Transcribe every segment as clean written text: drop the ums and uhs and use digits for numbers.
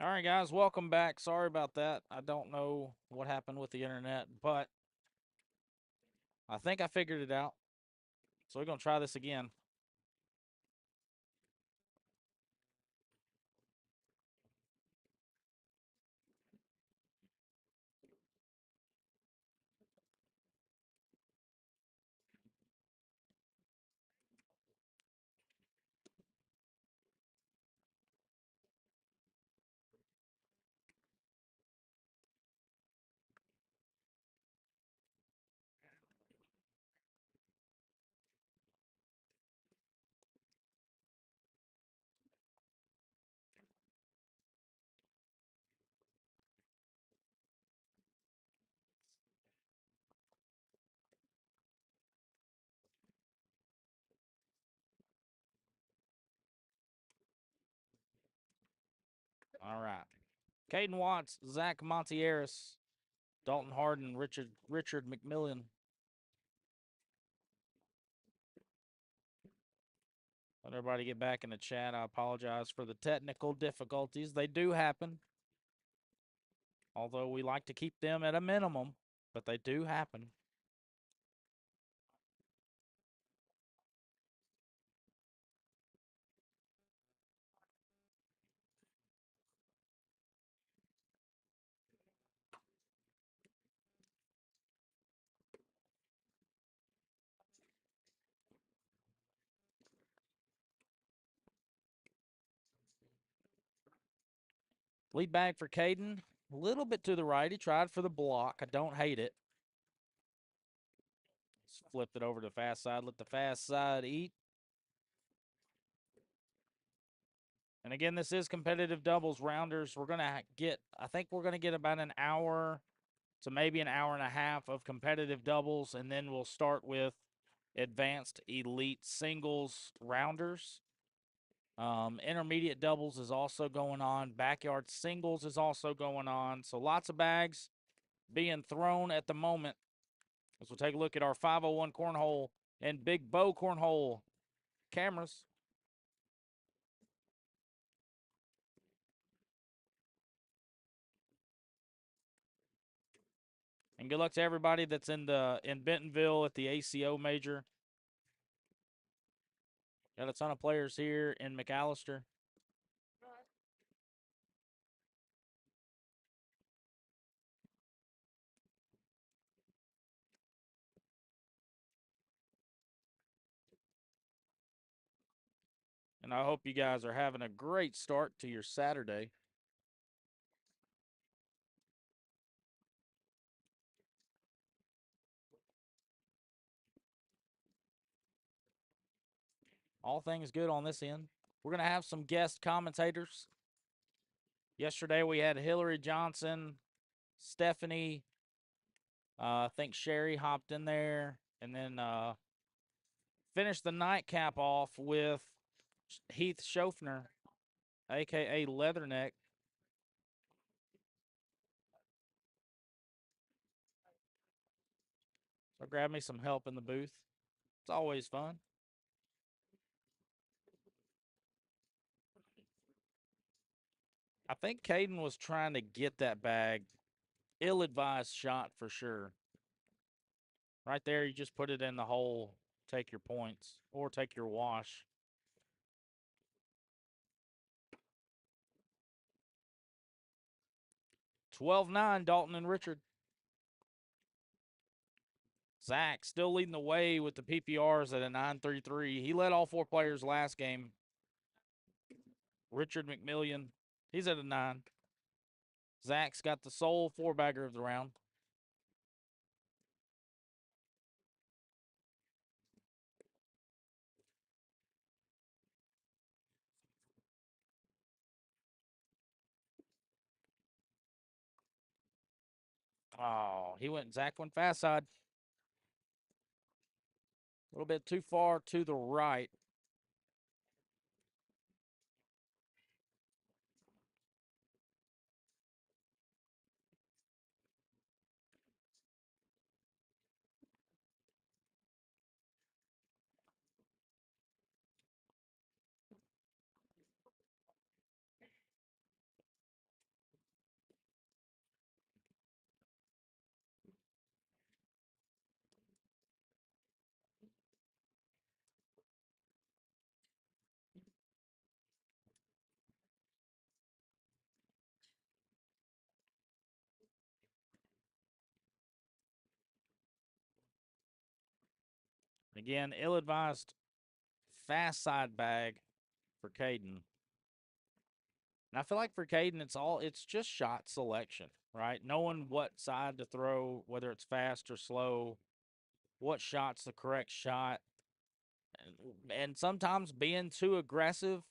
All right, guys, welcome back. Sorry about that. I don't know what happened with the internet, but I think I figured it out. So we're going to try this again. All right. Caden Watts, Zach Montieris, Dalton Harden, Richard McMillan. Let everybody get back in the chat. I apologize for the technical difficulties. They do happen, although we like to keep them at a minimum, but they do happen. Lead bag for Caden. A little bit to the right. He tried for the block. I don't hate it. Let's flip it over to the fast side. Let the fast side eat. And again, this is competitive doubles rounders. We're going to get, I think we're going to get about an hour to maybe an hour and a half of competitive doubles. And then we'll start with advanced elite singles rounders. Intermediate doubles is also going on. Backyard singles is also going on. So lots of bags being thrown at the moment. As we'll take a look at our 501 cornhole and Big Bow cornhole cameras. And good luck to everybody that's in Bentonville at the ACO major. Got a ton of players here in McAlester. And I hope you guys are having a great start to your Saturday. All things good on this end. We're going to have some guest commentators. Yesterday we had Hillary Johnson, Stephanie, I think Sherry hopped in there, and then finished the nightcap off with Heath Schofner, a.k.a. Leatherneck. So grab me some help in the booth. It's always fun. I think Caden was trying to get that bag. Ill-advised shot for sure. Right there, you just put it in the hole, take your points, or take your wash. (12-9), Dalton and Richard. Zach still leading the way with the PPRs at a 9.33. He led all four players last game. Richard McMillan, he's at a 9. Zach's got the sole four-bagger of the round. Oh, Zach went fast side. A little bit too far to the right. Again, ill-advised fast side bag for Caden. And I feel like for Caden, it's just shot selection, right? Knowing what side to throw, whether it's fast or slow, what shot's the correct shot. And sometimes being too aggressive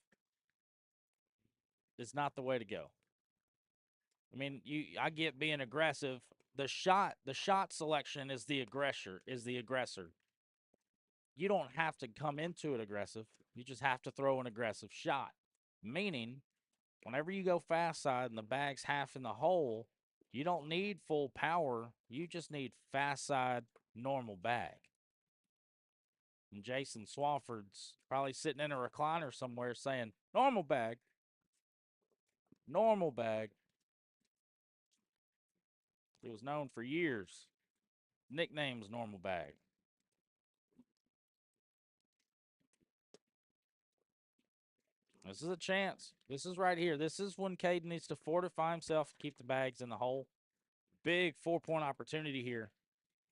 is not the way to go. I mean, I get being aggressive. The shot selection is the aggressor. You don't have to come into it aggressive. You just have to throw an aggressive shot. Meaning, whenever you go fast side and the bag's half in the hole, you don't need full power. You just need fast side, normal bag. And Jason Swafford's probably sitting in a recliner somewhere saying, normal bag. Normal bag. He was known for years. Nickname's normal bag. This is a chance. This is right here. This is when Caden needs to fortify himself, keep the bags in the hole. Big 4-point opportunity here.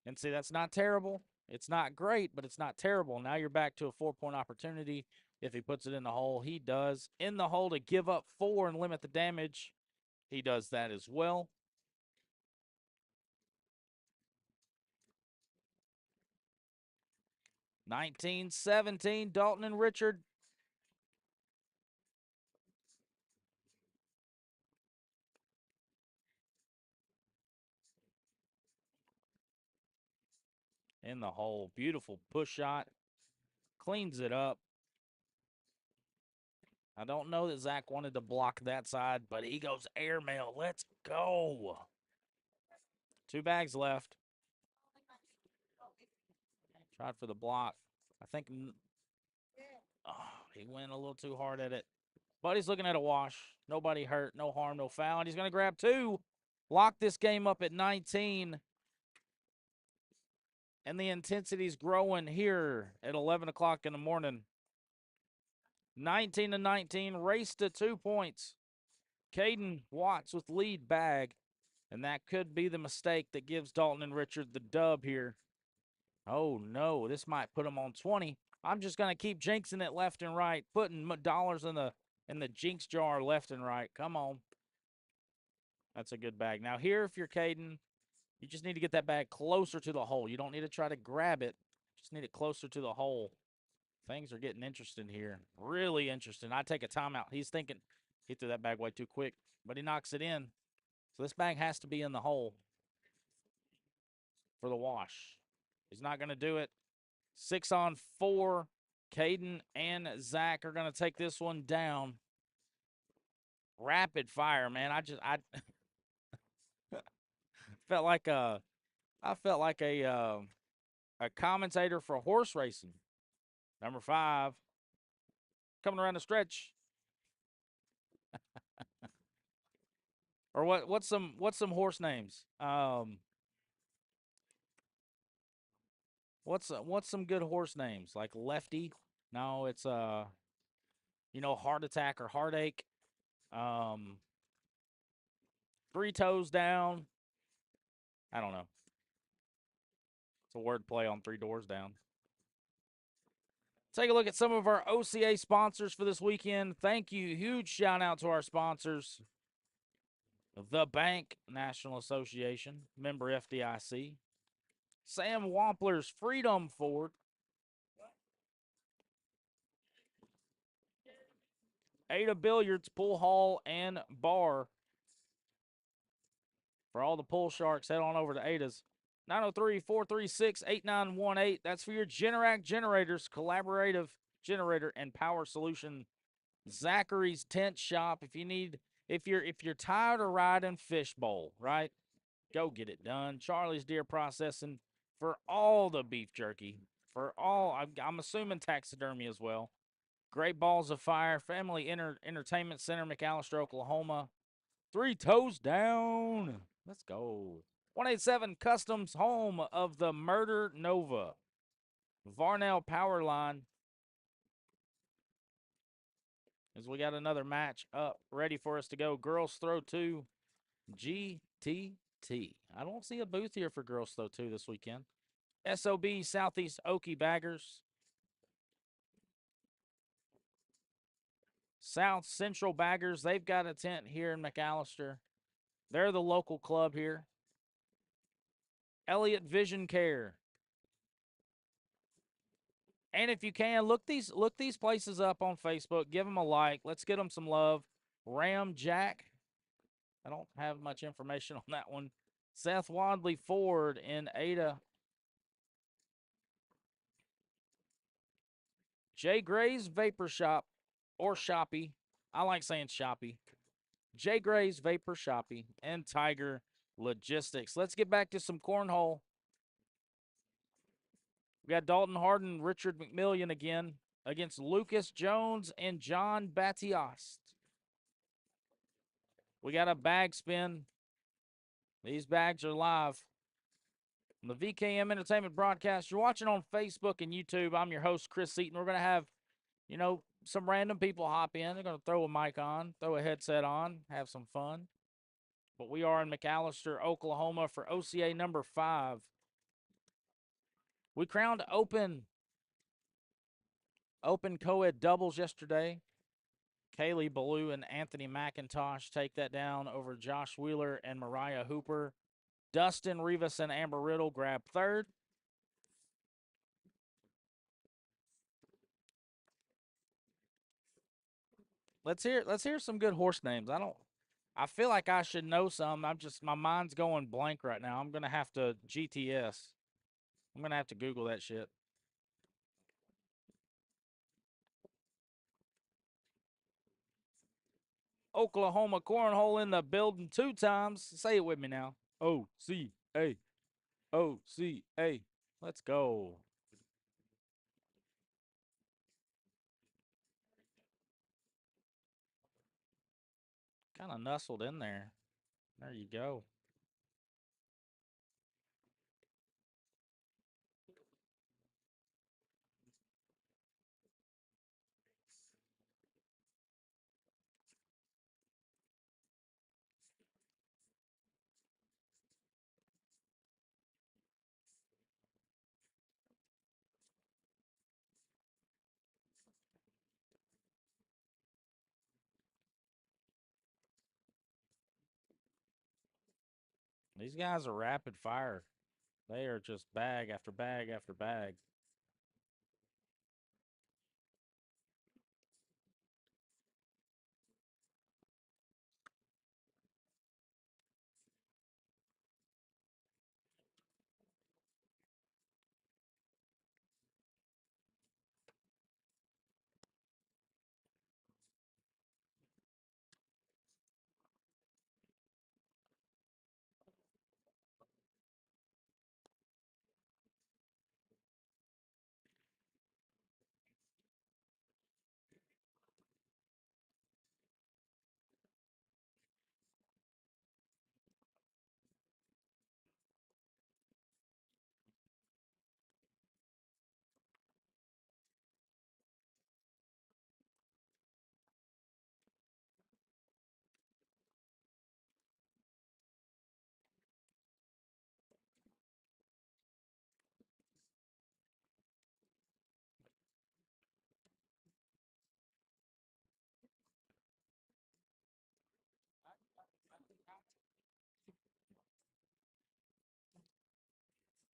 And see, that's not terrible. It's not great, but it's not terrible. Now you're back to a 4-point opportunity. If he puts it in the hole, he does. In the hole to give up 4 and limit the damage. He does that as well. (19-17), Dalton and Richard. In the hole. Beautiful push shot. Cleans it up. I don't know that Zach wanted to block that side, but he goes airmail. Let's go. 2 bags left. Tried for the block. I think he went a little too hard at it. But he's looking at a wash. Nobody hurt, no harm, no foul. And he's going to grab 2. Lock this game up at 19. And the intensity's growing here at 11 o'clock in the morning. 19-19, race to 2 points. Caden Watts with lead bag. And that could be the mistake that gives Dalton and Richard the dub here. Oh, no, this might put them on 20. I'm just going to keep jinxing it left and right, putting dollars in the jinx jar left and right. Come on. That's a good bag. Now here, if you're Caden, you just need to get that bag closer to the hole. You don't need to try to grab it. Just need it closer to the hole. Things are getting interesting here. Really interesting. I take a timeout. He's thinking he threw that bag way too quick, but he knocks it in. So this bag has to be in the hole for the wash. He's not going to do it. 6 on 4. Caden and Zach are going to take this one down. Rapid fire, man. I felt like a commentator for horse racing. Number 5 coming around the stretch. Or what's some horse names? What's some good horse names? Like Lefty? No, it's heart attack or heartache. 3 toes down. I don't know. It's a word play on 3 doors down. Take a look at some of our OCA sponsors for this weekend. Thank you. Huge shout out to our sponsors. The Bank National Association, member FDIC. Sam Wampler's Freedom Ford. Ada Billiards, Pool Hall, and Bar. For all the pool sharks, head on over to Ada's. 903-436-8918. That's for your Generac generators, collaborative generator and power solution. Zachary's Tent Shop. If you're tired of riding fishbowl, right? Go get it done. Charlie's Deer Processing for all the beef jerky. For all, I'm assuming taxidermy as well. Great Balls of Fire, Family Entertainment Center, McAlester, Oklahoma. 3 toes down. Let's go. 187 Customs, home of the Murder Nova. Varnell Power Line. As we got another match up, ready for us to go. Girls Throw 2, GTT. I don't see a booth here for Girls Throw 2 this weekend. SOB Southeast Okie Baggers. South Central Baggers, they've got a tent here in McAlester. They're the local club here. Elliott Vision Care. And if you can, look these places up on Facebook. Give them a like. Let's get them some love. Ram Jack. I don't have much information on that one. Seth Wadley Ford in Ada. Jay Gray's Vapor Shop or Shoppy. I like saying Shoppy. Jay Gray's Vapor Shoppy and Tiger Logistics. Let's get back to some cornhole. We got Dalton Harden, Richard McMillian again against Lucas Jones and John Batiost. We got a bag spin. These bags are live on the VKM Entertainment broadcast. You're watching on Facebook and YouTube. I'm your host, Chris Seaton. We're going to have, some random people hop in. They're going to throw a mic on, throw a headset on, have some fun. But we are in McAlester, Oklahoma for OCA number 5. We crowned open co-ed doubles yesterday. Kaylee Ballou and Anthony McIntosh take that down over Josh Wheeler and Mariah Hooper. Dustin Rivas and Amber Riddle grab third. Let's hear some good horse names. I feel like I should know some. My mind's going blank right now. I'm gonna have to GTS. I'm gonna have to Google that shit. Oklahoma cornhole in the building 2 times. Say it with me now. OCA. OCA. Let's go. Kind of nestled in there. There you go. These guys are rapid fire. They are just bag after bag after bag.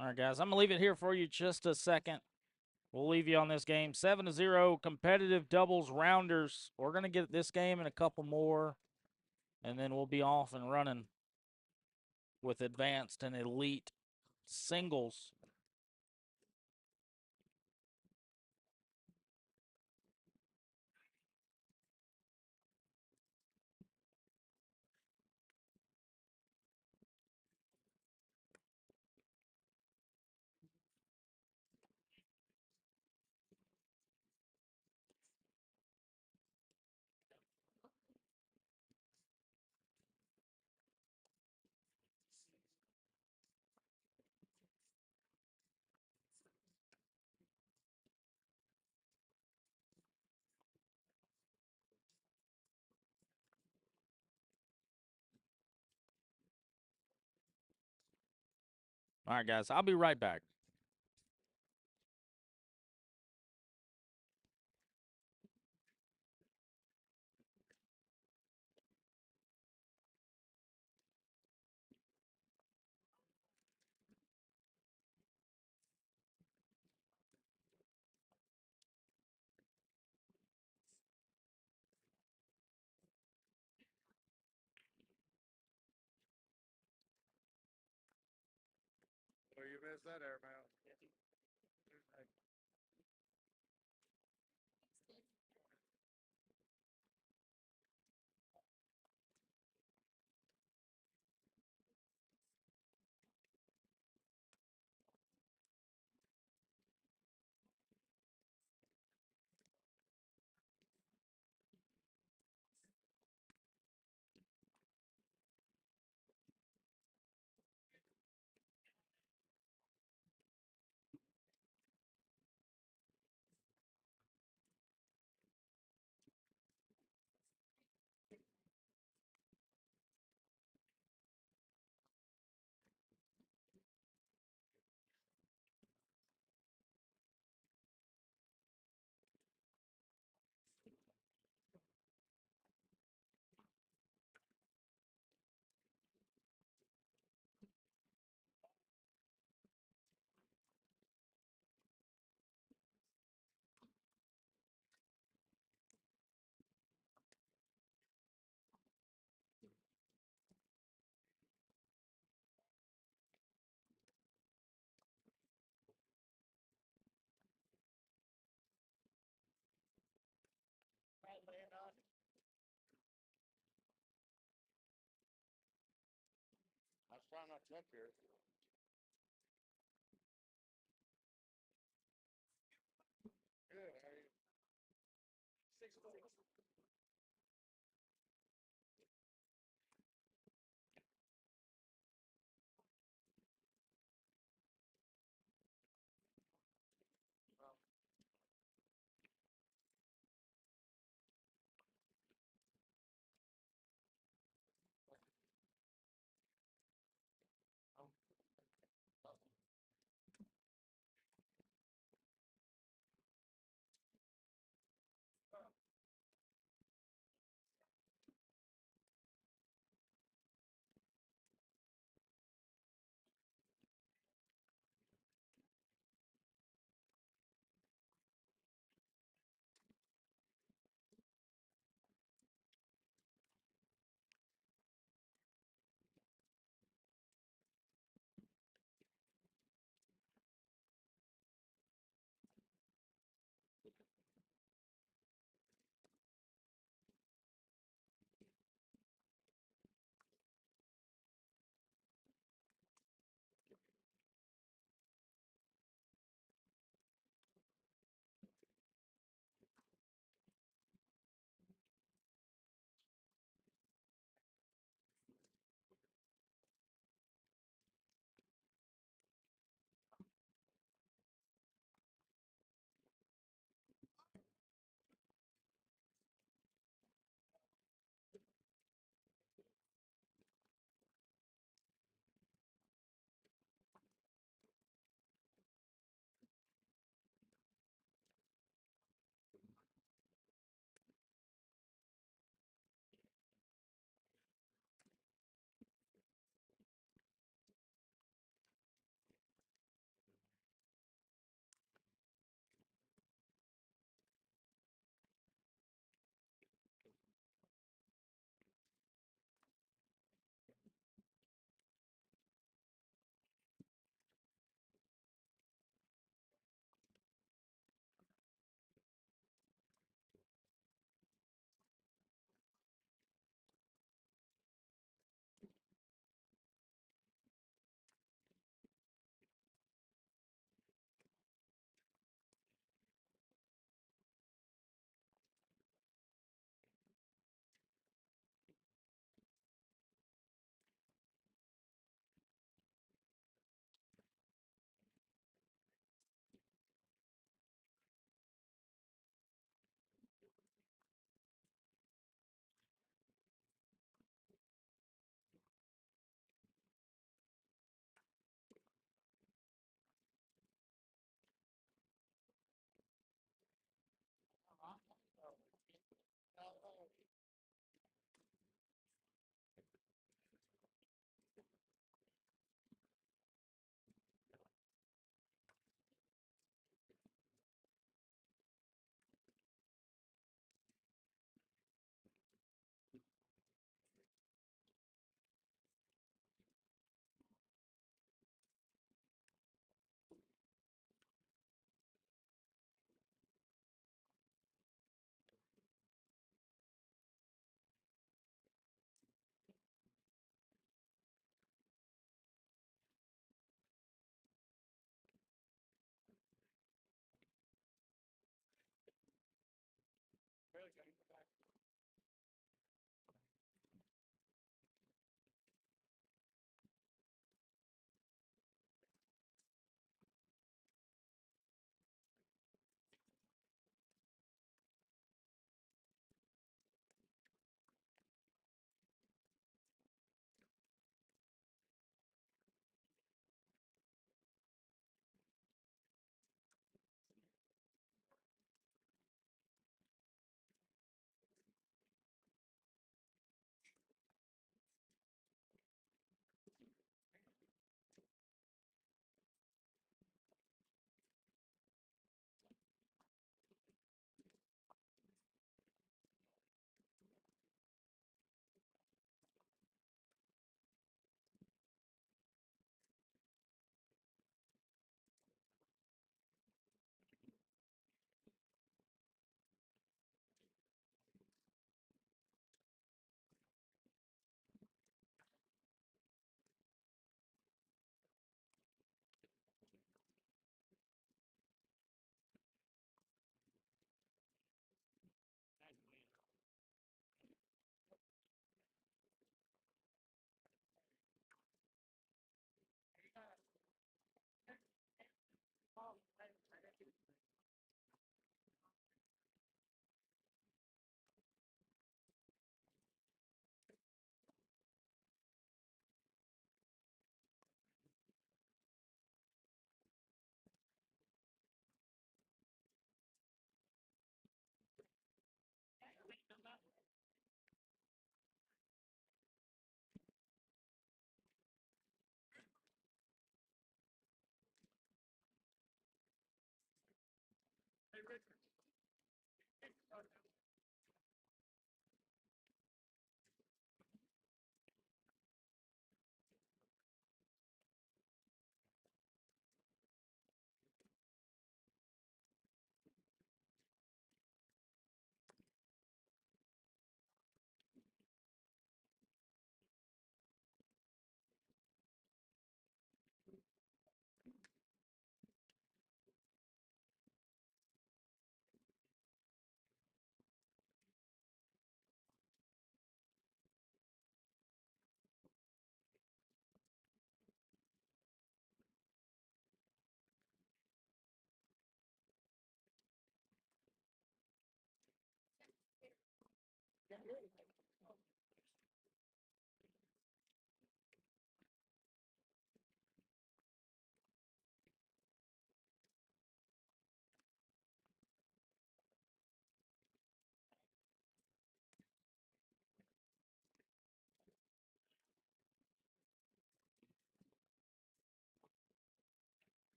All right, guys, I'm going to leave it here for you just a second. We'll leave you on this game. 7-0 competitive doubles rounders. We're going to get this game and a couple more, and then we'll be off and running with advanced and elite singles. All right, guys, I'll be right back. How's that air mail? I was trying not to touch here. Good. How are you? 6'6".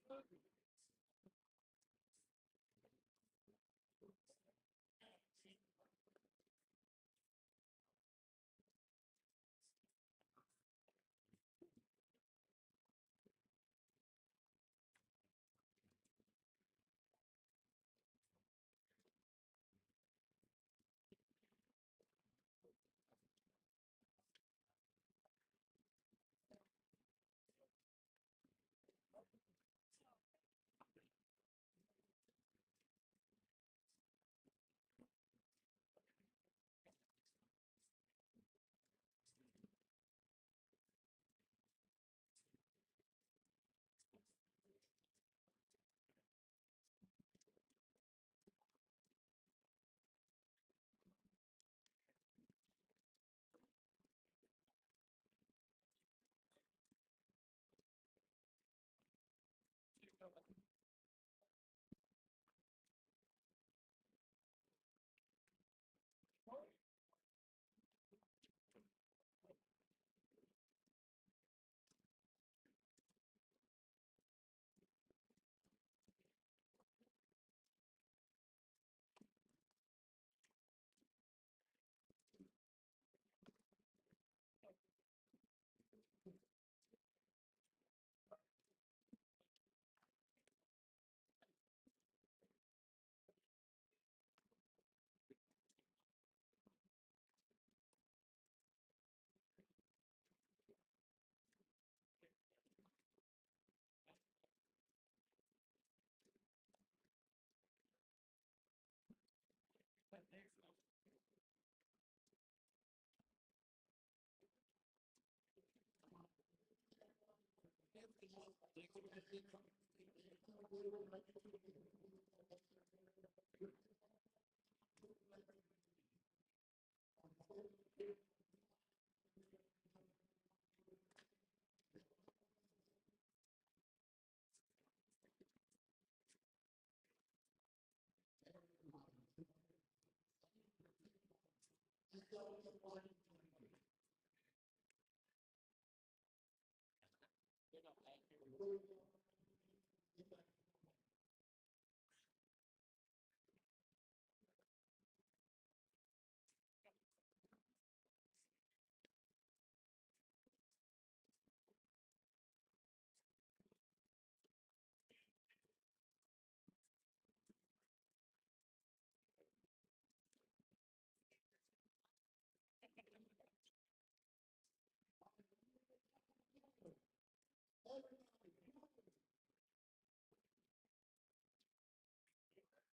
Intermediates for Nolan.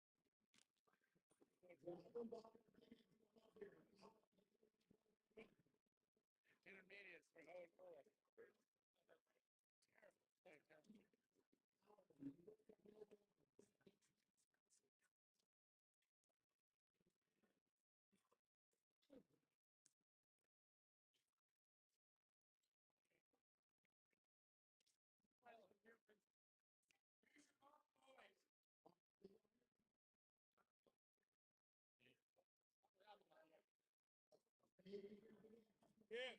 Yeah.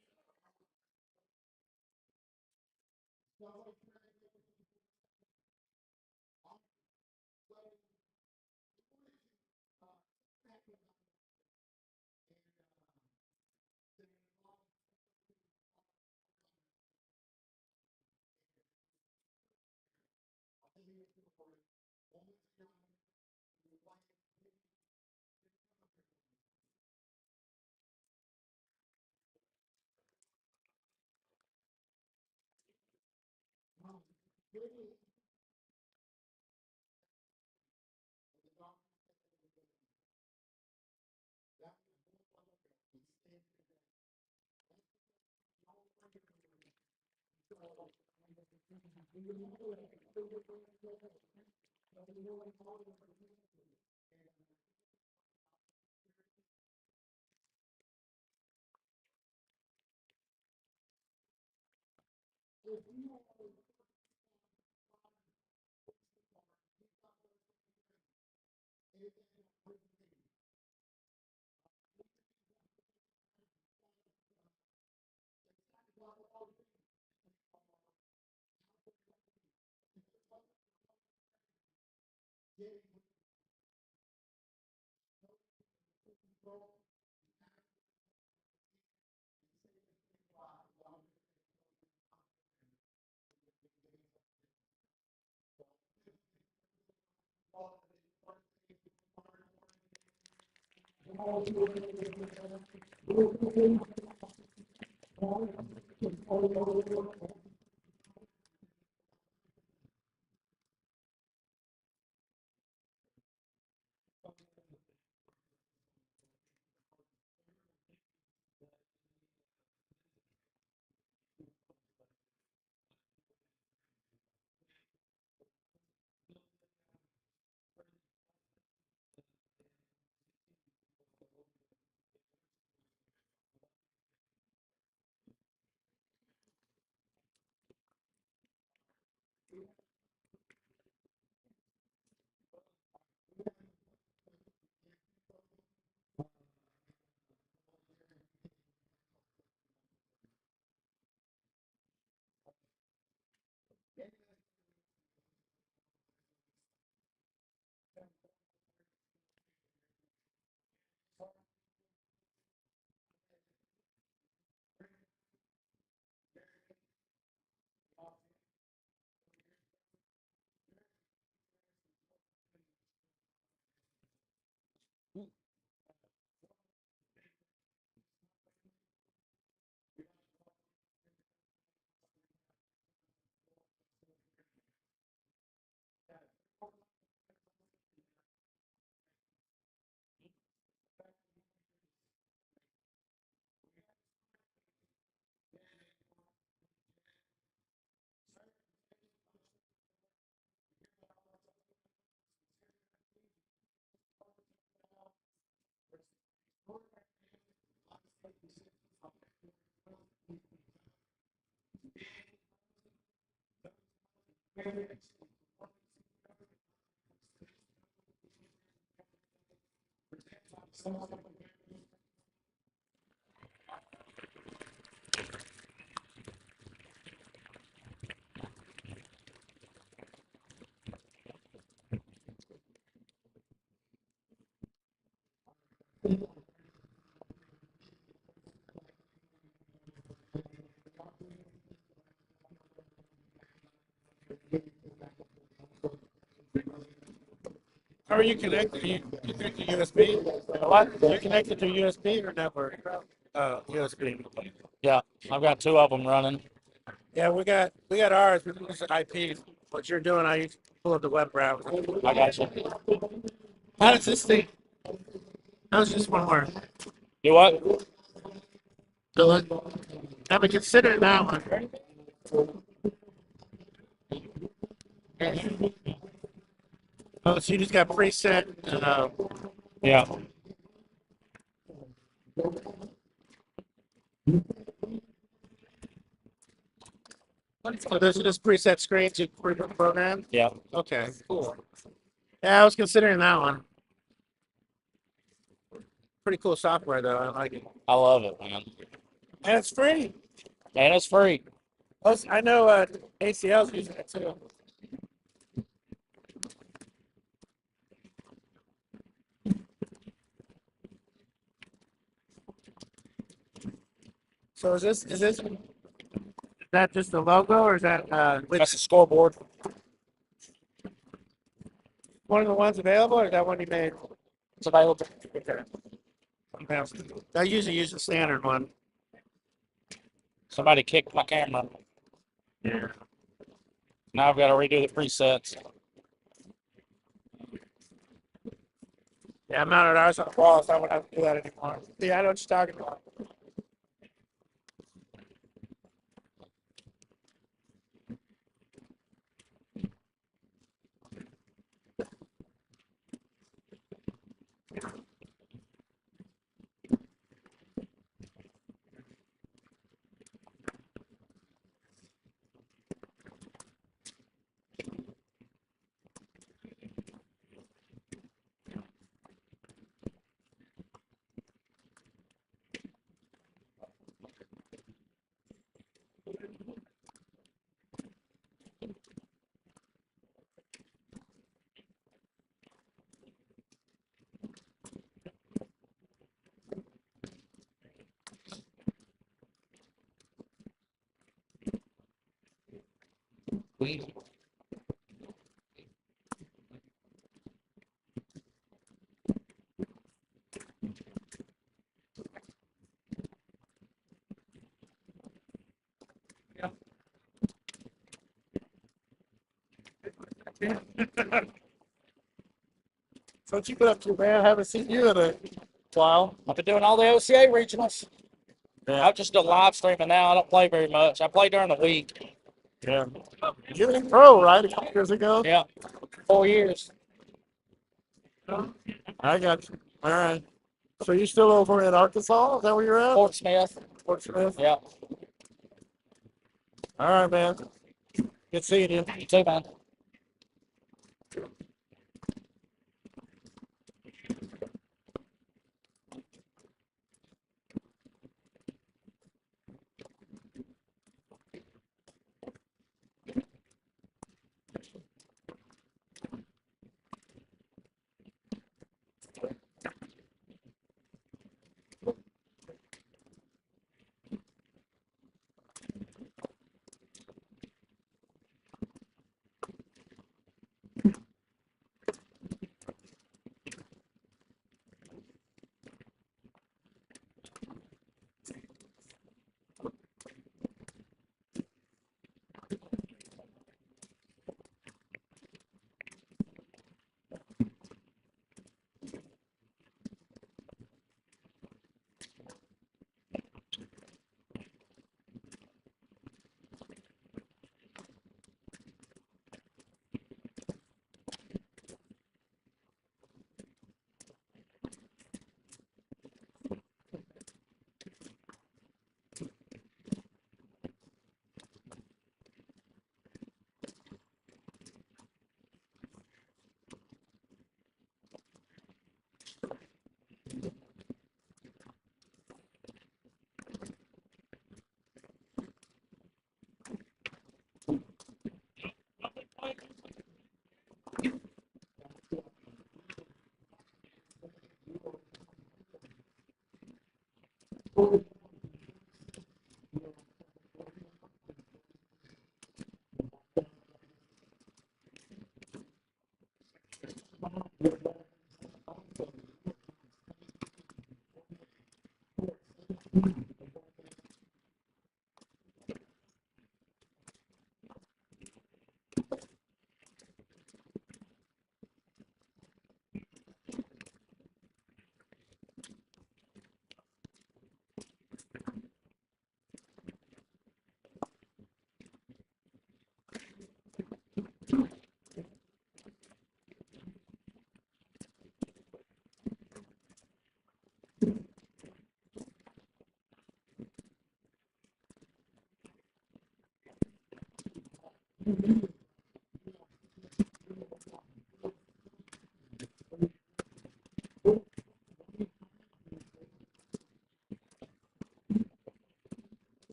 How are you connected? You connected to USB? What? You connected to USB or network? USB. Yeah, I've got 2 of them running. Yeah, we got ours. We use IP. What you're doing, I use pull up the web browser. I got you. How does this thing? How does this one work? Do what? So look, I've been considering that one. Oh, so you just got preset. Yeah. So those are just preset screens you program. Yeah. Okay, cool. Yeah, I was considering that one. Pretty cool software though. I like it. I love it, man. And it's free. And it's free. I know ACL's using it too. So is that just the logo or is that That's the scoreboard. one of the ones available or is that one you made? It's available. Okay. I usually use the standard one. Somebody kicked my camera. Yeah. Now I've got to redo the presets. Yeah, I mounted ours on the wall, so I wouldn't have to do that anymore. Yeah, I know what you're talking about. So what you been up to, man? I haven't seen you in a while. I've been doing all the OCA regionals. Yeah. I'm just doing live streaming now. I don't play very much. I play during the week. Yeah. You were in pro, right? A couple years ago? Yeah, 4 years. I got you. All right. So you still over in Arkansas? Is that where you're at? Fort Smith. Fort Smith? Yeah. All right, man. Good seeing you. You too, man.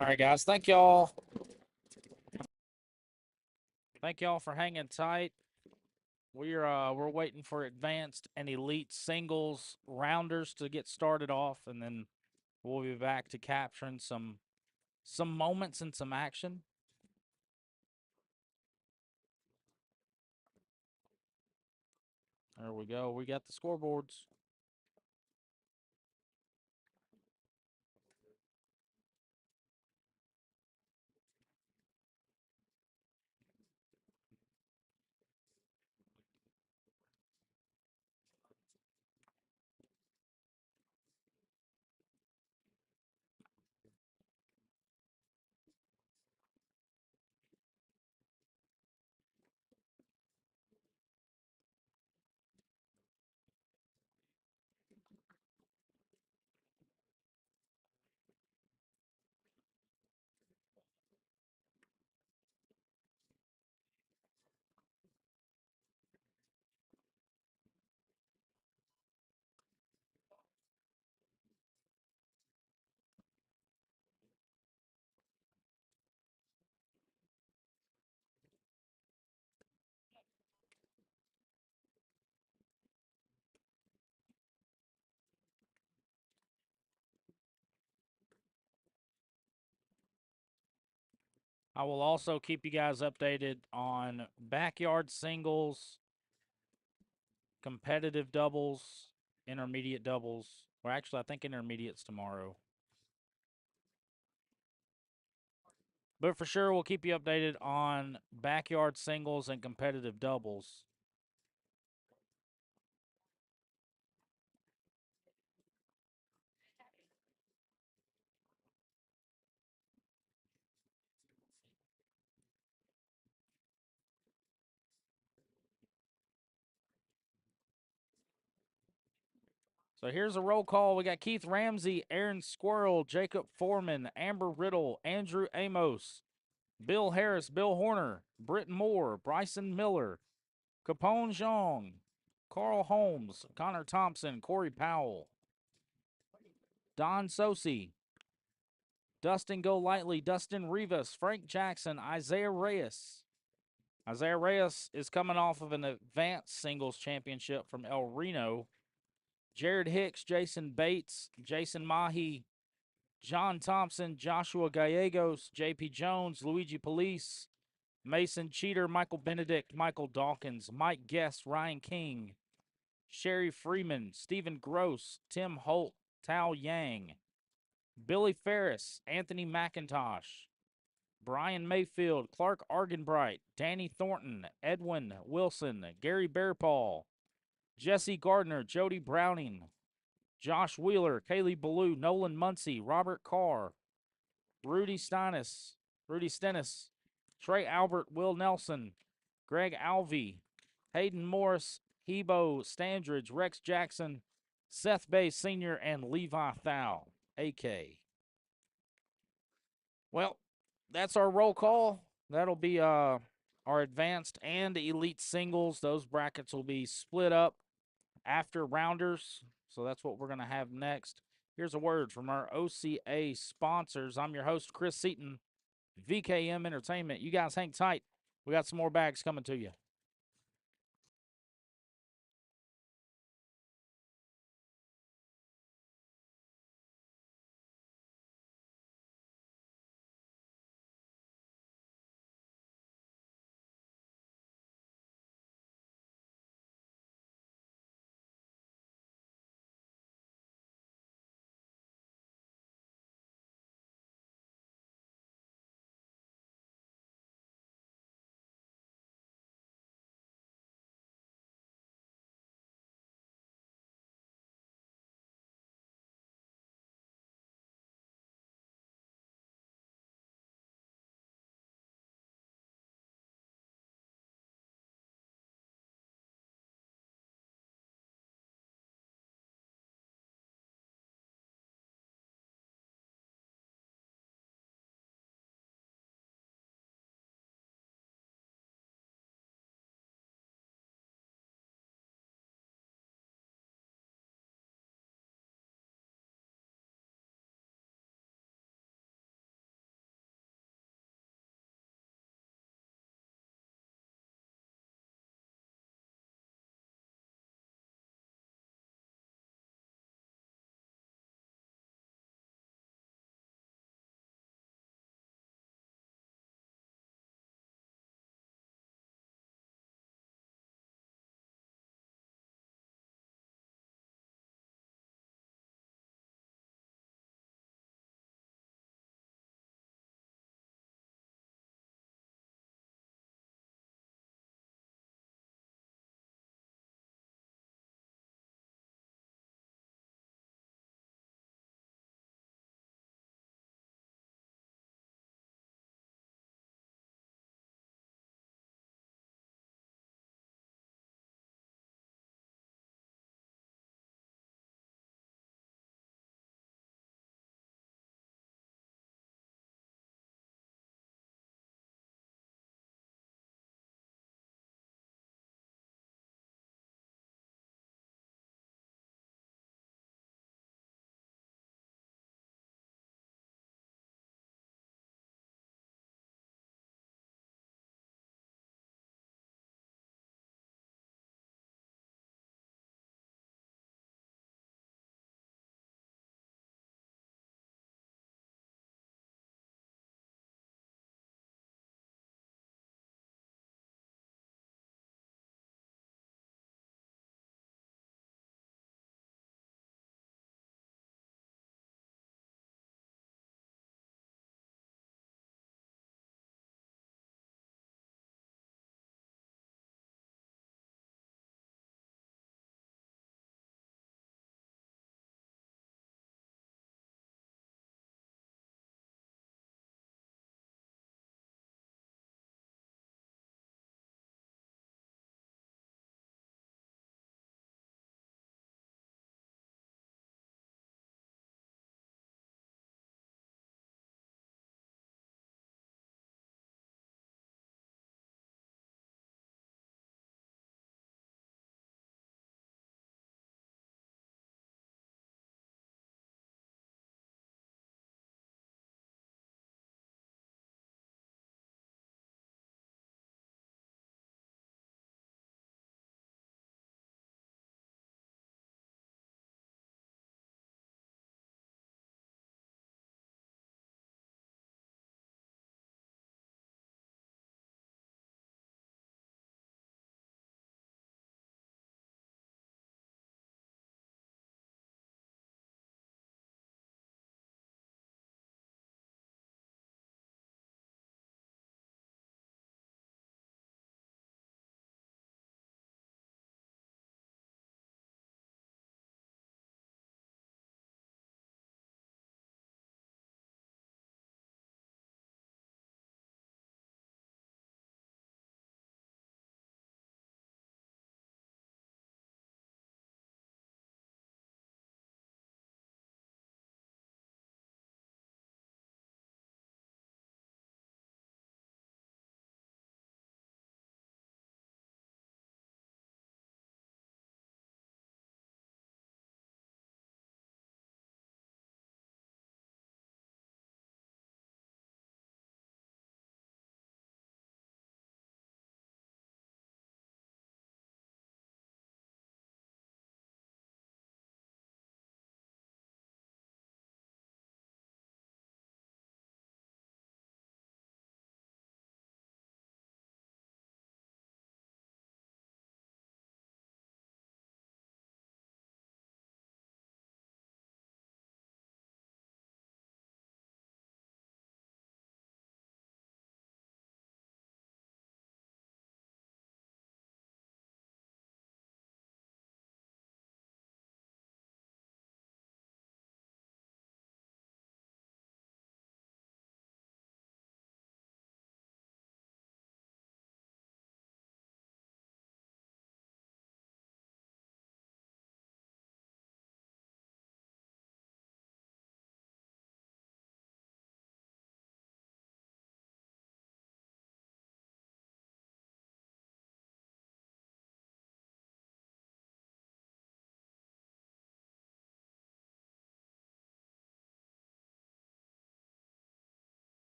All right, guys. Thank y'all. Thank y'all for hanging tight. We're waiting for advanced and elite singles rounders to get started off, and then we'll be back to capturing some moments and some action. There we go. We got the scoreboards. I will also keep you guys updated on backyard singles, competitive doubles, intermediate doubles. Or actually, I think intermediate's tomorrow. But for sure, we'll keep you updated on backyard singles and competitive doubles. So here's a roll call. We got Keith Ramsey, Aaron Squirrel, Jacob Foreman, Amber Riddle, Andrew Amos, Bill Harris, Bill Horner, Britt Moore, Bryson Miller, Capone Zhang, Carl Holmes, Connor Thompson, Corey Powell, Don Sosi, Dustin Golightly, Dustin Rivas, Frank Jackson, Isaiah Reyes. Isaiah Reyes is coming off of an advanced singles championship from El Reno. Jared Hicks, Jason Bates, Jason Mahi, John Thompson, Joshua Gallegos, JP Jones, Luigi Police, Mason Cheater, Michael Benedict, Michael Dawkins, Mike Guest, Ryan King, Sherry Freeman, Stephen Gross, Tim Holt, Tao Yang, Billy Ferris, Anthony McIntosh, Brian Mayfield, Clark Argenbright, Danny Thornton, Edwin Wilson, Gary Bearpaw, Jesse Gardner, Jody Browning, Josh Wheeler, Kaylee Ballou, Nolan Muncie, Robert Carr, Rudy Stennis, Trey Albert, Will Nelson, Greg Alvey, Hayden Morris, Hebo Standridge, Rex Jackson, Seth Bay Sr., and Levi Thau, AK. Well, that's our roll call. That'll be our advanced and elite singles. Those brackets will be split up after rounders. So that's what we're going to have next. Here's a word from our OCA sponsors. I'm your host, Chris Seaton, VKM Entertainment. You guys hang tight. We got some more bags coming to you.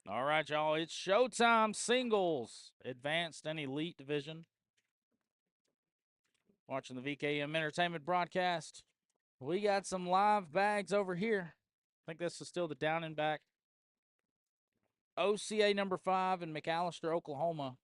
All right, y'all. It's showtime. Singles, advanced and elite division. Watching the VKM Entertainment broadcast. We got some live bags over here. I think this is still the down and back. OCA number 5 in McAlester, Oklahoma.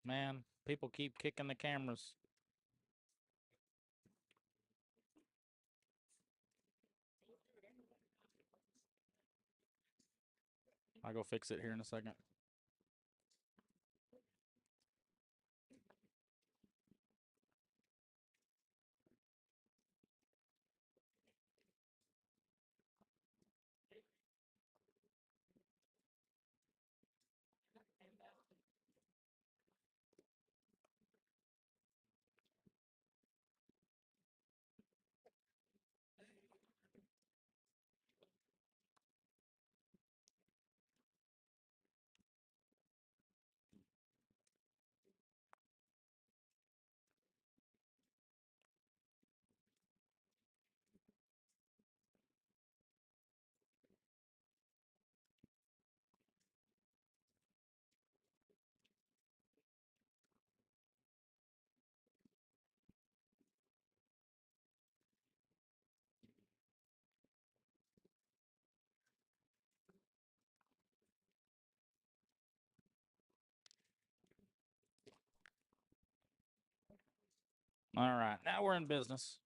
Man, people keep kicking the cameras. I'll go fix it here in a second. All right, now we're in business.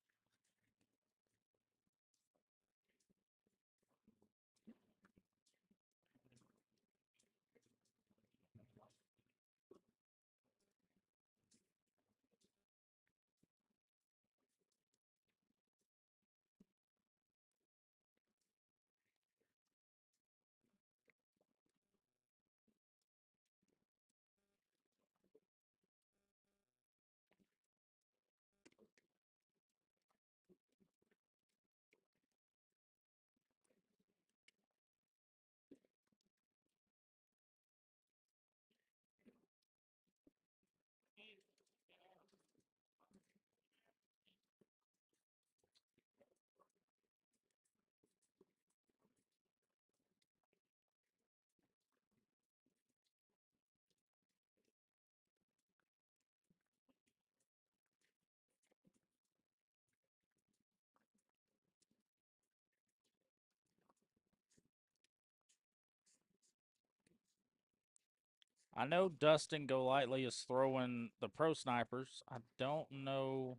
I know Dustin Golightly is throwing the pro snipers. I don't know.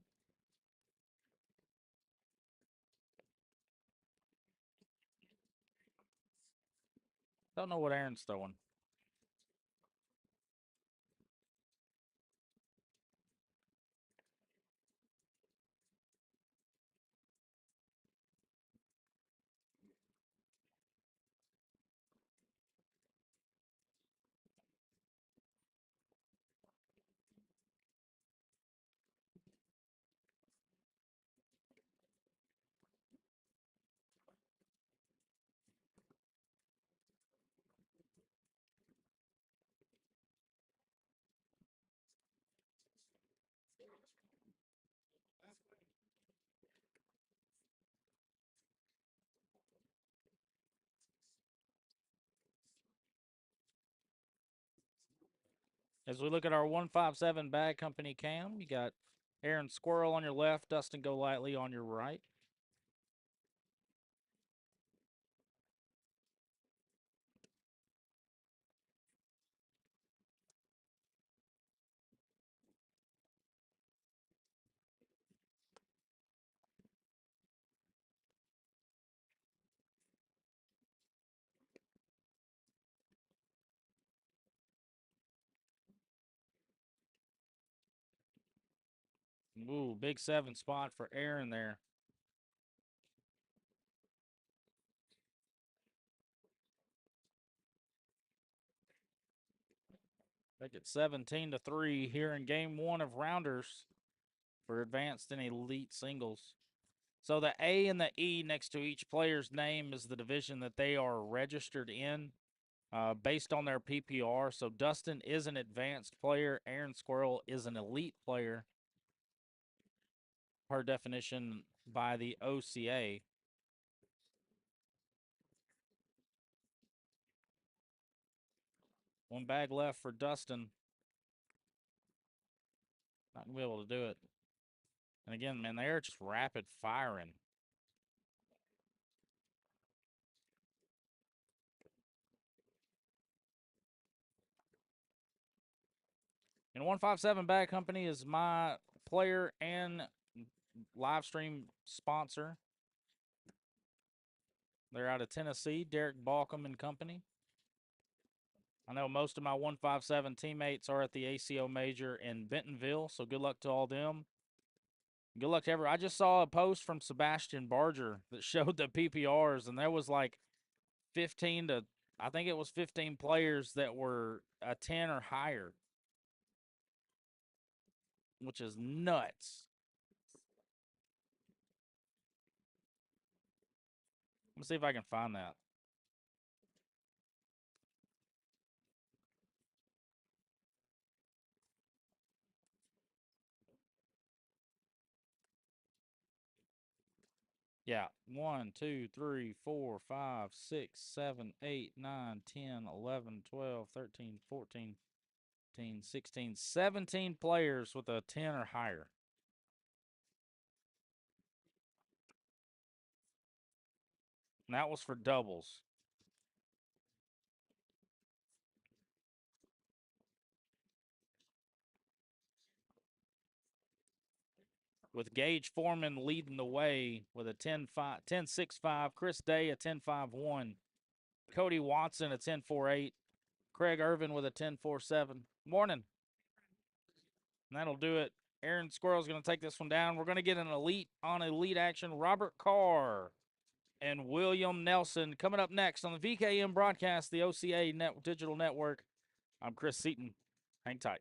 Don't know what Aaron's throwing. As we look at our 157 bag company cam, you got Aaron Squirrel on your left, Dustin Golightly on your right. Ooh, big 7 spot for Aaron there. Make it 17-3 here in game 1 of Rounders for advanced and elite singles. So the A and the E next to each player's name is the division that they are registered in based on their PPR. So Dustin is an advanced player. Aaron Squirrel is an elite player per definition by the OCA. One bag left for Dustin. Not going to be able to do it. And again, man, they're just rapid firing. And 157 Bag Company is my player and live stream sponsor. They're out of Tennessee, Derek Balcom and company. I know most of my 157 teammates are at the ACO Major in Bentonville, so good luck to all them. Good luck to everyone. I just saw a post from Sebastian Barger that showed the PPRs, and there was like 15 to, I think it was 15 players that were a 10 or higher, which is nuts. Let me see if I can find that. Yeah, 1, 2, 3, 4, 5, 6, 7, 8, 9, 10, 11, 12, 13, 14, 15, 16, 17 players with a 10 or higher. And that was for doubles. With Gage Foreman leading the way with a 10.65, Chris Day a 10.51, Cody Watson a 10.48, Craig Irvin with a 10.47. Morning. And that'll do it. Aaron Squirrel's going to take this one down. We're going to get an elite on elite action. Robert Carr and William Nelson coming up next on the VKM broadcast, the OCA Digital Network. I'm Chris Seaton. Hang tight.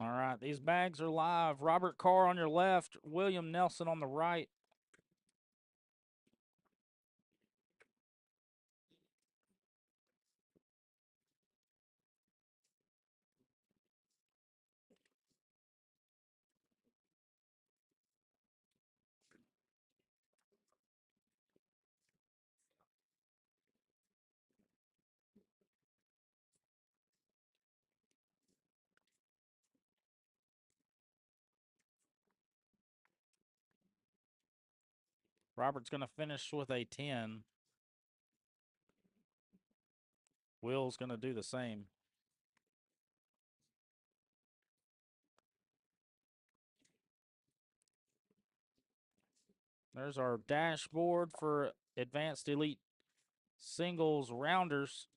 All right, these bags are live. Robert Carr on your left, William Nelson on the right. Robert's going to finish with a 10. Will's going to do the same. There's our dashboard for Advanced Elite Singles Rounders.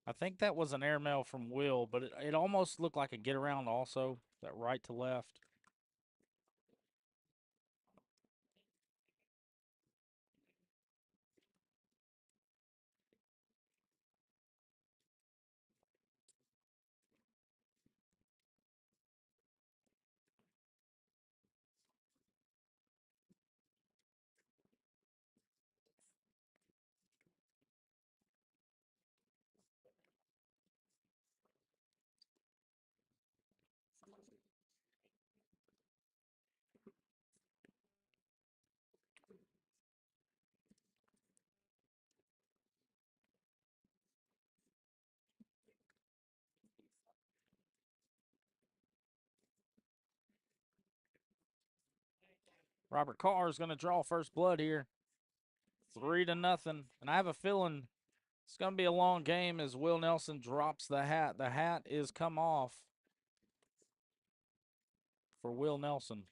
I think that was an airmail from Will, but it almost looked like a get around also, that right to left. Robert Carr is going to draw first blood here. 3-0. And I have a feeling it's going to be a long game as Will Nelson drops the hat. The hat is come off for Will Nelson.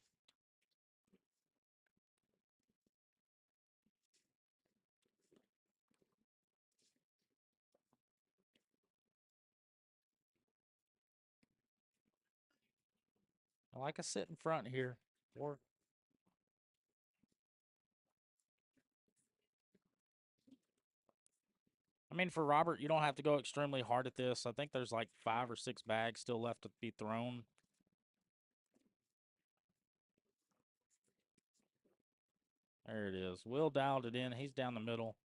I like a sit in front here. I mean, for Robert, you don't have to go extremely hard at this. I think there's like 5 or 6 bags still left to be thrown. There it is. Will dialed it in. He's down the middle.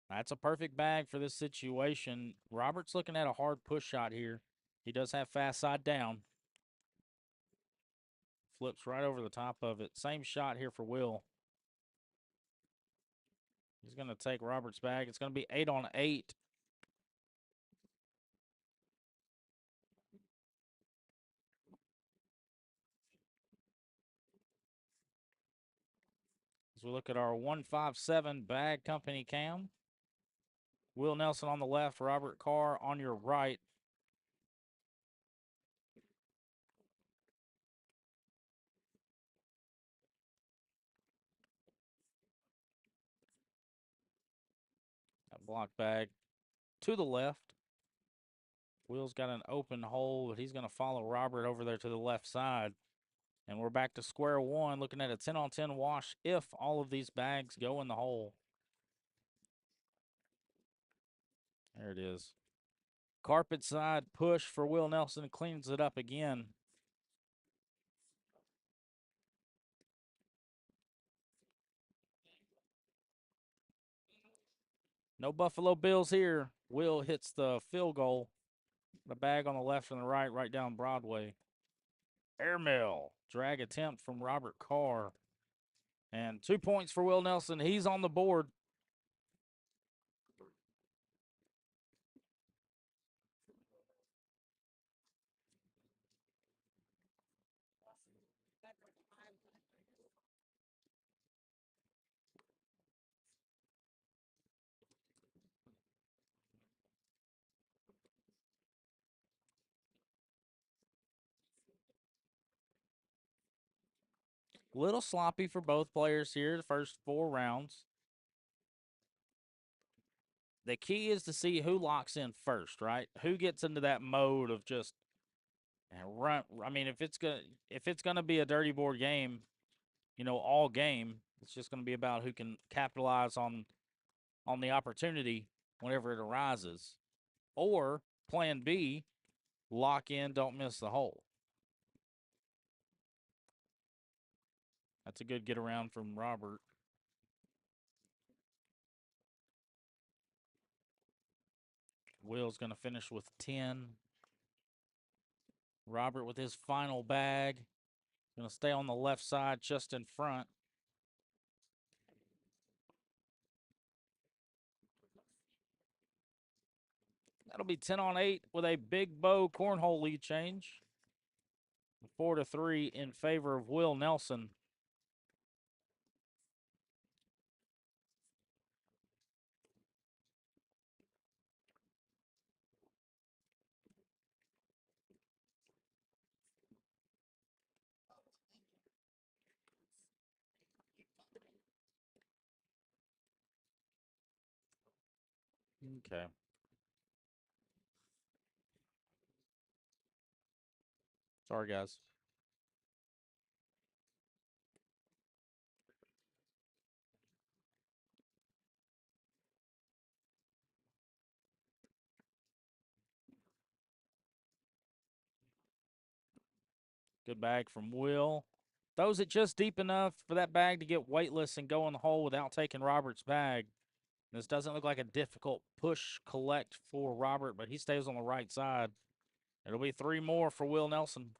That's a perfect bag for this situation. Robert's looking at a hard push shot here. He does have fast side down. Flips right over the top of it. Same shot here for Will. He's going to take Robert's bag. It's going to be 8 on 8. As we look at our 157 bag company cam. Will Nelson on the left, Robert Carr on your right. That block bag to the left. Will's got an open hole, but he's going to follow Robert over there to the left side. And we're back to square one, looking at a 10 on 10 wash if all of these bags go in the hole. There it is. Carpet side push for Will Nelson, cleans it up again. No Buffalo Bills here. Will hits the field goal. The bag on the left and the right, right down Broadway. Airmail. Drag attempt from Robert Carr. And 2 points for Will Nelson. He's on the board. Little sloppy for both players here the first 4 rounds. the key is to see who locks in first, right? Who gets into that mode of just run. I mean, if it's gonna be a dirty board game, all game, it's just gonna be about who can capitalize on the opportunity whenever it arises. Or plan B, lock in, don't miss the hole. That's a good get around from Robert. Will's going to finish with 10. Robert with his final bag. Going to stay on the left side just in front. That'll be 10 on 8 with a big bow cornhole lead change. 4-3 in favor of Will Nelson. Okay. Sorry, guys. Good bag from Will. Throws it just deep enough for that bag to get weightless and go in the hole without taking Robert's bag. This doesn't look like a difficult push collect for Robert, but he stays on the right side. It'll be 3 more for Will Nelson.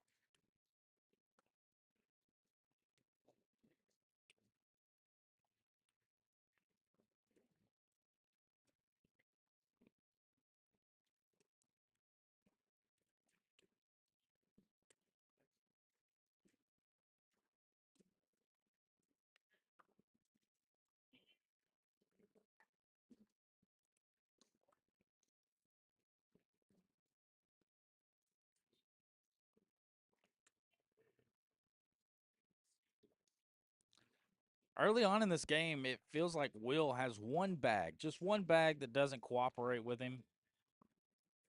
Early on in this game, it feels like Will has one bag, just one bag that doesn't cooperate with him.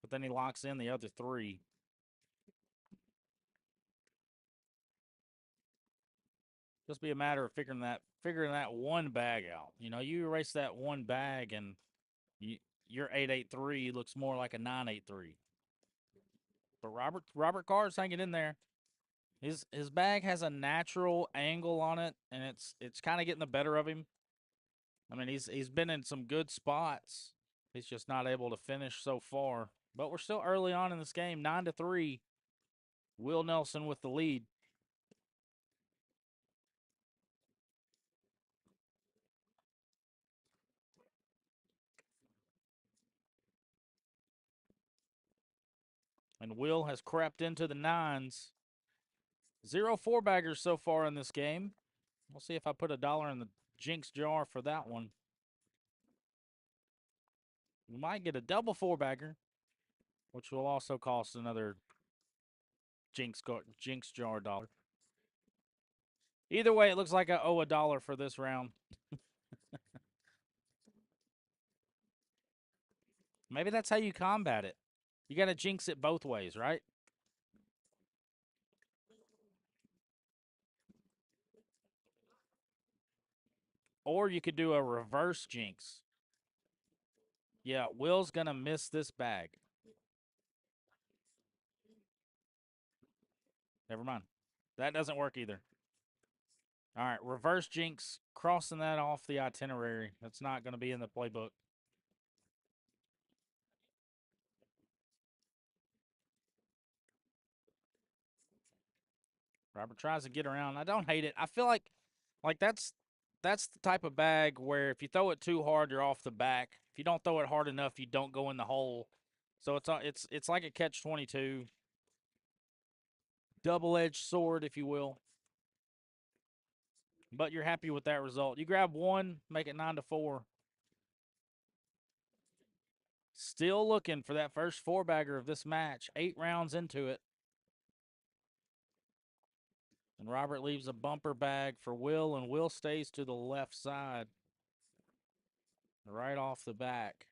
But then he locks in the other 3. Just be a matter of figuring that one bag out. You erase that one bag and your 883 looks more like a 983. But Robert Carr's hanging in there. His bag has a natural angle on it, and it's kind of getting the better of him. I mean, he's been in some good spots. He's just not able to finish so far. But we're still early on in this game, 9-3. Will Nelson with the lead. And Will has crept into the 9s. 0 4-baggers so far in this game. We'll see if I put $1 in the Jinx jar for that one. We might get a double 4-bagger, which will also cost another Jinx jar $1. Either way, it looks like I owe $1 for this round. Maybe that's how you combat it. You got to jinx it both ways, right? Or you could do a reverse jinx. Yeah, Will's going to miss this bag. Never mind. That doesn't work either. All right, reverse jinx, crossing that off the itinerary. That's not going to be in the playbook. Robert tries to get around. I don't hate it. I feel like that's the type of bag where if you throw it too hard, you're off the back. If you don't throw it hard enough, you don't go in the hole. So it's like a catch-22. Double-edged sword, if you will. But you're happy with that result. You grab 1, make it 9-4. Still looking for that first 4-bagger of this match. 8 rounds into it. And Robert leaves a bumper bag for Will, and Will stays to the left side. Right off the back.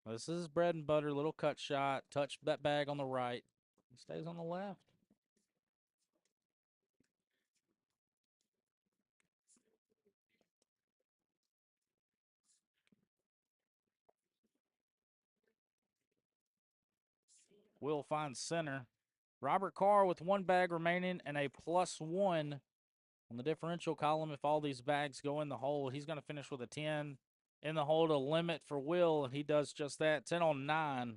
This is bread and butter, little cut shot, touch that bag on the right. He stays on the left. Will finds center. Robert Carr with one bag remaining and a +1 on the differential column. If all these bags go in the hole, he's going to finish with a 10 in the hole to limit for Will, and he does just that. 10 on 9.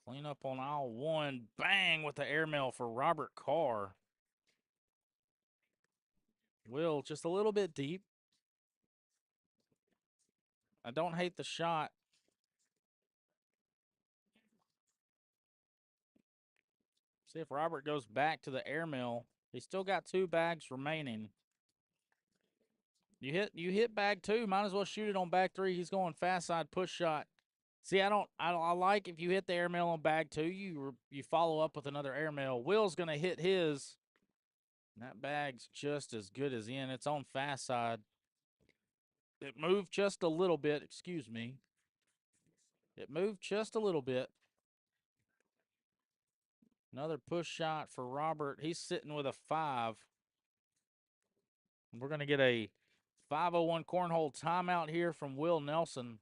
Clean up on aisle 1. Bang with the airmail for Robert Carr. Will just a little bit deep. I don't hate the shot. See if Robert goes back to the airmail. He's still got 2 bags remaining. You hit bag 2. Might as well shoot it on bag 3. He's going fast side push shot. See, I like if you hit the airmail on bag 2, you follow up with another airmail. Will's gonna hit his. And that bag's just as good as in. It's on fast side. It moved just a little bit. Excuse me. It moved just a little bit. Another push shot for Robert. He's sitting with a 5. We're gonna get a 5:01 cornhole timeout here from Will Nelson.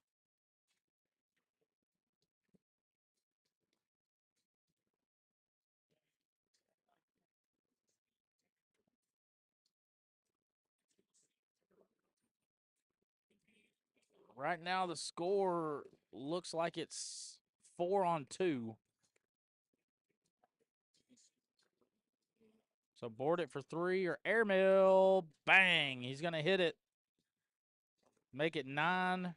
Right now, the score looks like it's 4 on 2. So board it for 3 or airmail. Bang! He's going to hit it. Make it 9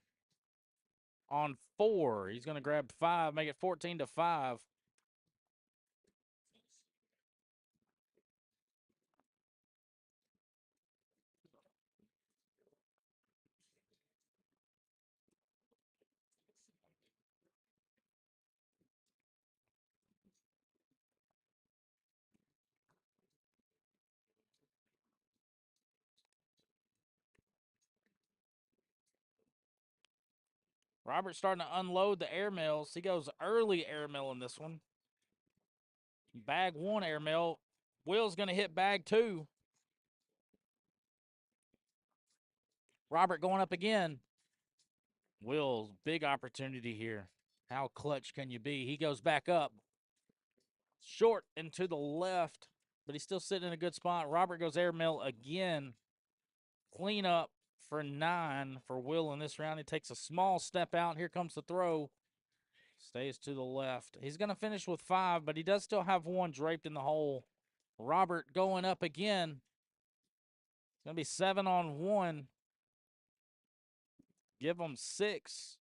on 4. He's going to grab 5, make it 14 to 5. Robert's starting to unload the airmails. He goes early airmail in this one. Bag 1 airmail. Will's going to hit bag 2. Robert going up again. Will's big opportunity here. How clutch can you be? He goes back up. Short and to the left, but he's still sitting in a good spot. Robert goes airmail again. Clean up for 9 for Will in this round. He takes a small step out. Here comes the throw. Stays to the left. He's going to finish with 5, but he does still have 1 draped in the hole. Robert going up again. It's going to be 7 on 1. Give him 6.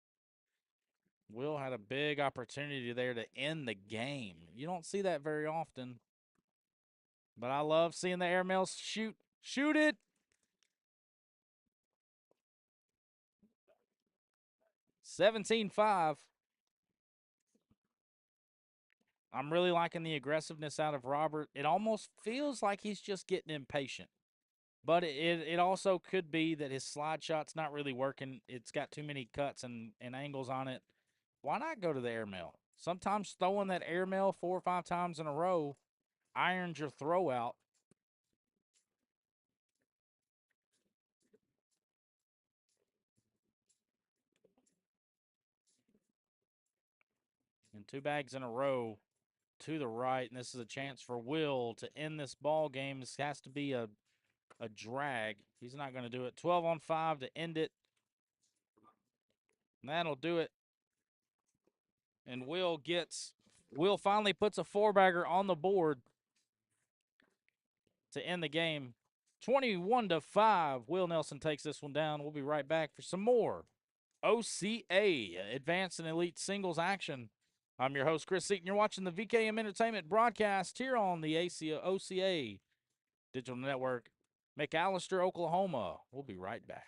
Will had a big opportunity there to end the game. You don't see that very often. But I love seeing the airmails shoot. Shoot it. 17-5. I'm really liking the aggressiveness out of Robert. It almost feels like he's just getting impatient. But it also could be that his slide shot's not really working. It's got too many cuts and angles on it. Why not go to the airmail? Sometimes throwing that airmail 4 or 5 times in a row irons your throw out. And 2 bags in a row to the right, and this is a chance for Will to end this ball game. This has to be a drag. He's not going to do it. 12 on 5 to end it. And that'll do it. And Will gets Will finally puts a 4-bagger on the board to end the game. 21-5. Will Nelson takes this one down. We'll be right back for some more OCA, Advanced and Elite Singles action. I'm your host, Chris Seaton. You're watching the VKM Entertainment broadcast here on the OCA Digital Network, McAlester, Oklahoma. We'll be right back.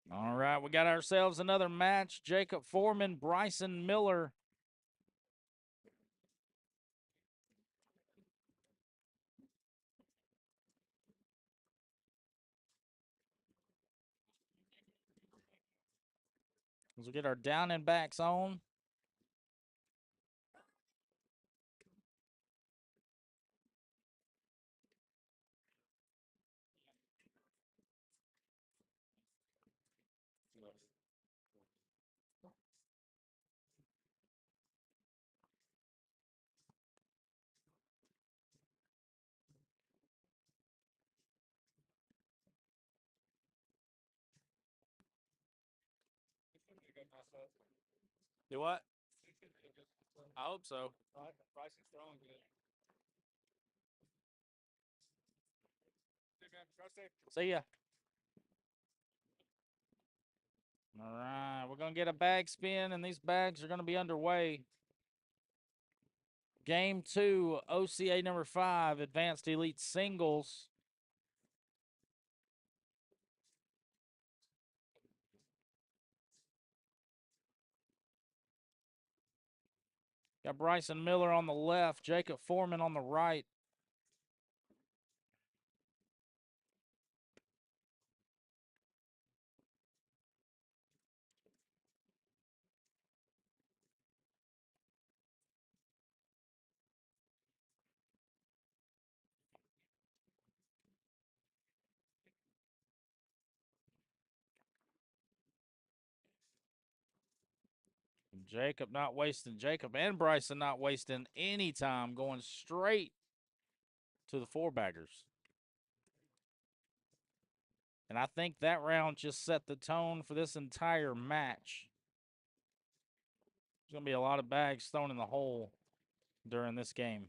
All right, we got ourselves another match. Jacob Foreman, Bryson Miller. As we get our down and backs on. Do what? I hope so. Bryson's throwing good. See, man, trust it. See ya. All right, we're going to get a bag spin, and these bags are going to be underway. Game 2, OCA number 5, Advanced Elite Singles. Got Bryson Miller on the left, Jacob Foreman on the right. Jacob and Bryson not wasting any time, going straight to the four baggers. And I think that round just set the tone for this entire match. There's going to be a lot of bags thrown in the hole during this game.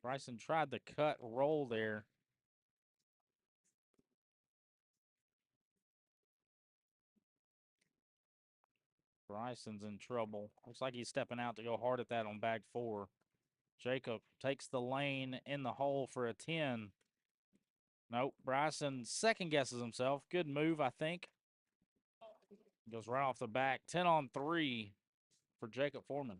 Bryson tried the cut roll there. Bryson's in trouble. Looks like he's stepping out to go hard at that on bag 4. Jacob takes the lane in the hole for a 10. Nope, Bryson second guesses himself. Good move, I think. Goes right off the back. 10 on 3 for Jacob Foreman.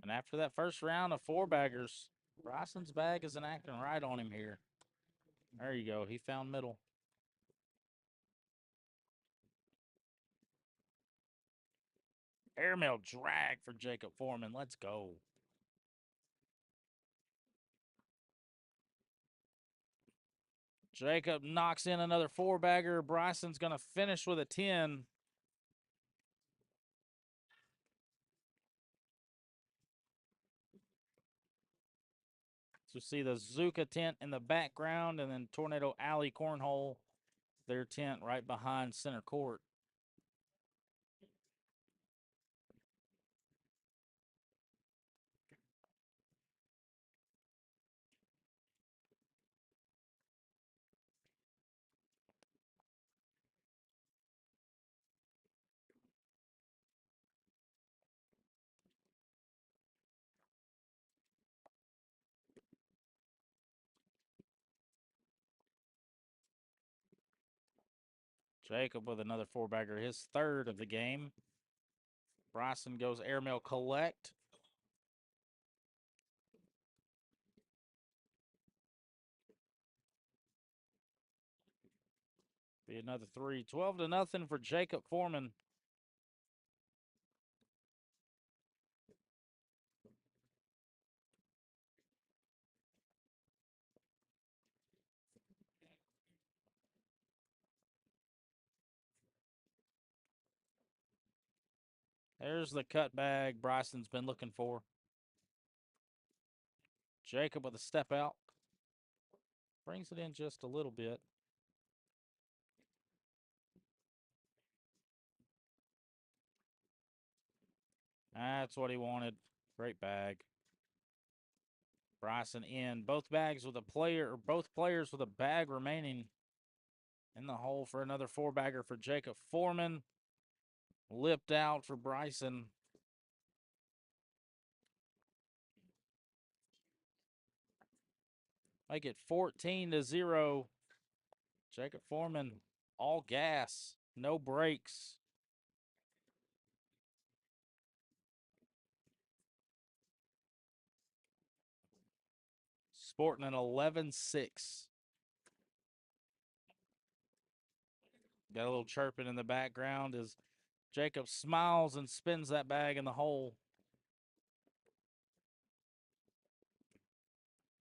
And after that first round of four baggers, Bryson's bag isn't acting right on him here. There you go. He found middle. Airmail drag for Jacob Foreman. Let's go. Jacob knocks in another four bagger. Bryson's going to finish with a 10. So see the Zuka tent in the background, and then Tornado Alley Cornhole, their tent right behind center court. Jacob with another four bagger, his third of the game. Bryson goes airmail collect. Be another 3. 12-0 for Jacob Foreman. There's the cut bag Bryson's been looking for. Jacob with a step out. Brings it in just a little bit. That's what he wanted. Great bag. Bryson in. Both bags with a player, or both players with a bag remaining in the hole for another 4-bagger for Jacob Foreman. Lipped out for Bryson. Make it 14-0. Jacob Foreman, all gas, no brakes. Sporting an 11-6. Got a little chirping in the background as Jacob smiles and spins that bag in the hole.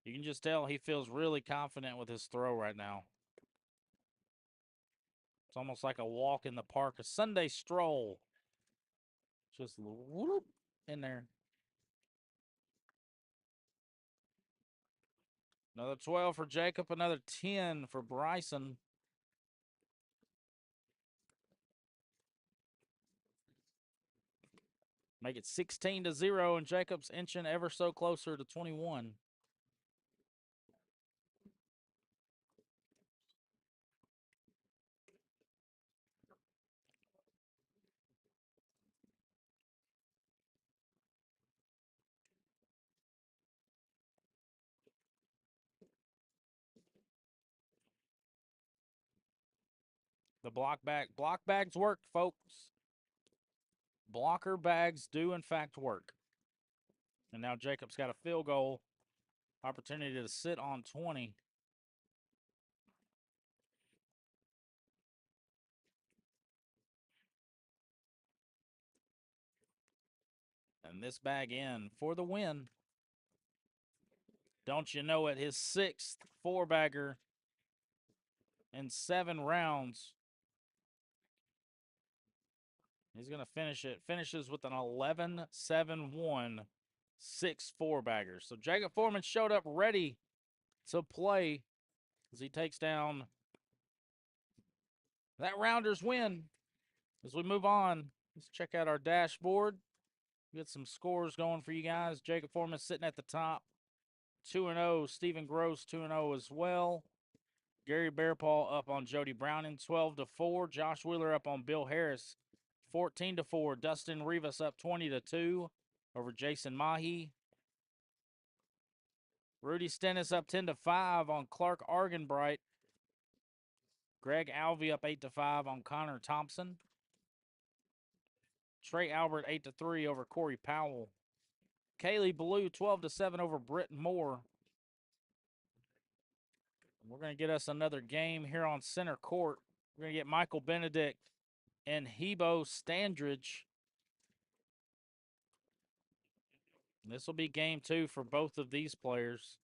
You can just tell he feels really confident with his throw right now. It's almost like a walk in the park, a Sunday stroll. Just whoop in there. Another 12 for Jacob, another 10 for Bryson. Make it 16-0, and Jacob's inching ever so closer to 21. The block bags work, folks. Blocker bags do in fact work. And now Jacob's got a field goal opportunity to sit on 20. And this bag in for the win. Don't you know it? His 6th 4-bagger in 7 rounds. He's going to finish it. Finishes with an 11-7-1, 6 4-baggers. So Jacob Foreman showed up ready to play as he takes down that Rounders win. As we move on, let's check out our dashboard. Get some scores going for you guys. Jacob Foreman sitting at the top, 2-0. Stephen Gross, 2-0 as well. Gary Bearpaw up on Jody Browning, 12-4. Josh Wheeler up on Bill Harris, 14-4. Dustin Rivas up 20-2 over Jason Mahi. Rudy Stennis up 10-5 on Clark Argenbright. Greg Alvey up 8-5 on Connor Thompson. Trey Albert 8-3 over Corey Powell. Kaylee Blue 12-7 over Britt Moore. We're going to get us another game here on center court. We're going to get Michael Benedict and Hebo Standridge. This will be game 2 for both of these players.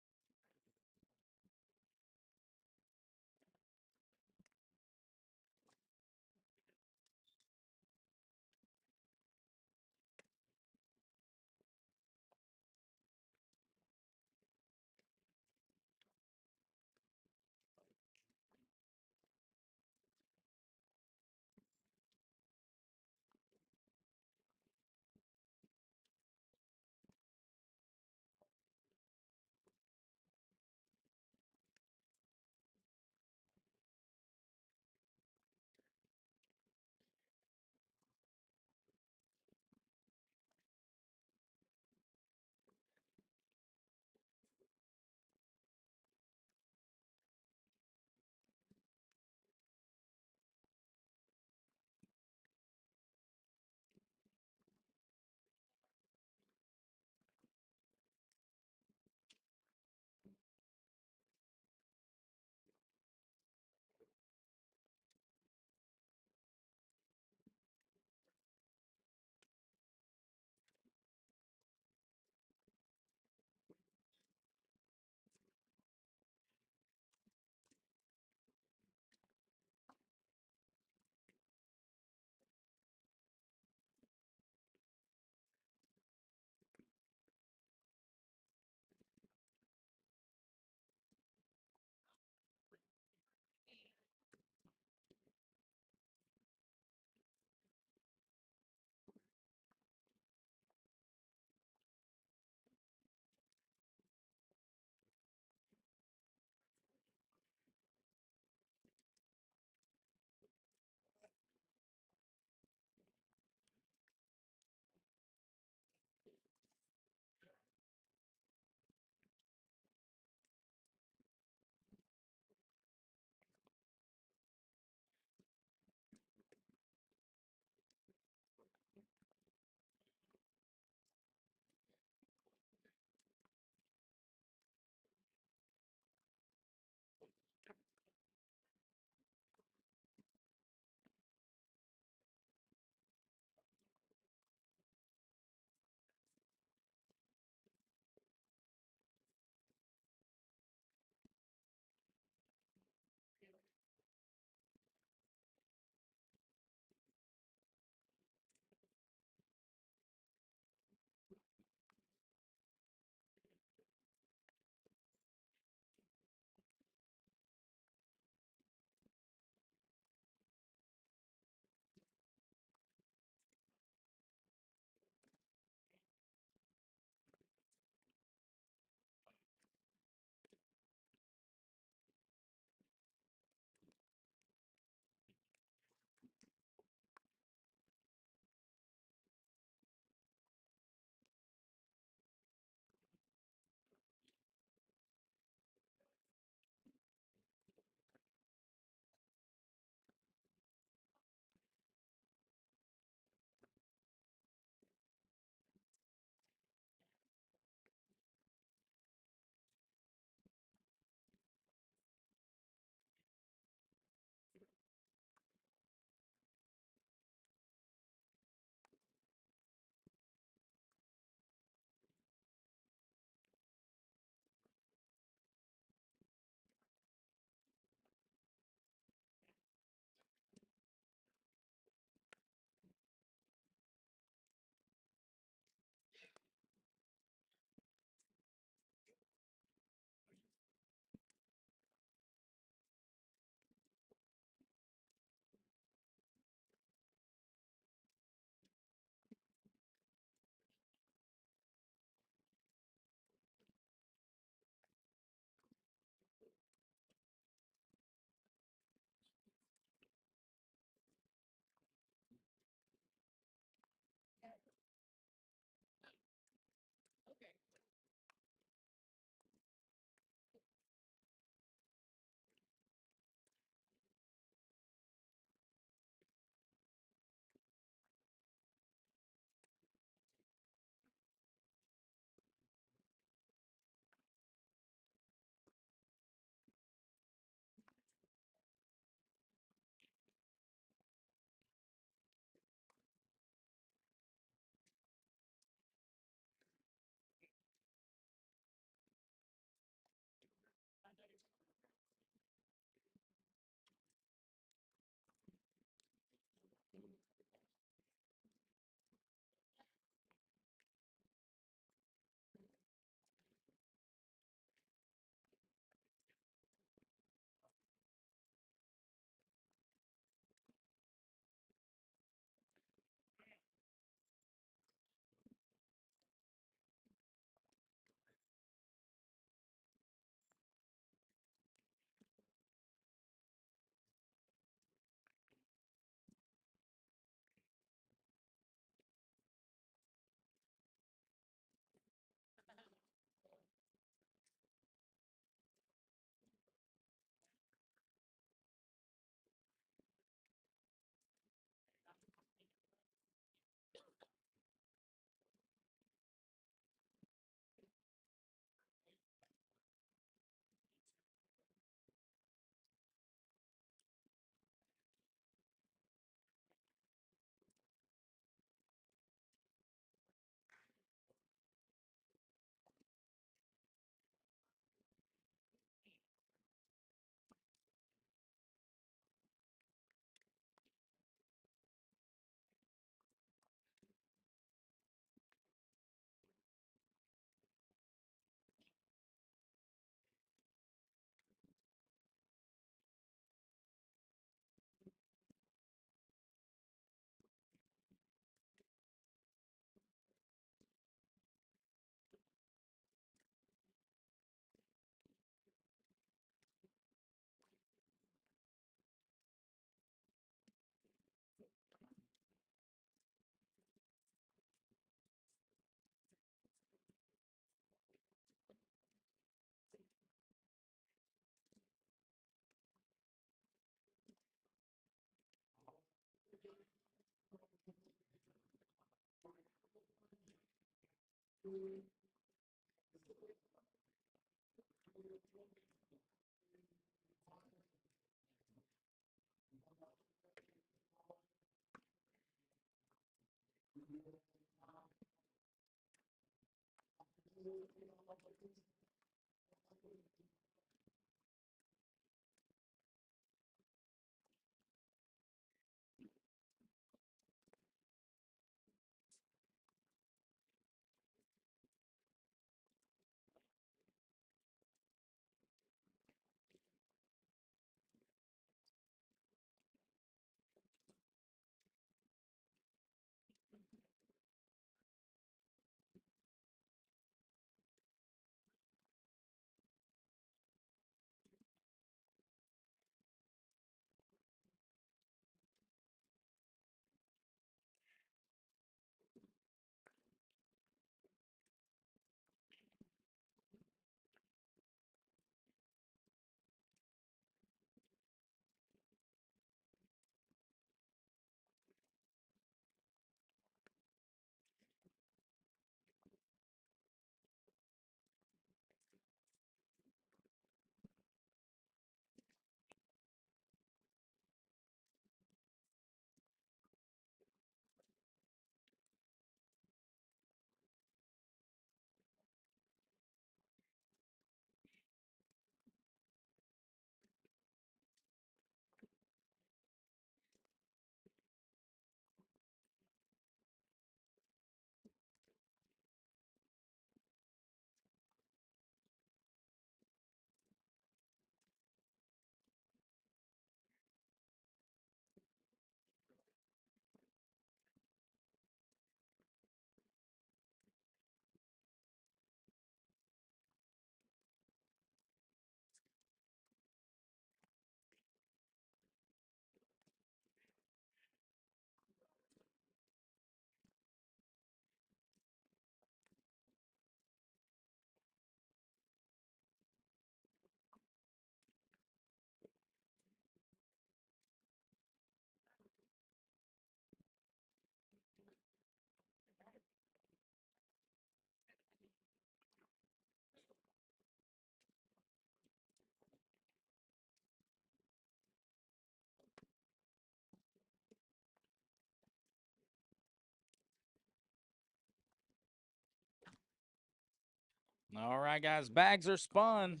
All right, guys, bags are spun.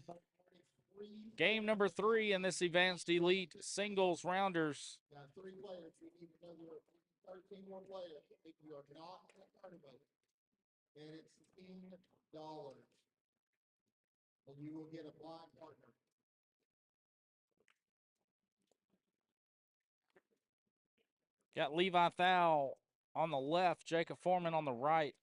Game number 3 in this Advanced Elite Singles Rounders. Got 3 players. You need another 13 more players. If you are not in the tournament, then it's $10. And you will get a blind partner. Got Levi Thal on the left, Jacob Foreman on the right.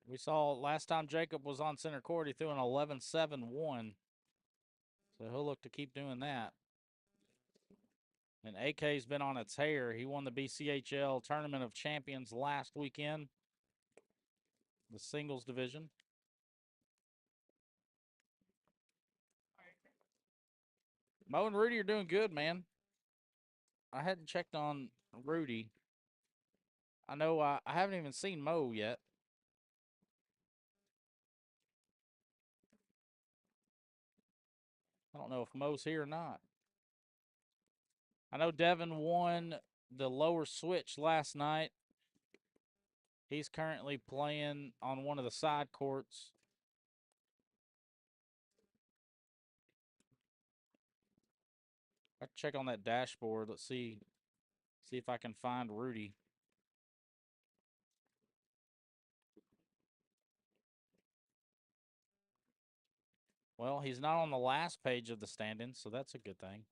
We saw last time Jacob was on center court, he threw an 11-7-1. So he'll look to keep doing that. And AK's been on its hair. He won the BCHL Tournament of Champions last weekend, the singles division. Mo and Rudy are doing good, man. I hadn't checked on Rudy. I know I haven't even seen Mo yet. I don't know if Mo's here or not. I know Devin won the lower switch last night. He's currently playing on one of the side courts. I check on that dashboard. Let's see if I can find Rudy. Well, he's not on the last page of the standings, so that's a good thing.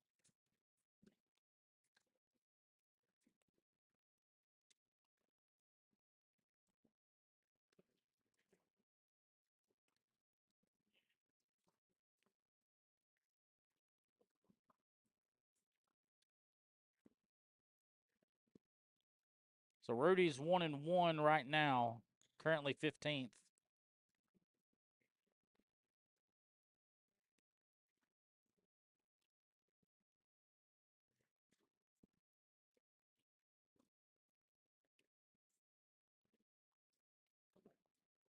So Rudy's 1-1 right now, currently 15th.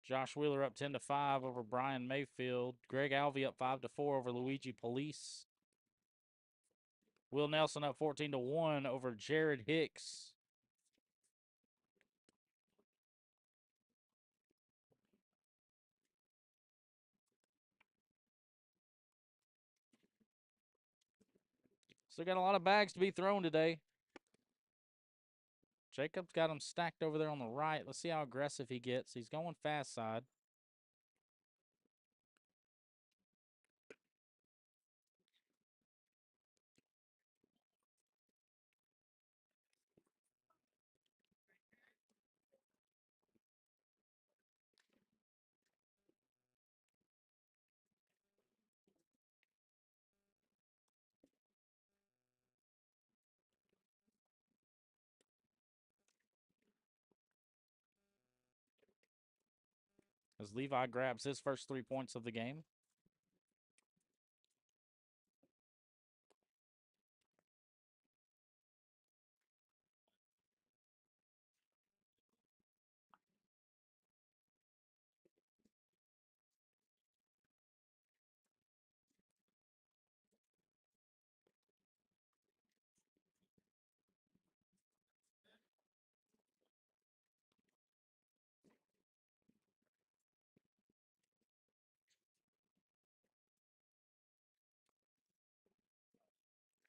Josh Wheeler up 10-5 over Brian Mayfield. Greg Alvey up 5-4 over Luigi Police. Will Nelson up 14-1 over Jared Hicks. Still got a lot of bags to be thrown today. Jacob's got them stacked over there on the right. Let's see how aggressive he gets. He's going fast side. As Levi grabs his first 3 points of the game.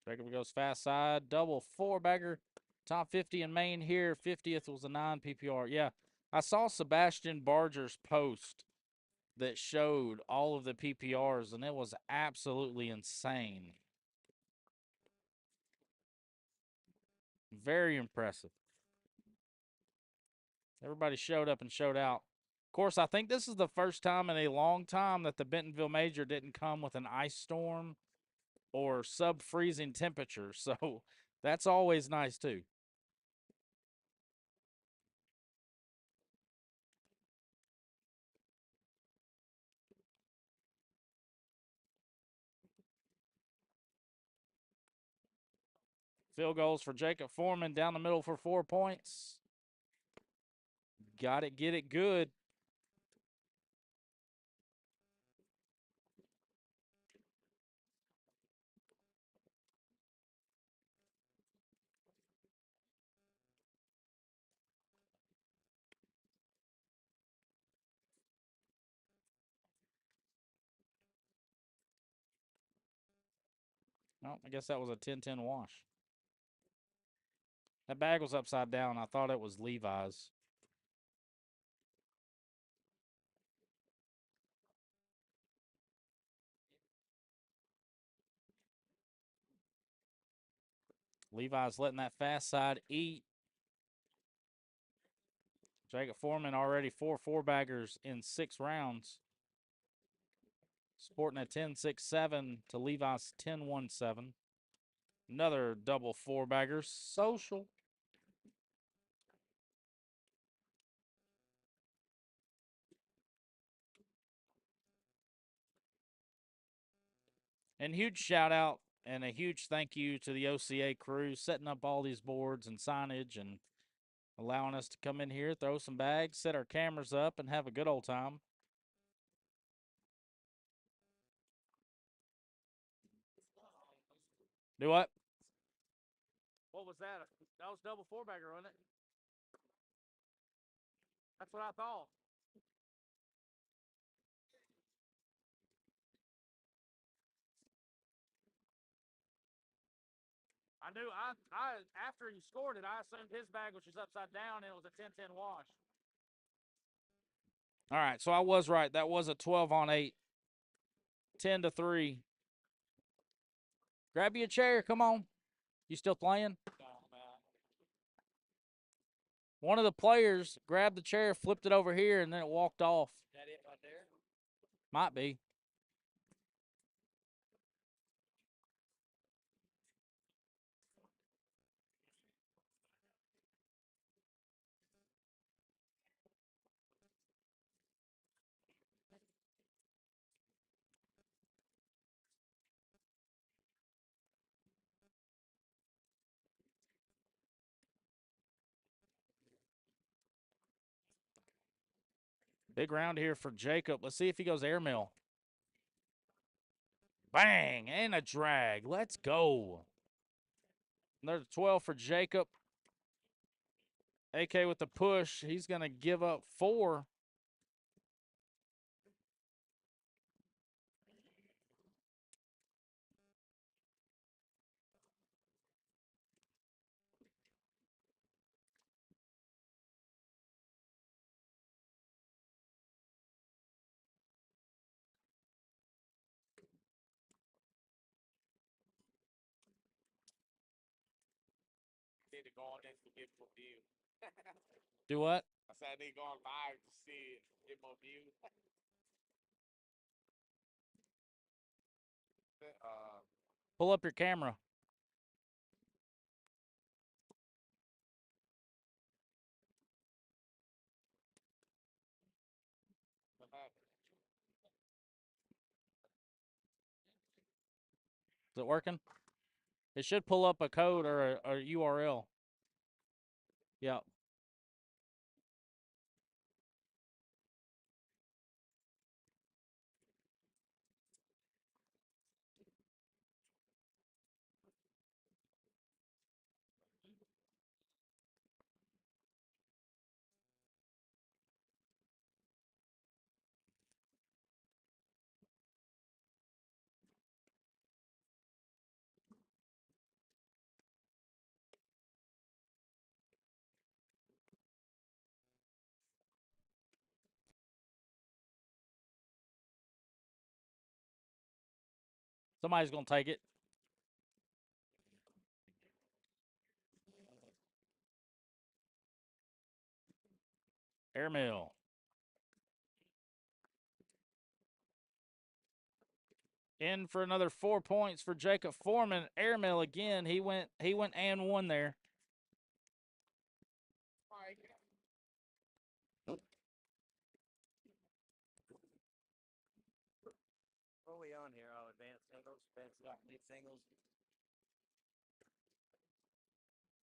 Jacob goes fast side. Double 4-bagger. Top 50 in Maine here. 50th was a 9 PPR. Yeah, I saw Sebastian Barger's post that showed all of the PPRs, and it was absolutely insane. Very impressive. Everybody showed up and showed out. Of course, I think this is the first time in a long time that the Bentonville Major didn't come with an ice storm or sub-freezing temperature, so that's always nice too. Field goals for Jacob Foreman down the middle for 4 points. Got it, get it good. Oh, I guess that was a 10-10 wash. That bag was upside down. I thought it was Levi's. Levi's letting that fast side eat. Jacob Foreman already 4 4-baggers in 6 rounds. Sporting a 10-6-7 to Levi's 10-1-7. Another double 4-bagger. Social. And huge shout out and a huge thank you to the OCA crew setting up all these boards and signage and allowing us to come in here, throw some bags, set our cameras up, and have a good old time. Do what? What was that? That was double 4-bagger, wasn't it? That's what I thought. I knew I after he scored it, I assumed his bag, which was upside down, and it was a 10-10 wash. All right, so I was right. That was a 12-on-8. 10-3. Grab you a chair. Come on. You still playing? One of the players grabbed the chair, flipped it over here, and then it walked off. Is that it right there? Might be. Big round here for Jacob. Let's see if he goes airmail. Bang! And a drag. Let's go. Another 12 for Jacob. AK with the push. He's going to give up 4. Need to go on there to get more view. Do what? I said I need to go on live to see it, get more view. Pull up your camera. What happened? Is it working? It should pull up a code or a URL. Yeah. Somebody's going to take it. Airmail. In for another 4 points for Jacob Foreman. Airmail again. He went and 1 there. What are we on here? Oh, advanced singles, advanced singles.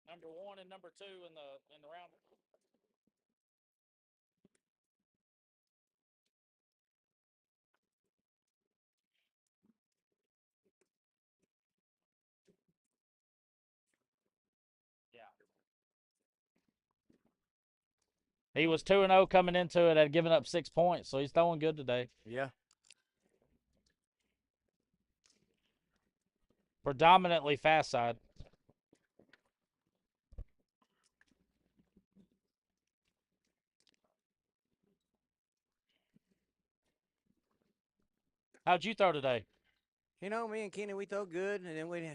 Number 1 and number 2 in the round. Yeah. He was 2-0 coming into it, had given up 6 points, so he's throwing good today. Yeah. Predominantly fast side. How'd you throw today? You know, me and Kenny, we throw good, and then we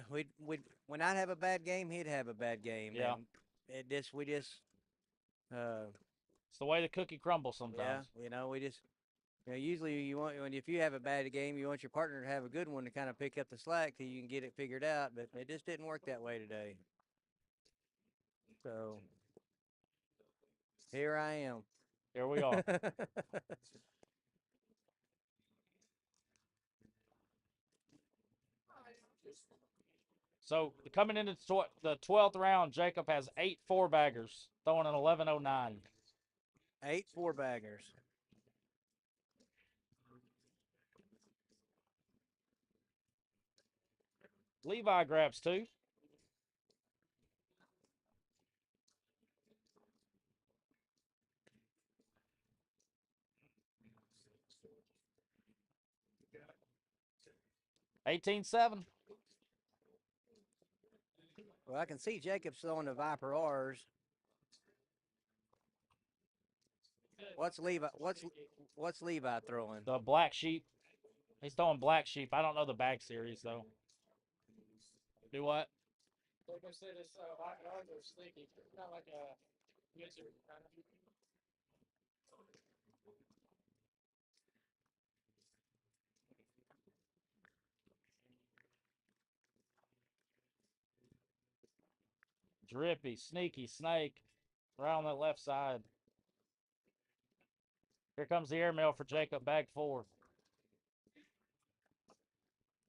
when I'd have a bad game, he'd have a bad game. Yeah. And we just It's the way the cookie crumbles sometimes. yeah, you know, usually you want if you have a bad game, you want your partner to have a good one to kind of pick up the slack till you can get it figured out, but it just didn't work that way today. So here I am. Here we are. So coming into the 12th round, Jacob has 8 4-baggers, throwing an 11.09. 8 4-baggers. Levi grabs 2. $18.7. Well, I can see Jacob's throwing the Viper R's. What's Levi throwing? The Black Sheep. He's throwing Black Sheep. I don't know the bag series, though. Do what? Like I said, it's Viper R's are sneaky. Not like a wizard kind of. Drippy, sneaky, snake. Right on that left side. Here comes the airmail for Jacob, bag 4.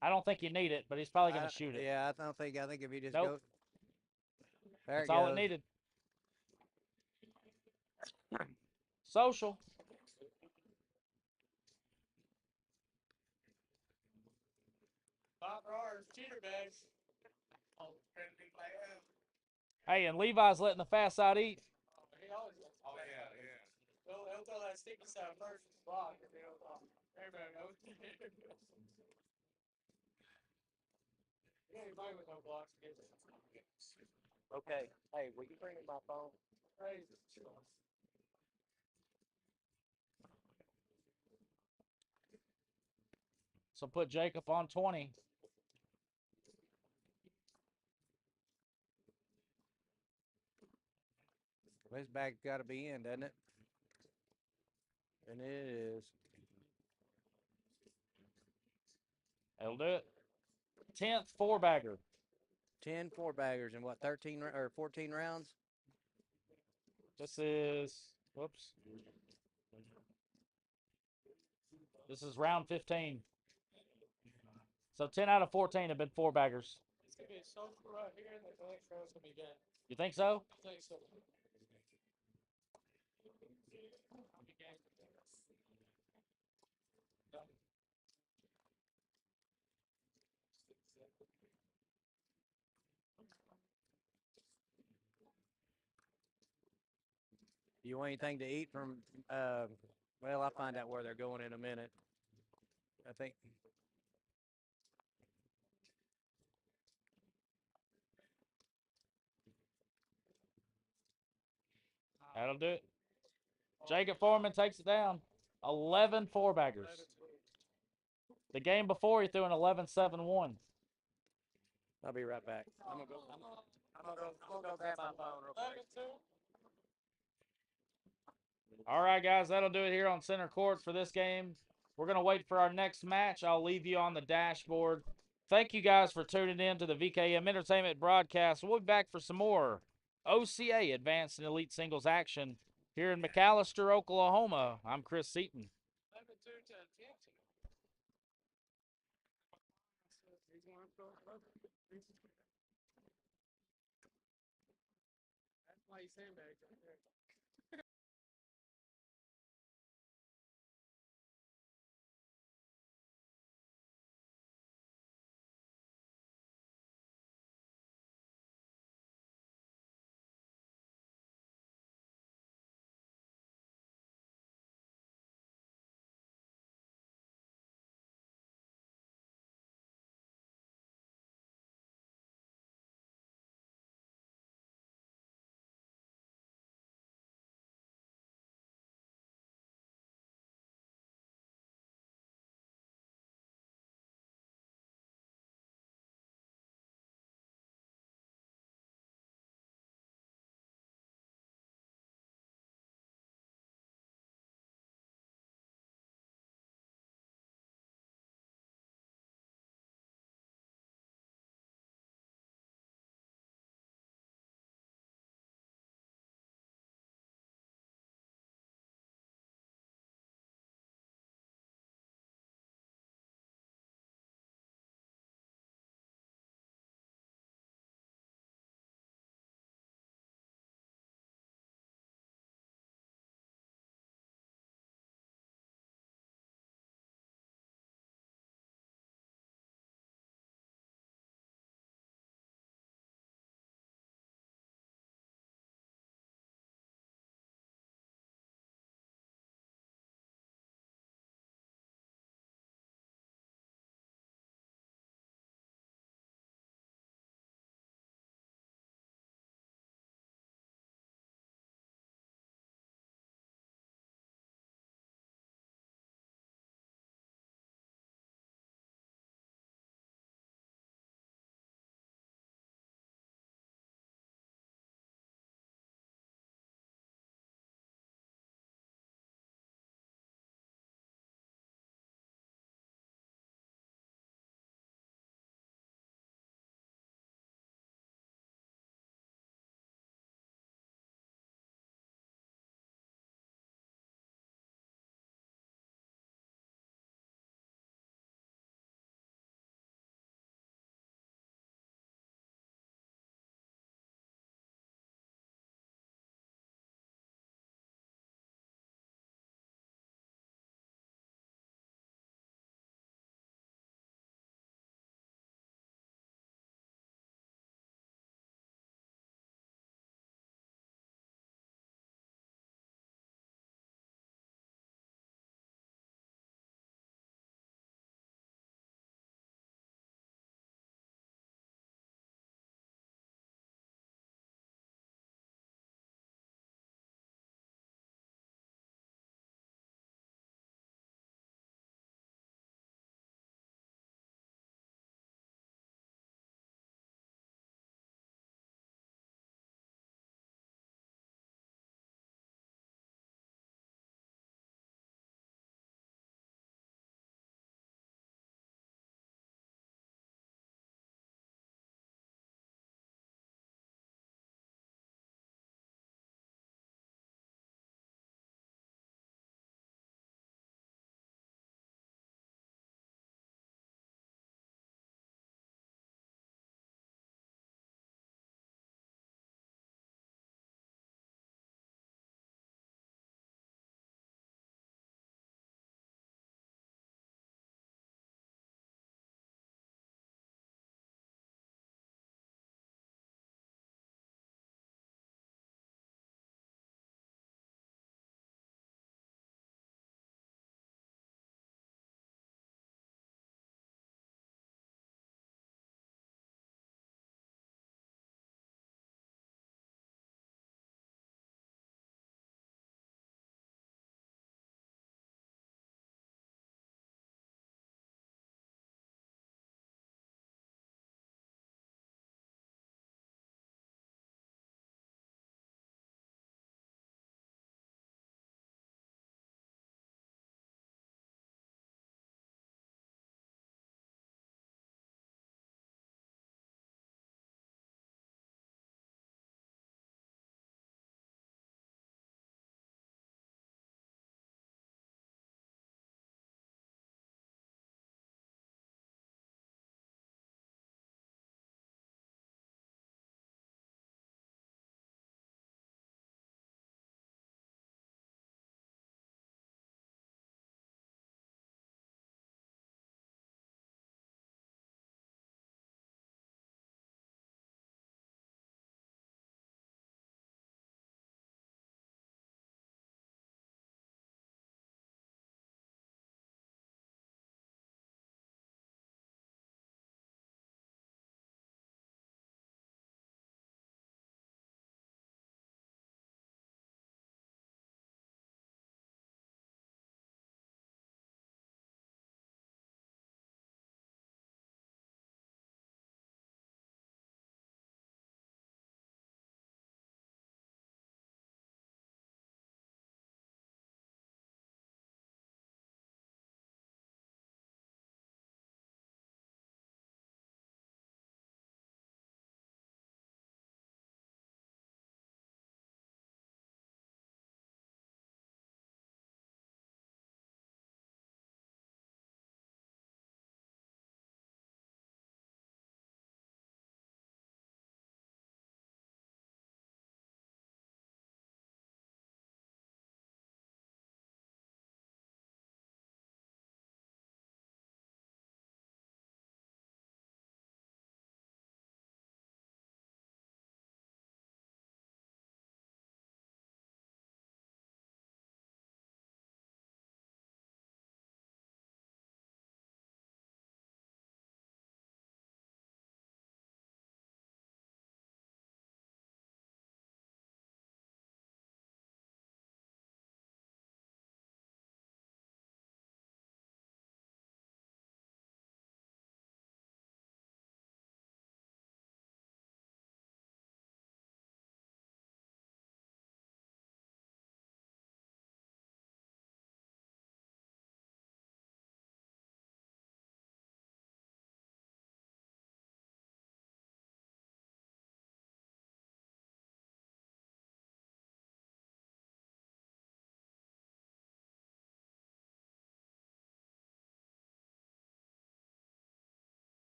I don't think you need it, but he's probably going to shoot it. Yeah, I think if you just Nope. go. There That's it all it goes. needed. Social. cheater bags. Hey, and Levi's letting the fast side eat. He always does. Oh, yeah, yeah. He'll throw that sticky side first and block, and then everybody knows. Anybody with no blocks gets it. Okay. Hey, will you bring me my phone? Crazy. So put Jacob on 20. This bag's got to be in, doesn't it? And it is. That'll do it. 10th four-bagger. 10 4-baggers in what, 13 or 14 rounds? This is, whoops. This is round 15. So 10 out of 14 have been four-baggers. It's going to be so cool right here that the next round's going to be good. You think so? I think so. Do you want anything to eat from, well, I'll find out where they're going in a minute. I think. That'll do it. Jacob Foreman takes it down. 11 four-baggers. The game before, he threw an 11-7-1. I'll be right back. I'm gonna go grab my phone real quick. All right, guys, that'll do it here on center court for this game. We're going to wait for our next match. I'll leave you on the dashboard. Thank you guys for tuning in to the VKM Entertainment broadcast. We'll be back for some more OCA Advanced and Elite Singles action here in McAlester, Oklahoma. I'm Chris Seaton. 11-2 to 10. That's why he's sandbags right there.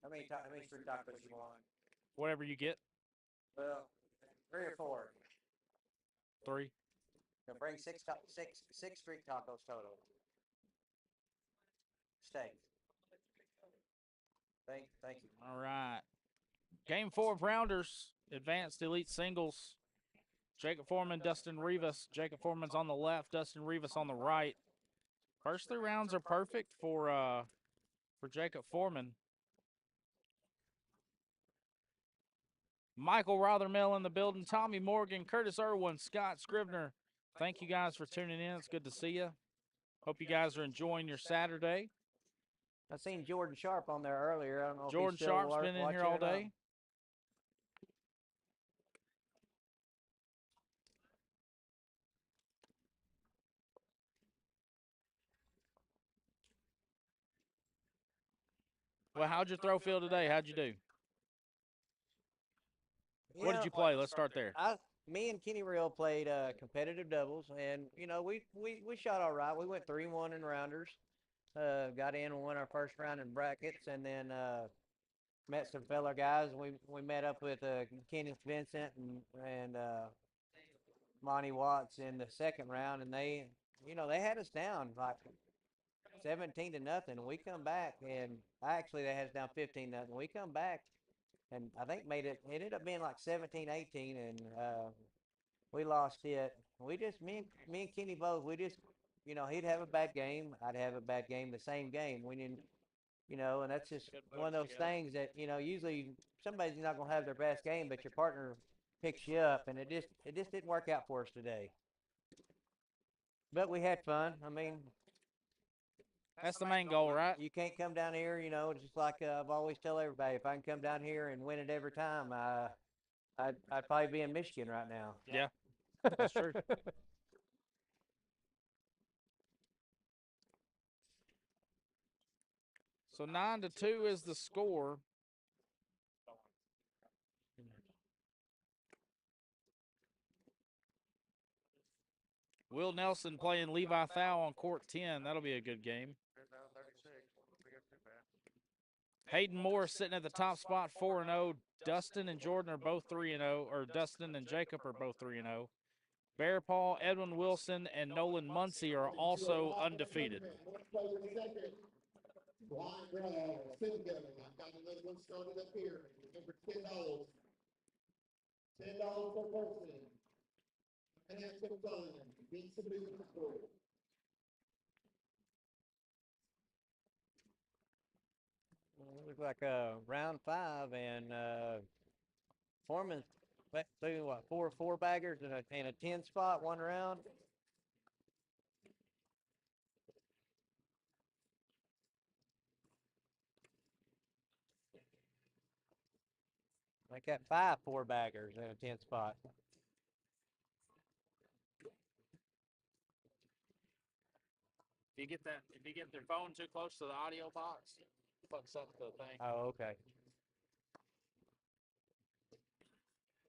How many street tacos you want? Whatever you get. Well, 3 or 4. 3. So bring six street tacos total. Steak. Thank you. All right. Game 4 of Rounders. Advanced Elite Singles. Jacob Foreman, Dustin Rivas. Jacob Foreman's on the left, Dustin Rivas on the right. First 3 rounds are perfect for Jacob Foreman. Michael Rothermill in the building, Tommy Morgan, Curtis Irwin, Scott Scrivener. Thank you guys for tuning in. It's good to see you. Hope you guys are enjoying your Saturday. I seen Jordan Sharp on there earlier. I don't know Jordan if he's still Sharp's been in watching here all or not. day. Well, how'd your throw feel today? How'd you do? What did you play? Let's start there. Me and Kenny Real played competitive doubles, and we shot all right. We went 3-1 in rounders. Got in and won our first round in brackets, and then met some fellow guys. We met up with Kenneth Vincent and Monty Watts in the second round, and they had us down like 17-0. We come back, and they had us down 15-0. We come back, and I think it ended up being like 17-18, and we lost it. Me and Kenny both, he'd have a bad game, I'd have a bad game, the same game. We didn't, and that's just one of those things that, usually somebody's not going to have their best game, but your partner picks you up, and it just didn't work out for us today. But we had fun. I mean, that's the main goal, right? You can't come down here, just like I've always tell everybody, if I can come down here and win it every time, I'd probably be in Michigan right now. Yeah, that's true. So 9-2 is the score. Will Nelson playing Levi Thau on court 10. That'll be a good game. Hayden Moore sitting at the top spot, 4-0. Dustin and Jordan are both 3-0, or Dustin and Jacob are both 3-0. Bear Paul, Edwin Wilson, and Nolan Muncie are also undefeated. I've got another one started up here. Remember, $10. $10 per person. And have some fun. Beat some beautiful school. It looks like round 5, and Foreman threw what, 4 baggers and a 10 spot one round. Like that 5 4-baggers and a 10 spot. If you get their phone too close to the audio box, it fucks up the thing. Oh, okay.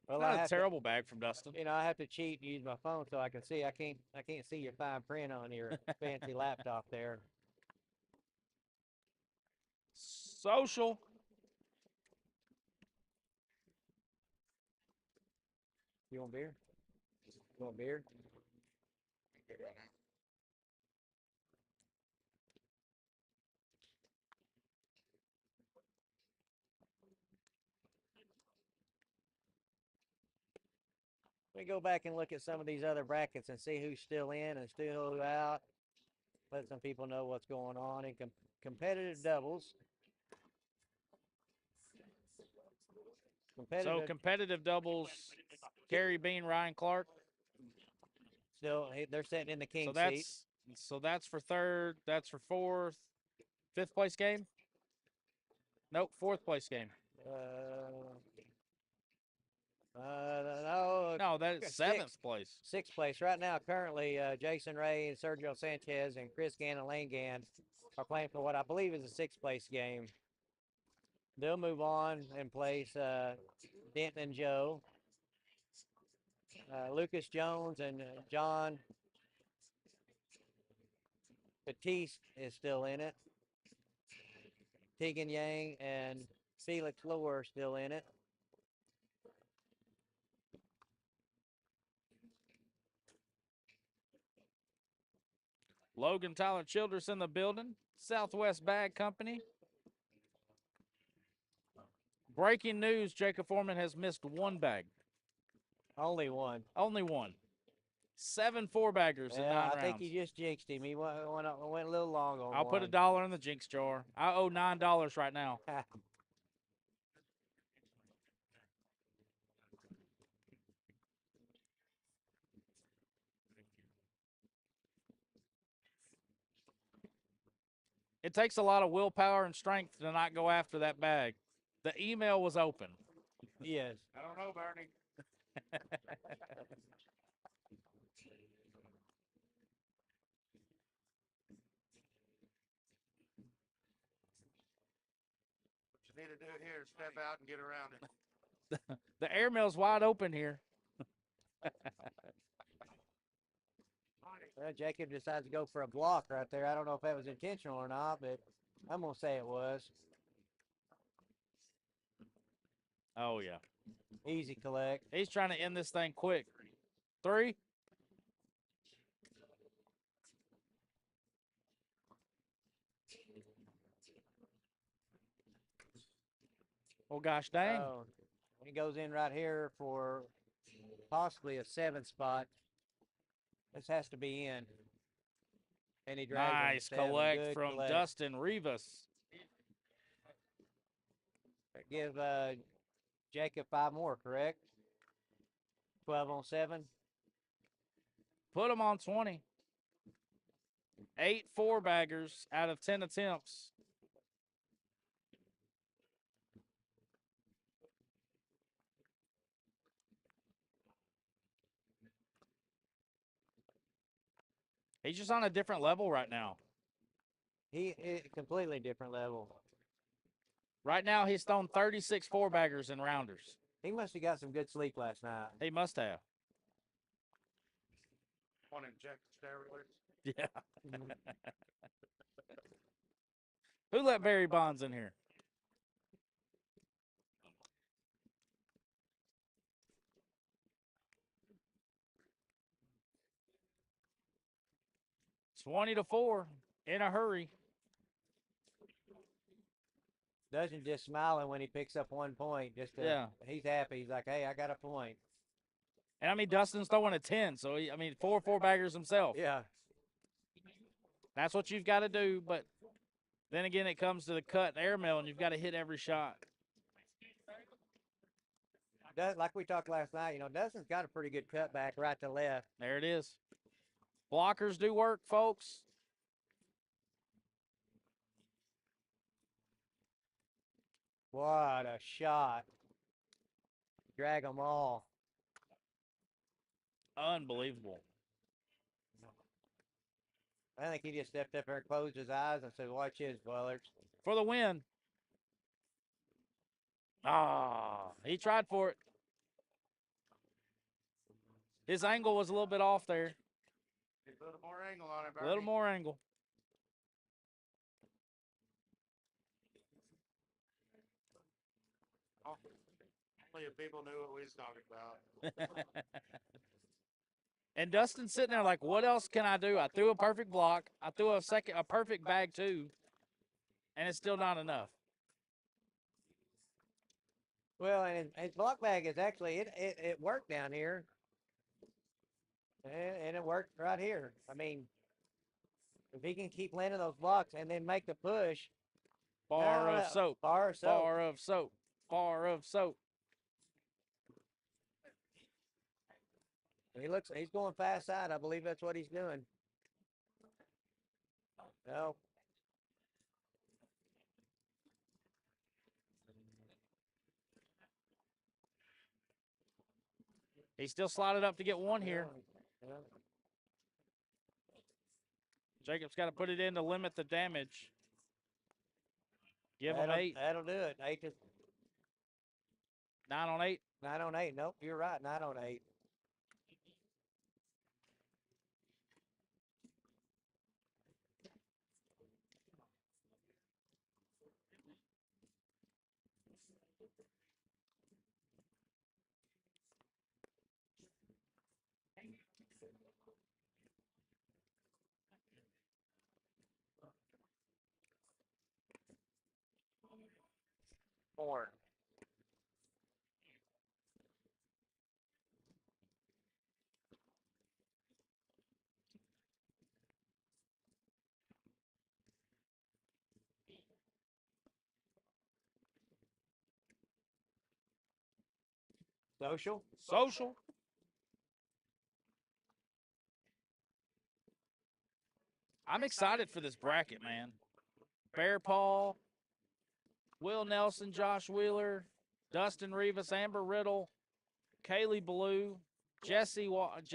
Well, Not a terrible bag from Dustin. I have to cheat and use my phone so I can see. I can't see your fine print on your fancy laptop there. Social. You want beer? You want beer? We go back and look at some of these other brackets and see who's still in and still out. Let some people know what's going on in competitive doubles. Competitive doubles, Gary Bean, Ryan Clark. Still, they're sitting in the king seat. So that's for third. That's for fourth. Fifth place game? Nope, fourth place game. No, that's seventh place. Sixth place. Right now, currently, Jason Ray and Sergio Sanchez and Chris Gann and Lane Gann are playing for what I believe is a sixth place game. They'll move on and place Denton and Joe. Lucas Jones and John Batiste is still in it. Tegan Yang and Felix Lure still in it. Logan Tyler Childress in the building. Southwest Bag Company. Breaking news, Jacob Foreman has missed one bag. Only one. Only one. 7 4-baggers in 9 Yeah, I rounds. think you just jinxed him. He went a little long on I'll one. put $1 in the jinx jar. I owe $9 right now. It takes a lot of willpower and strength to not go after that bag. The email was open. Yes. I don't know, Bernie. What you need to do here is step out and get around it. The airmail's wide open here. Well, Jacob decides to go for a block right there. I don't know if that was intentional or not, but I'm going to say it was. Oh, yeah. Easy collect. He's trying to end this thing quick. 3. Oh, gosh dang. Oh, he goes in right here for possibly a 7 spot. This has to be in. And he drags him to Nice 7. collect Good from collect. Dustin Rivas. Give Jacob 5 more, correct? 12 on 7. Put him on 20. 8 4-baggers out of 10 attempts. He's just on a different level right now. Completely different level. Right now, he's thrown 36 4-baggers and rounders. He must have got some good sleep last night. He must have. On inject steroids. Yeah. Who let Barry Bonds in here? $20-4 in a hurry. Dustin just smiling when he picks up 1 point. Yeah. He's happy. He's like, hey, I got a point. And I mean, Dustin's throwing a 10, so 4 4-baggers himself. Yeah. That's what you've got to do. But then again, it comes to the cut and airmail, and you've got to hit every shot. Like we talked last night, Dustin's got a pretty good cutback right to left. There it is. Blockers do work, folks. What a shot. Drag them all. Unbelievable. I think he just stepped up there and closed his eyes and said, watch his, Bullard. For the win. Ah, he tried for it. His angle was a little bit off there. A little more angle on it, A Bernie. little more angle. Only if people knew what we was talking about. And Dustin's sitting there like, what else can I do? I threw a perfect block. I threw a perfect bag too. And it's still not enough. Well, and his block bag is actually, it worked down here. And it worked right here. I mean, if he can keep landing those blocks and then make the push. Bar of soap. Bar of soap. Bar of soap. Bar of soap. He's going fast side. I believe that's what he's doing. No. He's still slotted up to get one here. Yeah. Jacob's got to put it in to limit the damage. Give him That'll- 8. That'll do it. 9 on 8. 9 on 8. Nope, you're right. 9 on 8. Horn. Social. Social. I'm excited for this bracket, man. Bear Paul, Will Nelson, Josh Wheeler, Dustin Rivas, Amber Riddle, Kaylee Blue, Jesse. What's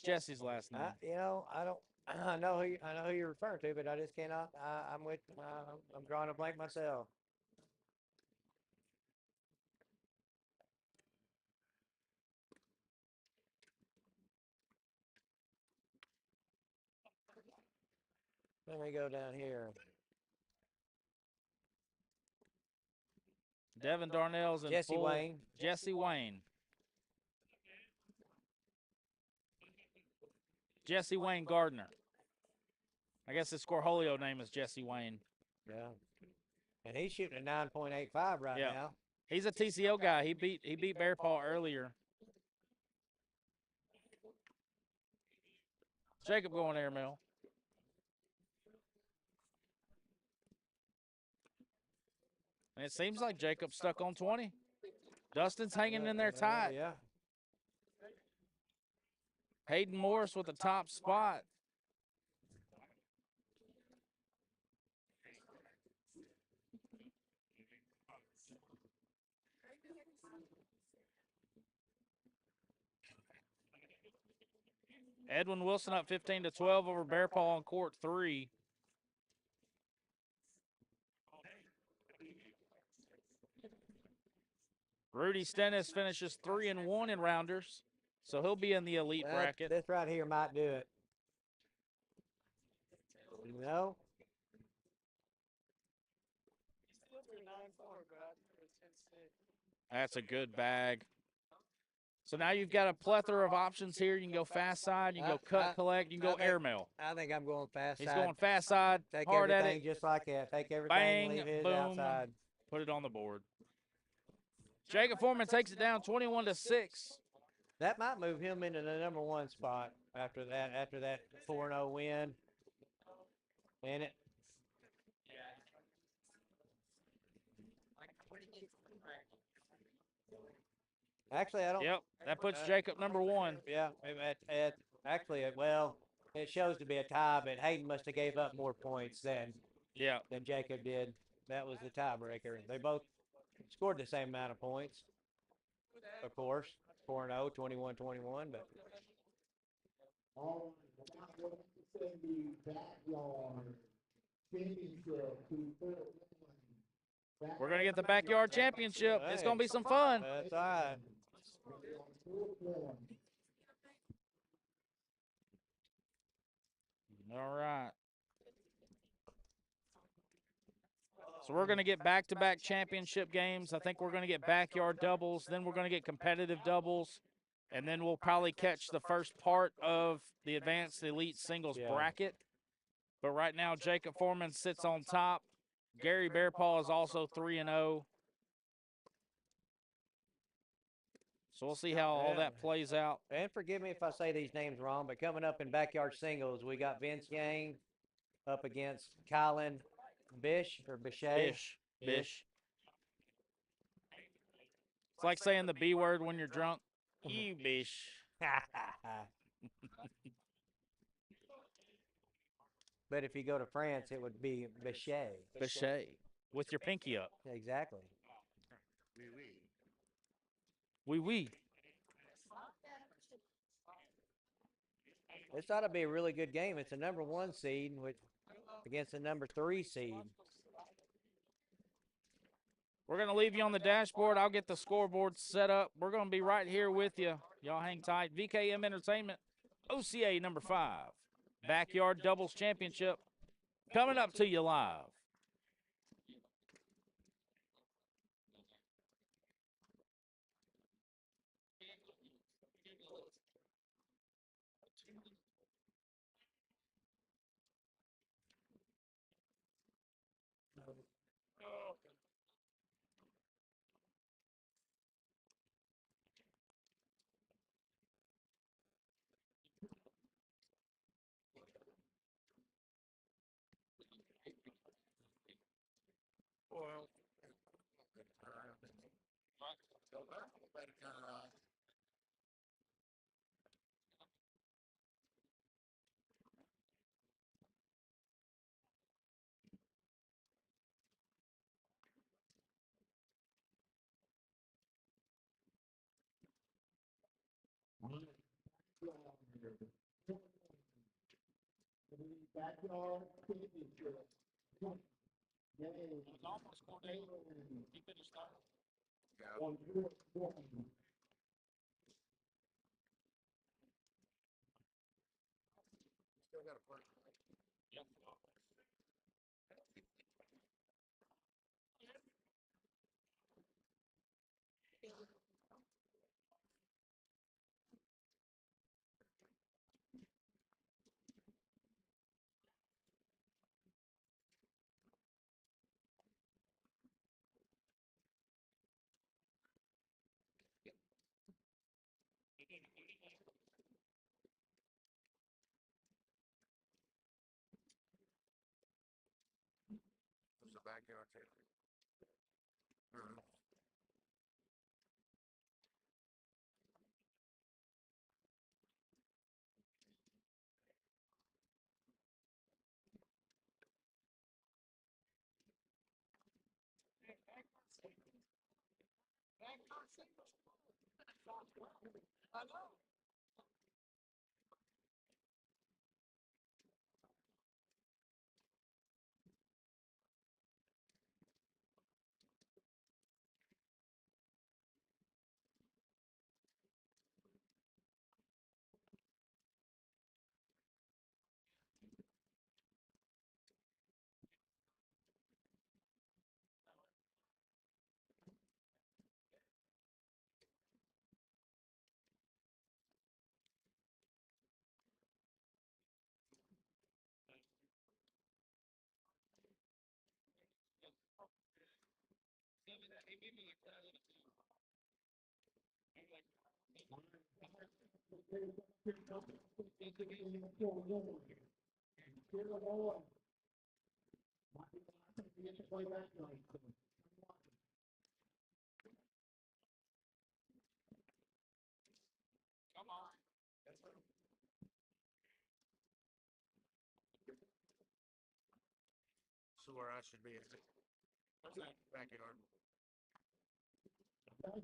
Jesse's last name? You know, I don't. I know who you're referring to, but I just cannot. I'm with. I'm drawing a blank myself. Let me go down here. Devin Darnell's in Jesse full. Wayne. Jesse Wayne. Jesse Wayne Gardner. I guess his Squirrel name is Jesse Wayne. Yeah. And he's shooting a 9.85 right Yeah. now. He's a TCO guy. He beat Bear Paul earlier. Jacob going airmail. And it seems like Jacob's stuck on 20. Dustin's hanging in there tight. Yeah. Hayden Morris with the top spot. Edwin Wilson up 15-12 over Bear Paul on court 3. Rudy Stennis finishes 3-1 in rounders, so he'll be in the elite bracket. This right here might do it. No. That's a good bag. So now you've got a plethora of options here. You can go fast side, you can go cut, collect, you can go airmail. I think I'm going fast He's side. going fast side, Take hard at everything it. just like that. Take everything, Bang, leave his boom. outside. Put it on the board. Jacob Foreman takes it down 21-6. That might move him into the number 1 spot after that 4-0 win. And it. Actually, I don't. Yep, that puts Jacob number 1. Yeah, actually, well, it shows to be a tie, but Hayden must have gave up more points than Jacob did. That was the tiebreaker. They both scored the same amount of points, of course, 4-0, 21-21, but. All right, now we're going to send the backyard championship to Fort Wayne. We're going to get the backyard championship. It's going to be some fun. That's all right. All right. So we're going to get back-to-back championship games. I think we're going to get backyard doubles. Then we're going to get competitive doubles. And then we'll probably catch the first part of the advanced elite singles bracket. But right now, Jacob Foreman sits on top. Gary Bearpaw is also 3-0. So we'll see how all that plays out. And forgive me if I say these names wrong, but coming up in backyard singles, we got Vince Yang up against Kylan Bish or Bichet. Bish. It's like saying the B word when you're drunk. You bish. But if you go to France, it would be Bichet. Bichet. With your pinky up. Exactly. Oui. This ought to be a really good game. It's a number 1 seed against a number 3 seed. We're going to leave you on the dashboard. I'll get the scoreboard set up. We're going to be right here with you. Y'all hang tight. VKM Entertainment, OCA number 5. Backyard Doubles Championship coming up to you live. Backyard championship. Yay. It's almost coordinated. He finished third. On your one. Still got a first. Yep. This is the backyard table. I know. Come on. This is where I should be. Where's that backyard? I don't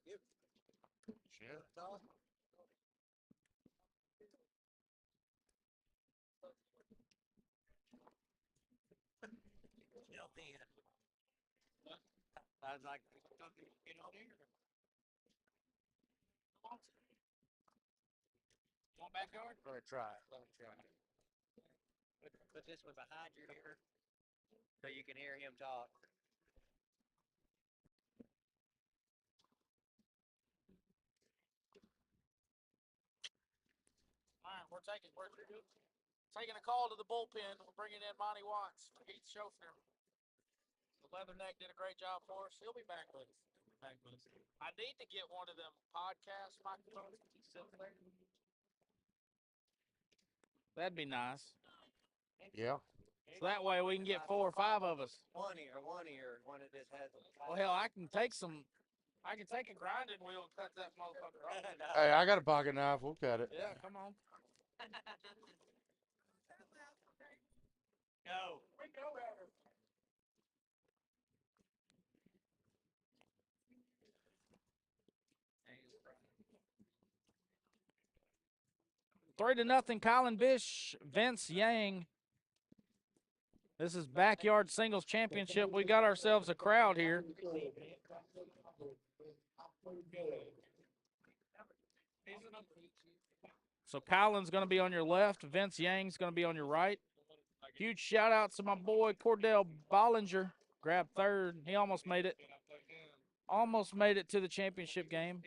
give a shit. I was like, get on here. Come on. You want backyard? Let me try it. Let me try it. Put this one behind your ear so you can hear him talk. All right, we're taking a call to the bullpen. We're bringing in Monty Watts, Heath Schofner. The Leatherneck did a great job for us. He'll be back with us. I need to get one of them podcast microphones. That'd be nice. Yeah. So that way we can get 4 or 5 of us. One ear, one that just has. Well, hell, I can take a grinding wheel and cut that motherfucker off. Hey, I got a pocket knife. We'll cut it. Yeah, come on. No. We go better. 3-0, Colin Bish, Vince Yang. This is backyard singles championship. We got ourselves a crowd here. So Kylan's going to be on your left. Vince Yang's going to be on your right. Huge shout out to my boy Cordell Bollinger. Grabbed third. He almost made it. Almost made it to the championship game.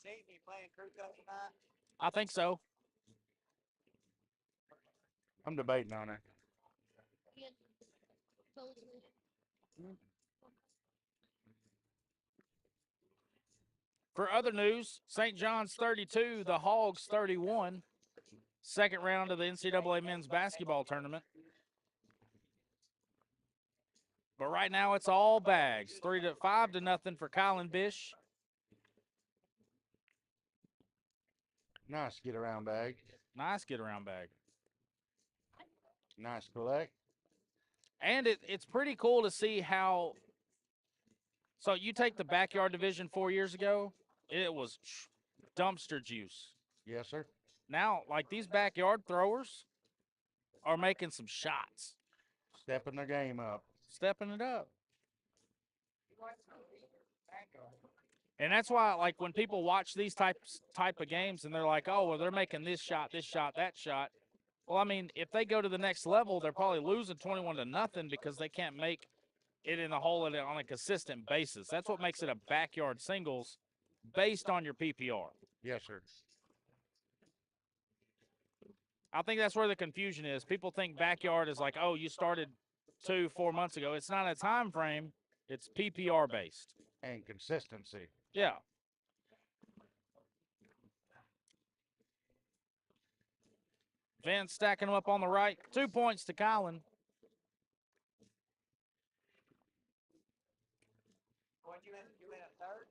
See, you playing crew cut tonight? I think so. I'm debating on it. For other news, St. John's 32, the Hogs 31. Second round of the NCAA men's basketball tournament. But right now it's all bags. 5 to nothing for Kylan Bish. Nice get around bag. Nice get around bag. Nice collect. And it's pretty cool to see how. So you take the backyard division 4 years ago, it was dumpster juice. Yes, sir. Now, like these backyard throwers are making some shots, Stepping their game up. stepping it up. And that's why, like, when people watch these type of games and they're like, oh, well, they're making this shot, that shot. Well, I mean, if they go to the next level, they're probably losing 21 to nothing because they can't make it in the hole on a consistent basis. That's what makes it a backyard singles based on your PPR. Yes, sir. I think that's where the confusion is. People think backyard is like, oh, you started 2-4 months ago. It's not a time frame. It's PPR based. And consistency. Yeah. Vince stacking them up on the right. 2 points to Colin. What you in a third?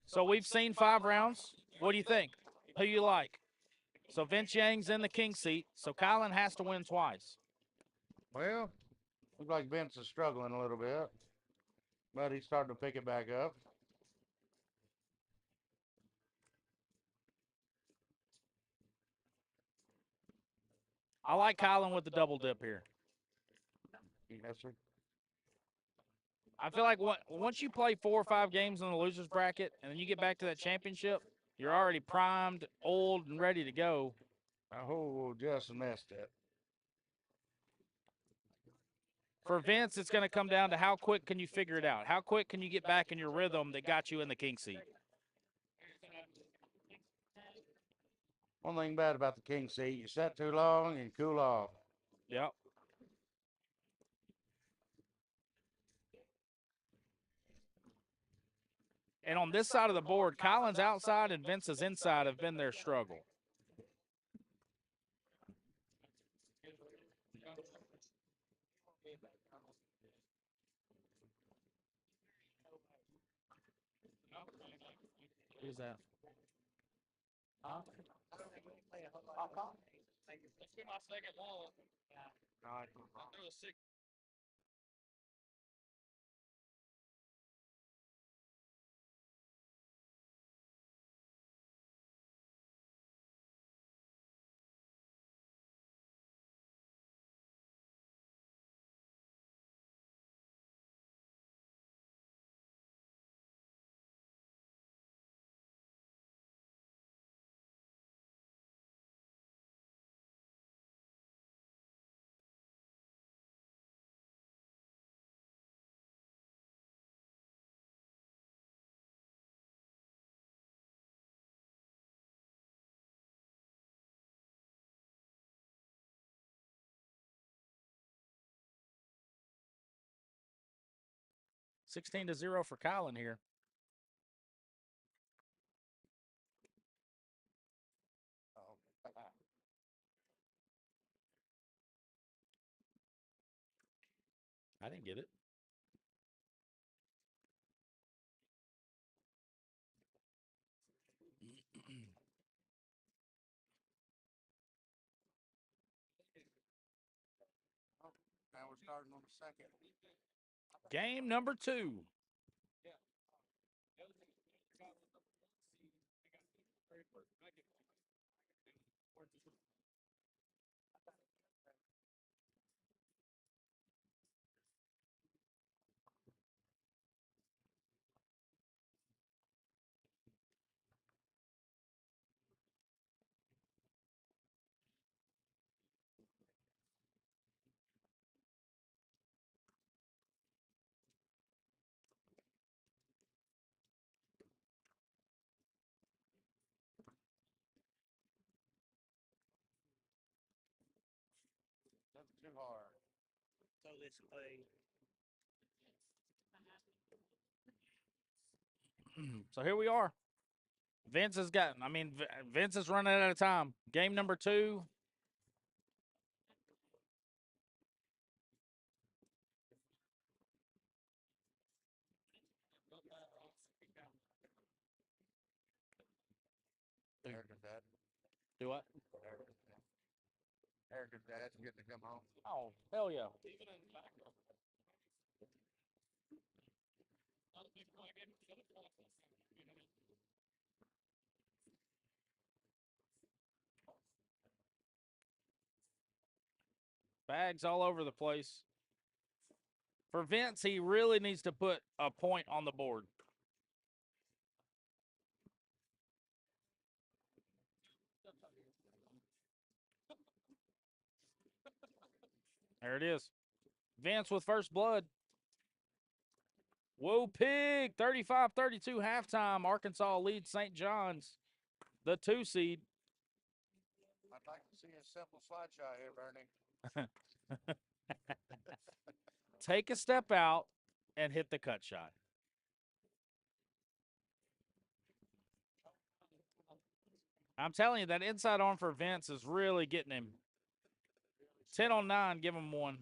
So we've seen 5 rounds. What do you think? Who you like? So Vince Yang's in the king seat. So Colin has to win twice. Well, looks like Vince is struggling a little bit. But he's starting to pick it back up. I like Colin with the double dip here. Yes, sir. I feel like once you play 4 or 5 games in the losers bracket and then you get back to that championship, you're already primed, old, and ready to go. Oh, just missed it. For Vince, it's going to come down to how quick can you figure it out? How quick can you get back in your rhythm that got you in the king seat? One thing bad about the king seat, you set too long and cool off. Yep. And on this side of the board, Colin's outside and Vince's inside have been their struggle. Who's that? Huh? Let's get my second one. I threw a 6. $16 to 0 for Colin here. I didn't get it. starting on the second. Game number 2. That's too hard. So this play. So here we are. Vince has gotten, Vince is running out of time. Game number 2. Erica's dad. Do what? Erica's dad's getting to come home. Oh, hell yeah. Bags all over the place. For Vince, he really needs to put a point on the board. There it is. Vince with first blood. Whoa, Pig. 35-32 halftime. Arkansas leads St. John's, the 2 seed. I'd like to see a simple slide shot here, Bernie. Take a step out and hit the cut shot. I'm telling you, that inside arm for Vince is really getting him. 10 on 9, give him 1.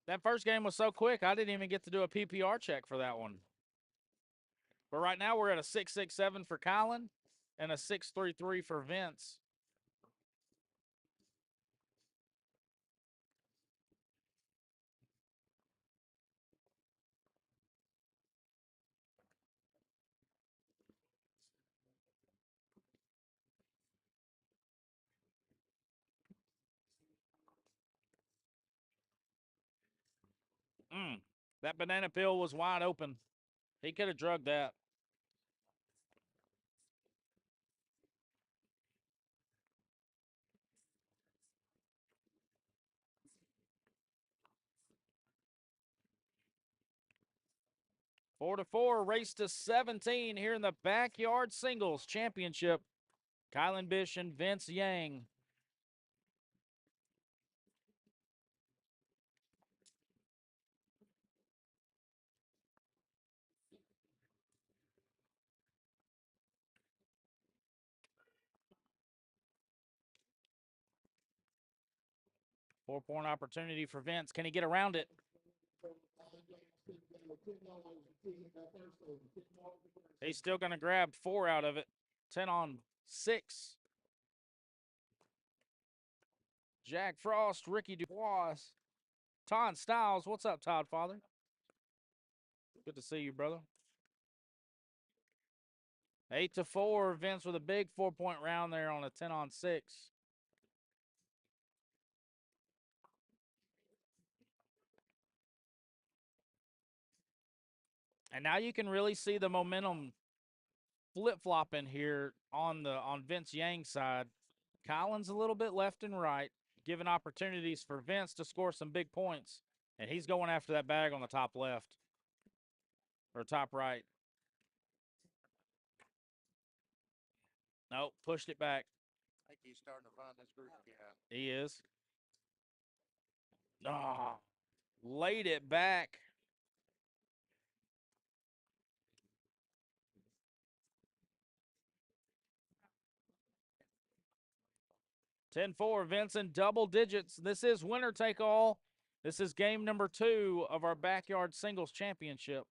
That first game was so quick, I didn't even get to do a PPR check for that one. But right now, we're at a 6.67 for Colin and a 6.33 for Vince. That banana peel was wide open. He could have drugged that. Four to 4, race to 17 here in the Backyard Singles Championship. Kylan Bish and Vince Yang. Four-point opportunity for Vince. Can he get around it? He's still going to grab 4 out of it. 10 on 6. Jack Frost, Ricky Dubois, Todd Styles. What's up, Todd Father? Good to see you, brother. 8 to 4. Vince with a big 4-point round there on a 10 on 6. And now you can really see the momentum flip-flopping here on Vince Yang's side. Collins a little bit left and right, giving opportunities for Vince to score some big points. And he's going after that bag on the top left or top right. Nope, pushed it back. I think he's starting to find this group again. He is. Ah, laid it back. 10-4, Vincent, double digits. This is winner take all. This is game number 2 of our backyard singles championship.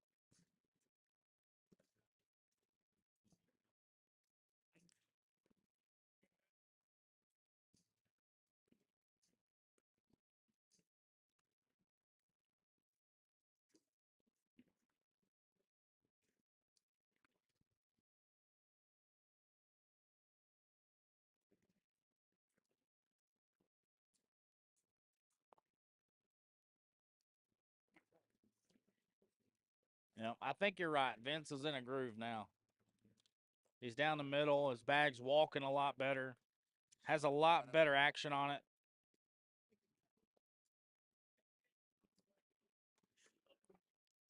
Yeah, I think you're right. Vince is in a groove now. He's down the middle. His bag's walking a lot better. Has a lot better action on it.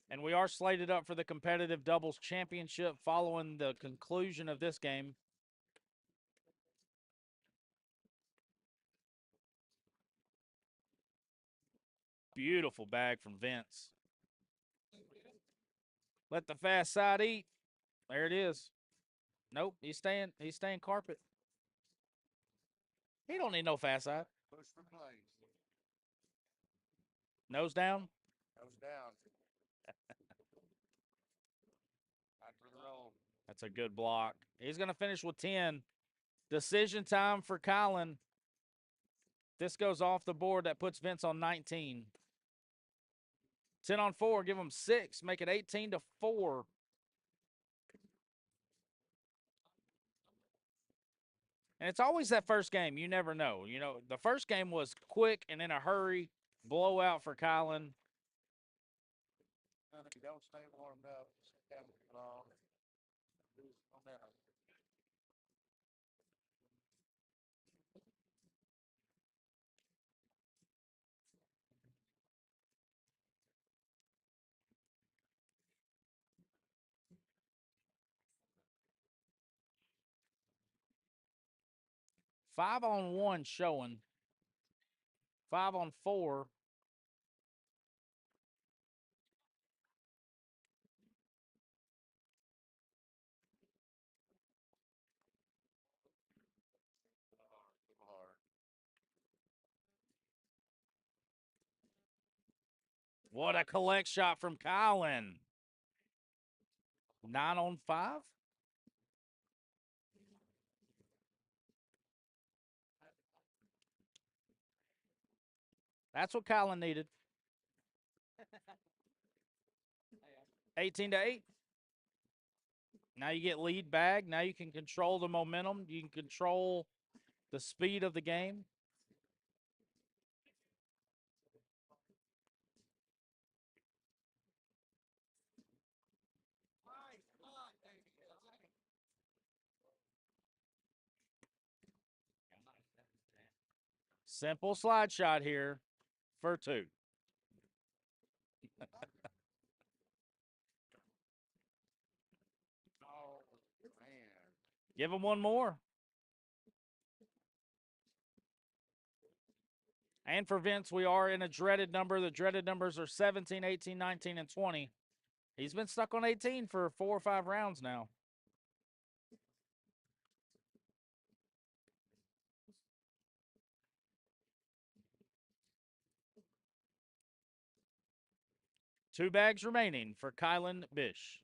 And we are slated up for the competitive doubles championship following the conclusion of this game. Beautiful bag from Vince. Let the fast side eat. There it is. Nope, he's staying carpet. He don't need no fast side. Push for plays. Nose down. Goes down. Back for the roll. That's a good block. He's going to finish with 10. Decision time for Colin. This goes off the board. That puts Vince on 19. 10 on 4. Give him 6. Make it 18-4. And it's always that first game. You never know. You know, the first game was quick and in a hurry. Blowout for Colin. If you don't stay warmed up, sit down long. On there. Five on 1 showing. 5 on 4. What a collect shot from Colin. 9 on 5. That's what Colin needed. 18-8. Now you get lead bag. Now you can control the momentum. You can control the speed of the game. Simple slide shot here for 2. Oh, man. Give him one more. And for Vince, we are in a dreaded number. The dreaded numbers are 17, 18, 19, and 20. He's been stuck on 18 for 4 or 5 rounds now. Two bags remaining for Kylan Bish.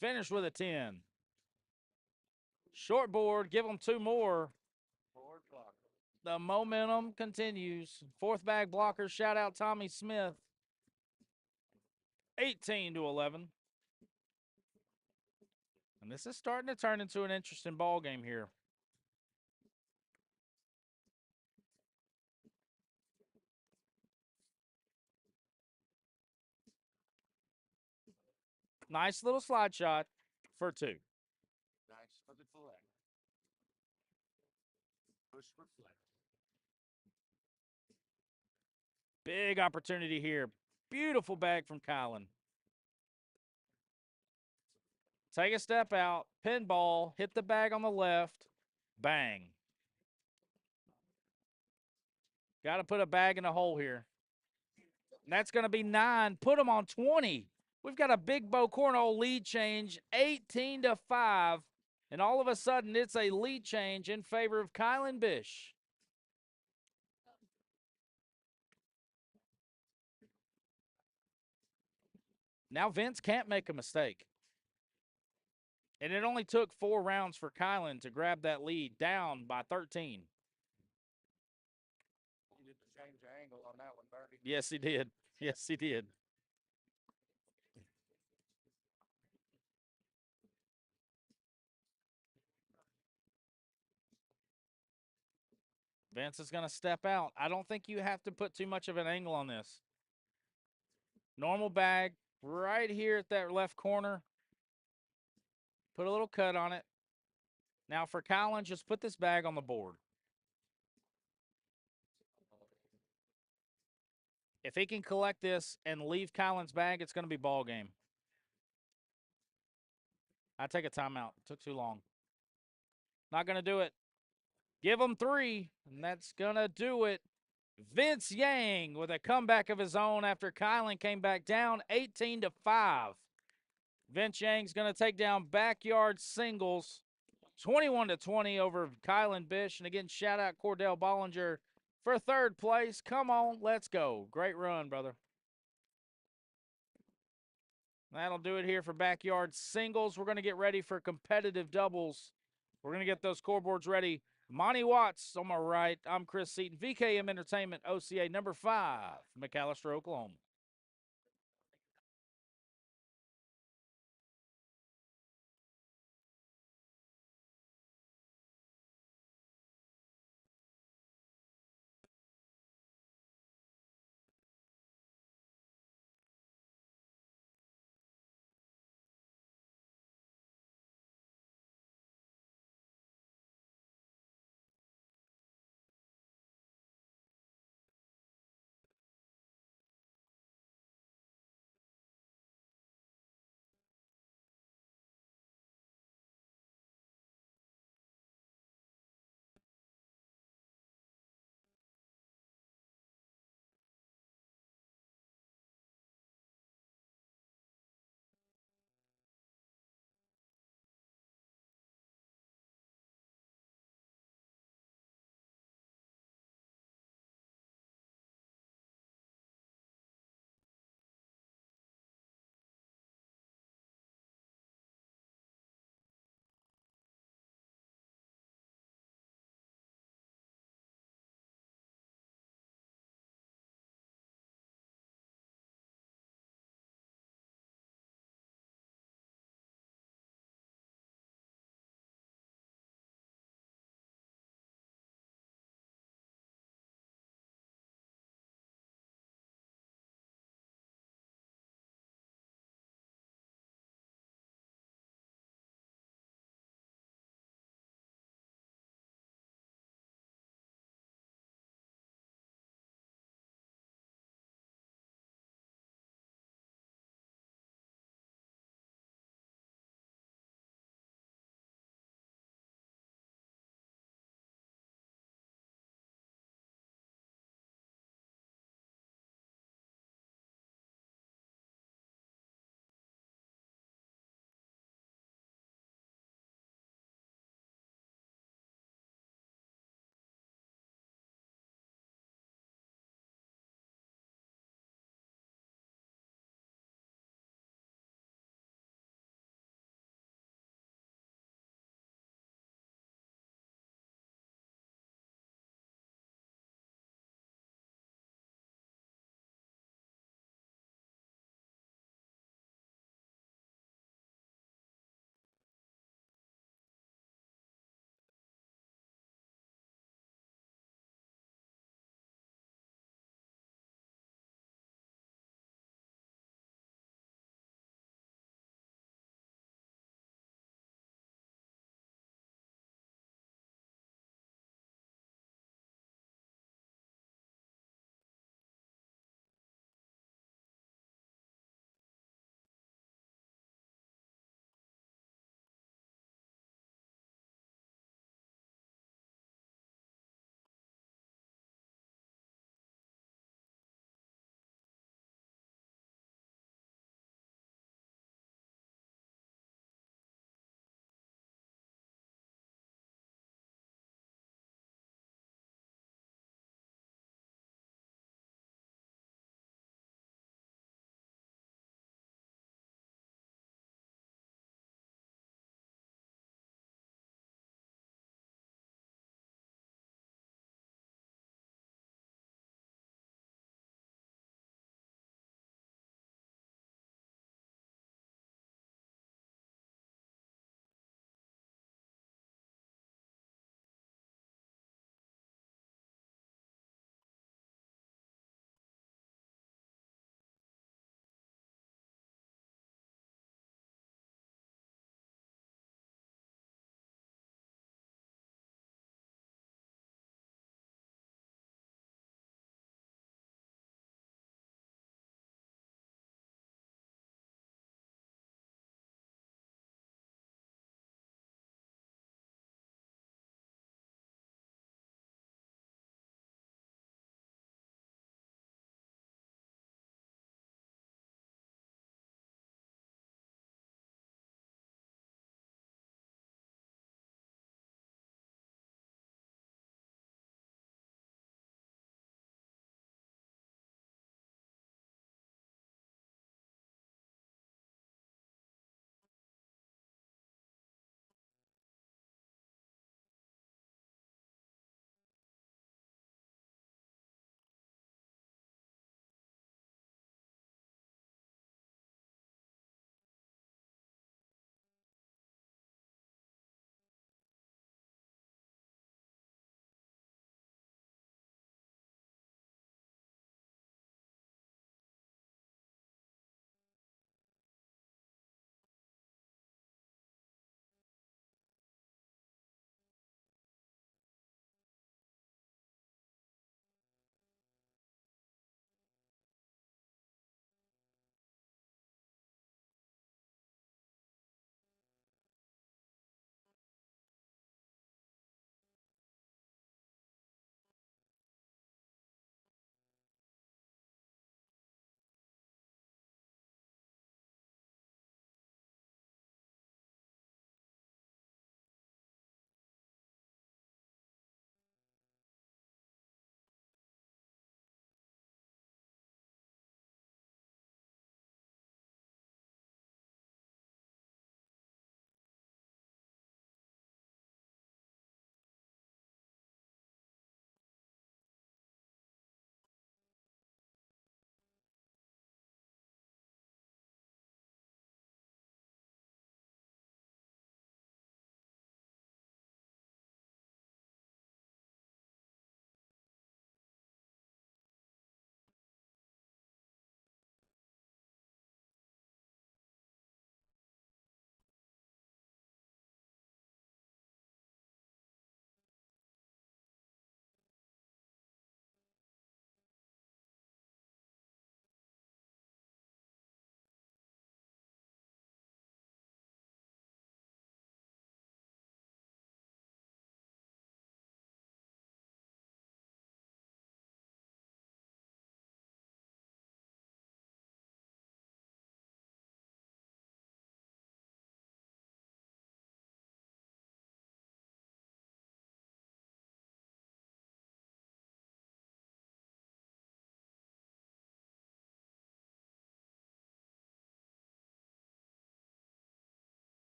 Finish with a 10. Short board, give them 2 more. Forward blocker. The momentum continues. 4th bag blocker, shout out Tommy Smith. 18-11. And this is starting to turn into an interesting ball game here. Nice little slide shot for 2. Nice for the flag. Push for flag. Big opportunity here. Beautiful bag from Colin. Take a step out, pinball, hit the bag on the left, bang. Got to put a bag in a hole here. That's going to be 9. Put them on 20. We've got a big bow cornhole lead change, 18-5. And all of a sudden, it's a lead change in favor of Kylan Bish. Now Vince can't make a mistake. And it only took 4 rounds for Kylan to grab that lead down by 13. You did the change angle on that one, Birdie. Yes, he did. Yes, he did. Vince is going to step out. I don't think you have to put too much of an angle on this. Normal bag right here at that left corner. Put a little cut on it. Now for Kylan, just put this bag on the board. If he can collect this and leave Kylan's bag, it's going to be ball game. I take a timeout. Took too long. Not going to do it. Give him 3, and that's going to do it. Vince Yang with a comeback of his own after Kylan came back down 18-5. Vince Yang's going to take down backyard singles 21-20 over Kylan Bish. And again, shout out Cordell Bollinger for 3rd place. Come on, let's go. Great run, brother. That'll do it here for backyard singles. We're going to get ready for competitive doubles. We're going to get those scoreboards ready. Monty Watts on my right. I'm Chris Seaton, VKM Entertainment, OCA number 5, McAlester, Oklahoma.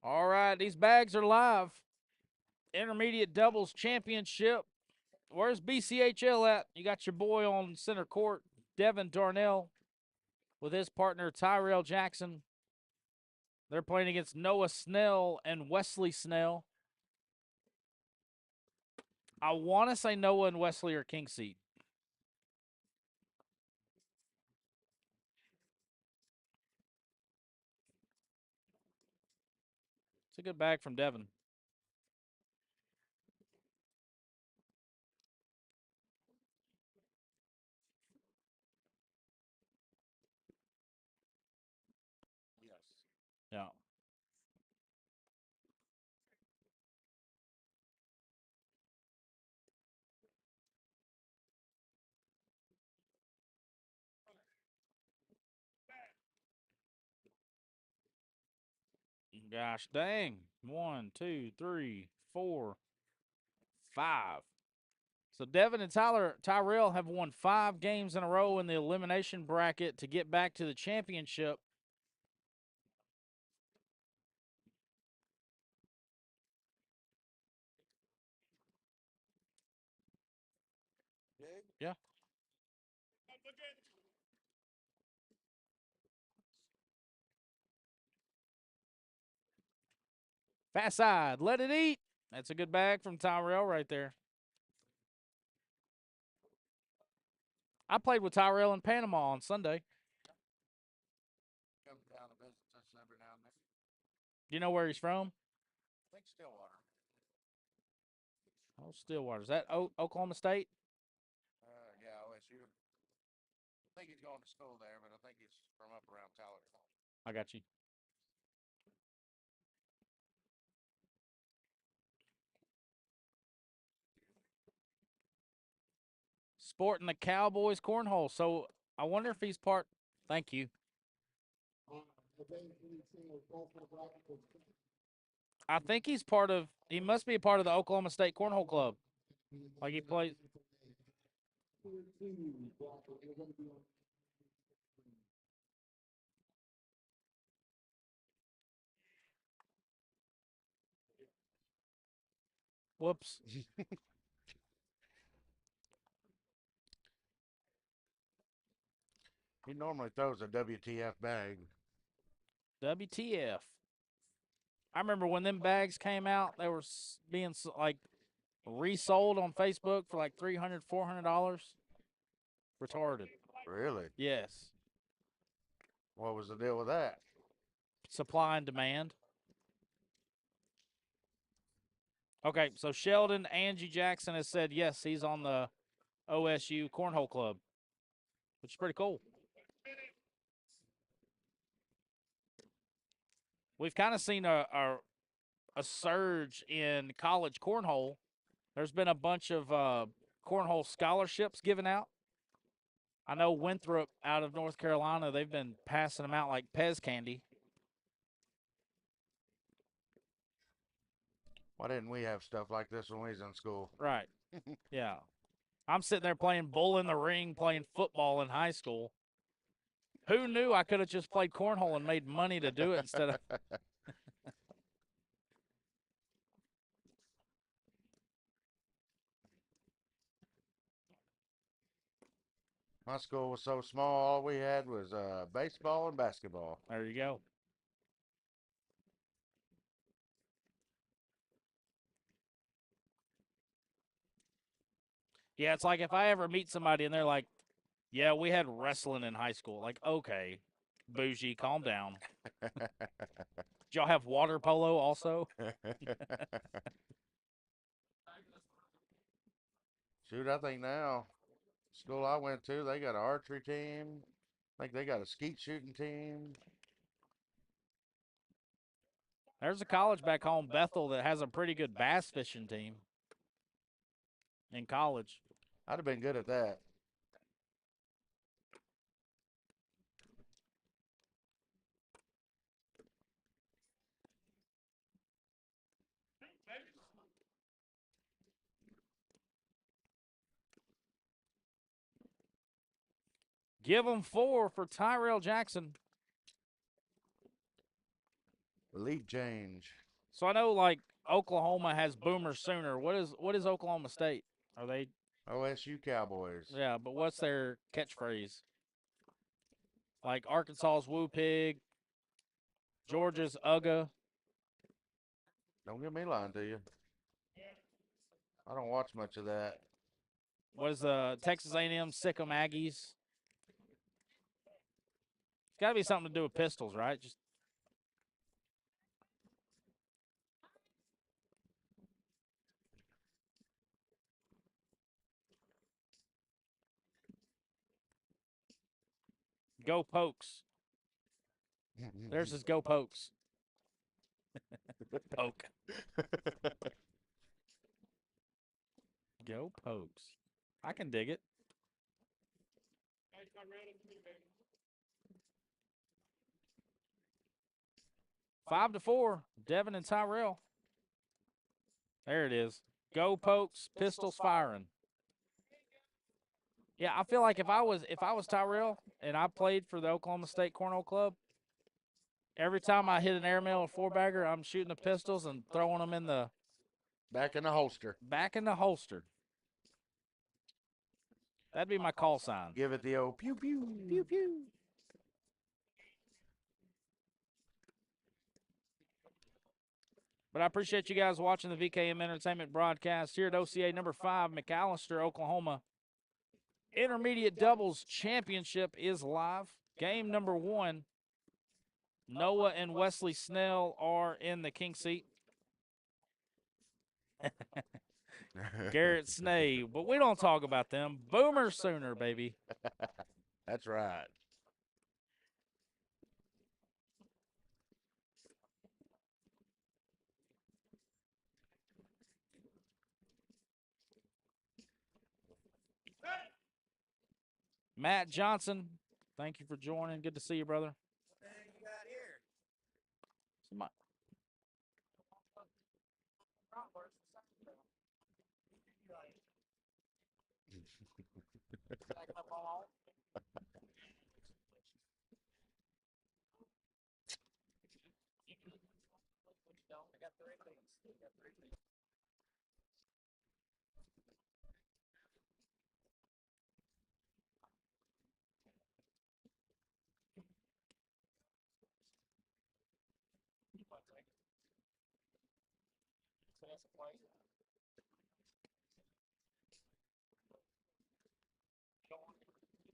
All right, these bags are live. Intermediate doubles championship. Where's BCHL at? You got your boy on center court, Devin Darnell, with his partner Tyrell Jackson. They're playing against Noah Snell and Wesley Snell. I want to say Noah and Wesley are king seed. It's a good bag from Devin. Yes. Yeah. Gosh dang. 1, 2, 3, 4, 5. So Devin and Tyrell have won 5 games in a row in the elimination bracket to get back to the championship. Yeah. Fast side, let it eat. That's a good bag from Tyrell right there. I played with Tyrell in Panama on Sunday. Come down to visit us every now and then. Do you know where he's from? I think Stillwater. Oh, Stillwater. Is that Oklahoma State? Yeah, OSU. I think he's going to school there, but I think he's from up around Tyler. I got you. Sporting the Cowboys cornhole. So I wonder if he's part. Thank you. I think he's part of. He must be a part of the Oklahoma State Cornhole Club. Like he plays. Whoops. He normally throws a WTF bag. WTF. I remember when them bags came out, they were being like resold on Facebook for like $300, $400. Retarded. Really? Yes. What was the deal with that? Supply and demand. Okay, so Sheldon Angie Jackson has said yes, he's on the OSU Cornhole Club, which is pretty cool. We've kind of seen a surge in college cornhole. There's been a bunch of cornhole scholarships given out. I know Winthrop out of North Carolina, they've been passing them out like Pez candy. Why didn't we have stuff like this when we was in school? Right. Yeah. I'm sitting there playing bull in the ring, playing football in high school. Who knew I could have just played cornhole and made money to do it instead of. My school was so small, all we had was baseball and basketball. There you go. Yeah, it's like if I ever meet somebody and they're like, yeah, we had wrestling in high school. Like, okay, bougie, calm down. Did y'all have water polo also? Shoot, I think now, school I went to, they got an archery team. I think they got a skeet shooting team. There's a college back home, Bethel, that has a pretty good bass fishing team in college. I'd have been good at that. Give them 4 for Tyrell Jackson. Lead change. So I know like Oklahoma has Boomer Sooner. What is Oklahoma State? Are they? OSU Cowboys. Yeah, but what's their catchphrase? Like Arkansas's Woo Pig, Georgia's Ugga. Don't get me lying to you. I don't watch much of that. What is Texas A&M Sick'em Aggies? It's got to be something to do with pistols, right? Just go Pokes. There's his go Pokes. Poke. Go Pokes. I can dig it. Hey, Tyrell, it's me, baby. 5-4. Devin and Tyrell. There it is. Go Pokes. Pistols firing. Yeah, I feel like if I was Tyrell and I played for the Oklahoma State Cornhole Club, every time I hit an airmail or four-bagger, I'm shooting the pistols and throwing them in the Back in the holster. back in the holster. That'd be my call sign. Give it the old pew pew. Pew pew. But I appreciate you guys watching the VKM Entertainment broadcast here at OCA number 5, McAlester, Oklahoma. Intermediate Doubles Championship is live. Game number 1. Noah and Wesley Snell are in the king seat. Garrett Snay, but we don't talk about them. Boomer Sooner, baby. That's right. Matt Johnson, thank you for joining. Good to see you, brother. Somebody-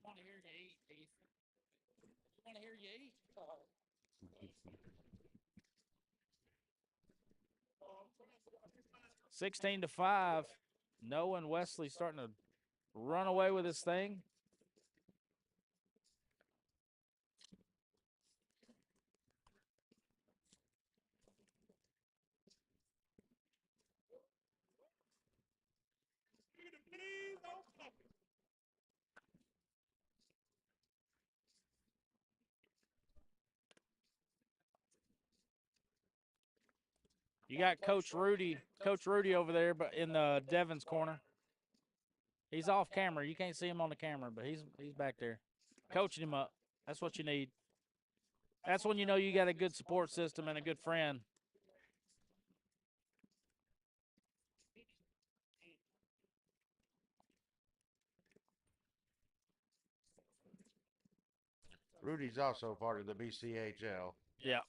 You want to hear you eat, Heath? You want to hear you eat? 16-5. Noah and Wesley starting to run away with this thing. You got Coach Rudy over there, but in the Devin's corner. He's off camera. You can't see him on the camera, but he's back there, coaching him up. That's what you need. That's when you know you got a good support system and a good friend. Rudy's also part of the BCHL. Yeah.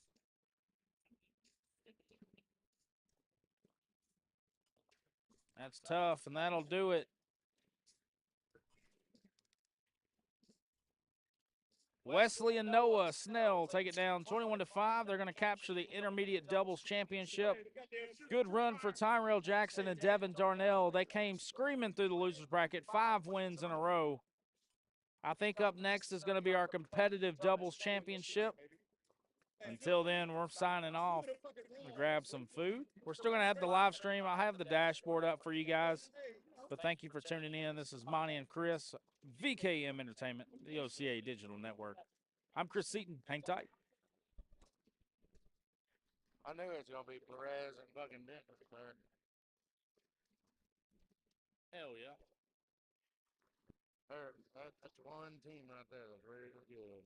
That's tough, and that'll do it. Wesley and Noah Snell take it down 21-5. They're going to capture the Intermediate Doubles Championship. Good run for Tyrell Jackson and Devin Darnell. They came screaming through the losers bracket, 5 wins in a row. I think up next is going to be our competitive doubles championship. Until then, we're signing off. We grab some food. We're still going to have the live stream. I have the dashboard up for you guys. But thank you for tuning in. This is Monty and Chris, VKM Entertainment, the OCA Digital Network. I'm Chris Seaton. Hang tight. I knew it was going to be Perez and fucking Denver. Hell yeah. That's one team right there that's really good.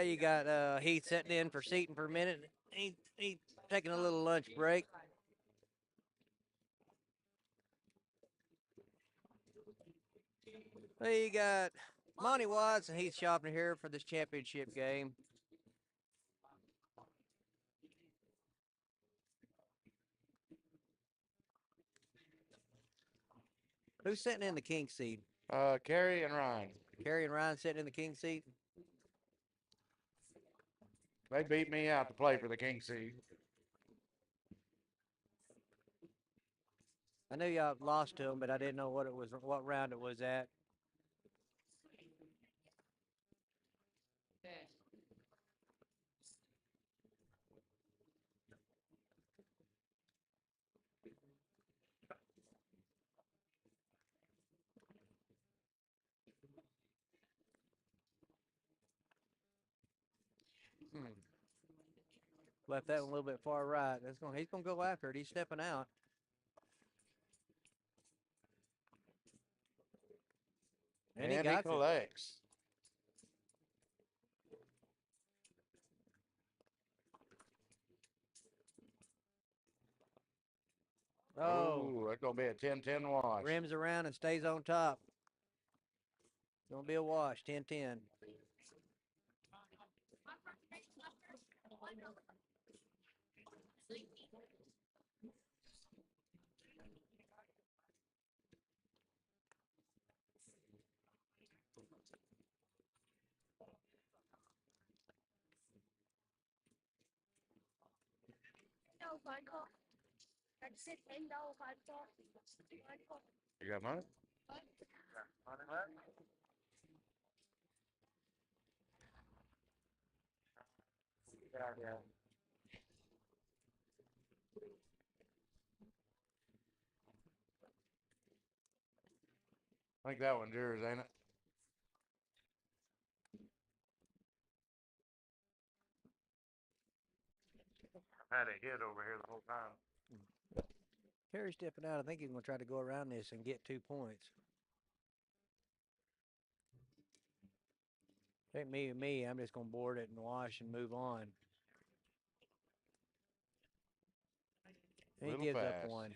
You got Heath sitting in for Seaton for a minute. He taking a little lunch break. You got Monty Watts and Heath Shopner here for this championship game. Who's sitting in the king seat? Kerry and Ryan. Kerry and Ryan sitting in the king seat. They beat me out to play for the king seed. I knew y'all lost to them, but I didn't know what round it was at. Left that one a little bit far right. He's gonna go after it. He's stepping out. And he got it. collects. Oh, Ooh, that's gonna be a 10-10 wash. rims around and stays on top. Gonna be a wash. 10-10. You got money? I think that one's yours, ain't it? I've had a hit over here the whole time. Kerry's stepping out. I think he's gonna try to go around this and get 2 points. Ain't me. I'm just gonna board it and wash and move on. And he Little gives fast. up one.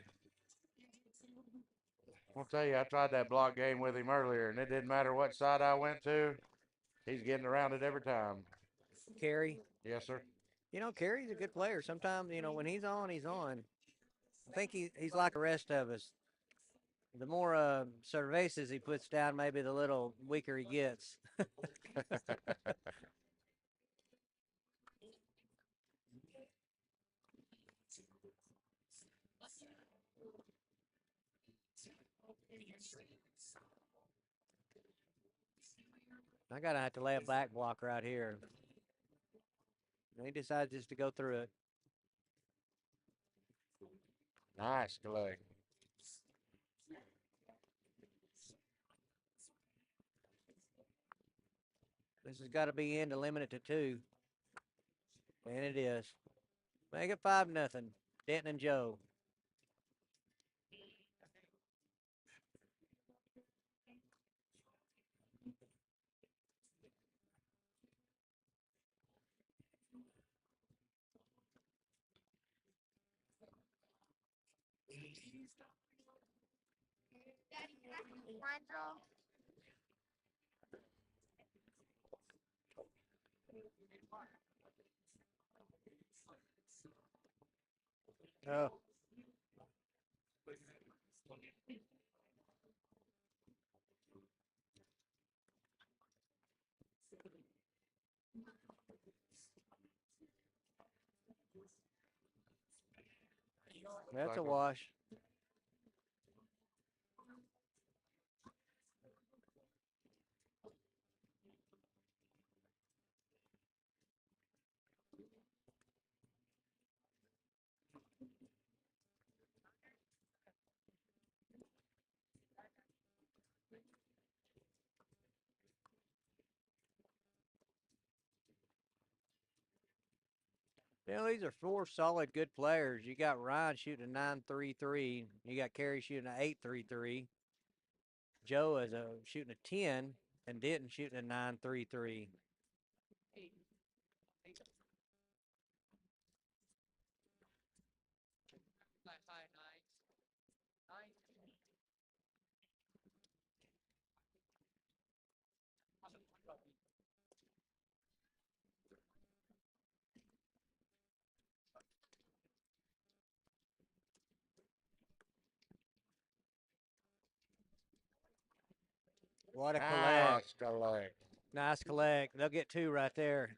I'll tell you, I tried that block game with him earlier, and it didn't matter what side I went to. He's getting around it every time. Kerry. Yes, sir. You know, Kerry's a good player. Sometimes, when he's on, he's on. I think he's like the rest of us. The more cervezas he puts down, maybe the little weaker he gets. I gotta have to lay a back block right here. And he decides just to go through it. Nice collect. This has got to be in to limit it to 2. And it is. Make it 5-0. Denton and Joe. Oh. That's a Cycle. wash. You know, these are four solid, good players. You got Ryan shooting a 9.33. You got Kerry shooting a 8.33. Joe is shooting a 10, and Denton shooting a 9.33. What a collect. Collect. Nice collect. They'll get two right there.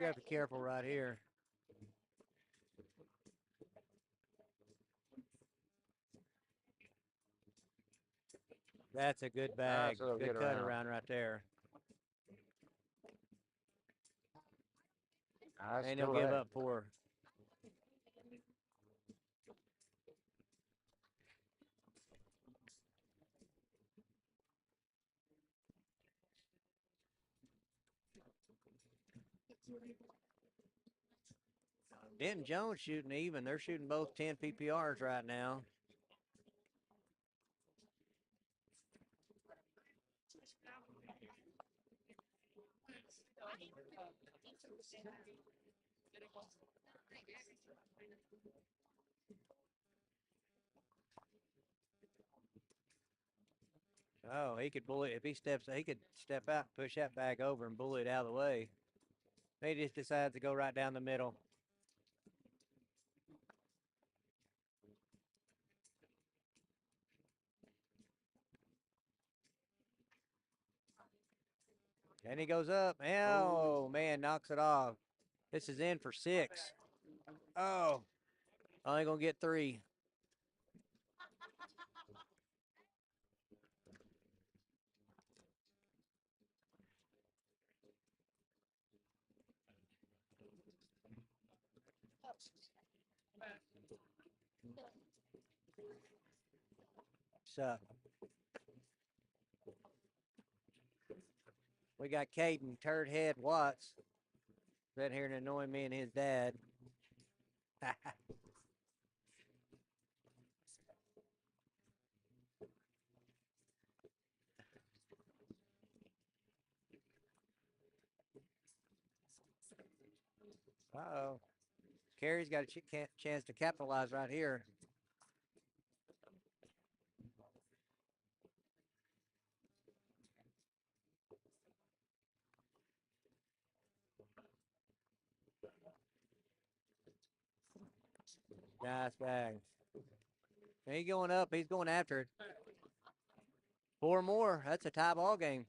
You got to be careful right here. That's a good bag. so they'll Good get cut around. around right there. Nice And he'll give collect. up four. Denton Jones shooting even. They're shooting both 10 PPRs right now. Oh, he could bully if he steps. He could step out, push that bag over, and bully it out of the way. He just decides to go right down the middle. And he goes up. Oh, man, knocks it off. This is in for 6. Oh, only going to get 3. So we got Caden Turdhead Watts sitting here and annoying me and his dad. Uh-oh. Kerry's got a chance to capitalize right here. Nice bag. He's going up. He's going after it. 4 more. That's a tie ball game.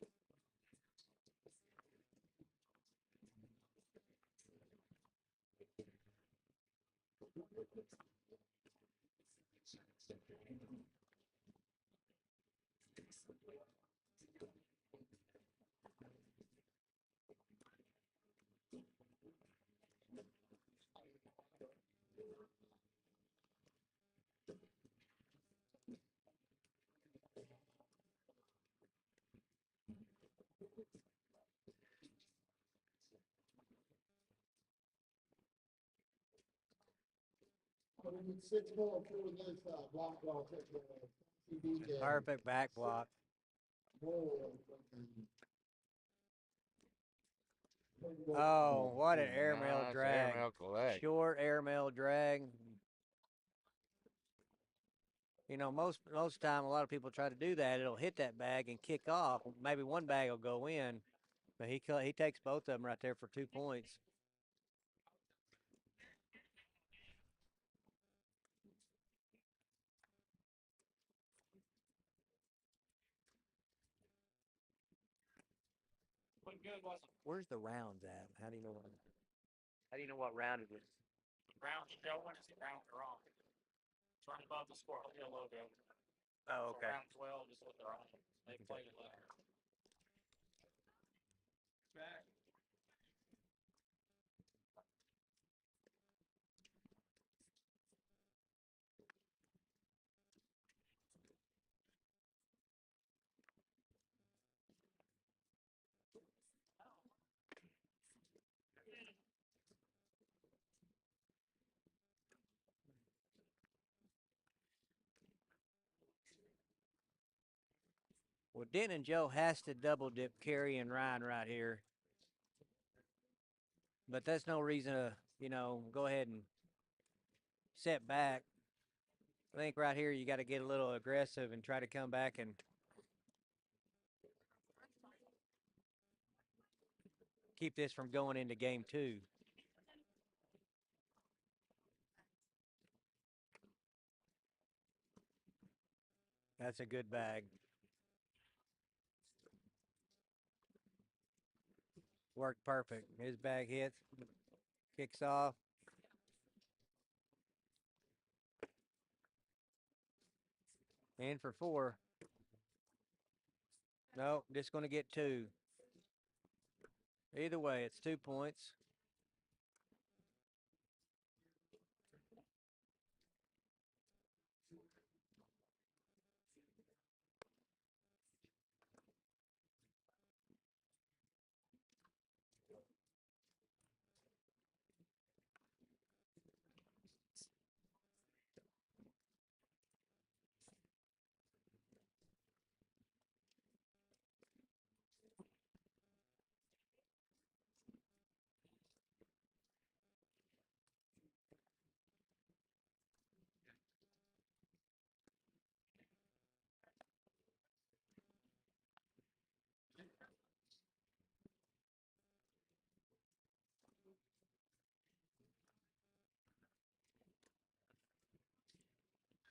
So we need 6 more for this block ball take the CDJ. Perfect back block. More. Oh, what an airmail Nice drag. airmail collect. Short airmail drag. You know, most time, a lot of people try to do that. It'll hit that bag and kick off. Maybe one bag will go in, but he takes both of them right there for 2 points. What good was it? Where's the rounds at? How do you know what? How do you know what round it is? Round showing is round wrong. It's right above the Squirrel Hill logo. Oh, So round 12 is what they're on. They played it later. Back. Well, Denton and Joe has to double dip Kerry and Ryan right here. But that's no reason to, go ahead and set back. I think right here you got to get a little aggressive and try to come back and keep this from going into game 2. That's a good bag. Worked perfect. His bag hits, kicks off. In for 4. No, just going to get 2. Either way, it's 2 points.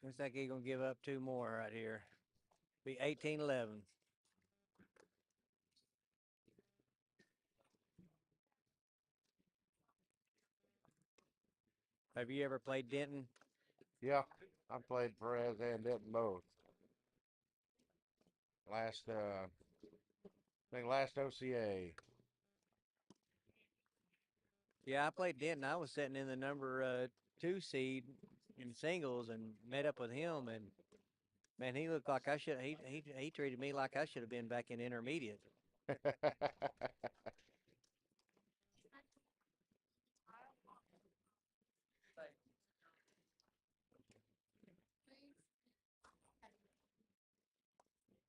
Looks like he's going to give up 2 more right here. Be 18-11. Have you ever played Denton? Yeah, I played Perez and Denton both. I think last OCA. Yeah, I played Denton. I was sitting in the number 2 seed in singles and met up with him, and man, he looked like I should. He treated me like I should have been back in intermediate.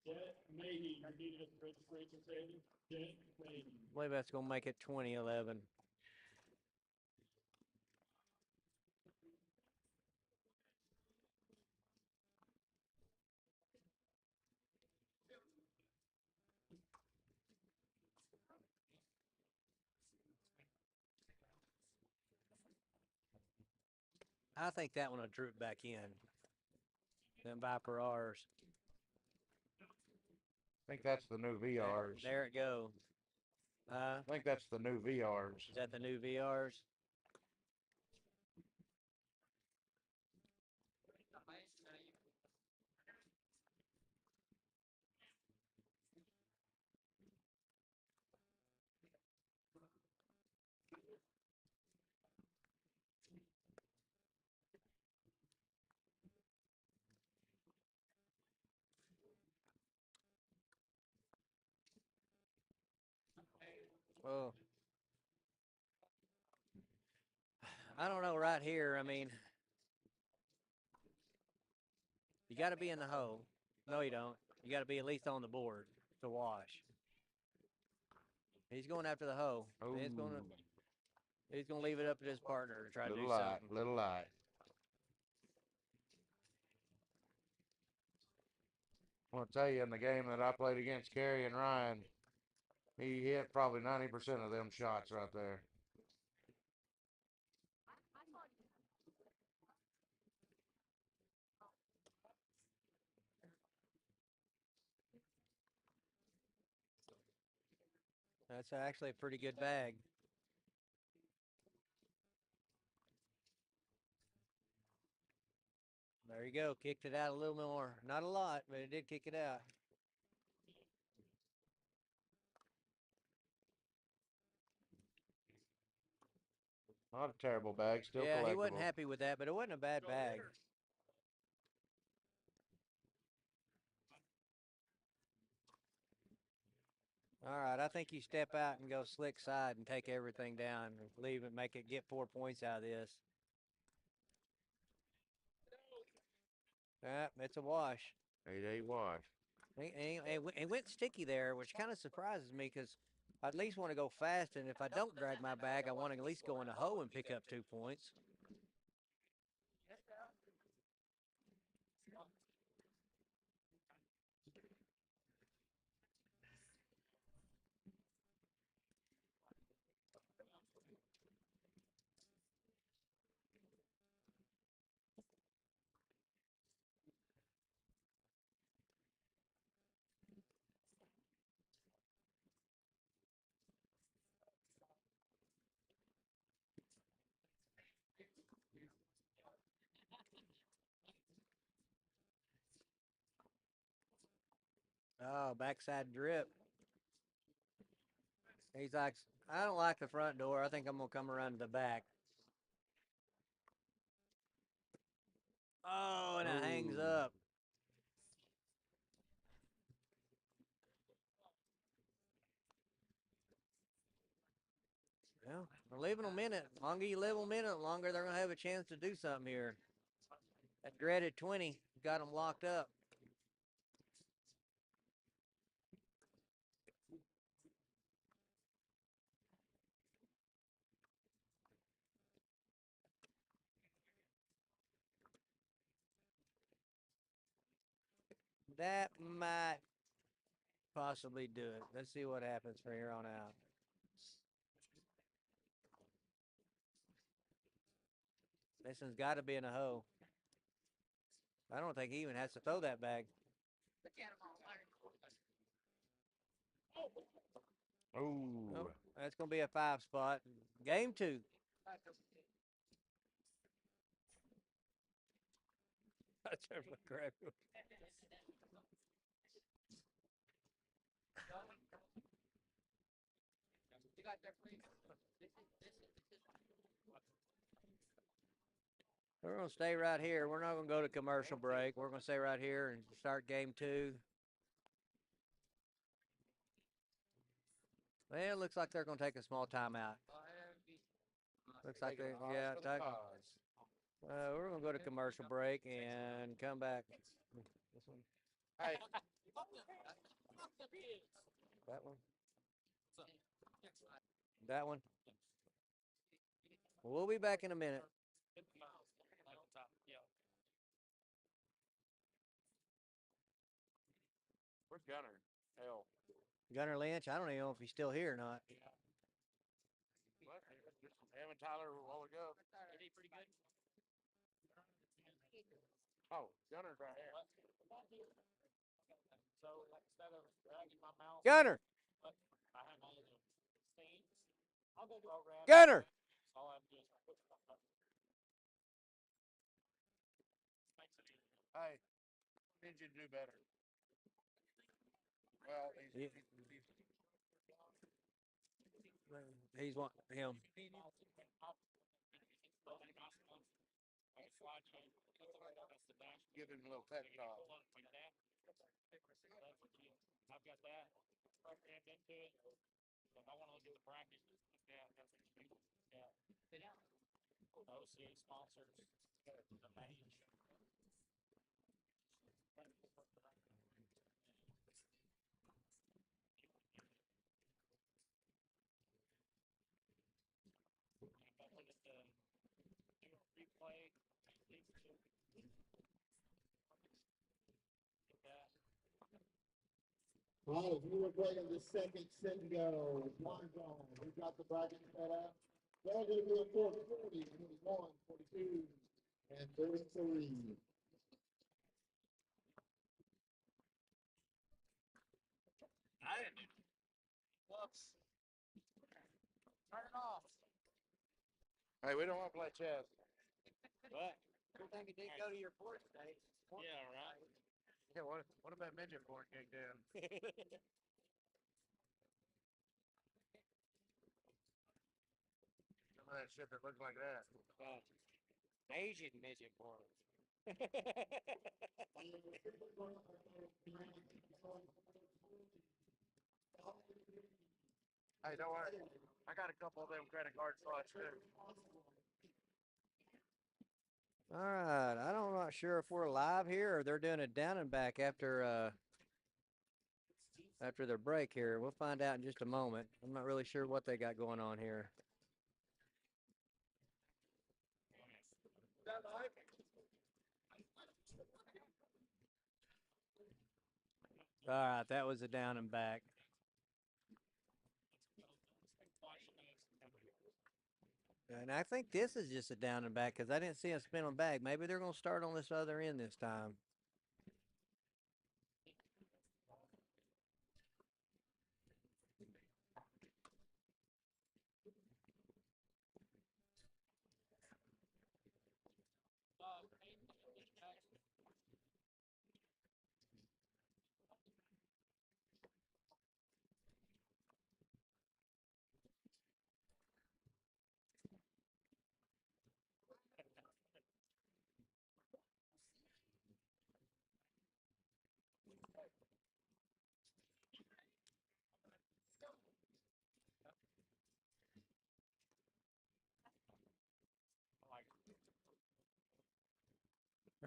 Jet, maybe. You need a registration saving. Jet, maybe. I believe that's gonna make it 20-11. I think that one will droop back in. Them Viper R's. I think that's the new VRs. There it go. I think that's the new VRs. Is that the new VRs? Well, I don't know right here. I mean, You got to be in the hole. No, you don't. You got to be at least on the board to wash. He's going after the hoe. Oh, He's gonna leave it up to his partner to try to do little light, something. little light. I want to tell you, in the game that I played against Kerry and Ryan, he hit probably 90% of them shots right there. That's actually a pretty good bag. There you go. Kicked it out a little more. Not a lot, but it did kick it out. Not a terrible bag, still Yeah, collectible. he wasn't happy with that, but it wasn't a bad bag. All right, I think you step out and go slick side and take everything down and leave it, make it get 4 points out of this. Yeah, it's a wash. 8-8 wash. It went sticky there, which kind of surprises me because I at least want to go fast, and if I don't drag my bag, I want to at least go in the hole and pick up 2 points. Oh, backside drip. He's like, I don't like the front door. I think I'm going to come around to the back. Oh, and it hangs Ooh. up. Well, we're leaving a minute. The longer you live a minute, the longer they're going to have a chance to do something here. That dreaded 20 got them locked up. That might possibly do it. Let's see what happens from here on out. This one's got to be in a hole. I don't think he even has to throw that bag. Ooh. Nope, that's going to be a 5 spot. Game 2. That's a crap. We're going to stay right here. We're not going to go to commercial break. We're going to stay right here and start game 2. Well, it looks like they're going to take a small timeout. Looks like they, yeah. We're going to go to commercial break and come back. This one? Hey. That one? That one? We'll be back in a minute. Where's Gunner? Hell. Gunner Lynch, I don't even know if he's still here or not. What? Just him and Tyler a while ago. Is he pretty good? Oh, Gunner's right here. So instead of dragging my mouse, Gunner! I have my little thing. I'll go grab Gunner! all I have to do is put stuff up. Hey, need you to do better. Well, Yeah. He's one him. Give him a little pep talk. I've got that programmed into it. So if I want to look at the practice, yeah, that's what you do. Yeah. OCA sponsors the page. All right, we were playing the second set to go. Blind zone. We got the bracket set up. They're going to be a 40, 21, 42, and 33. I didn't do. Whoops. Turn it off. Hey, we don't want to play chess. What? Good thing it didn't go to your fourth state. Yeah, right. Yeah, what about midget porn kicked in? Some of that shit that looks like that. Asian midget porn. Hey, don't worry. I got a couple of them credit card slots too. All right, I'm not sure if we're live here or they're doing a down and back after their break here. We'll find out in just a moment. I'm not really sure what they got going on here. All right, that was a down and back. And I think this is just a down and back because I didn't see them spin them back. Maybe they're going to start on this other end this time.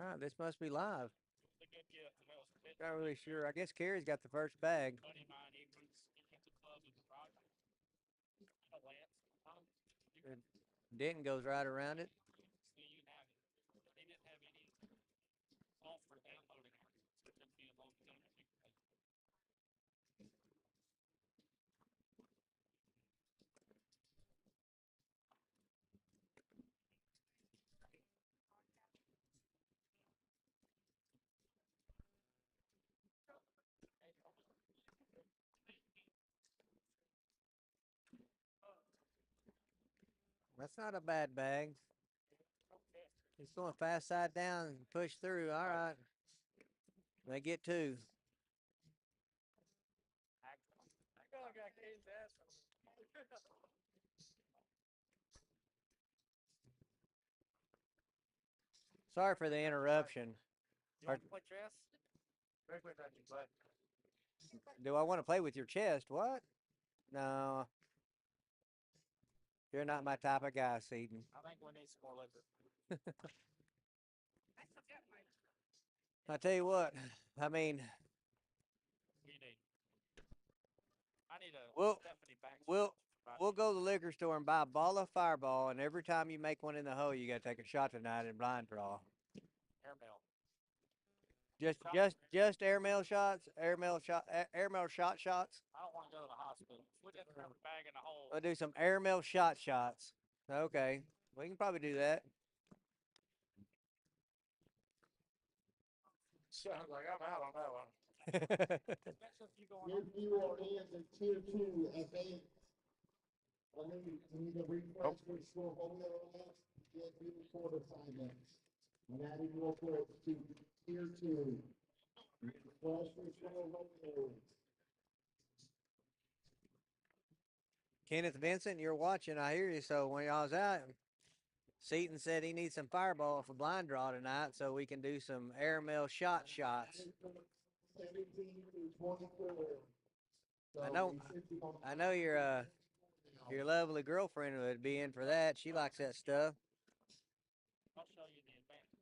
All right, this must be live. Not really sure. I guess Carrie's got the first bag. And Denton goes right around it. That's not a bad bag. It's going fast side down and push through. All right. They get two. Sorry for the interruption. You want to play chess? Do I want to play with your chest? What? No. You're not my type of guy, Seaton. I think we need some more liquor. I tell you what, I mean, You need. I need a Well, Stephanie back. we'll go to the liquor store and buy a ball of Fireball, and every time you make one in the hole, you got to take a shot tonight in blind draw. Airmail. Just airmail shots, airmail shot shots. I don't want to go to the hospital. We just have a bag in the hole. We'll do some airmail shots. Okay, we can probably do that. Sounds like I'm out on that one. Especially if you go on. If you are in the tier 2 advance, when you can refresh your score over there on that, get you quarter finals. And that is your course to tier 2. Refresh your score over there. Kenneth Vincent, you're watching. I hear you. So when y'all was out, Seaton said he needs some Fireball for blind draw tonight, so we can do some airmail shots. 17 to 24. I know your lovely girlfriend would be in for that. She likes that stuff. I'll show you the advance.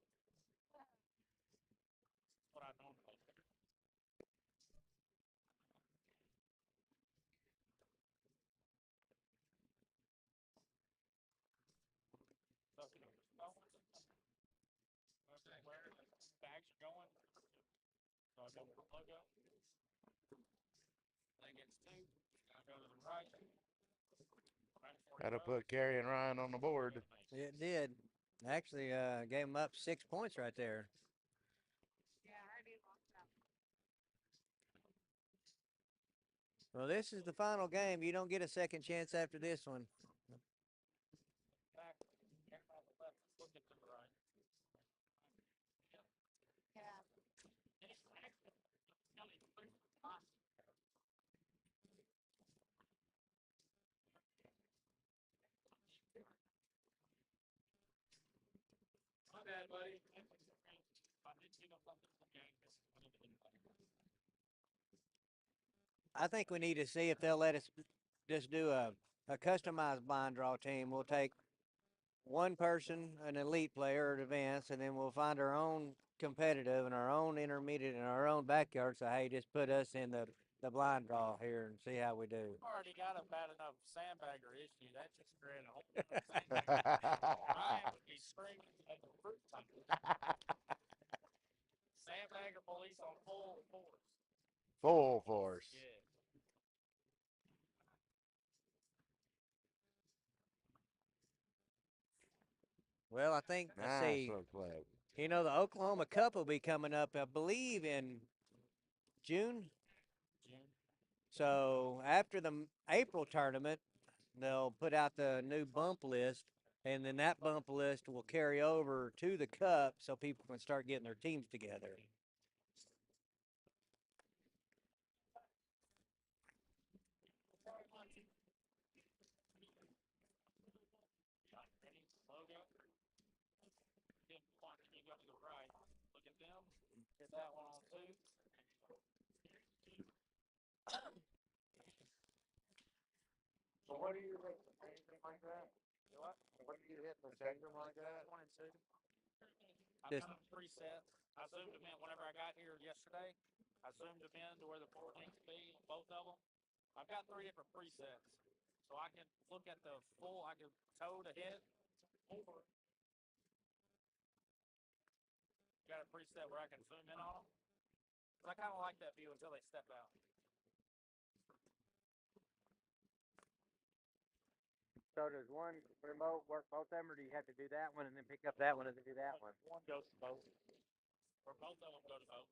What I normally do. Where the bags are going. So I go for the logo. Gotta go to the right. Right before Got to you go. put Carrie and Ryan on the board. It did. Actually, gave them up 6 points right there. Well, this is the final game. You don't get a second chance after this one. Back. Everybody on the left is looking to the right. My bad, buddy. I did give up something from the game. I think we need to see if they'll let us just do a customized blind draw team. We'll take one person, an elite player or advanced, and then we'll find our own competitive and our own intermediate and our own backyard. So, hey, just put us in the blind draw here and see how we do. Already got a bad enough sandbagger issue. That just created a whole other sandbagger. Ryan would be screaming at the fruit company. Sandbagger police on full force. Full force. Yeah. Well, I think, let's Nice see, little play. you know, the Oklahoma Cup will be coming up, I believe, in June. June. So after the April tournament, they'll put out the new bump list, and then that bump list will carry over to the Cup so people can start getting their teams together. Ready? Logo. Then you go to the right. Look at them. Hit that one on two. So what do you hit? Anything like that? What? What do you hit the tanker like that? 1 and 2. I've Just- got them preset. I zoomed them in whenever I got here yesterday. I zoomed them in to where the 4 needs to be on both of them. I've got 3 different presets. So I can look at the full, I can toe to hit, or got a preset where I can zoom in on them. I kind of like that view until they step out. So does one remote work both of them, or do you have to do that one and then pick up that one and then do that one? One goes to both. Or both of them go to both.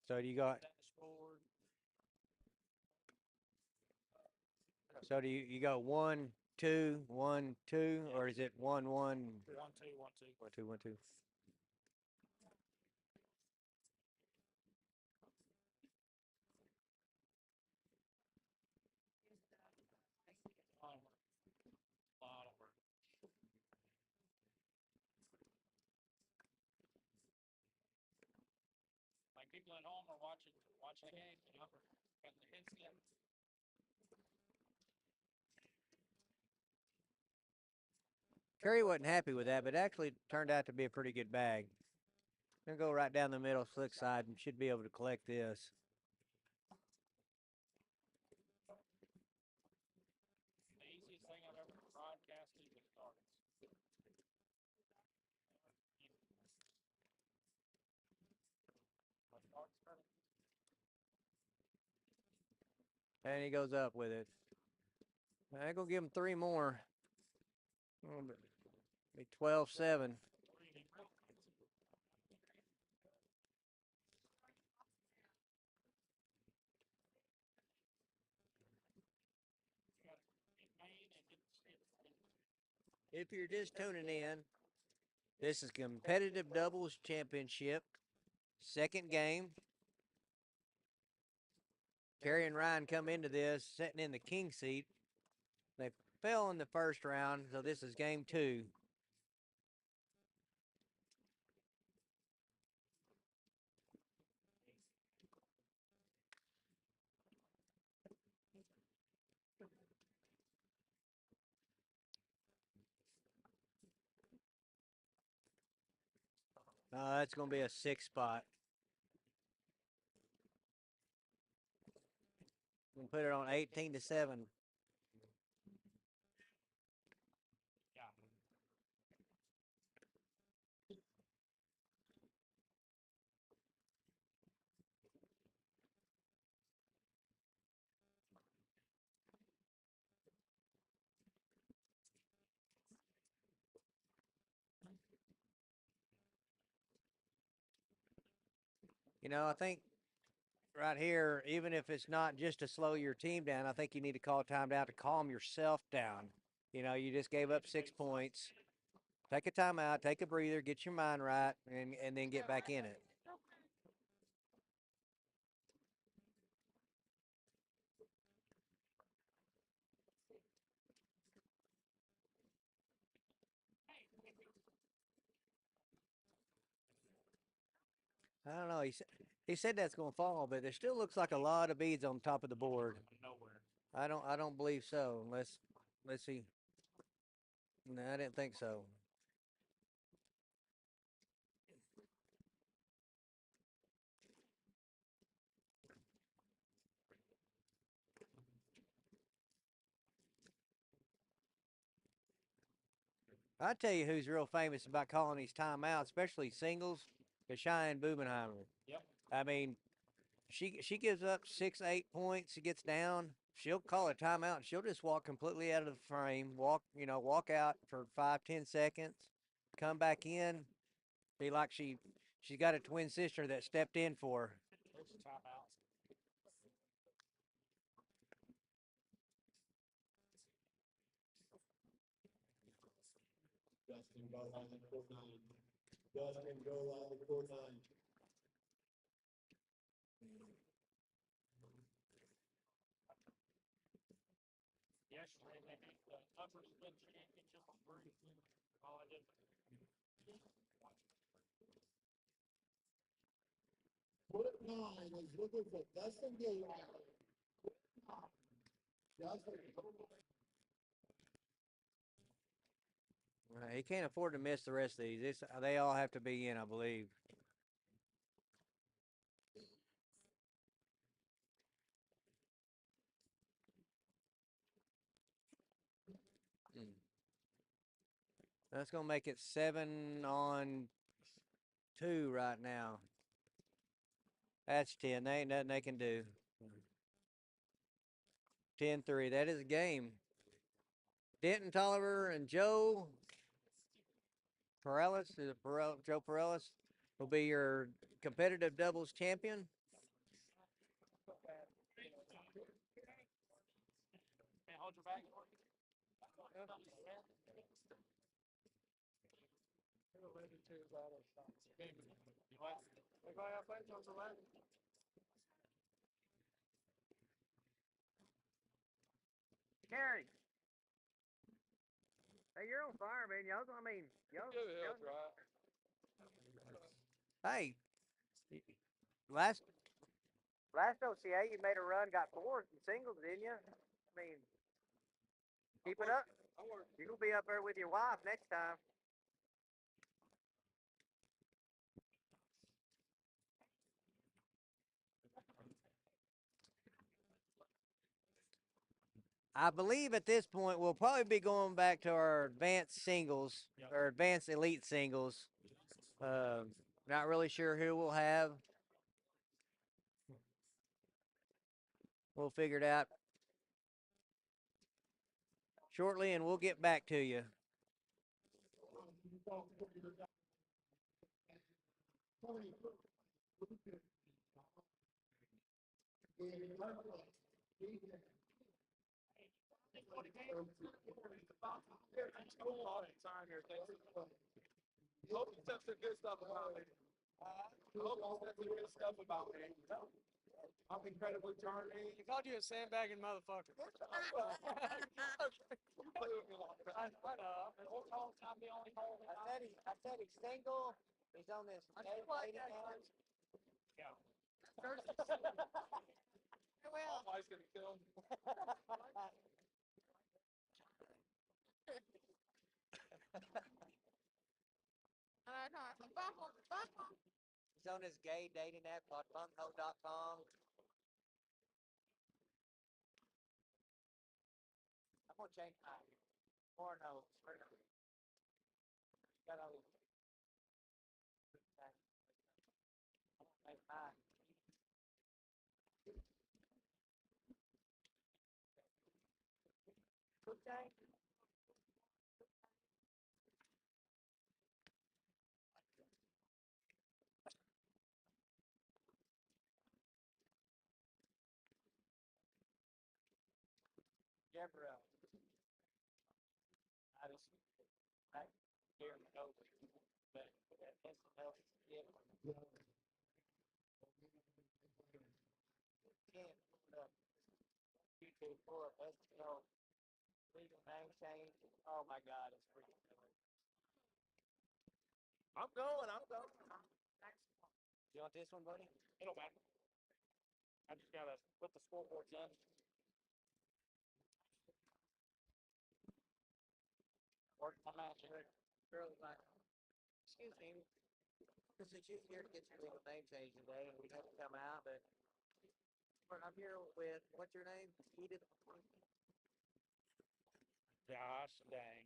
So do you got? Dashboard. So do you go 1, 2, 1, 2, or is it 1, 1, 1, 2, 1, 2. 1, 2, 1, 2? Lot of work. Like people at home are watching the game, you know, got the headset. Curry wasn't happy with that, but it actually turned out to be a pretty good bag. Gonna go right down the middle, slick side, and should be able to collect this. The easiest thing I've ever broadcasted with cards. And he goes up with it. I go give him 3 more. Be 12-7. If you're just tuning in, this is Competitive Doubles Championship, second game. Kerry and Ryan come into this sitting in the king seat. They fell in the first round, so this is game 2. That's going to be a 6 spot. We'll put it on 18-7. Yeah. You know, I think right here, even if it's not just to slow your team down, I think you need to call a timeout to calm yourself down. You know, you just gave up 6 points. Take a timeout, take a breather, get your mind right, and then get back in it. I don't know. He said that's going to fall, but there still looks like a lot of beads on top of the board. Nowhere. I don't believe so. Let's see. No, I didn't think so. I tell you who's real famous about calling these timeouts, especially singles, is Cheyenne Bubenheimer. Yep. I mean, she gives up 6, 8 points. She gets down. She'll call a timeout. She'll just walk completely out of the frame. Walk out for 5, 10 seconds. Come back in. Be like she's got a twin sister that stepped in for her. There's timeouts. Dustin, go line the court 9. Dustin, go line the court 9. Yesterday they beat the upper split championship on Bryson. All I did. Court 9 is looking for Dustin Gilroy. Dustin, He can't afford to miss the rest of these. They all have to be in, I believe. That's going to make it 7-on-2 right now. That's 10. There ain't nothing they can do. 10-3. That is a game. Denton Tolliver and Joe Perellis, Joe Perellis, will be your competitive doubles champion. Can't hold your back. Carrie. Hey, you're on fire, man. Y'all. Hey, last OCA, you made a run, got 4th in singles, didn't you? I mean, keep it up. You're gonna be up there with your wife next time. I believe at this point we'll probably be going back to our advanced singles or advanced elite singles. Not really sure who we'll have. We'll figure it out shortly, and we'll get back to you. Hope you said some good stuff about me. Hope you said some good stuff about me. I'm incredibly charming. He called you a sandbagging motherfucker. You play with me a lot. I know. I said he's single. He's on this. Yeah. My wife's gonna kill me. He's on this gay dating app called bunghole.com. I'm gonna change my porno. Got all these. Make mine. Okay. Never else. I just back here and over. But that's else. Yeah. Can't put up 2, 2, 4, let's go. Legal name change. Oh my God, it's freaking good. I'm going. I'm going. You want this one, buddy? It don't matter. I just gotta put the scoreboards in. Work my magic. Girls like, excuse me. This is you here to get your legal name change today, and we have to come out, but I'm here with, what's your name? Edith. Gosh dang.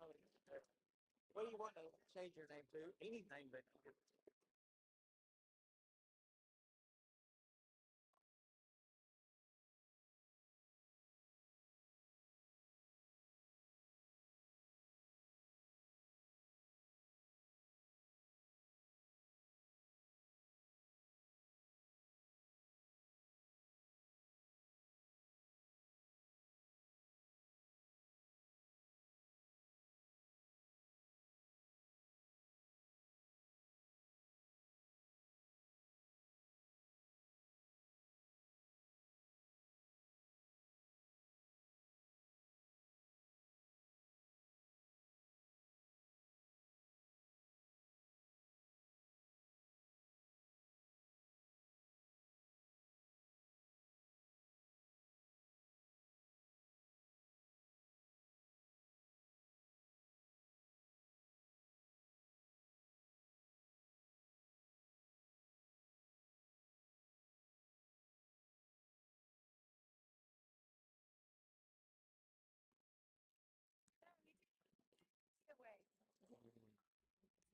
What do you want to change your name to? Anything but Edith.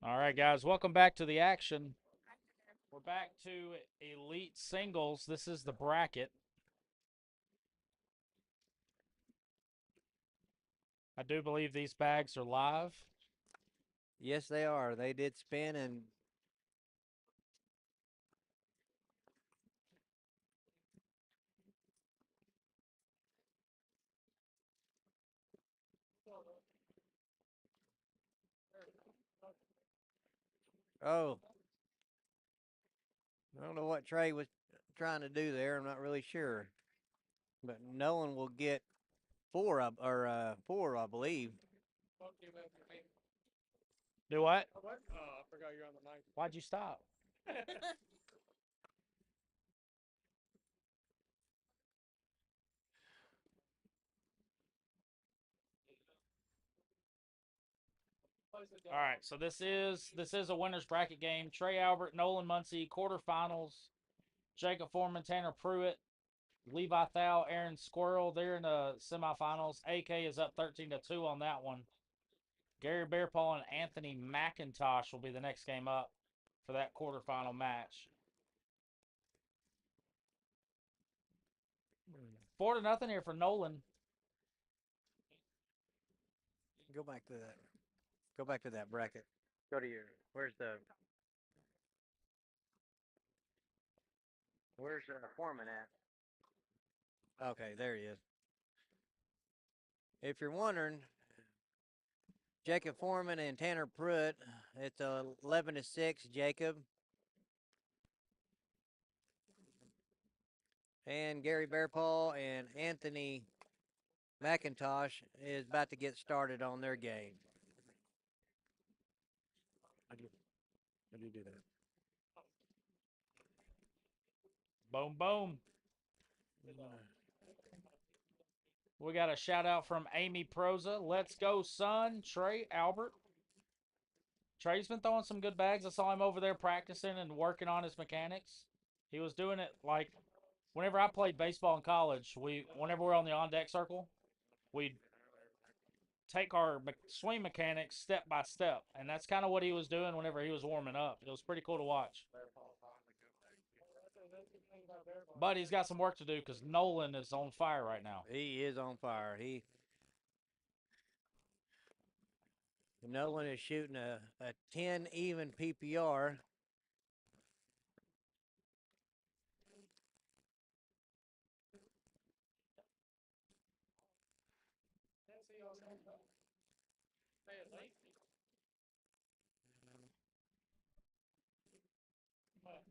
All right, guys, welcome back to the action. We're back to Elite Singles. This is the bracket. I do believe these bags are live. Yes, they are. They did spin and oh. I don't know what Trey was trying to do there. I'm not really sure. But Nolan will get four, I believe. Do what? What? Oh, I forgot you're on the mic. Why'd you stop? All right, so this is a winners bracket game. Trey Albert, Nolan Muncie, quarterfinals. Jacob Foreman, Tanner Pruitt, Levi Thal, Aaron Squirrel. They're in the semifinals. AK is up 13-2 on that one. Gary Bearpaw and Anthony McIntosh will be the next game up for that quarterfinal match. 4-0 here for Nolan. Go back to that. Go back to that bracket. Go to your. Where's Foreman at? Okay, there he is. If you're wondering, Jacob Foreman and Tanner Pruitt, it's 11-6, Jacob. And Gary Bearpaw and Anthony McIntosh is about to get started on their game. How do you do that? Boom, boom. We got a shout out from Amy Proza. Let's go, son. Trey Albert. Trey's been throwing some good bags. I saw him over there practicing and working on his mechanics. He was doing it like whenever I played baseball in college. Whenever we're on the on deck circle, we'd take our swing mechanics step by step, and that's kind of what he was doing whenever he was warming up. It was pretty cool to watch. But he's got some work to do because Nolan is on fire right now. He is on fire. Nolan is shooting a 10 even PPR.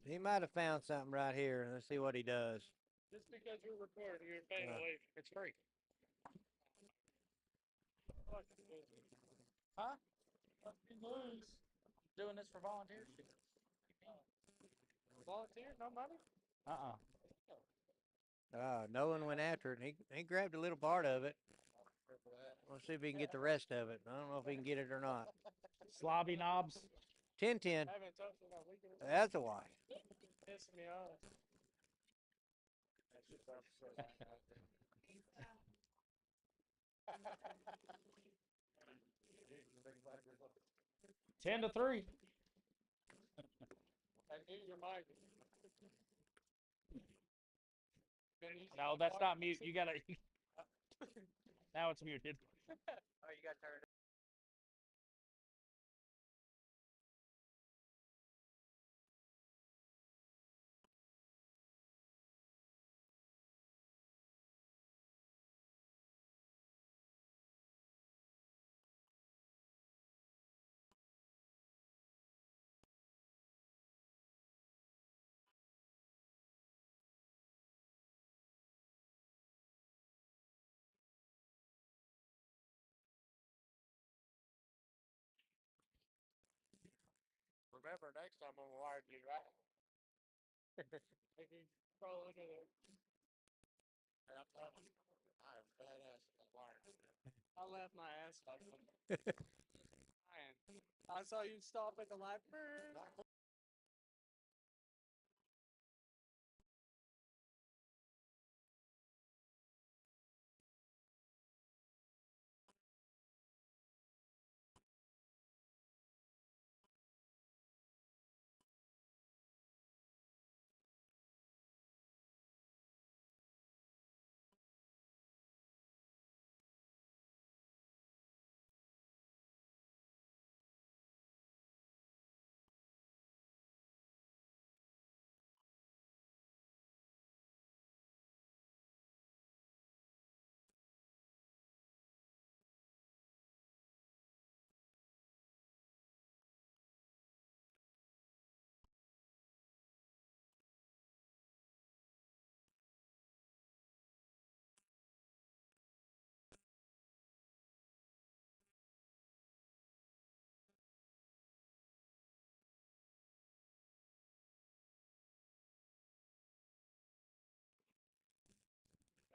He might have found something right here. Let's see what he does. Just because you're recording, you're paying away. It's free. Huh? Doing this for volunteers. Volunteer, no money? Nolan went after it. And he grabbed a little part of it. We'll see if he can get the rest of it. I don't know if he can get it or not. Slobby knobs. 10-10. I haven't touched it in a week or so. That's a why. Pissing me off. 10-3. I knew your mic. No, that's not mute. You gotta. Now it's muted. Oh, you got turned. Remember, next time I'm wired you, right? If you crawl under there. And I'm telling you, I am badass at wired. I left my ass off. I saw you stop at the light.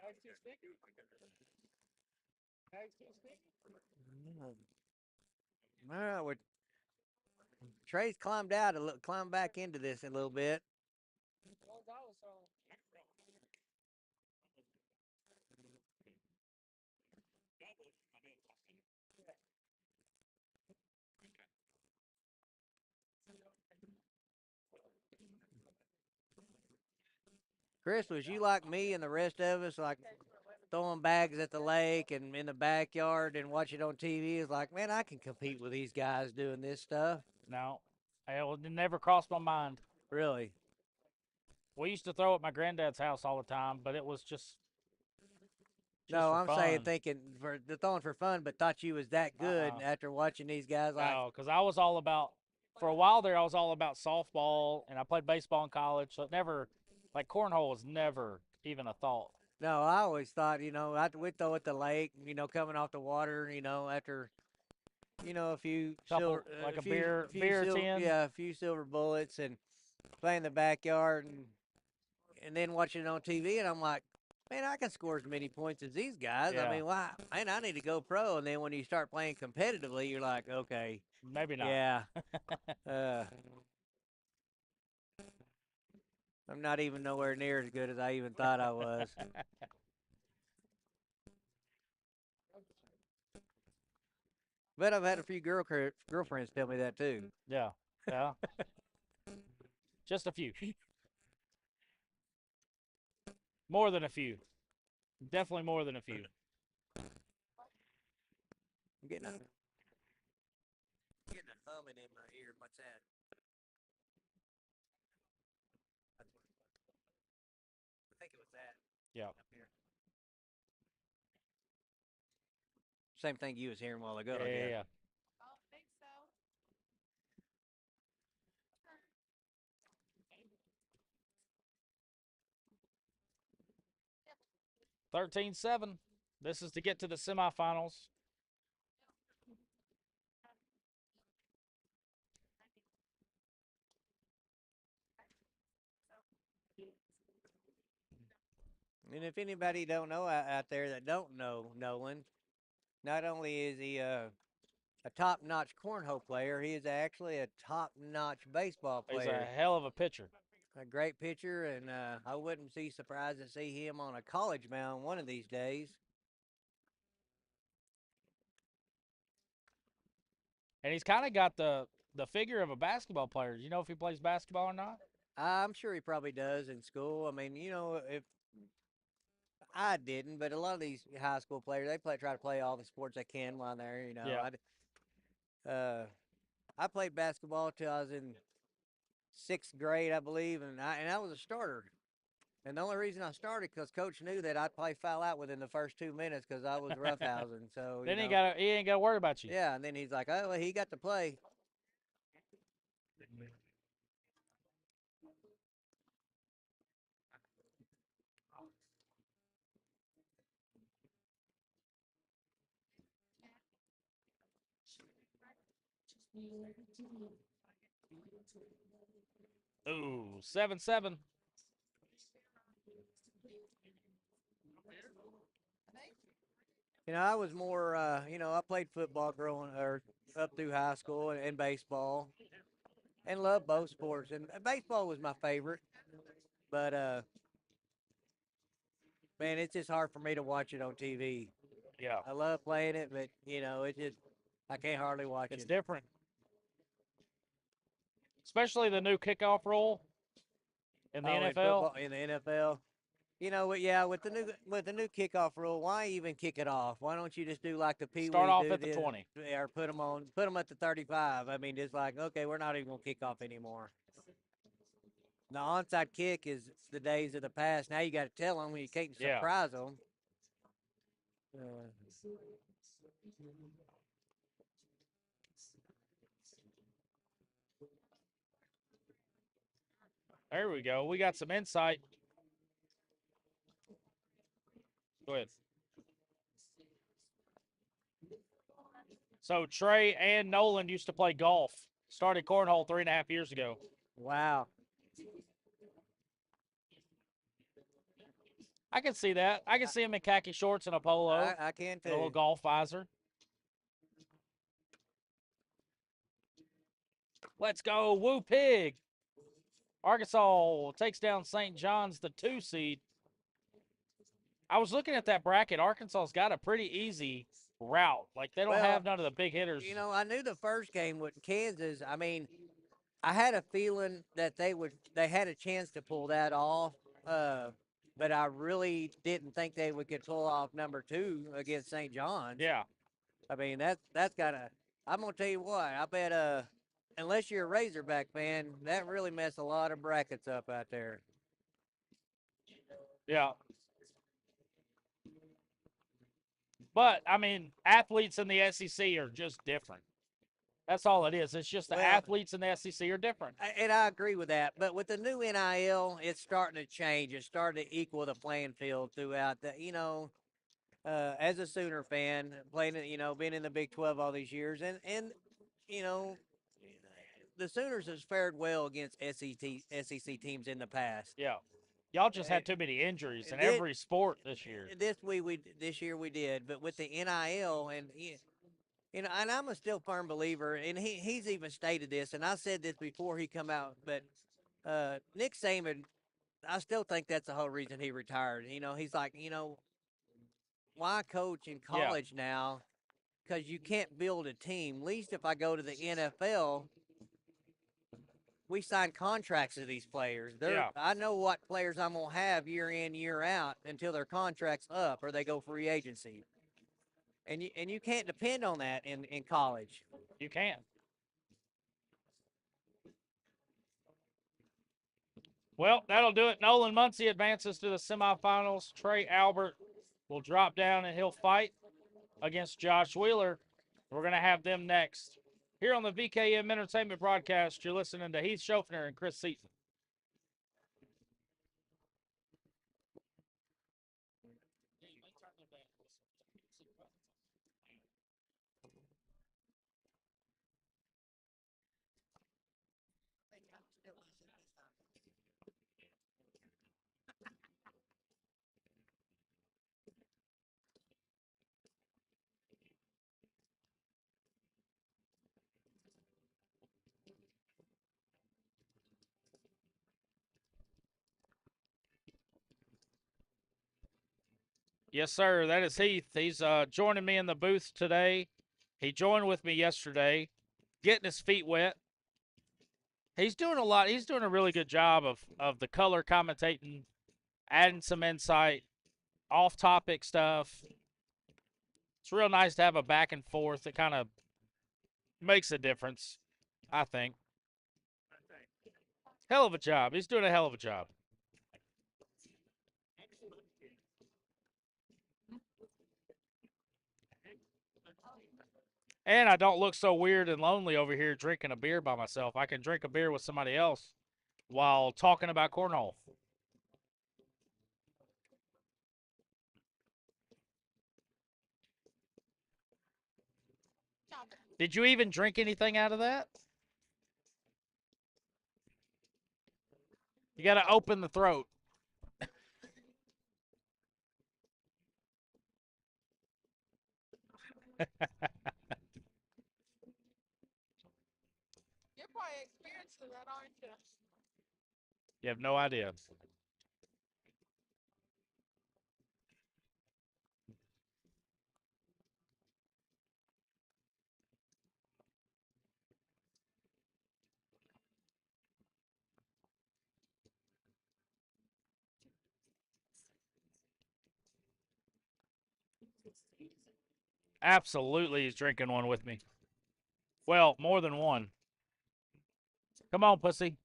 Bag's too sticky? Bag's too sticky? All right, Trey's climbed out a little, climbed back into this a little bit. Well, that was so. Chris, was you like me and the rest of us, like throwing bags at the lake and in the backyard and watch it on TV? It's like, man, I can compete with these guys doing this stuff. No, it never crossed my mind. Really? We used to throw at my granddad's house all the time, but it was just No, for I'm fun. saying thinking for the throwing for fun, but thought you was that good after watching these guys. Like, No, because I was all about, for a while there, I was all about softball, and I played baseball in college, so it never, like cornhole was never even a thought. no, I always thought, we'd throw at the lake, coming off the water, after, a few Couple, silver, like a few, beer few silver, tin. yeah, a few silver bullets, and play in the backyard, and then watching it on TV, and I'm like, man, I can score as many points as these guys. Yeah. I mean, why? Man, I need to go pro. And then when you start playing competitively, you're like, okay, Maybe not. yeah. I'm not even nowhere near as good as I even thought I was. But I've had a few girlfriends tell me that too. Yeah, yeah. Just a few. More than a few. Definitely more than a few. I'm getting a humming in my ear. What's that? I think it was that. Yeah. Up here. Same thing you was hearing a while ago. Yeah, I yeah, guess. yeah. 13-7. This is to get to the semifinals. And if anybody don't know out there that don't know Nolan, not only is he a top-notch cornhole player, he is actually a top-notch baseball He's a player. hell of a pitcher. A great pitcher, and I wouldn't be surprised to see him on a college mound one of these days. And he's kind of got the figure of a basketball player. Do you know if he plays basketball or not? I'm sure he probably does in school. I mean, if I didn't, but a lot of these high school players, they try to play all the sports they can while they're, Yeah. I played basketball till I was in 6th grade, I believe, and I was a starter. And the only reason I started because Coach knew that I'd probably foul out within the first 2 minutes because I was roughhousing. So Then he ain't got to worry about you. yeah, and then he's like, oh, well, he got to play. Ooh, 7-7. I was more, I played football up through high school and baseball, and loved both sports. And baseball was my favorite, but man, it's just hard for me to watch it on TV. Yeah. I love playing it, but it just I can't hardly watch It's it. different. Especially the new kickoff rule in the NFL. In the NFL. Yeah, with the new kickoff rule, why even kick it off? Why don't you just do like the Pee Wee Start off at the 20. or put them at the 35? I mean, just like, okay, we're not even gonna kick off anymore. The onside kick is the days of the past. Now you got to tell them. You can't surprise them. There we go. We got some insight. Go ahead. So Trey and Nolan used to play golf. Started cornhole 3.5 years ago. Wow. I can see that. I can see him in khaki shorts and a polo. I can too. A little golf visor. Let's go, Woo Pig. Arkansas takes down St. John's, the 2 seed. I was looking at that bracket. Arkansas's got a pretty easy route. Like, they don't have none of the big hitters. I knew the first game with Kansas. I mean, I had a feeling that they had a chance to pull that off. But I really didn't think they could pull off number 2 against St. John's. Yeah. I mean, that's gotta. I'm gonna tell you what. I bet unless you're a Razorback fan, that really messed a lot of brackets up out there. Yeah. But, I mean, athletes in the SEC are just different. That's all it is. It's just the athletes in the SEC are different. And I agree with that. But with the new NIL, it's starting to change. It's starting to equal the playing field throughout the, as a Sooner fan, playing, being in the Big 12 all these years. And the Sooners has fared well against SEC teams in the past. Yeah. Y'all just had too many injuries in every sport this year. This year we did. But with the NIL and I'm a still firm believer, and he's even stated this, and I said this before he come out, but Nick Saban, I still think that's the whole reason he retired. He's like, why coach in college now? Because you can't build a team. At least if I go to the NFL, we sign contracts to these players. I know what players I'm going to have year in, year out until their contract's up or they go free agency. And you can't depend on that in college. You can't. Well, that'll do it. Nolan Muncie advances to the semifinals. Trey Albert will drop down and he'll fight. against Josh Wheeler. We're going to have them next. Here on the VKM Entertainment broadcast, you're listening to Heath Schofner and Chris Seaton. Yes, sir. That is Heath. He's joining me in the booth today. He joined with me yesterday, getting his feet wet. He's doing a lot. He's doing a really good job of the color commentating, adding some insight, off-topic stuff. It's real nice to have a back and forth. It kind of makes a difference, I think. Hell of a job. He's doing a hell of a job. And I don't look so weird and lonely over here drinking a beer by myself. I can drink a beer with somebody else while talking about cornhole. Did you even drink anything out of that? You got to open the throat. You're probably experiencing that, aren't you? You have no idea. Absolutely, he's drinking one with me. Well, more than one. Come on, pussy.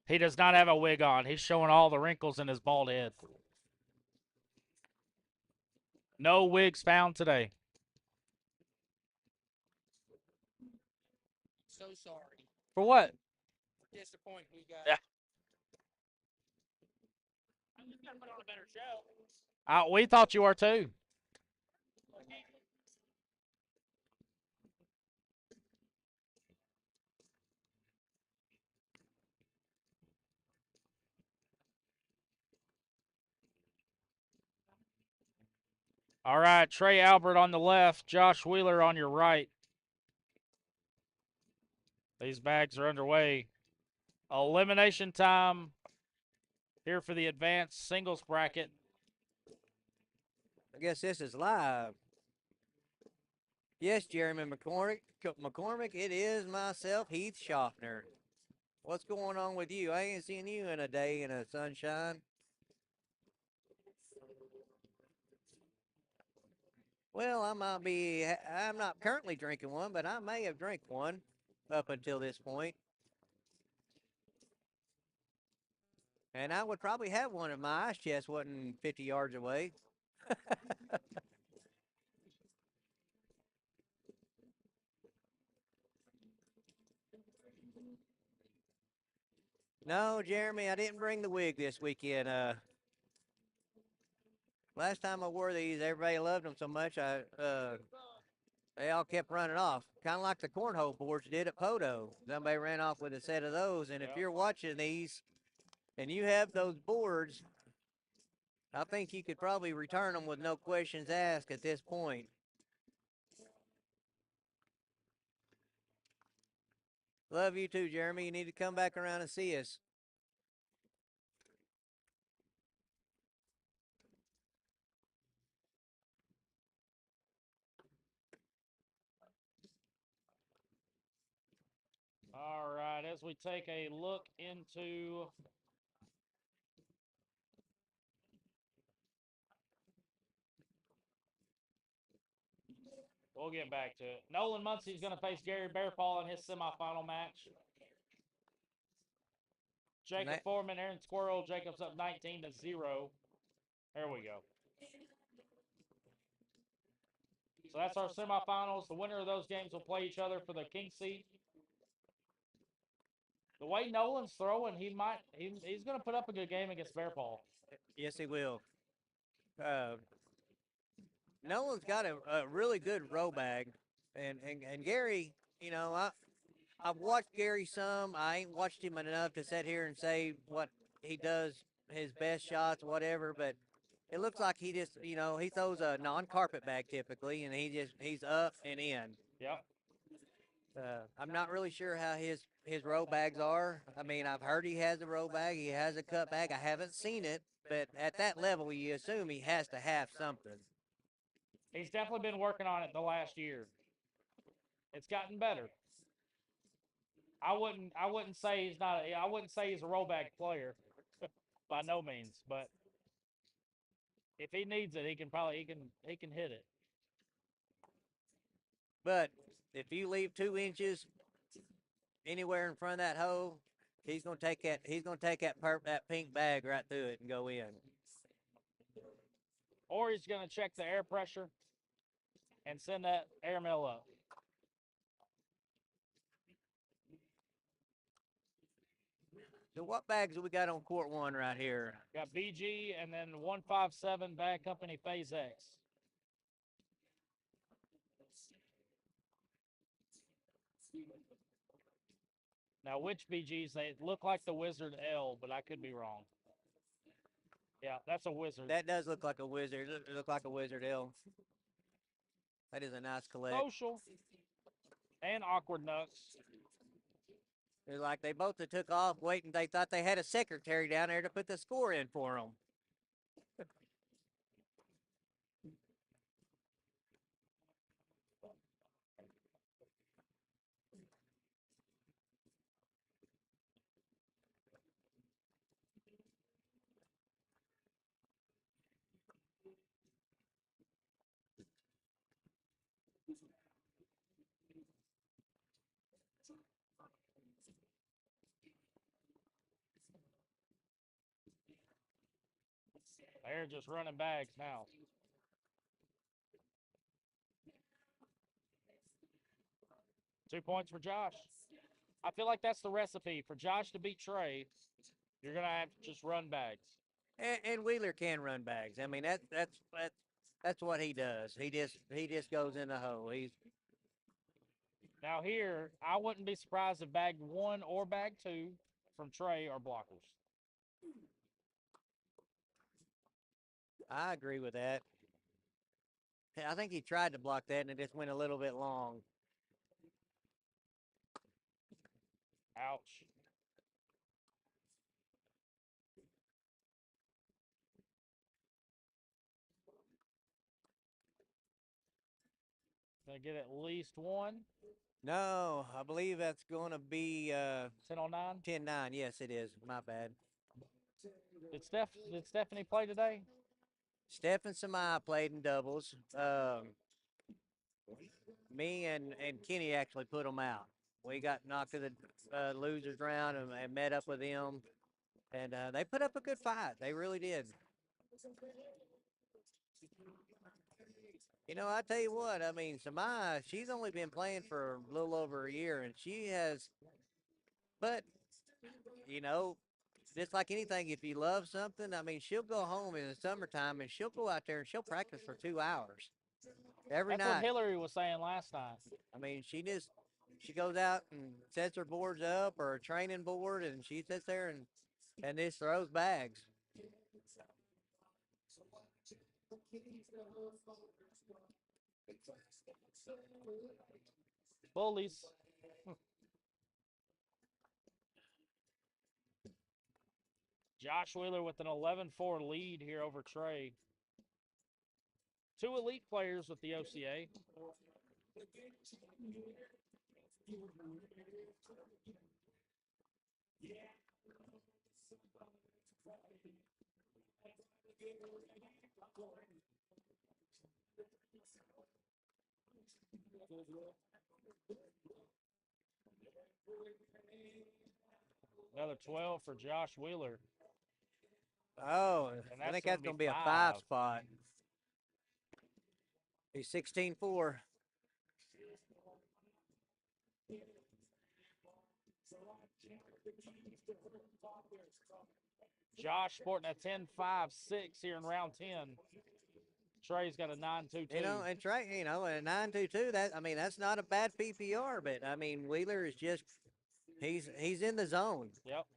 He does not have a wig on. He's showing all the wrinkles in his bald head. No wigs found today. So sorry. For what? Disappointing you guys. Yeah. I'm just gonna put on a better show. We thought you were too. All right, Trey Albert on the left, Josh Wheeler on your right. These bags are underway. Elimination time here for the advanced singles bracket. I guess this is live. Yes, Jeremy McCormick, it is myself, Heath Schofner. What's going on with you? I ain't seen you in a day in the sunshine. Well, I'm not currently drinking one, but I may have drank one up until this point. And I would probably have one if my ice chest wasn't 50 yards away. No, Jeremy, I didn't bring the wig this weekend. Last time I wore these, everybody loved them so much, they all kept running off. Kind of like the cornhole boards did at Poto. Somebody ran off with a set of those, and if you're watching these and you have those boards, I think you could probably return them with no questions asked at this point. Love you too, Jeremy. You need to come back around and see us. All right, as we take a look into we'll get back to it. Nolan Muncie's going to face Gary Bearpaw in his semifinal match. Jacob Foreman, Aaron Squirrel. Jacob's up 19-0. There we go. So that's our semifinals. The winner of those games will play each other for the king seat. The way Nolan's throwing, he's going to put up a good game against Bearpaw. Yes, he will. Nolan's got a really good row bag, and Gary, you know, I've watched Gary some. I ain't watched him enough to sit here and say what he does, his best shots, whatever. But it looks like he just, you know, he throws a non-carpet bag typically, and he's up and in. Yep. I'm not really sure how his row bags are. I mean, I've heard he has a row bag, he has a cut bag. I haven't seen it, but at that level, you assume he has to have something. He's definitely been working on it the last year. It's gotten better. I wouldn't say he's not. I wouldn't say he's a rollback player, by no means. But if he needs it, he can hit it. But if you leave 2 inches anywhere in front of that hole, he's gonna take that. He's gonna take that pink bag right through it and go in. Or he's gonna check the air pressure and send that air mill up. So what bags do we got on court 1 right here? Got BG and then 157 Bag Company Phase X. Now, which BGs? They look like the Wizard L, but I could be wrong. Yeah, that's a Wizard. That does look like a Wizard. It look like a Wizard L. That is a nice collect. Social and Awkward Nuts. It's like they both took off waiting. They thought they had a secretary down there to put the score in for them. They're just running bags now. Two points for Josh. I feel like that's the recipe for Josh to beat Trey. You're gonna have to just run bags. And Wheeler can run bags. I mean that's what he does. He just goes in the hole. Now here, I wouldn't be surprised if bag 1 or bag 2 from Trey are blockers. I agree with that. I think he tried to block that, and it just went a little bit long. Ouch. Gonna get at least 1. No, I believe that's going to be 10-09. 10-9. Yes, it is. My bad. Did Stephanie play today? Steph and Samai played in doubles. Me and Kenny actually put them out. We got knocked to the losers round and met up with them, and they put up a good fight. They really did. You know, I tell you what. I mean, Samai, she's only been playing for a little over a year, and she has. But you know, just like anything, if you love something, I mean, she'll go home in the summertime and she'll go out there and she'll practice for 2 hours every That's night. what Hillary was saying last time. I mean, she goes out and sets her boards up or a training board, and she sits there and just throws bags. Bullies. Josh Wheeler with an 11-4 lead here over Trey. 2 elite players with the OCA. Another 12 for Josh Wheeler. Oh, And I think gonna that's going to be a 5 spot. He's 16-4. Josh sporting a 10-5-6 here in round 10. Trey's got a 9-2-2. You know, and Trey, you know, a 9-2-2. That, I mean, that's not a bad PPR, but I mean, Wheeler is just he's in the zone. Yep.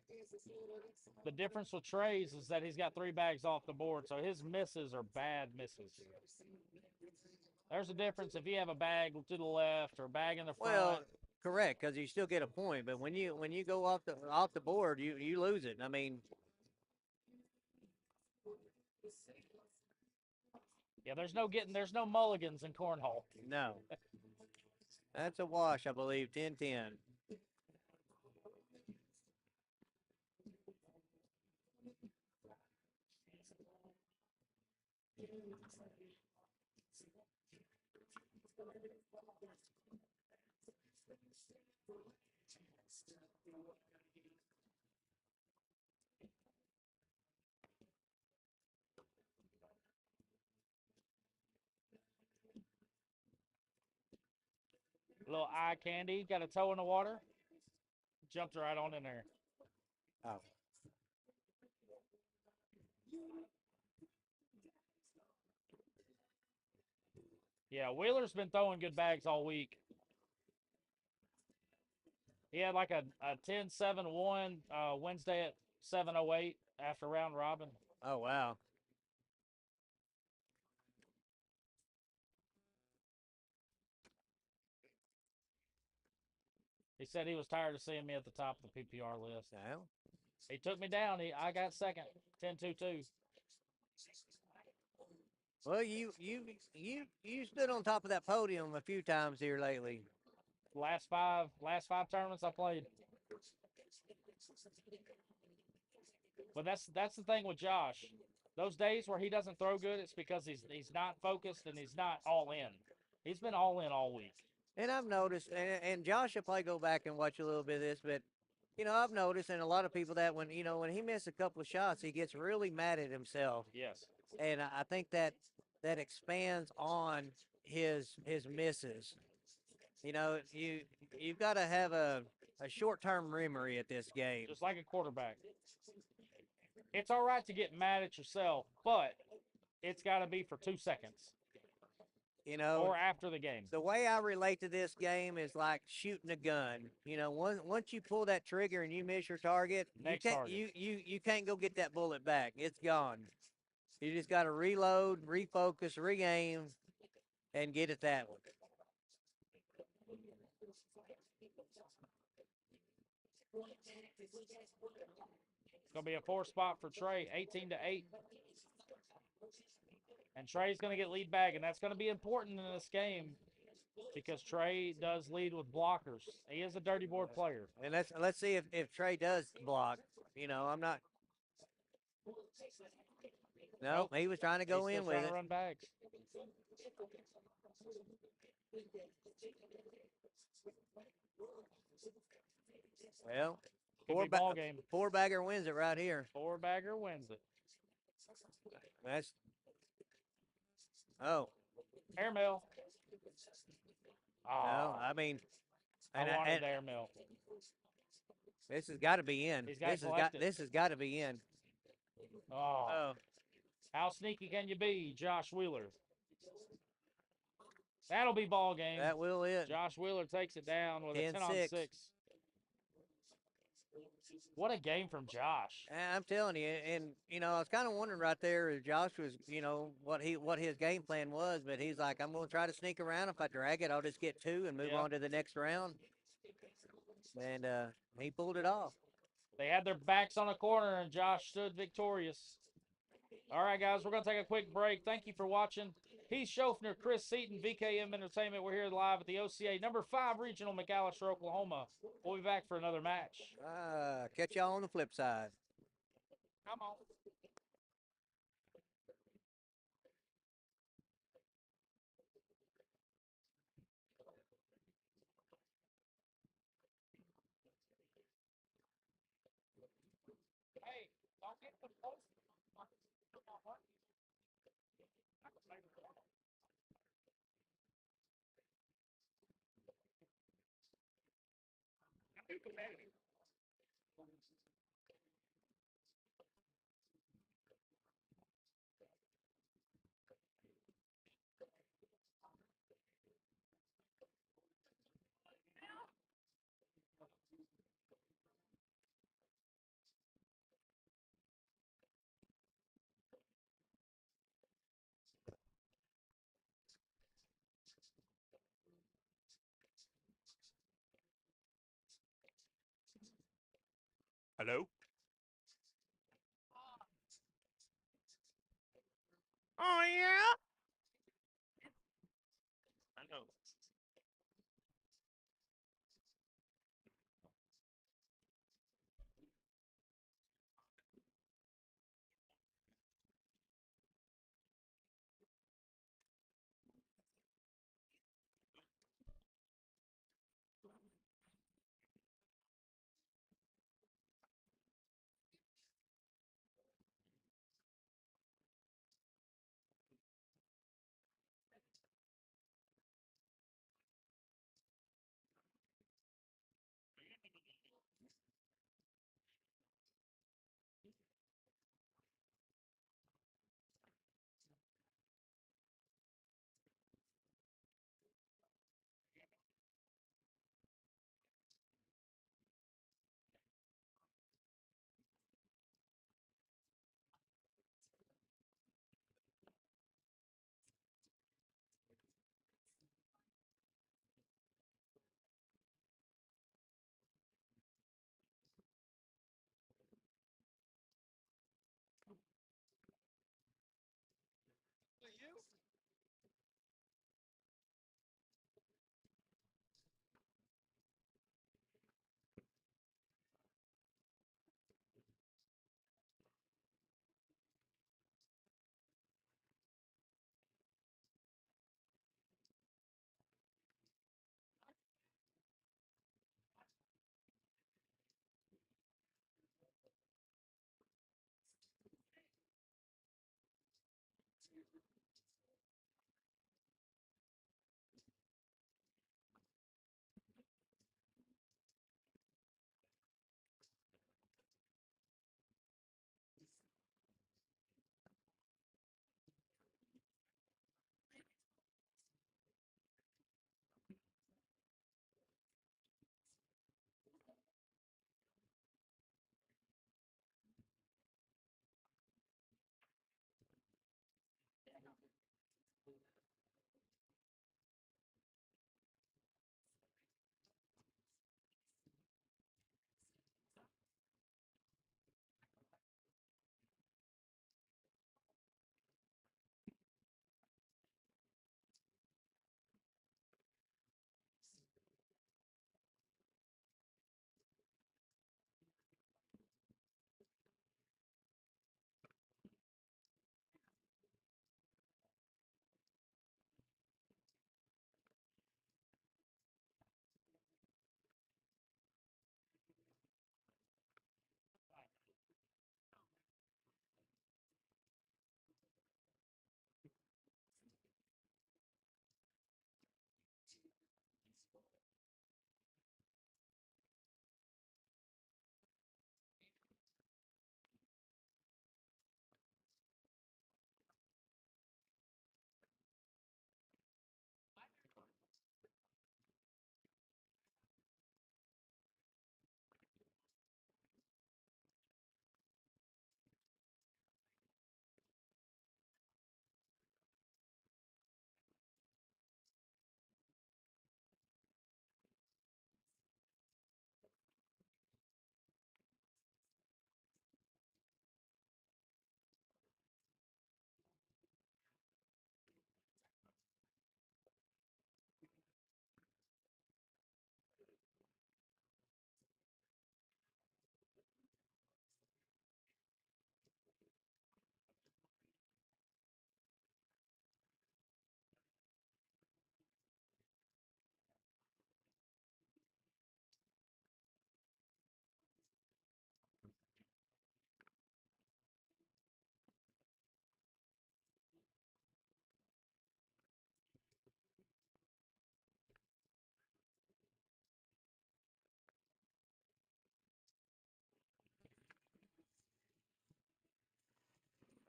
The difference with Trey's is that he's got 3 bags off the board, so his misses are bad misses. There's a difference if you have a bag to the left or a bag in the front. Well, correct, because you still get a point, but when you go off the board, you lose it. I mean, yeah, there's no mulligans in cornhole. no. That's a wash, I believe, 10-10. A little eye candy, got a toe in the water. Jumped right on in there. Oh. Yeah, Wheeler's been throwing good bags all week. He had like a 10-7-1 Wednesday at 7:08 after round robin. Oh, wow. He said he was tired of seeing me at the top of the PPR list. Well, He took me down. I got second, 10-2-2. well, you stood on top of that podium a few times here lately. Last five tournaments I played. But that's the thing with Josh. Those days where he doesn't throw good, it's because he's not focused and he's not all in. He's been all in all week. And I've noticed, and Josh will probably go back and watch a little bit of this, but you know, I've noticed, and a lot of people that when he misses a couple of shots, he gets really mad at himself. Yes. And I think that expands on his misses. You know, you've got to have a short-term memory at this game. Just like a quarterback. It's all right to get mad at yourself, but it's got to be for 2 seconds. You know, or after the game. The way I relate to this game is like shooting a gun. You know, once you pull that trigger and you miss your target, you can't go get that bullet back. It's gone. You just got to reload, refocus, re-aim, and get it that way. It's going to be a 4 spot for Trey, 18-8. And Trey's going to get lead bag, and that's going to be important in this game because Trey does lead with blockers. He is a dirty board player. And let's see if Trey does block. You know, I'm not. No, he was trying to go in with it. Run bags. Well, game. 4-bagger wins it right here. 4-bagger wins it. That's. Oh. Airmail. Oh. No, I mean. I wanted the airmail. This has got to be in. This has got to be in. Oh. How sneaky can you be, Josh Wheeler? That'll be ball game. That will it. Josh Wheeler takes it down with a 10-on-6. What a game from Josh. I'm telling you, and you know, I was kind of wondering right there if Josh was, you know, what his game plan was, but he's like, I'm going to try to sneak around. If I drag it, I'll just get 2 and move on to the next round. And he pulled it off. They had their backs on a corner, and Josh stood victorious. All right, guys, we're going to take a quick break. Thank you for watching. Heath Schofner, Chris Seaton, VKM Entertainment. We're here live at the OCA number 5 Regional, McAlester, Oklahoma. We'll be back for another match. Catch y'all on the flip side. Come on. Hello? Oh, yeah? I know.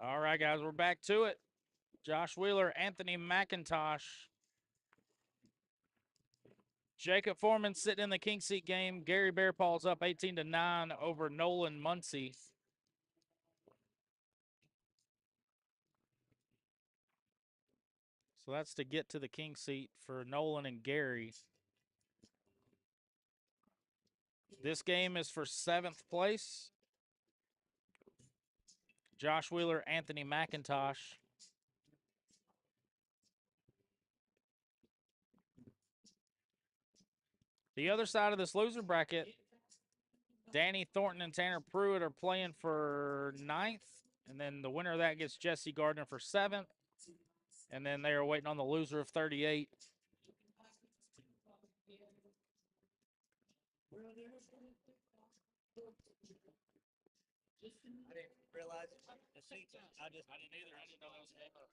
All right, guys, we're back to it. Josh Wheeler, Anthony McIntosh. Jacob Foreman sitting in the king seat game. Gary Bearpaw's up 18-9 over Nolan Muncie. So that's to get to the king seat for Nolan and Gary. This game is for 7th place. Josh Wheeler, Anthony McIntosh. The other side of this loser bracket, Danny Thornton and Tanner Pruitt are playing for 9th. And then the winner of that gets Jesse Gardner for 7th. And then they are waiting on the loser of 38. I didn't realize the seats. I didn't either. I didn't know that was a game up.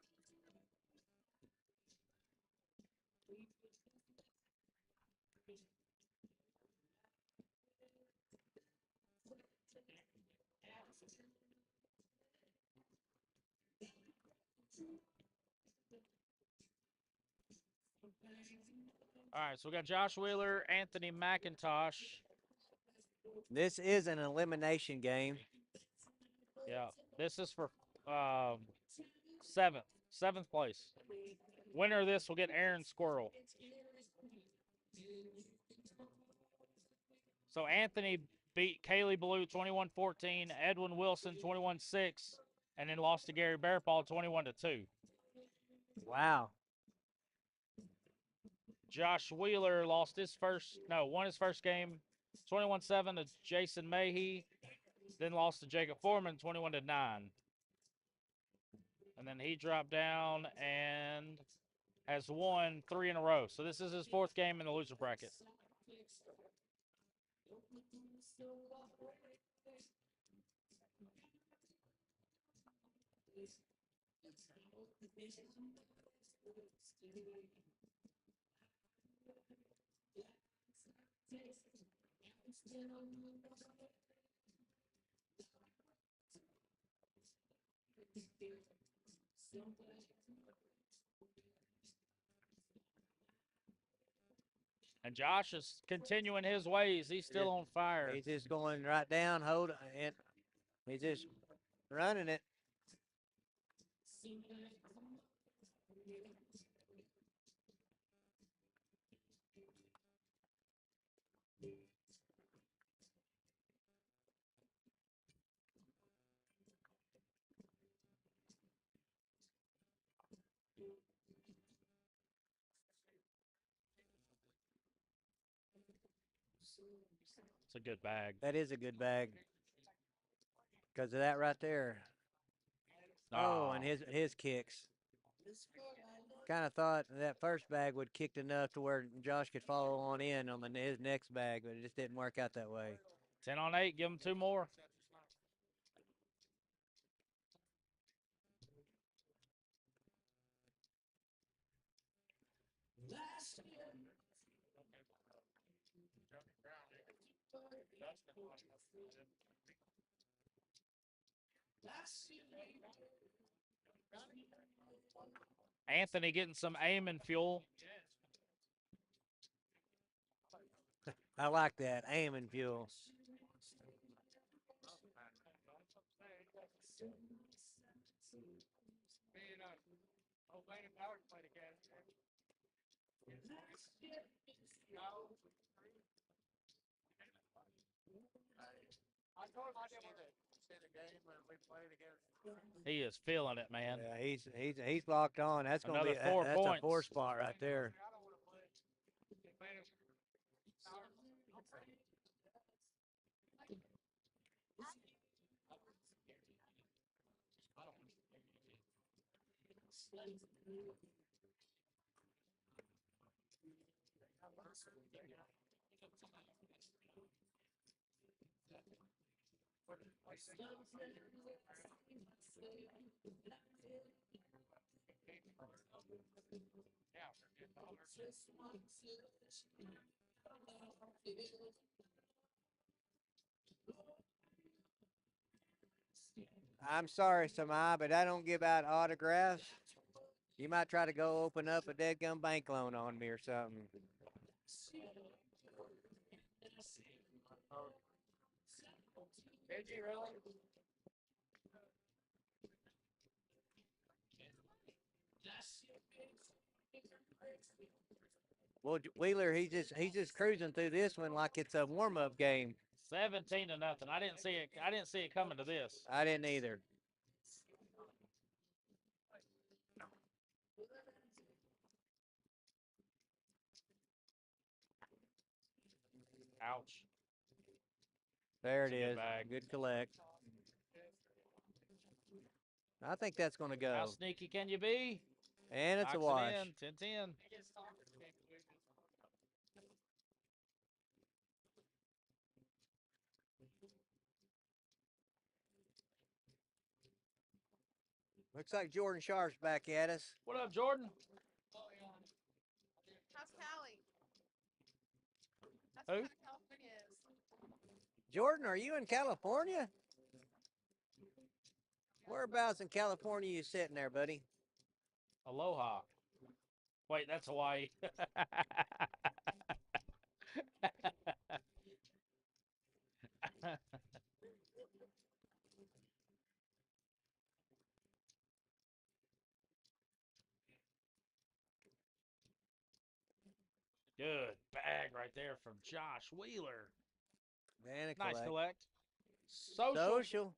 All right, so we got Josh Wheeler, Anthony McIntosh. This is an elimination game. Yeah, this is for 7th place. Winner of this will get Aaron Squirrel. So Anthony beat Kaylee Blue 21-14, Edwin Wilson 21-6, and then lost to Gary Bearpaw 21-2. Wow. Josh Wheeler won his first game 21-7 to Jason Mahey, then lost to Jacob Foreman 21-9. And then he dropped down and has won 3 in a row. So this is his 4th game in the loser bracket. And Josh is continuing his ways. He's still on fire. He's just going right down, hold it. He's just running it. It's a good bag. That is a good bag. Because of that right there. Oh, and his kicks. Kind of thought that first bag would kicked enough to where Josh could follow on in on his next bag, but it just didn't work out that way. 10 on 8. Give him 2 more. Anthony getting some aiming fuel. I like that. Aiming fuel. He is feeling it, man. Yeah, he's locked on. That's gonna Another be 4 that's points. a 4 spot right there. I'm sorry, Samai, but I don't give out autographs. You might try to go open up a dead gum bank loan on me or something. Did you really? Well, Wheeler, he's just cruising through this one like it's a warm up game. 17 to nothing. I didn't see it. I didn't see it coming to this. I didn't either. Ouch. There It's it a good is. bag. Good collect. I think that's going to go. How sneaky can you be? And it's a Knocks wash. it in. 10-10. Looks like Jordan Sharp's back at us. What up, Jordan? How's Callie? That's Who? what California is. Jordan, are you in California? Whereabouts in California you sitting there, buddy? Aloha. Wait, that's Hawaii. Good bag right there from Josh Wheeler. And a Nice collect. collect. Social. Social.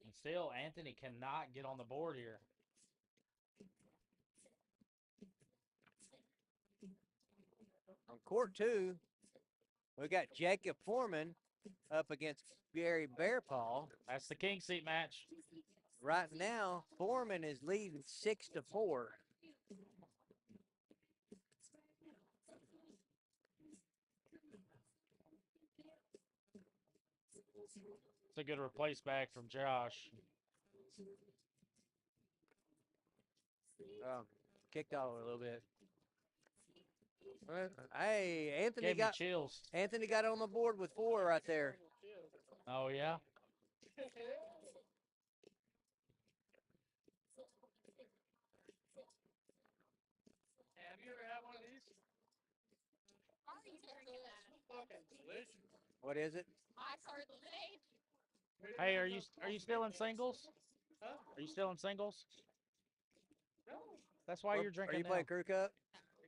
And still, Anthony cannot get on the board here. On court 2, we got Jacob Foreman up against Gary Bearpaw. That's the king seat match. Right now, Foreman is leading 6-4. It's a good replace back from Josh. Kicked off a little bit. Hey, Anthony Gave me got chills. Anthony got on the board with 4 right there. Oh, yeah? Have you ever had one of these? How are you drinking that? Fucking delicious. What is it? Ice hard lemonade. Hey, are you still in singles? Huh? Are you still in singles? No. That's why you're drinking Are you now. playing crew cup?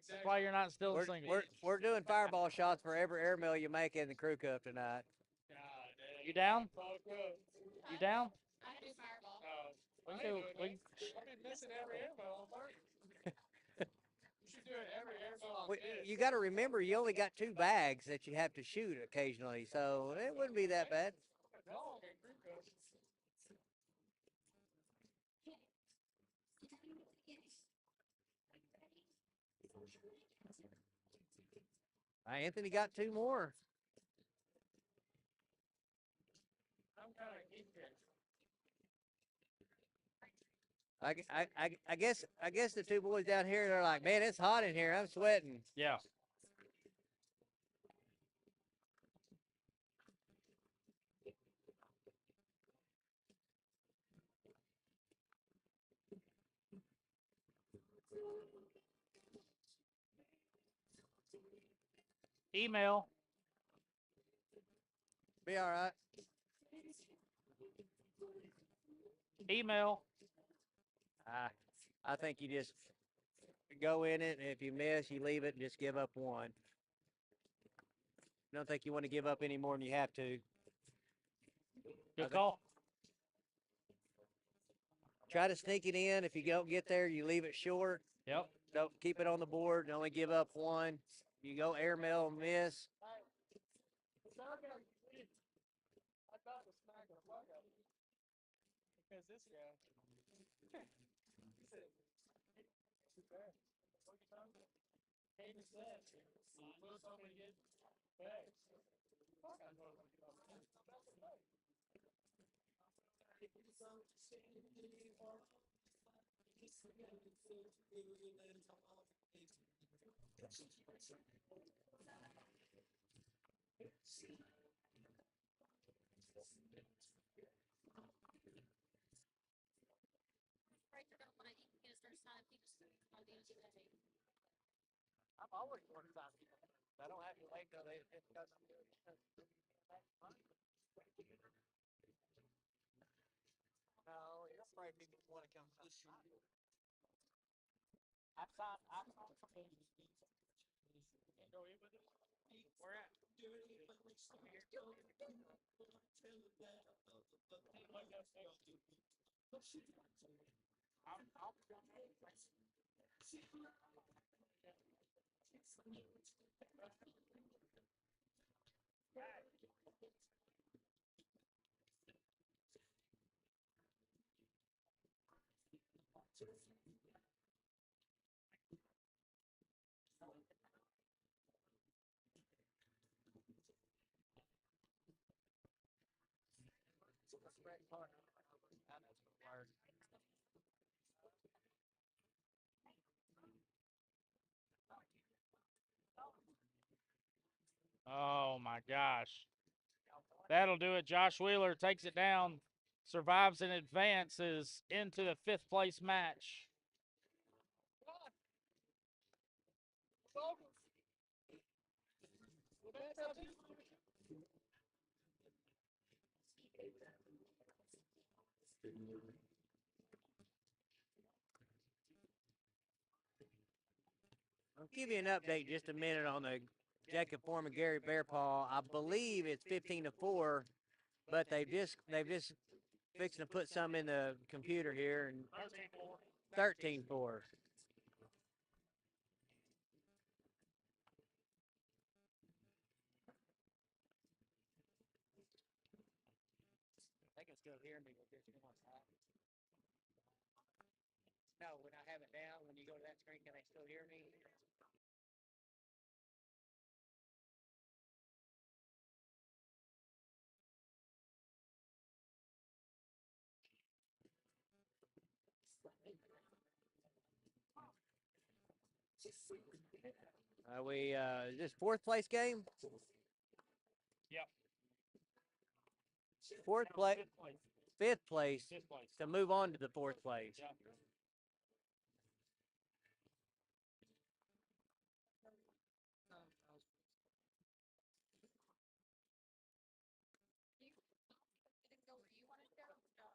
That's why you're not still in We're, singles. we're doing fireball shots for every airmail you make in the crew cup tonight. God dang. You down? Fuck up. You down? I do fireball. No. We I can ain't do- doing we- that. I've been missing every airmail on Mark. You should do it every airmail on this. You got to remember, you only got 2 bags that you have to shoot occasionally, so it wouldn't be that bad. No, okay, crew cook. Anthony got 2 more. I'm kind of geek here. I guess the 2 boys down here, they're like, man, it's hot in here. I'm sweating. Yeah. Email. Be all right. Email. I think you just go in it, and if you miss, you leave it and just give up 1. Don't think you want to give up any more than you have to. Good call. Try to sneak it in. If you don't get there, you leave it short. Yep. Don't keep it on the board and only give up 1. You go airmail and miss. I thought the smack the fuck up. Because this guy. He said, too bad. What you talking about? He said, Will told me to get bags. Fuck, I know what you're talking about. Right, you're gonna want to get his first time people by the end of the day. I'm always one of those people. I don't have to wait till they hit the No, you're afraid people want to come push you. I've signed for me. Go in with it. Where at? Oh my gosh. That'll do it. Josh Wheeler takes it down, survives and advances into the 5th place match. I'll give you an update just a minute on the Jacob Foreman Gary Bearpaw. I believe it's 15-4, but they've just fixing to put some in the computer here and 13-4. They can still hear me with this one. No, when I have it down, when you go to that screen, can they still hear me? Is this 4th place game? Yep. 4th place, 5th place 5th place. to move on to the 4th place. Yep. You didn't go where you wanted to go.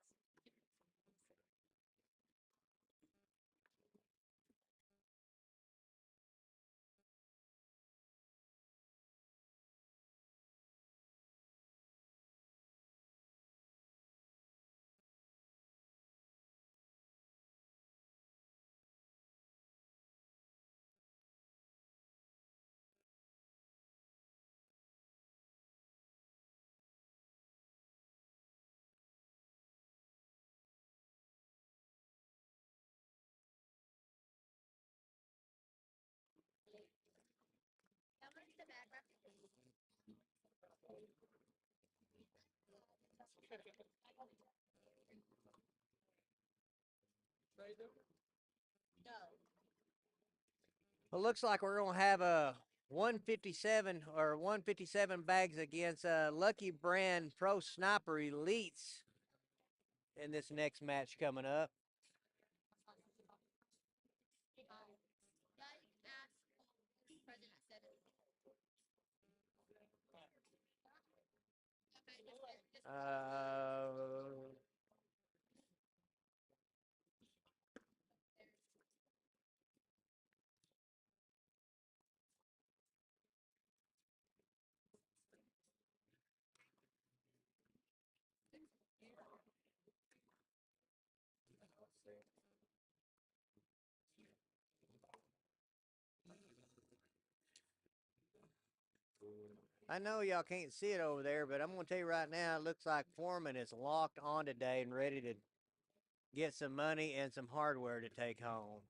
How much the bag wrap? No. Well, looks like we're gonna have a 157 bags against Lucky Brand Pro Sniper Elites in this next match coming up. Yeah, you can ask the president said it. Okay, just I know y'all can't see it over there, but I'm gonna tell you right now, it looks like Foreman is locked on today and ready to get some money and some hardware to take home.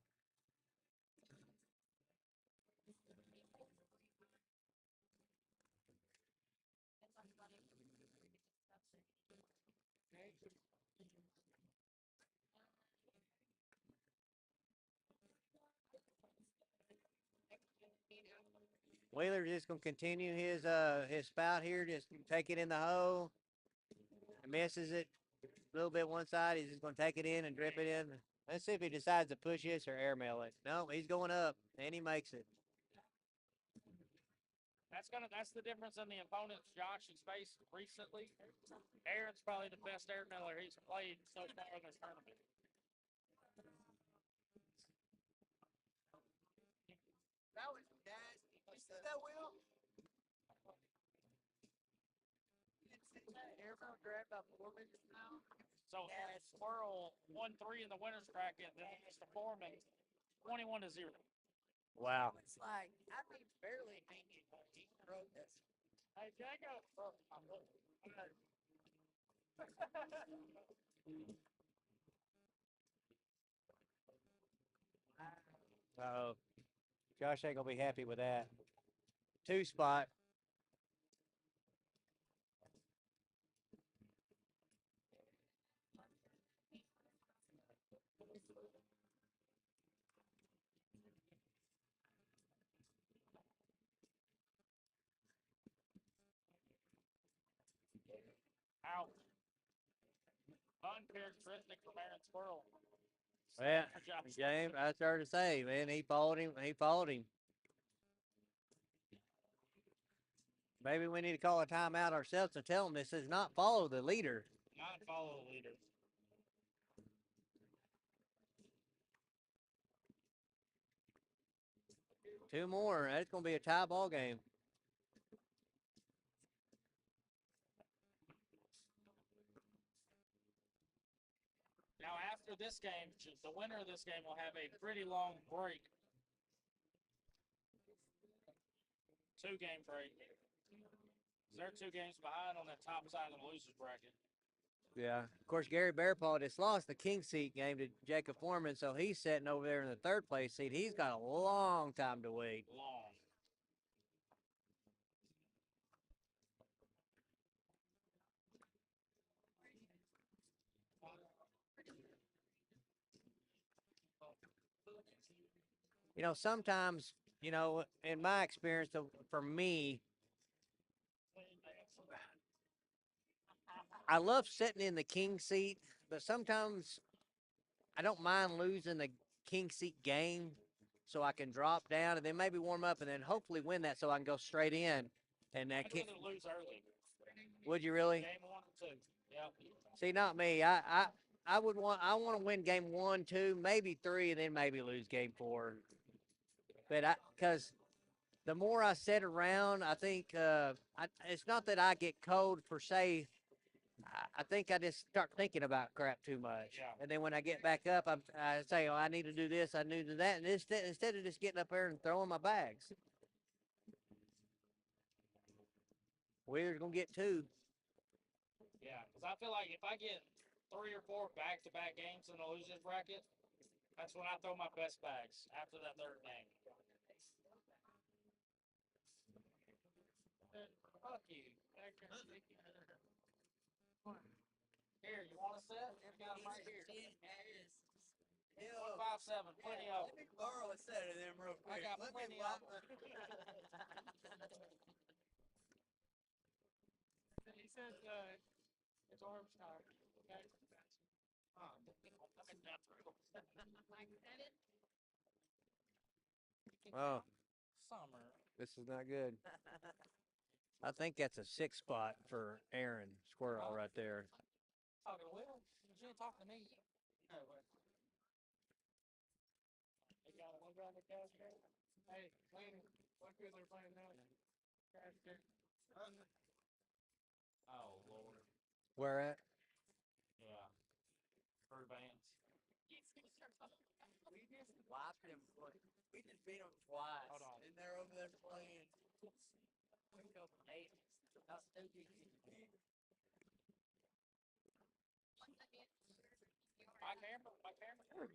Wheeler's just gonna continue his spout here, just take it in the hole. Misses it a little bit one side, he's just gonna take it in and drip it in. Let's see if he decides to push this or airmail it. No, he's going up, and he makes it. That's the difference in the opponents Josh has faced recently. Aaron's probably the best air miller he's played so far in this tournament. That was nasty. You see that, Will? You didn't see that airfield grab by Foreman just now? So Squirrel 1-3 in the winners bracket, then Mr. Foreman 21-0. Wow. It's like, I mean, barely hanging. He broke this. Hey, Jacob. Oh, Josh ain't gonna be happy with that. 2 spot. Out. Uncharacteristic from Aaron Squirrel. Yeah, For Josh. James, I started to say, man, he followed him. He followed him. Maybe we need to call a timeout ourselves and tell him this is not follow the leader. Not follow the leader. Two more. That's gonna be a tie ball game. Now, after this game, the winner of this game will have a pretty long break. 2-game break. They're 2 games behind on that top side of the losers bracket. Yeah. Of course, Gary Bearpaw just lost the king seat game to Jacob Foreman, so he's sitting over there in the 3rd place seat. He's got a long time to wait. Long. You know, sometimes, you know, in my experience, for me, I love sitting in the king seat, but sometimes I don't mind losing the king seat game so I can drop down and then maybe warm up and then hopefully win that so I can go straight in. And that I'd rather lose early. Would you really? Game 1 or 2. Yep. See, not me. I want to win game 1, 2, maybe 3, and then maybe lose game 4. But because the more I sit around, I think it's not that I get cold per se. I think I just start thinking about crap too much. Yeah. And then when I get back up, I say, oh, I need to do this, I need to do that. And instead of just getting up there and throwing my bags. Wheeler's going to get 2. Yeah, because I feel like if I get 3 or 4 back-to-back games in the losers bracket, that's when I throw my best bags after that 3rd game. Fuck you. Here, you want a set? I've got them right here. 157, plenty of them. Let me borrow a set of them real I quick. got Let plenty me of wipe them. He said his arm's tired. Okay. Oh, Summer. this is not good. I think that's a 6 spot for Aaron Squirrel right there. Talking to Will? You didn't talk to me. No, but. They got one guy in the cash game? Hey, playing. What good they're playing now? Cash game. Oh, Lord. Where at? Yeah. Her bands. We just wiped them. We just beat them twice. Hold on. And they're over there playing. My camera.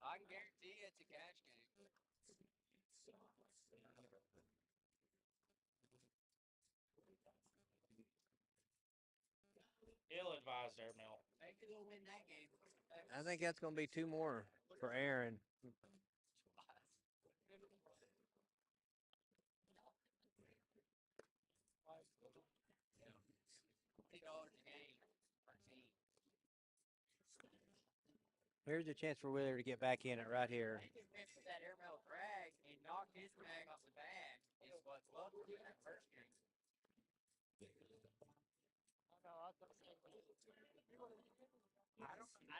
I can guarantee you it's a cash game. Ill-advised airmail. Maybe they'll win that game. I think that's going to be 2 more for Aaron. Here's a chance for Wheeler to get back in it right here. He just messed with that airmail drag and knocked his drag off the bag. Is what Love did that first game. I know. I thought I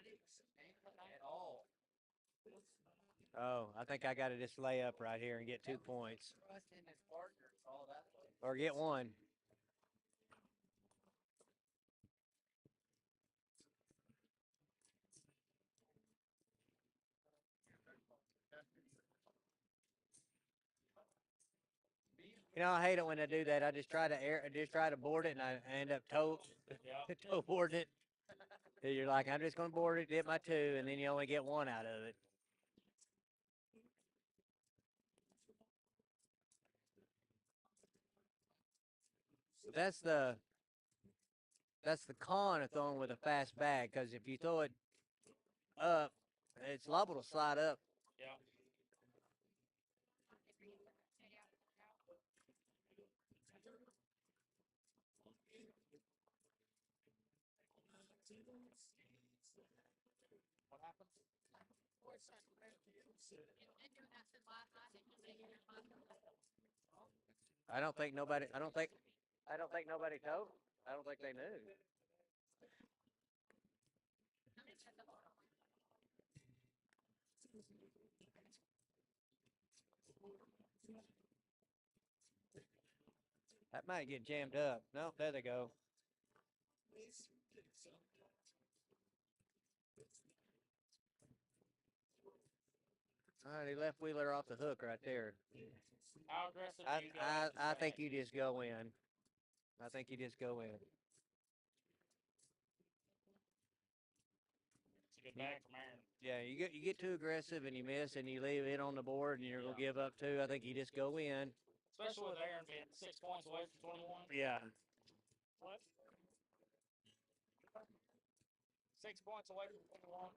didn't stand at all. Oh, I think I got to just lay up right here and get 2 points. Trust in his partner. All that was. Or get 1. You know, I hate it when I do that. I just try to board it, and I end up toe boarding it. And you're like, I'm just going to board it, get my 2, and then you only get 1 out of it. That's the con of throwing with a fast bag, because if you throw it up, it's liable to slide up. Yeah. What happened? I don't think nobody told. I don't think they knew. That might get jammed up. No, there they go. All right, he left Wheeler off the hook right there. How aggressive do you go? After I think bag? you just go in. I think you just go in. It's a good bag from Aaron. Yeah, you get too aggressive and you miss and you leave it on the board and you're gonna give up 2. I think you just go in. Especially with Aaron being 6 points away from 21. Yeah. What? 6 points away from 21.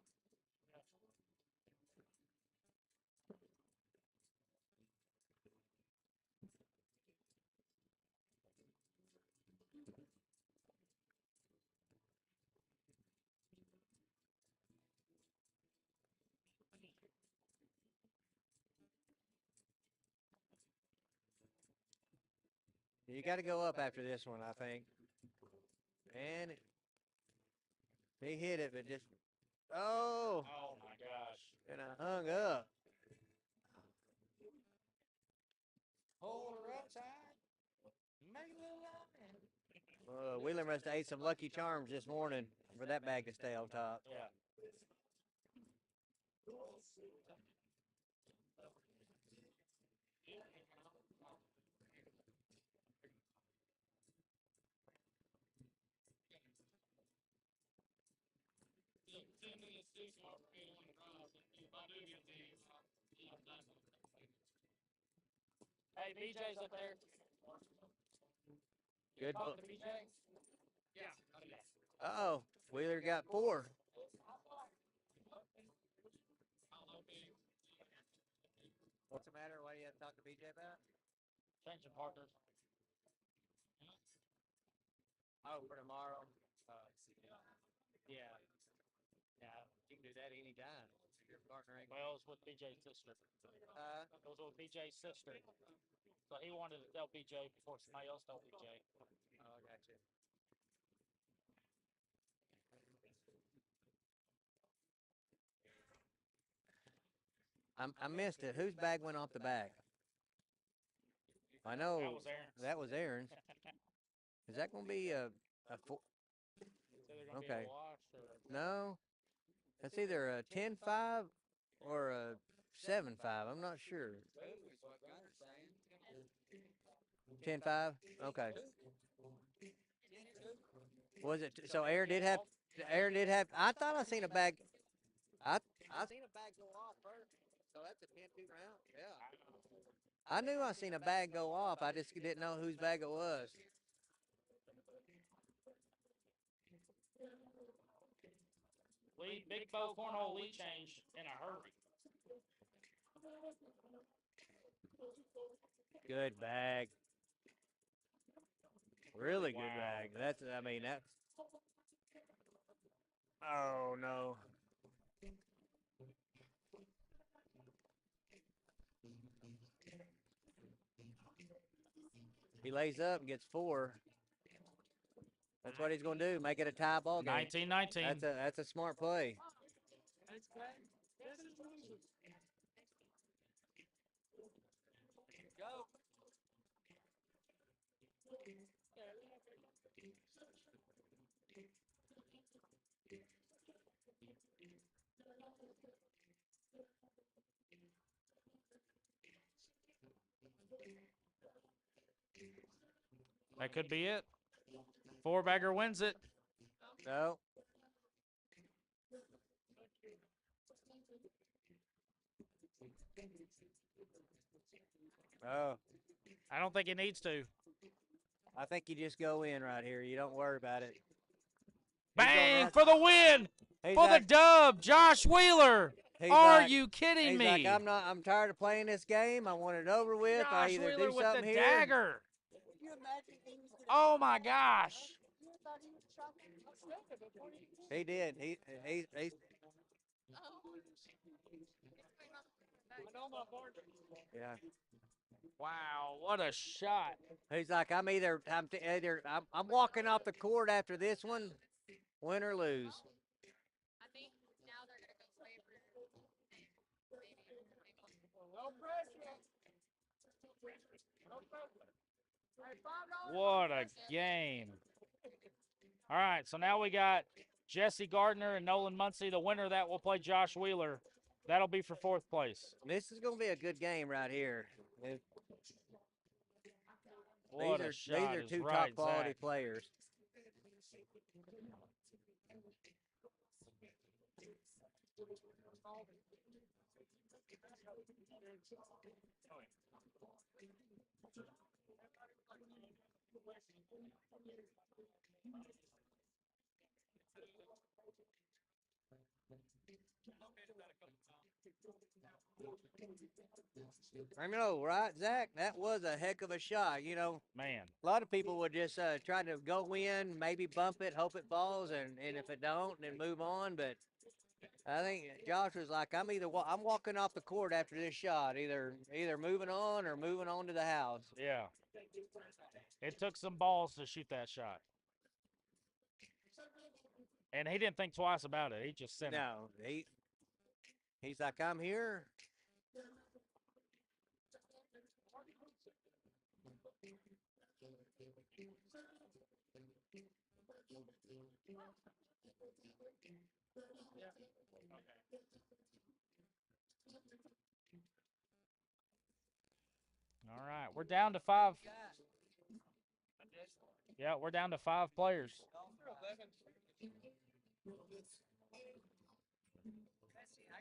You got to go up after this one, I think. And he hit it, but just Oh my gosh. and I hung up. Hold her upside. Make a little line. Wheeler must have ate some Lucky Charms this morning for that bag to stay on top. Yeah. Hey, BJ's up there. Good. Talk to BJ. Yeah. Uh-oh, Wheeler got 4. What's the matter? What do you have to talk to BJ about? Changing partners. Oh, for tomorrow. Yeah. Yeah, you can do that anytime. Your partner ain't. Well, it was with BJ's sister. It was with BJ's sister. So he wanted to tell BJ before somebody else told BJ. Oh, I got you. I missed it. Whose bag went off the back? I know That was Aaron's. that was Aaron's. Is that going to be a four? It's either gonna Okay. be a wash or No, that's either a 10-5 or a 7-5. I'm not sure. 10-5. Okay. Was it so? Aaron did have. I thought I seen a bag. I seen a bag go off first. So that's a 10-2 round. Yeah. I knew I seen a bag go off. I just didn't know whose bag it was. lead, big bow cornhole lead change in a hurry. Good bag. Really good Wow. bag. That's. I mean that. Oh no. He lays up and gets 4. That's what he's going to do. Make it a tie ball game. 19-19. That's a smart play. That's great. This is losing. Go. That could be it. 4-bagger wins it. No. Oh, I don't think it needs to. I think you just go in right here. You don't worry about it. Bang for the win. He's For the like, dub, Josh Wheeler. he's Are like- you kidding he's me? like, I'm tired of playing this game. I want it over with. I Josh either Wheeler do with something the here. dagger. Can you imagine he was gonna Oh my gosh. You thought he was shocking. I said it before he He did. He I know my board. yeah. Wow, what a shot. He's like, I'm walking off the court after this one, win or lose. I think now they're gonna go play for No pressure. No pressure. Hey, $5. What a game. All right, so now we got Jesse Gardner and Nolan Muncie. The winner of that will play Josh Wheeler. That'll be for 4th place. This is going to be a good game right here. What a These shot are is two right, top quality Zach. players. I know, right, Zach? That was a heck of a shot. You know, Man. a lot of people would just try to go in, maybe bump it, hope it falls, and if it don't, then move on. But I think Josh was like, I'm walking off the court after this shot, either moving on or moving on to the house. Yeah. It took some balls to shoot that shot. And he didn't think twice about it. He just sent it. No, he's like, I'm here. All right, we're down to 5. Yeah, we're down to 5 players.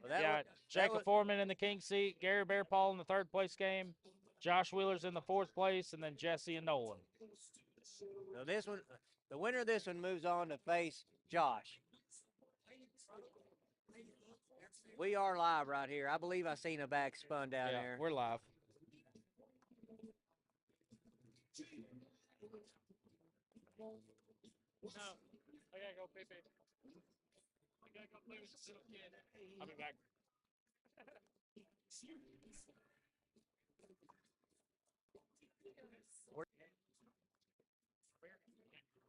Well, Yeah, Jacob Foreman in the king seat, Gary Bear Paul in the 3rd place game, Josh Wheeler's in the 4th place, and then Jesse and Nolan. So this one, the winner of this one moves on to face Josh. We are live right here. I believe I seen a bag spun down Yeah, there. we're live. No, I gotta go pee pee. I gotta go play with this little kid. I'll be back.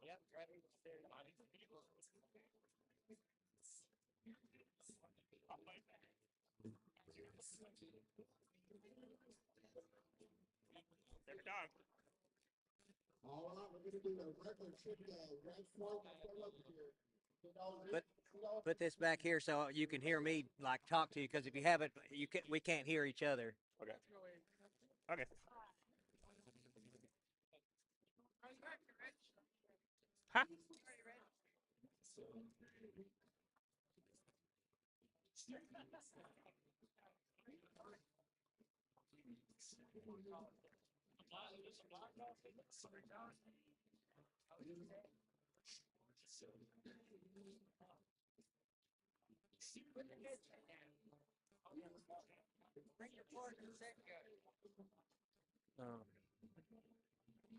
Yep, right there. Every time. All right, we're gonna do the regular shit, right slow, up here. Put this back here so you can hear me like talk to you, because if you have it, we can't hear each other. Okay. Okay. Huh?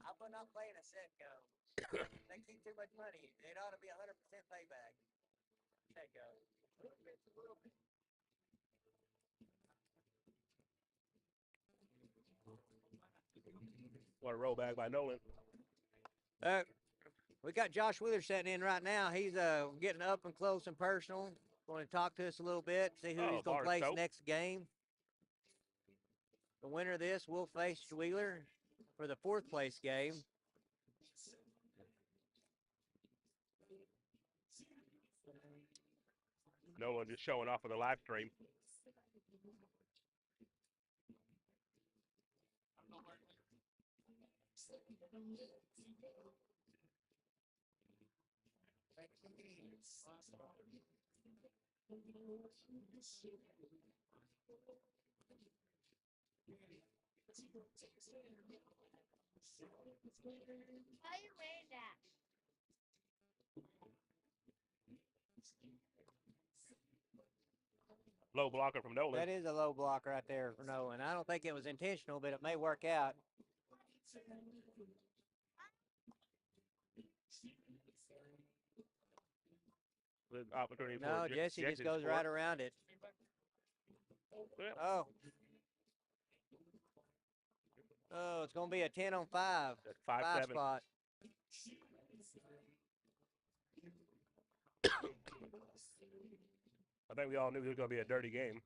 How about not playing a set go? They keep too much money. It ought to be 100% payback. Set go. What a roll back by Nolan. We got Josh Wheeler sitting in right now. He's getting up and close and personal. Going to talk to us a little bit, see who he's going to bar place soap. next game. The winner of this will face Wheeler for the 4th place game. Nolan just showing off for the live stream. Why you wearing that? Low blocker from Nolan. That is a low block right there for Nolan. I don't think it was intentional, but it may work out. The opportunity No, for Jesse Jesse just to goes score. right around it. Well, Oh. Oh, it's going to be a 10 on 5. that's 5 5-7. spot. I think we all knew it was going to be a dirty game.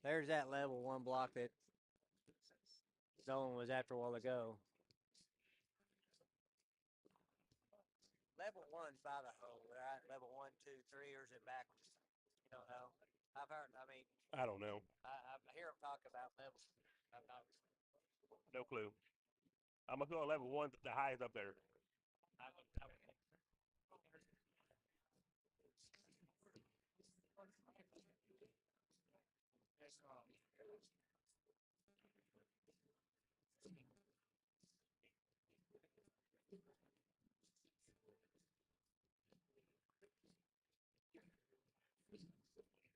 There's that level 1 block that Nolan was after a while ago. Level 1's by the hole, right? Level 1, 2, 3, or is it backwards? You don't know. I've heard. I mean, I don't know. I hear them talk about levels. I'm not. No clue. I'm going to go level 1, the highest up there. I would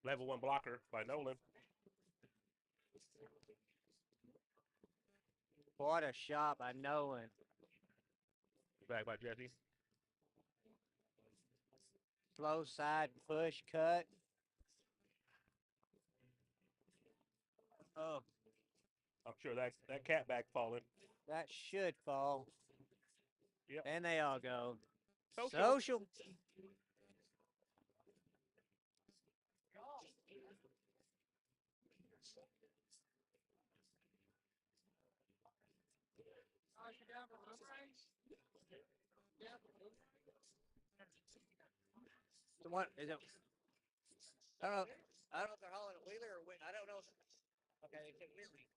Level 1 blocker by Nolan. What a shot by Nolan. Back by Jesse. Slow side push cut. Oh, I'm sure that cat back falling. that should fall. Yep. And they all go. Social. Social. So what is it? I don't know. I don't know if they're hauling a Wheeler or I don't know. Okay, they said Wheelie.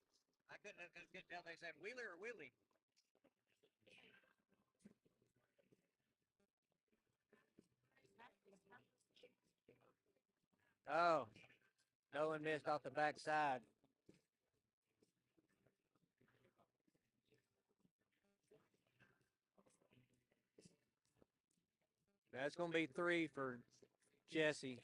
I couldn't get down. They said Wheeler or Wheelie. Oh, Nolan missed off the backside. That's going to be 3 for Jesse.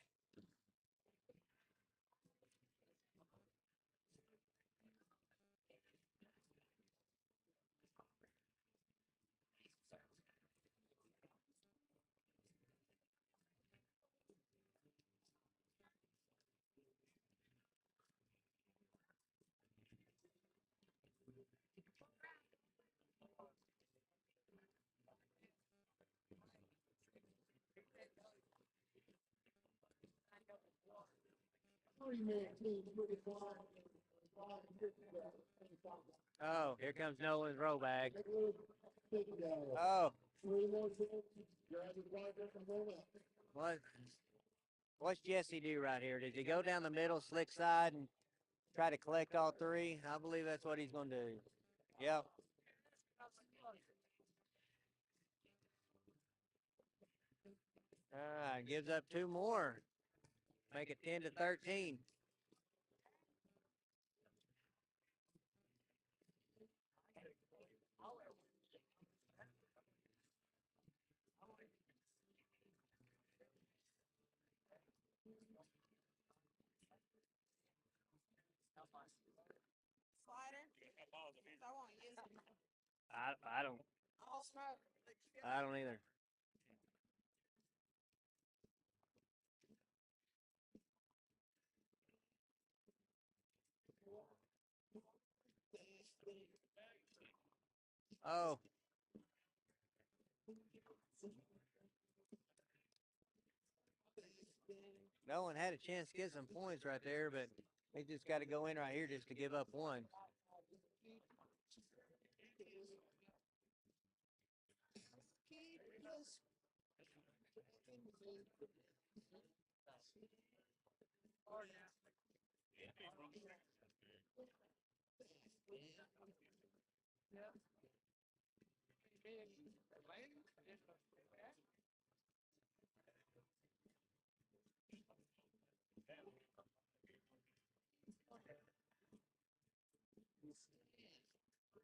Oh, here comes Nolan's roll bag. Oh. What's Jesse do right here? Does he go down the middle, slick side, and try to collect all 3? I believe that's what he's going to do. Yep. Gives up 2 more. Make it 10 to 13. Slider. I won't use it. I don't I'll smoke. I don't either. Oh. Nolan had a chance to get some points right there, but they just got to go in right here just to give up one.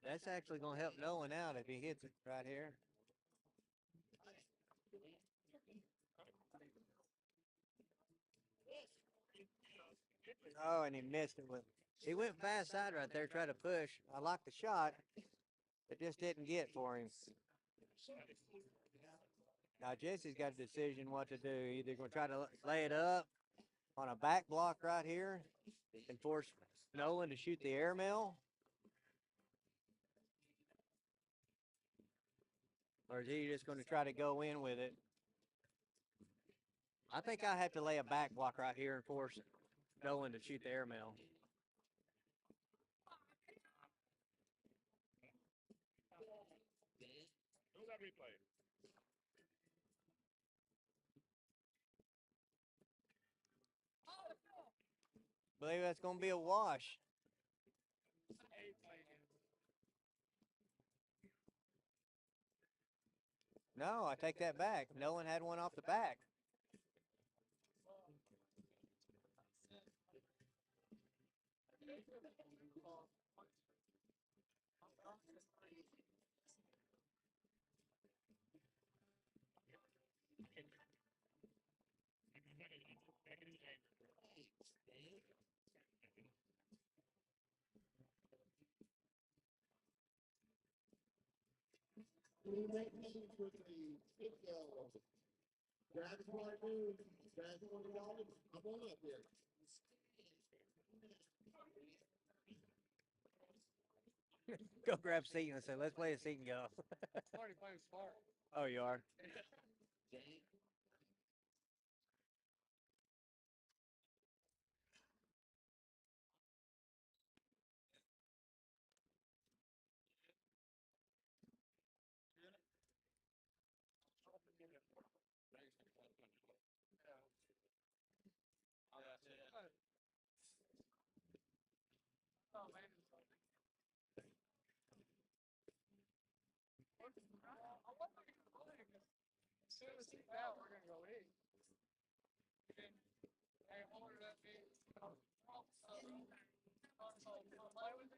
That's actually going to help Nolan out if he hits it right here. Oh, and he missed it with. He went fast side right there, tried to push. I like the shot. It just didn't get for him. Now Jesse's got a decision what to do. Either going to try to lay it up on a back block right here and force Nolan to shoot the airmail, or is he just going to try to go in with it? I think I have to lay a back block right here and force Nolan to shoot the airmail. Who's that replay? Believe that's going to be a wash. No, I take that back. Nolan had one off the back. We make meetings with the video. Grab his partner, grab one of y'all, come on up here. Go grab Seton and say, let's play a Seton go. Already playing smart. Oh, you are? Oh man. I wonder if he's playing. As soon as he's out, we're gonna go eat. Hey, hold it up, man. Play with it.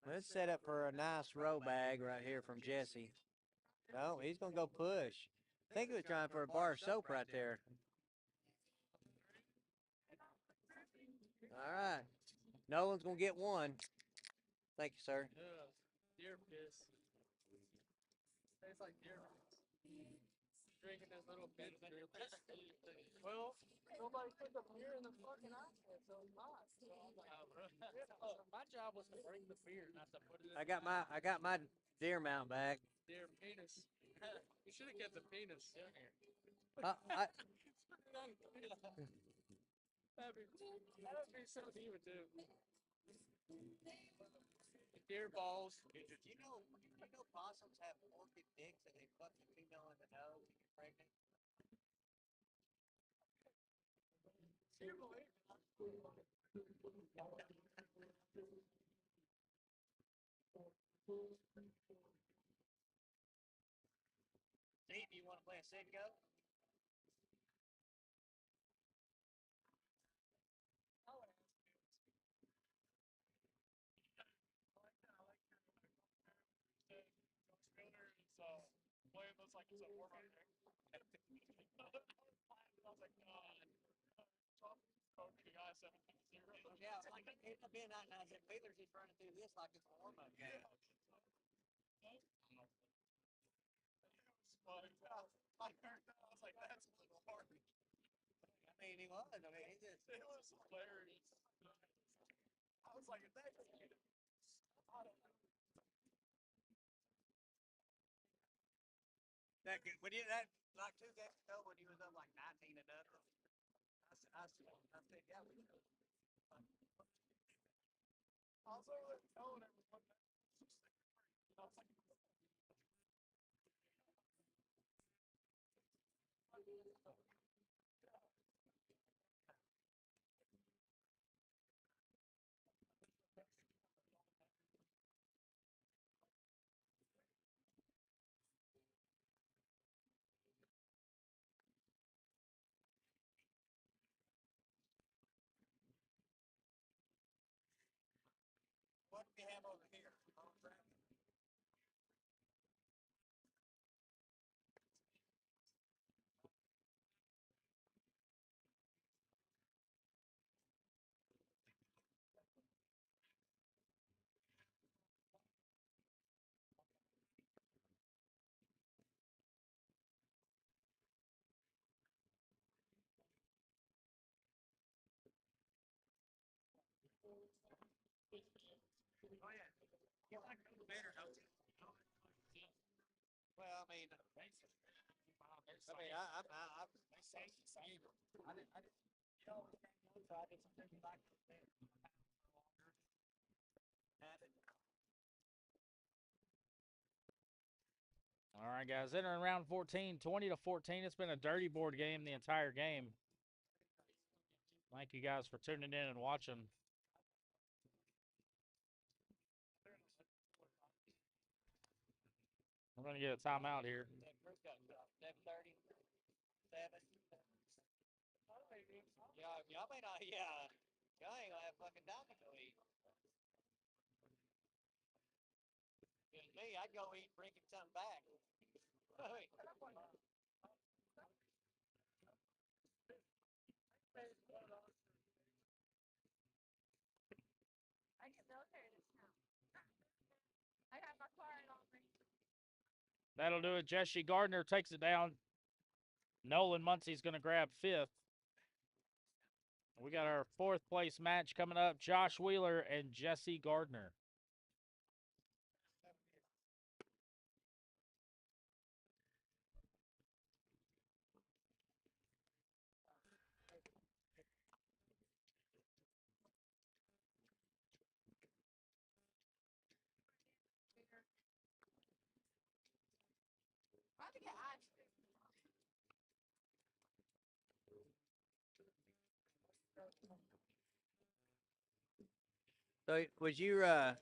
Let's set up for a nice row bag right here from Jesse. No, he's going to go push. I think he was trying for a bar of soap right there. All right. Nolan's going to get one. Thank you, sir. Yeah, deer piss. Tastes like deer piss. Drinking this little bit of deer piss. Well, nobody put the beer in the fucking outfit, so it's not. So I'm like, my job was to bring the beer, not to put it in I got my deer mount back. deer penis. You should have kept the penis in here. That'd be something you would do. Deer balls. You know possums have orchid dicks and they fuck the female in the nose and get pregnant? Deer boy. Steve, you want to play a sit go? some more right there. I was like, God. Coach, the guy 17-0. Yeah, like it ended up being that, and I said, Wheeler's just running through this like it's a warm-up game. It was funny. I heard that. I was like, that's a little hard. I mean, he was. I mean, he just. It was hilarious. I was like, if that just I don't know. That good. When you that like 2 games ago when he was up like 19 and nothing. I said, yeah, we know. I was over there telling everyone that. I was like, What do we have over here? Oh yeah. You like those better, don't you? Well, I mean, I they say the same. I didn't, you know, so I did something like that. Have it. All right, guys, entering round 14, 20-14. It's been a dirty board game the entire game. Thank you guys for tuning in and watching. We're going to get a timeout here. 7:30. 7. Yeah, y'all may not. Yeah, y'all ain't gonna have fucking time to go eat. Cause me, I'd go eat, bringing something back. I get military discount. I got my card on me. That'll do it. Jesse Gardner takes it down. Nolan Muncie's going to grab 5th. We got our 4th place match coming up. Josh Wheeler and Jesse Gardner. I have to get ice cream. So was you tell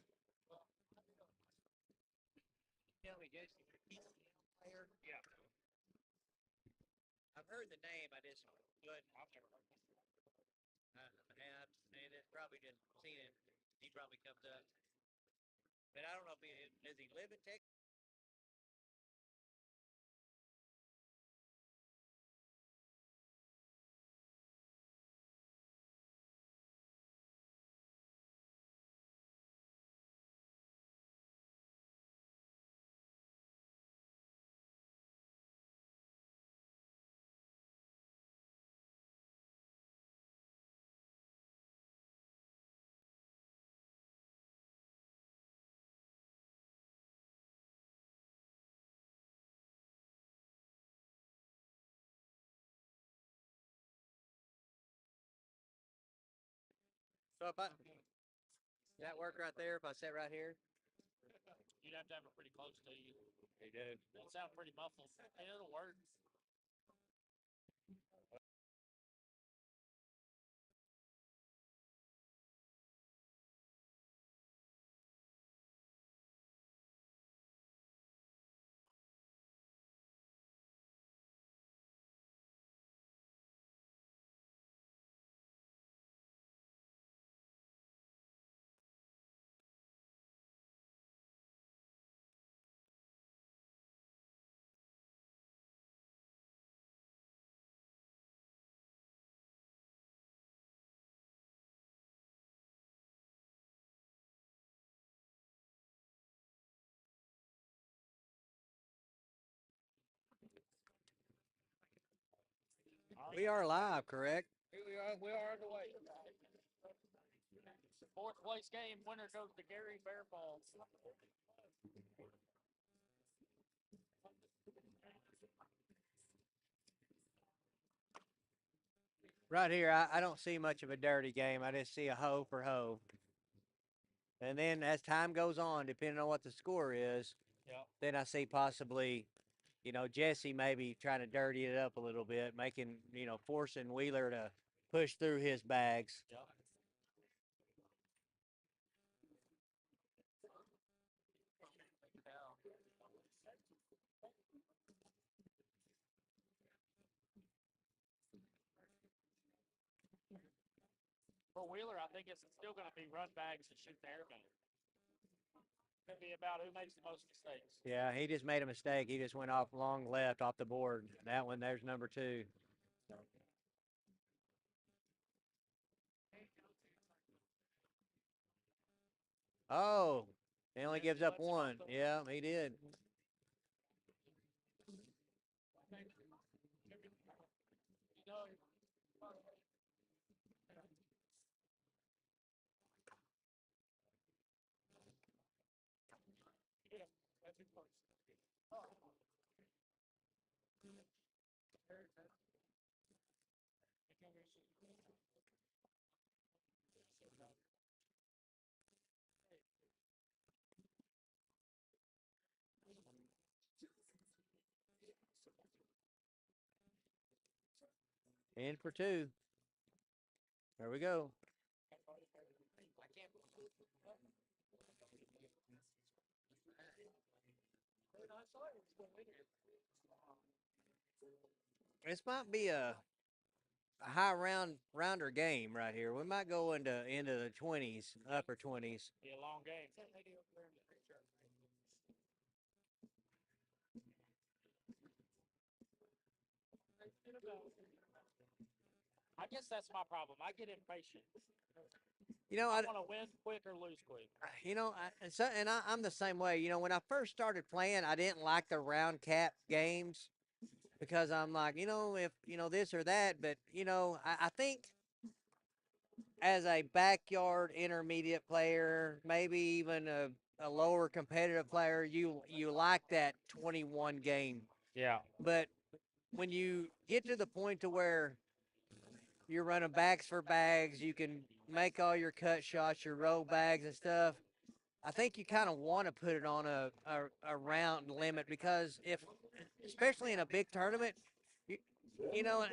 me, Jesse, PCL player? Yeah. I've heard the name. I just couldn't. I've never heard this. And it's probably just seen it. He probably comes up. But I don't know if does he live in Texas? So if I, does that work right there if I sit right here? You'd have to have it pretty close to you. They do. It'll sound pretty muffled. It'll work. We are live, correct? We are underway. Fourth place game winner goes to Gary Bearball. Right here, I don't see much of a dirty game. I just see a hoe for hoe. And then as time goes on, depending on what the score is, then I see possibly, Jesse maybe trying to dirty it up a little bit, making, forcing Wheeler to push through his bags. For Wheeler, I think it's still going to be run bags and shoot the air gun. Could be about who makes the most mistakes. Yeah, he just made a mistake. He just went off long left off the board. That one, there's number 2. Oh, he only gives up one. Yeah, he did. In for 2. There we go. This might be a high rounder game right here. We might go into the 20s, upper 20s. Be a long game. I guess that's my problem. I get impatient. I want to win quick or lose quick. I'm the same way. When I first started playing, I didn't like the round cap games because I'm like, if this or that. But I think as a backyard intermediate player, maybe even a lower competitive player, you like that 21 game. Yeah. But when you get to the point to where you're running bags for bags, you can make all your cut shots, your roll bags and stuff. I think you kind of want to put it on a round limit because especially in a big tournament, you know,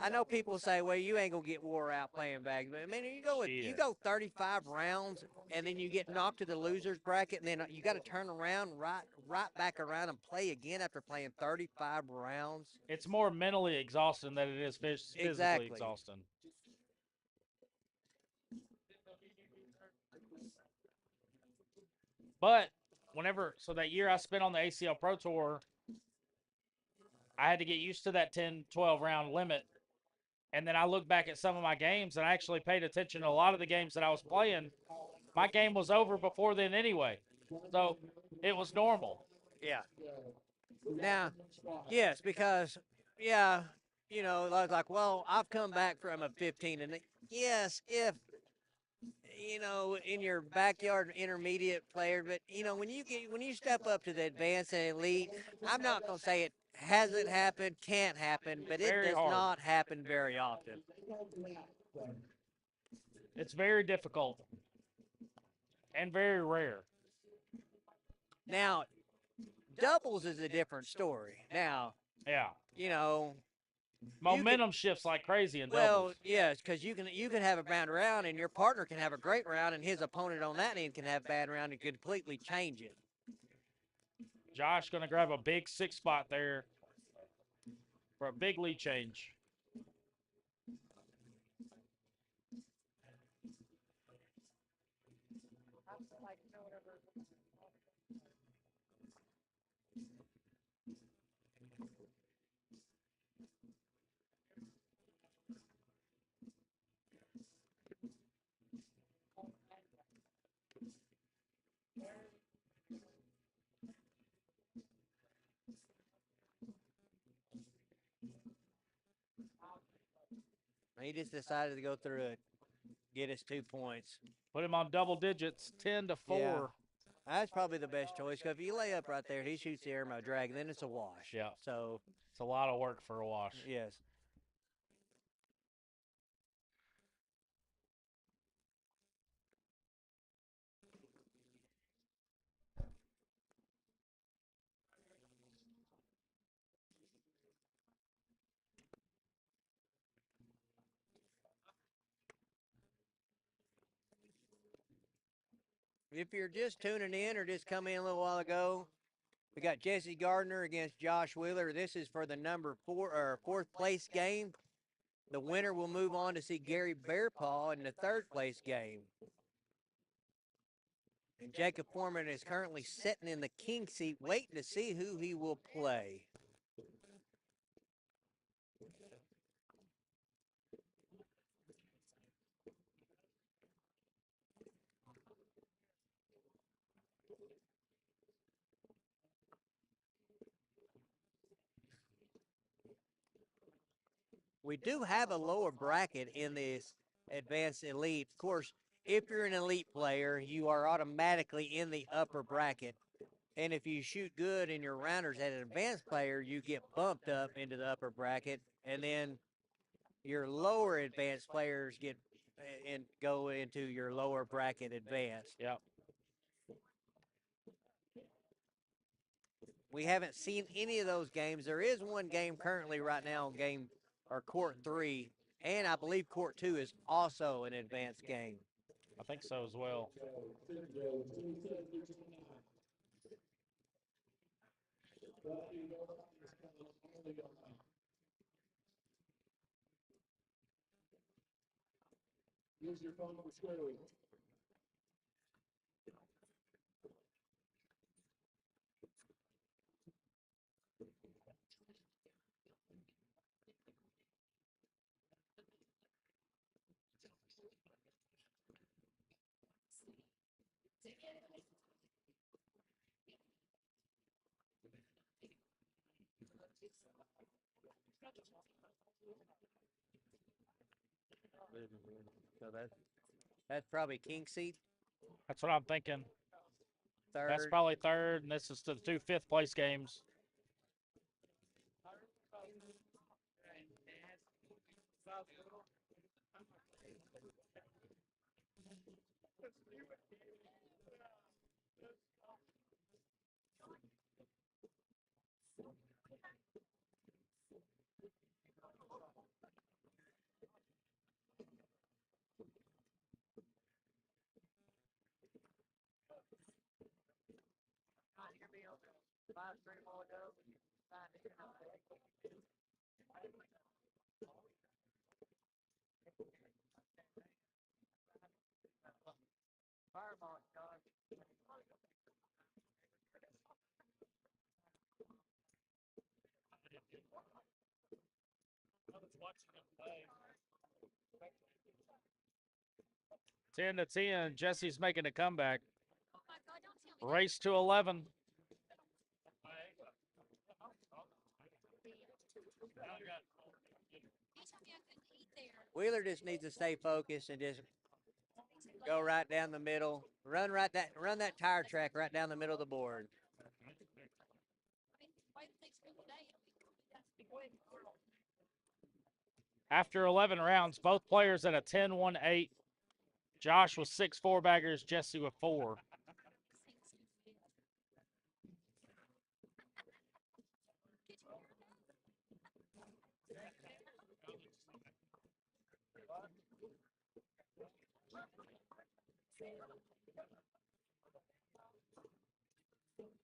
I know people say, well, you ain't gonna get wore out playing bags, but I mean, you go 35 rounds and then you get knocked to the losers bracket, and then you got to turn around right back around and play again after playing 35 rounds. It's more mentally exhausting than it is physically Exactly. exhausting. But that year I spent on the ACL Pro Tour, I had to get used to that 10, 12 round limit. And then I look back at some of my games, and I actually paid attention to a lot of the games that I was playing. My game was over before then anyway. So it was normal. Yeah. Now, yes, because, yeah, like, well, I've come back from a 15, and yes, if, in your backyard intermediate player, but, when you step up to the advanced and elite, I'm not going to say it hasn't happened, can't happen, but it does not happen very often. It's very difficult and very rare. Now, doubles is a different story. Now, yeah, momentum shifts like crazy in doubles. Well, yes, because you can have a bad round, and your partner can have a great round, and his opponent on that end can have a bad round and completely change it. Josh going to grab a big 6 spot there for a big lead change. He just decided to go through it, get us 2 points. Put him on double digits, 10-4. Yeah. That's probably the best choice. Cause if you lay up right there, he shoots the air drag, then it's a wash. Yeah. So It's a lot of work for a wash. yes. If you're just tuning in or just come in a little while ago, we got Jesse Gardner against Josh Wheeler. This is for the fourth place game. The winner will move on to see Gary Bearpaw in the third place game. And Jacob Foreman is currently sitting in the king seat waiting to see who he will play. We do have a lower bracket in this advanced elite. Of course, if you're an elite player, you are automatically in the upper bracket. And if you shoot good in your rounders as an advanced player, you get bumped up into the upper bracket. And then your lower advanced players get and go into your lower bracket advanced. Yep. We haven't seen any of those games. There is one game currently right now, court 3, and I believe court 2 is also an advanced game. I think so as well. Use your phone for Squirrel. So that's probably king seat. That's what I'm thinking. Third. That's probably third, and this is to the 2 fifth-place games. Ten to 10. Jesse's making a comeback. Oh my God, don't tell me. Race to 11. He told me I couldn't eat there. Wheeler just needs to stay focused and just go right down the middle. Run that tire track right down the middle of the board. I mean, why it takes me today? After 11 rounds, both players at a 10-1-8. Josh with 6 four-baggers, Jesse with 4.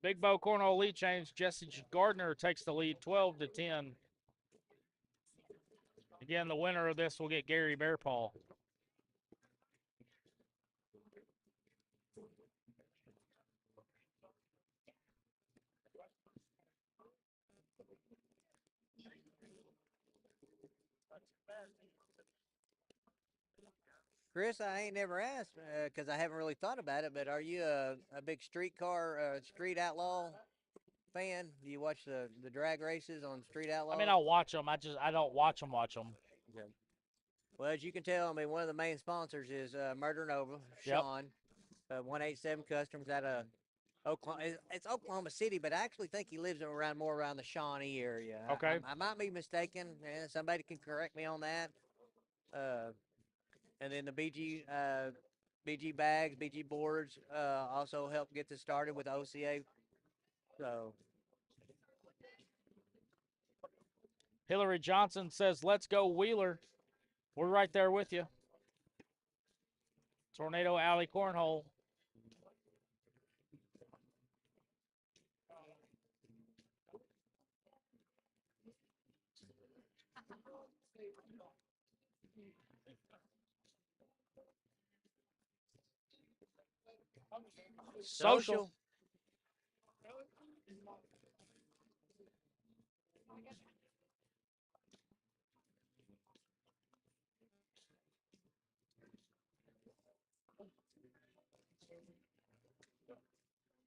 Big Bow Cornhole lead change. Jesse Gardner takes the lead 12 to 10. Again, the winner of this will get Gary Bearpaw. Chris, I ain't never asked because I haven't really thought about it, but are you a big street outlaw fan? Do you watch the drag races on Street Outlaw? I mean, I'll watch them. I don't watch them. Okay. Well, as you can tell, I mean, one of the main sponsors is Murder Nova, Yep. Sean, 187 Customs out of Oklahoma. It's Oklahoma City, but I actually think he lives more around the Shawnee area. Okay. I might be mistaken. Somebody can correct me on that. And then the BG bags, BG boards also help get this started with OCA. So Hillary Johnson says, let's go Wheeler. We're right there with you. Tornado Alley Cornhole. Social.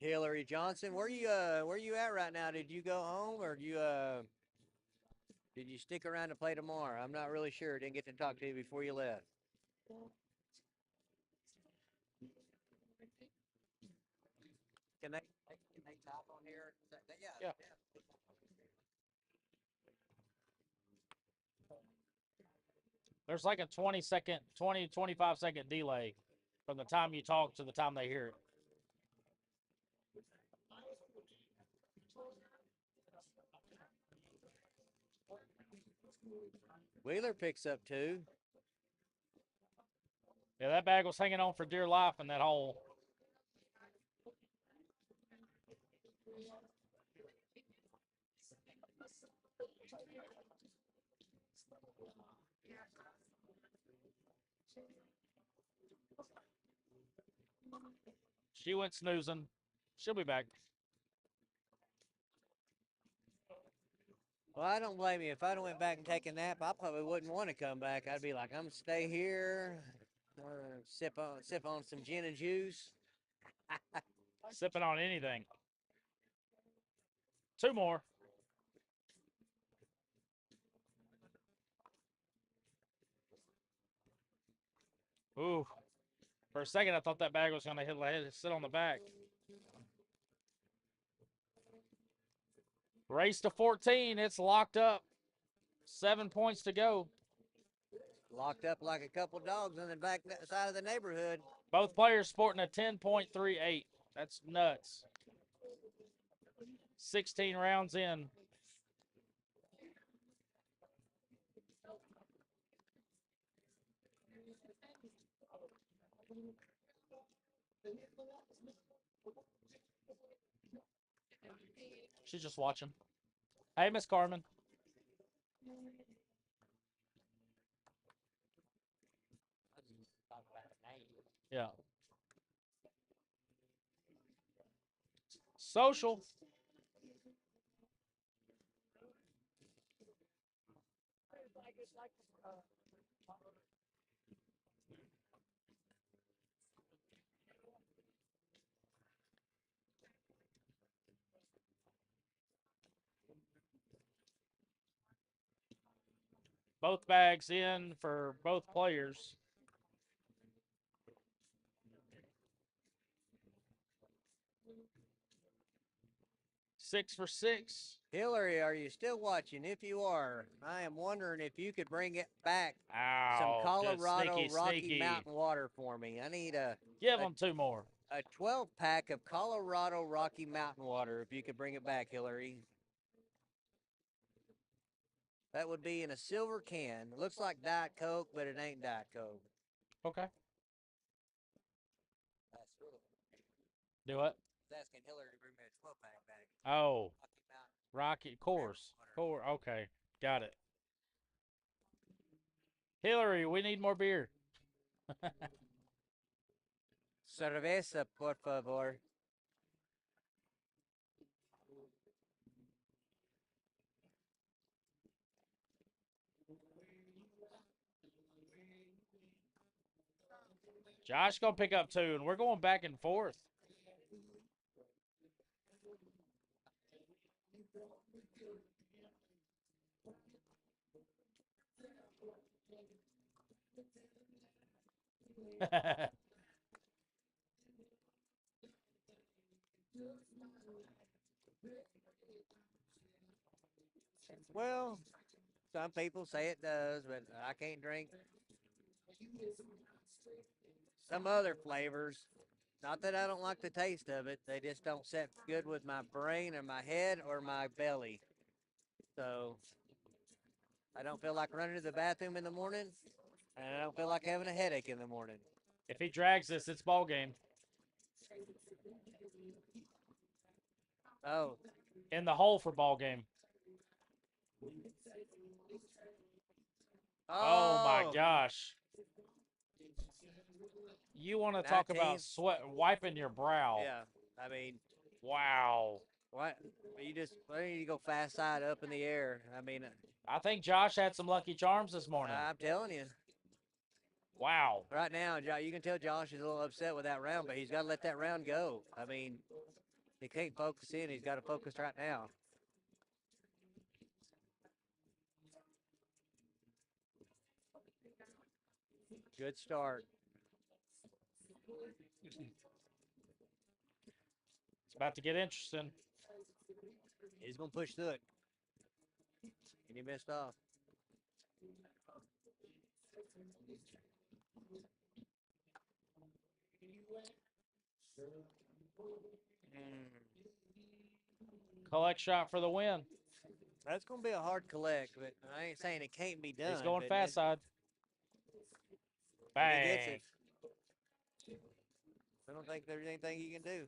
Hillary Johnson, where you at right now? Did you go home or did you stick around to play tomorrow? I'm not really sure. Didn't get to talk to you before you left. Can they type on here? Yeah. There's like a 25 second delay from the time you talk to the time they hear it. Wheeler picks up 2. Yeah, that bag was hanging on for dear life in that hole. She went snoozing. She'll be back. Well, I don't blame you. If I'd went back and taken a nap, I probably wouldn't want to come back. I'd be like, I'm gonna stay here, sip on some gin and juice. Sipping on anything. 2 more. Ooh. For a second, I thought that bag was going to sit on the back. Race to 14. It's locked up. 7 points to go. Locked up like a couple dogs on the back side of the neighborhood. Both players sporting a 10.38. That's nuts. 16 rounds in. She's just watching. Hey, Miss Carmen. Yeah. Social. Both bags in for both players. Six for 6. Hillary, are you still watching? If you are, I am wondering if you could bring it back some Ow, Colorado sneaky, Rocky sneaky. Mountain water for me. I need Give them 2 more. a 12-pack of Colorado Rocky Mountain water if you could bring it back, Hillary. That would be in a silver can. It looks like Diet Coke, but it ain't Diet Coke. Okay. That's cool. Do what? I was asking Hillary to bring me a 12-pack back. Oh, Rocky Mountain. Rocky course. Okay, got it. Hillary, we need more beer. Cerveza, por favor. Josh gonna pick up 2, and we're going back and forth. Well, some people say it does, but I can't drink some other flavors. Not that I don't like the taste of it, they just don't sit good with my brain or my head or my belly. So I don't feel like running to the bathroom in the morning, and I don't feel like having a headache in the morning. If he drags this, it's ball game. Oh, In the hole for ball game. Oh my gosh. You want to talk 19. about sweat wiping your brow. Yeah, I mean, Wow. what? You just, why don't you go fast side up in the air? I mean, I think Josh had some lucky charms this morning. I'm telling you. Wow. Right now, you can tell Josh is a little upset with that round, but he's got to let that round go. I mean, he can't focus in. He's got to focus right now. Good start. It's about to get interesting. He's going to push through it. And he missed off. Collect shot for the win. That's going to be a hard collect, but I ain't saying it can't be done. He's going but fast side. If he gets Bang. it, I don't think there's anything you can do.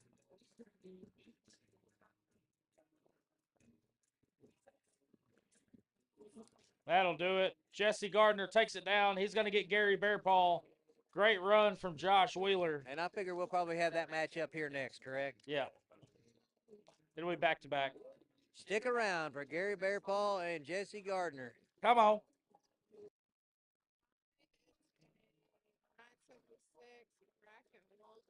That'll do it. Jesse Gardner takes it down. He's going to get Gary Bearpaw. Great run from Josh Wheeler. And I figure we'll probably have that match up here next, correct? Yeah. It'll be back to back. Stick around for Gary Bearpaw and Jesse Gardner. Come on. 976, bracket 1.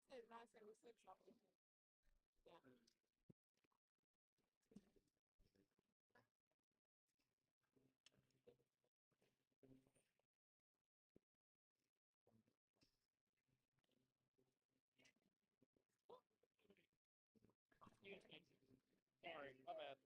Said 976 off the yeah. Sorry, my bad.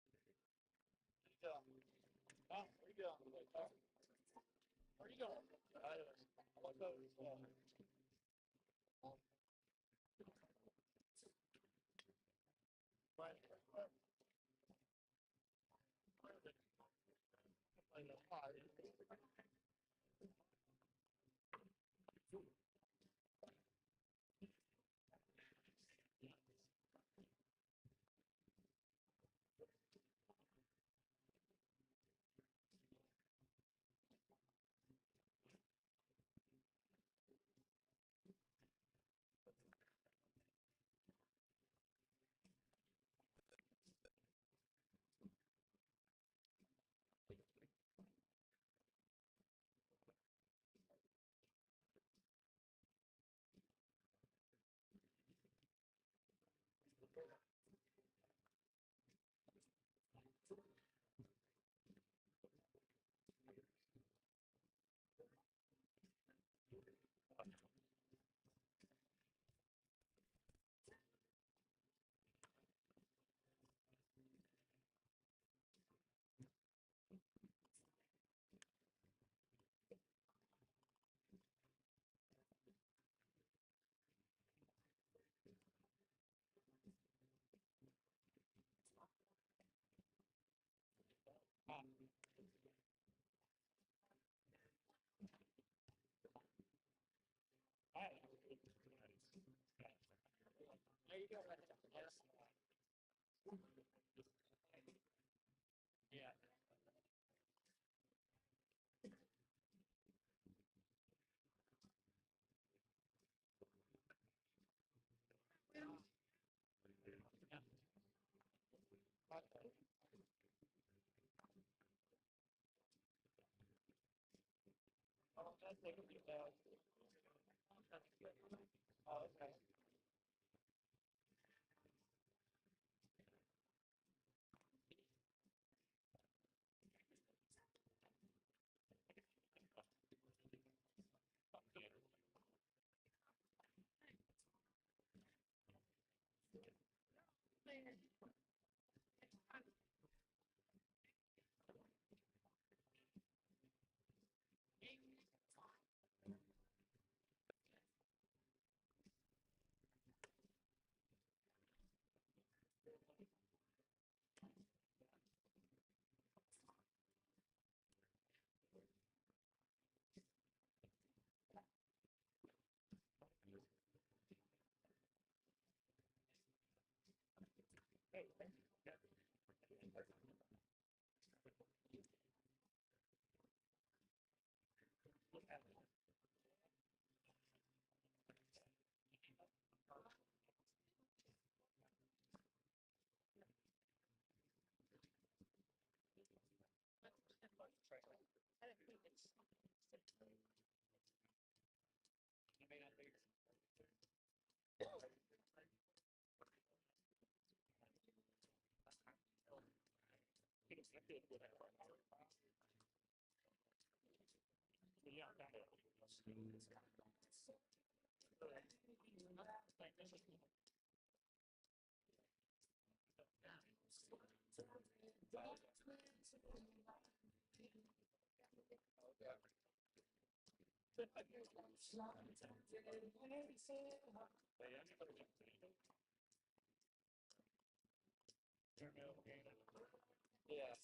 Yeah. Oh, where you going? Where you going? What those? Oh, okay. Yeah.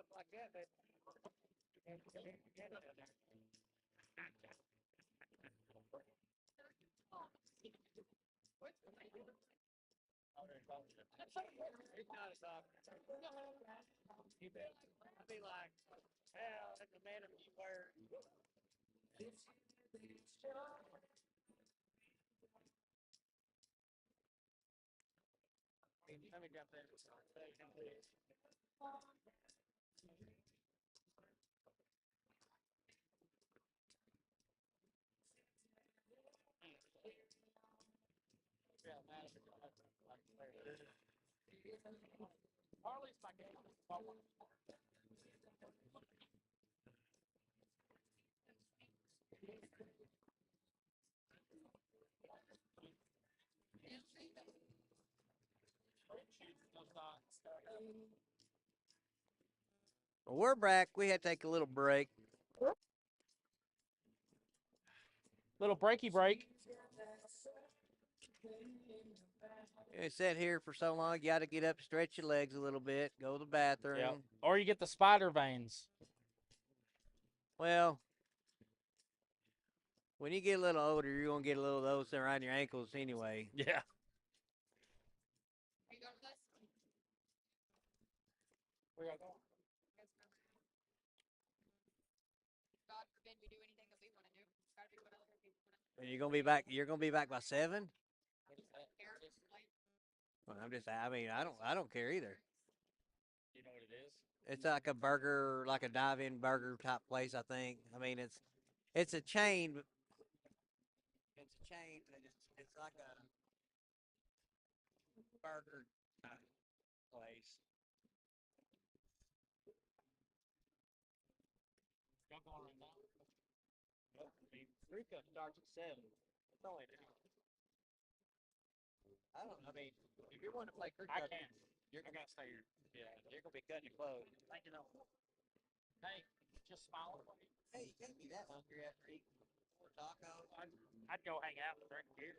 Like that, but it's not a soccer. You bet. I'd be like, hell, that's the man of you word. Let me jump in. Yeah, man, it's like Harley's my game. Well, we're back. We had to take a little break. Little breaky break. You sit here for so long, you got to get up, stretch your legs a little bit, go to the bathroom. Yeah. Or you get the spider veins. Well, when you get a little older, you're gonna get a little of those around your ankles anyway. Yeah. Are you going with us? Where y'all going? God forbid we do anything that we want to do. Gotta be what other people want to And you're gonna be back. You're gonna be back by 7. What is that? care. What is it? Like, Well, I mean, I don't care either. You know what it is? It's like a burger, like a dive-in burger type place. I think. I mean, it's a chain. It's a chain, but it's like a burger type place. Y'all going right now? Nope. Free cup starts at 7. It's only an hour. I don't know. I mean, if you want to play crew I cup, can't. I gotta stay here. yeah, you're gonna be cutting your clothes. Thank you, though. Hey, just smile at me. Hey, you can't be that hungry after eating 4 tacos. I'd go hang out and drink beer.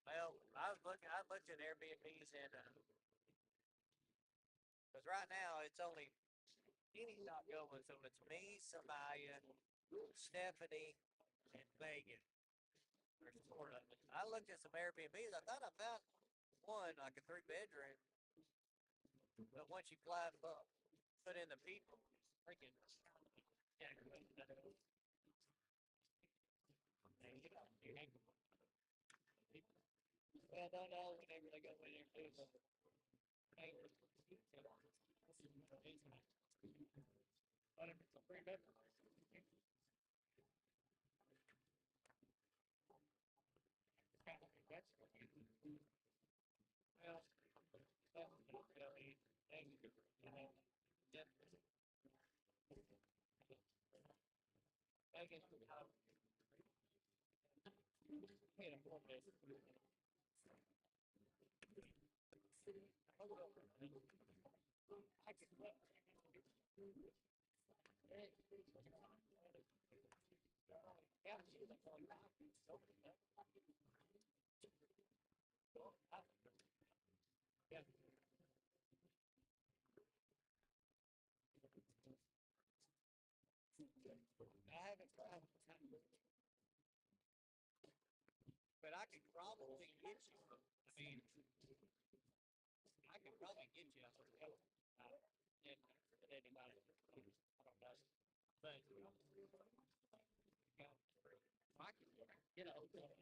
Well, I looked at Airbnbs and because right now it's only Kenny's not going, so it's me, Samaya, Stephanie, and Megan. There's 4 of us. I looked at some Airbnbs. I thought I found one like a 3-bedroom, but once you put in the people, freaking yeah. Well, no, whenever they go in there too. But if it's a free bedroom. Well, I haven't tried, but I could probably get you. I mean, I could probably get you a hotel. Anybody, I don't know, but I could get a hotel.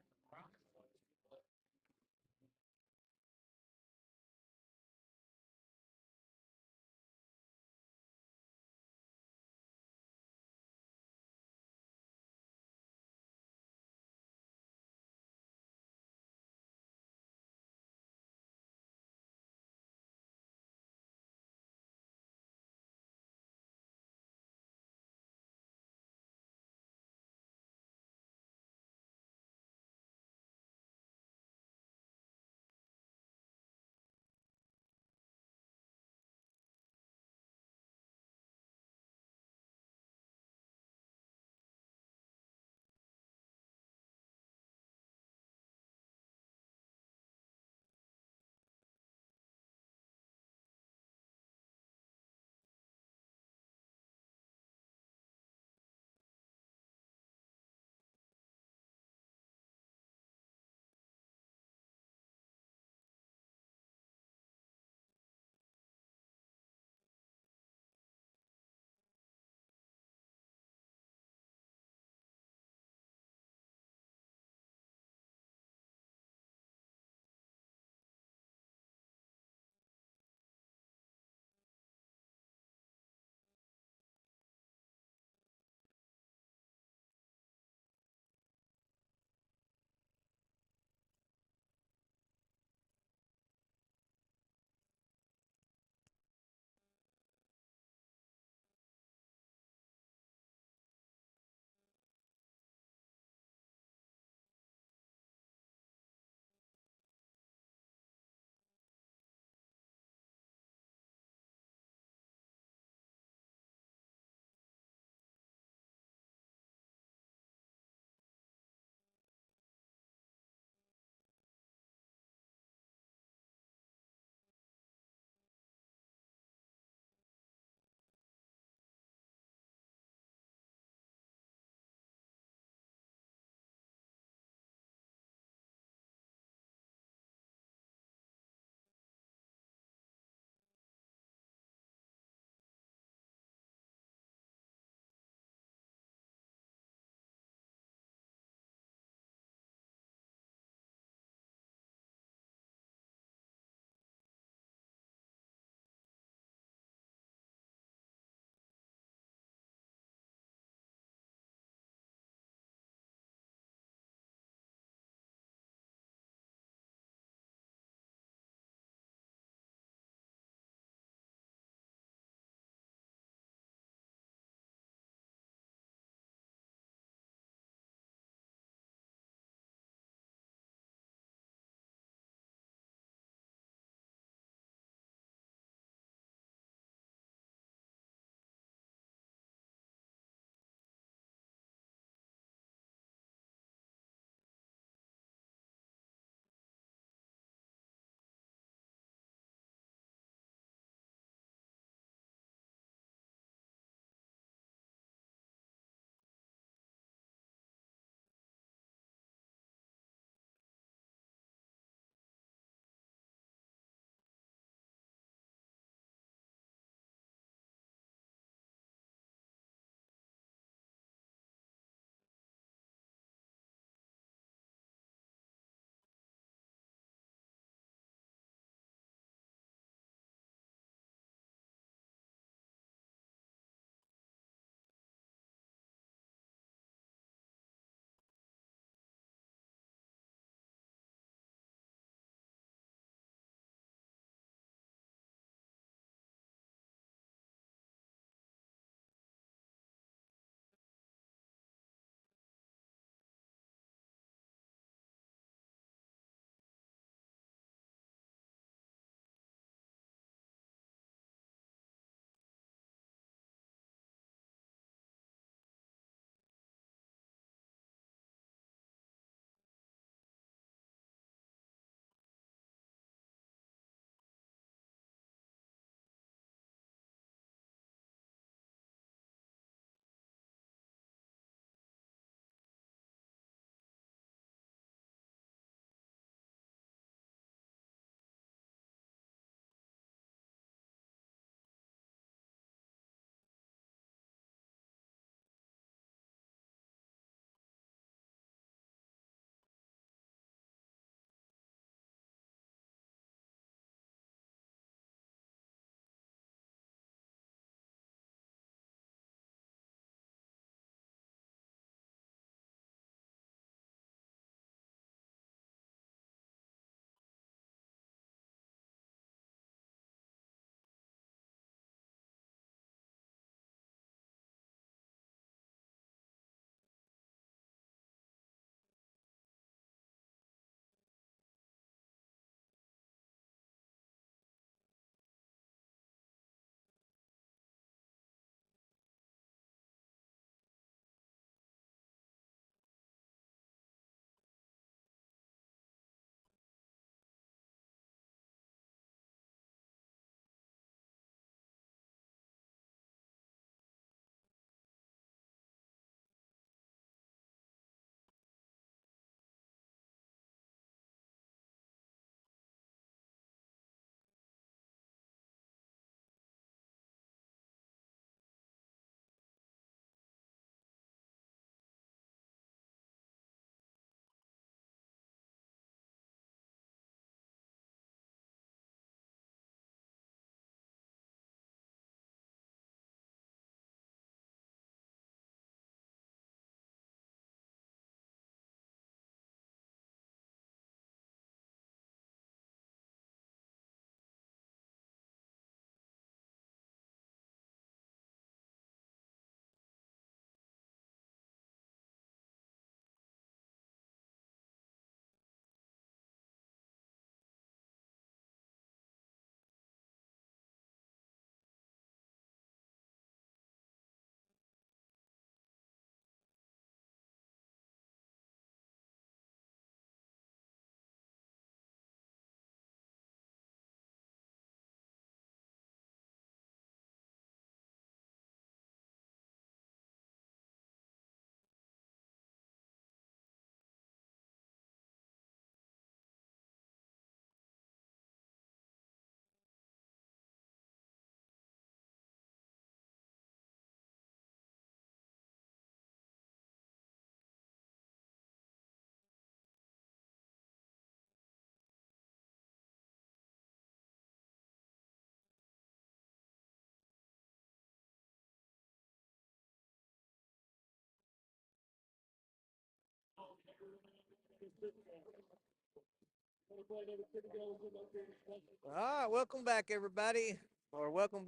All right, welcome back, everybody, or welcome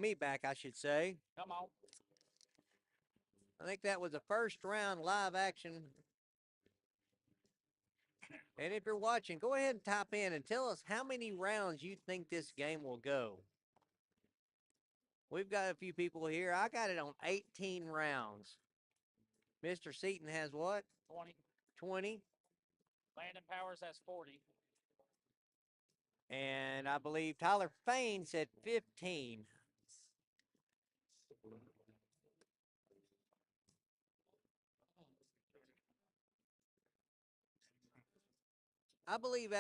me back, I should say. Come on. I think that was the first round live action. And if you're watching, go ahead and type in and tell us how many rounds you think this game will go. We've got a few people here. I got it on 18 rounds. Mr. Seaton has what? 20. 20. Landon Powers has 40. And I believe Tyler Fain said 15. I believe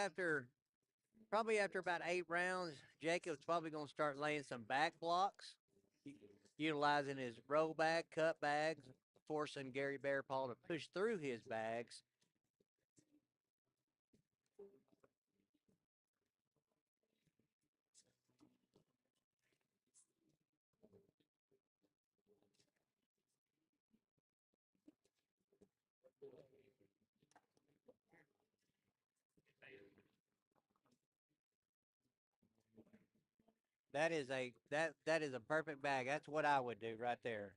probably after about 8 rounds, Jacob's probably going to start laying some back blocks, utilizing his roll bag, cut bags, forcing Gary Bearpaw to push through his bags. That is a perfect bag. That's what I would do right there.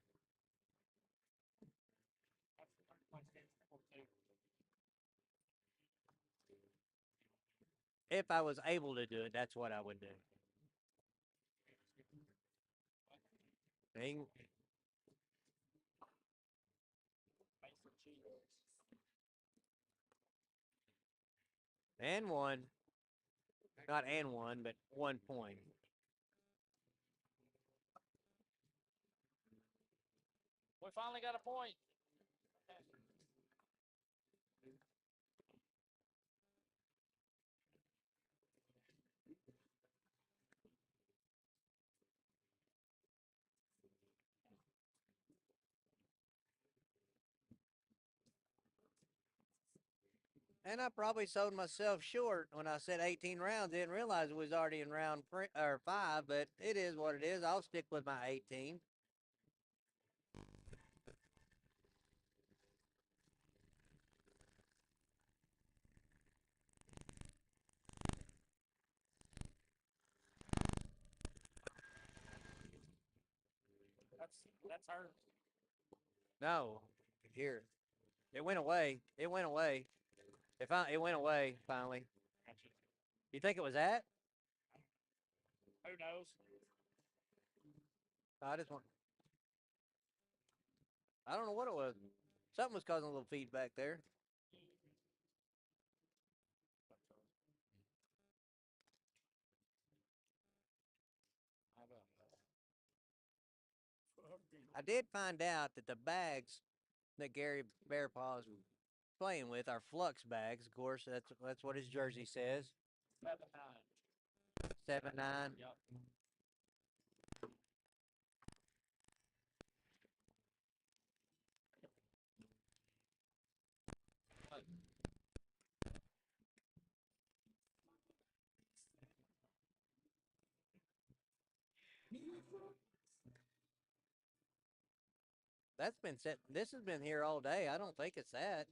If I was able to do it, that's what I would do. And one. Not and one, but 1 point. We finally got a point. And I probably sold myself short when I said 18 rounds. Didn't realize it was already in round 5, but it is what it is. I'll stick with my 18. That's hurt. No, here. It went away. It went away. It went away finally. You think it was that? Who knows? I just want. I don't know what it was. Something was causing a little feedback there. I did find out that the bags that Gary Bearpaw is playing with are flux bags. Of course, that's what his jersey says. 7-9. 7-9. Yep. That's been set. This has been here all day. I don't think it's that.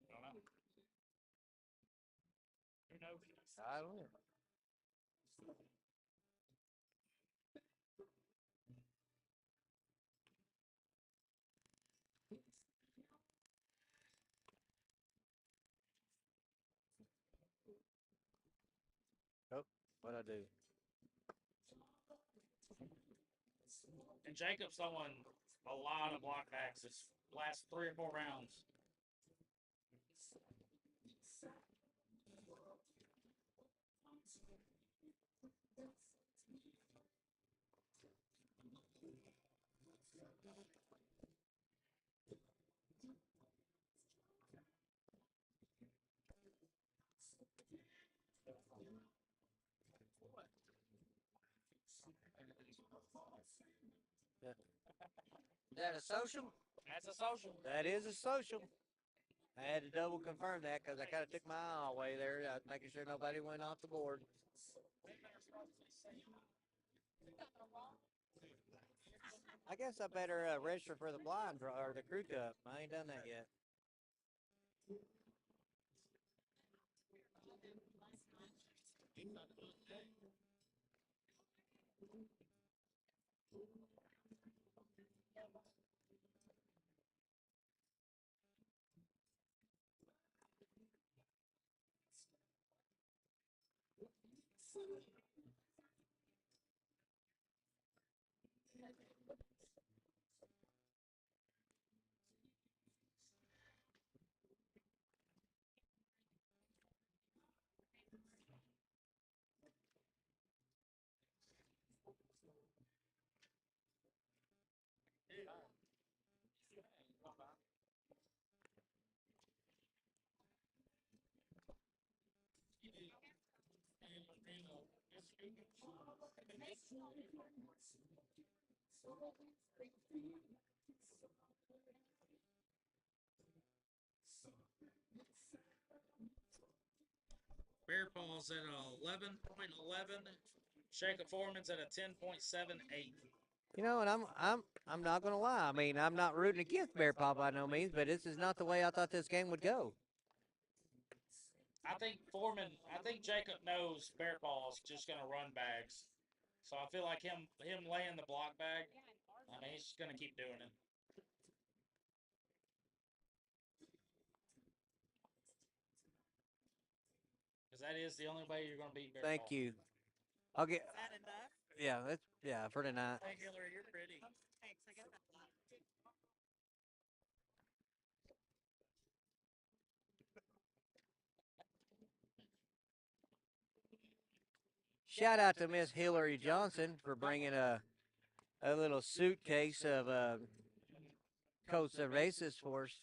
Don't know. Who knows? I don't know. Oh, what'd I do? And Jacob's throwing a lot of block backs this last 3 or 4 rounds. Is that a social? That's a social. That is a social. I had to double confirm that because I kind of took my eye away there, making sure nobody went off the board. I guess I better register for the blind draw or the crew cup. I ain't done that yet. Bear Paws at a 11.11. Jacob Foreman's at a 10.78. You know, and I'm not gonna lie. I mean, I'm not rooting against Bear Paw by no means, but this is not the way I thought this game would go. I think Jacob knows Bear Paw's just gonna run bags. So I feel like him laying the block bag, I mean, he's just gonna keep doing it. Because that is the only way you're gonna beat Bear Paw. Thank you. I'll get. Is that enough? Yeah, for tonight. Hey, Hillary, you're pretty. Thanks, I got that. Shout out to Miss Hillary Johnson for bringing a little suitcase of coats of races for us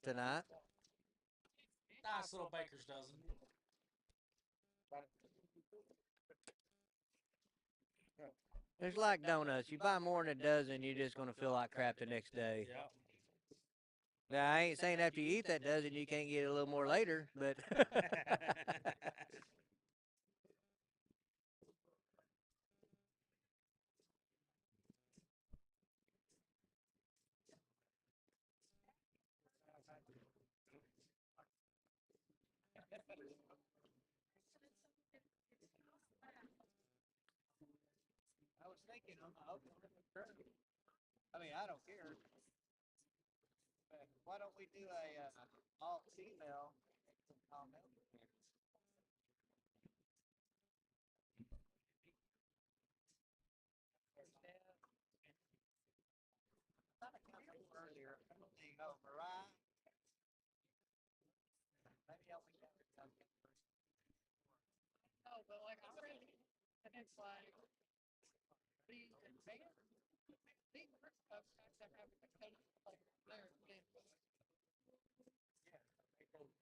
tonight. Nice little baker's dozen. It's like donuts. You buy more than a dozen, you're just gonna feel like crap the next day. Yep. Now I ain't saying after you eat that dozen you can't get a little more later, but I was thinking, I mean, I don't care. But why don't we do a all female? Earlier, Mariah. Maybe I'll be better. No, but like I'm ready. And it's like the advanced first cup guys are having to coach like there again.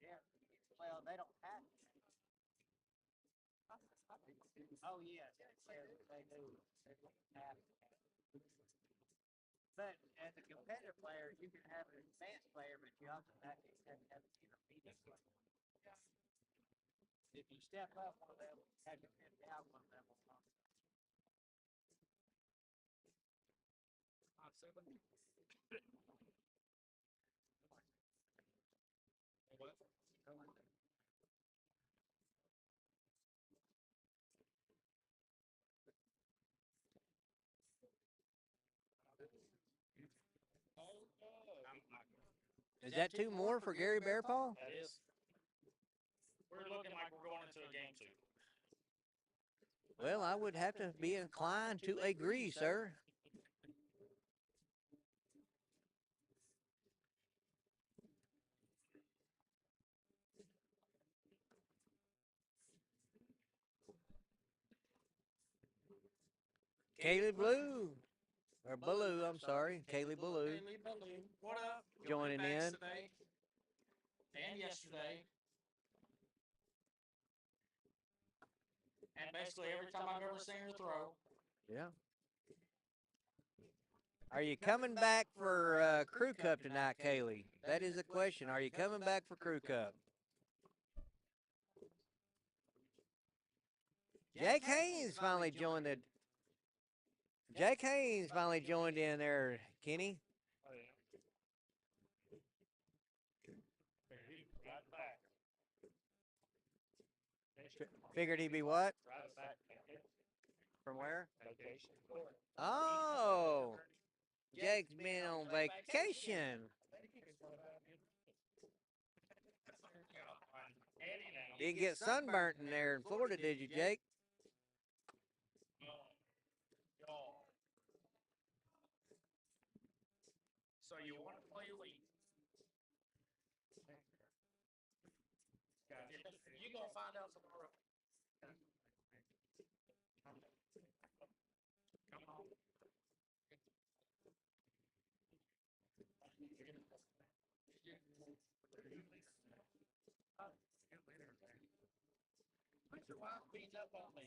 Yeah. Well, they don't have. Oh yes, they do. They have. But as a competitive player, you can have an advanced player, but you also have to have an intermediate player. If you step up one level, you have to step down one level. Is that two more for Gary Bearpaw? That is. We're looking like we're going into a game 2. Well, I would have to be inclined to agree, sir. Kaylee Blue. Or Baloo, I'm sorry. Kaylee Baloo. Kaylee Baloo. What up? Joining in. Today and yesterday. And basically every time I've ever seen her throw. Yeah. Are you coming back for Crew Cup tonight, Kaylee? That is the question. Are you coming back for Crew Cup? Jake Haynes finally joined the Jake Haynes finally joined in there, Kenny. Oh, yeah. Right back. Figured he'd be what? Right back. From where? Vacation. Oh, Jake's been on vacation. Didn't get sunburnt in there in Florida, did you, Jake? So you want to play elite? You're gonna find out tomorrow. Come on. Put your wife beating up on me.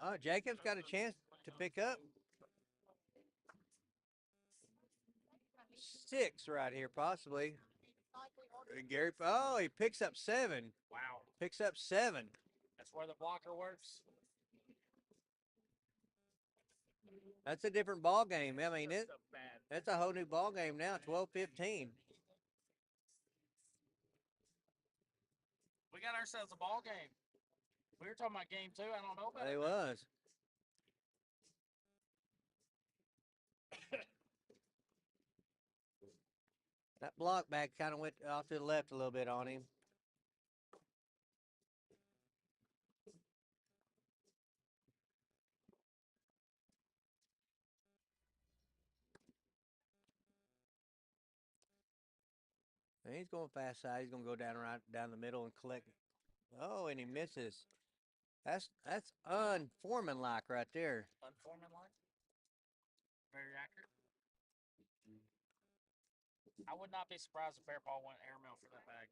Oh, Jacob's got a chance to pick up 6 right here, possibly. Gary, oh, he picks up 7. Wow. Picks up 7. That's where the blocker works. That's a different ball game. I mean, Just a bad. that's a whole new ball game now. 12-15. We got ourselves a ball game. We were talking about game 2. I don't know about It it. was. That block back kind of went off to the left a little bit on him. And he's going fast side. He's going to go down right down the middle and collect. Oh, and he misses. That's Foreman like right there. Unformed line. Very accurate. I would not be surprised if Bepa went airmail for that bag.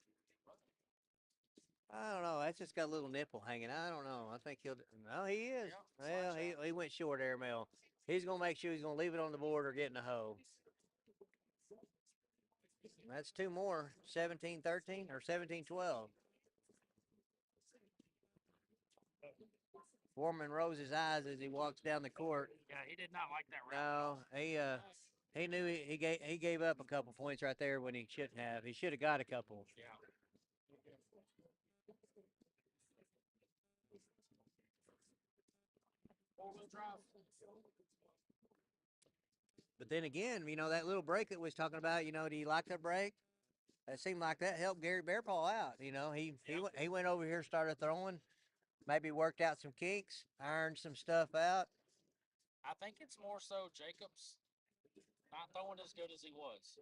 I don't know. That's just got a little nipple hanging. I don't know. I think he'll. No, he is. Yep, Well, slide he went short airmail. He's going to make sure he's going to leave it on the board or get in the hole. That's 2 more. 17-13 or 17-12. Foreman rolls his eyes as he walks down the court. Yeah, he did not like that round. No, he knew he gave up a couple points right there when he shouldn't have. He should have got a couple. Yeah. Four-wheel drive. But then again, that little break that we was talking about, do you like that break? It seemed like that helped Gary Bearpaw out. He went over here, started throwing, maybe worked out some kinks, ironed some stuff out. I think it's more so Jacobs not throwing as good as he was.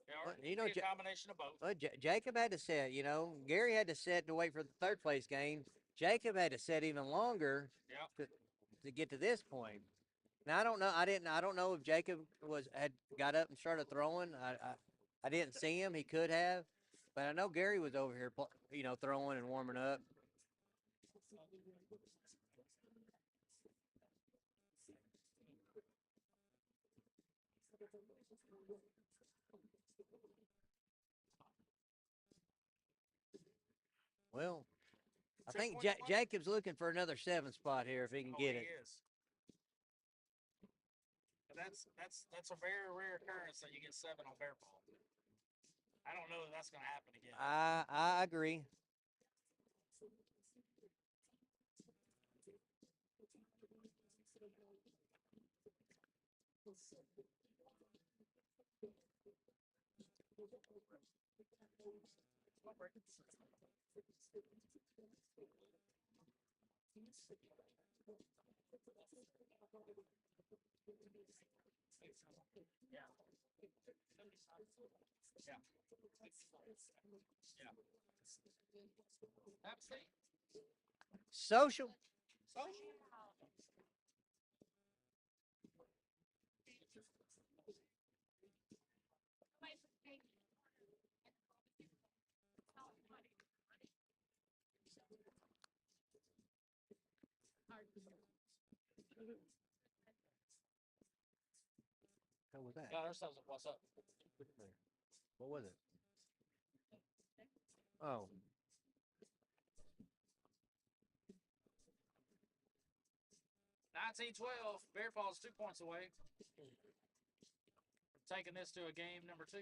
Well, It could be a combination of both. Well, Jacob had to set, Gary had to set to wait for the third place game. Jacob had to set even longer to get to this point. Now I don't know. I don't know if Jacob had got up and started throwing. I didn't see him. He could have, but I know Gary was over here, throwing and warming up. Well, I think Jacob's looking for another 7 spot here if he can get it. He is. That's a very rare occurrence that you get 7 on bear ball. I don't know if that's going to happen again. I agree. Social. was that? God, ourselves what's up? What was it? Oh. $19-12. Bear Paws 2 points away. Taking this to a game number 2.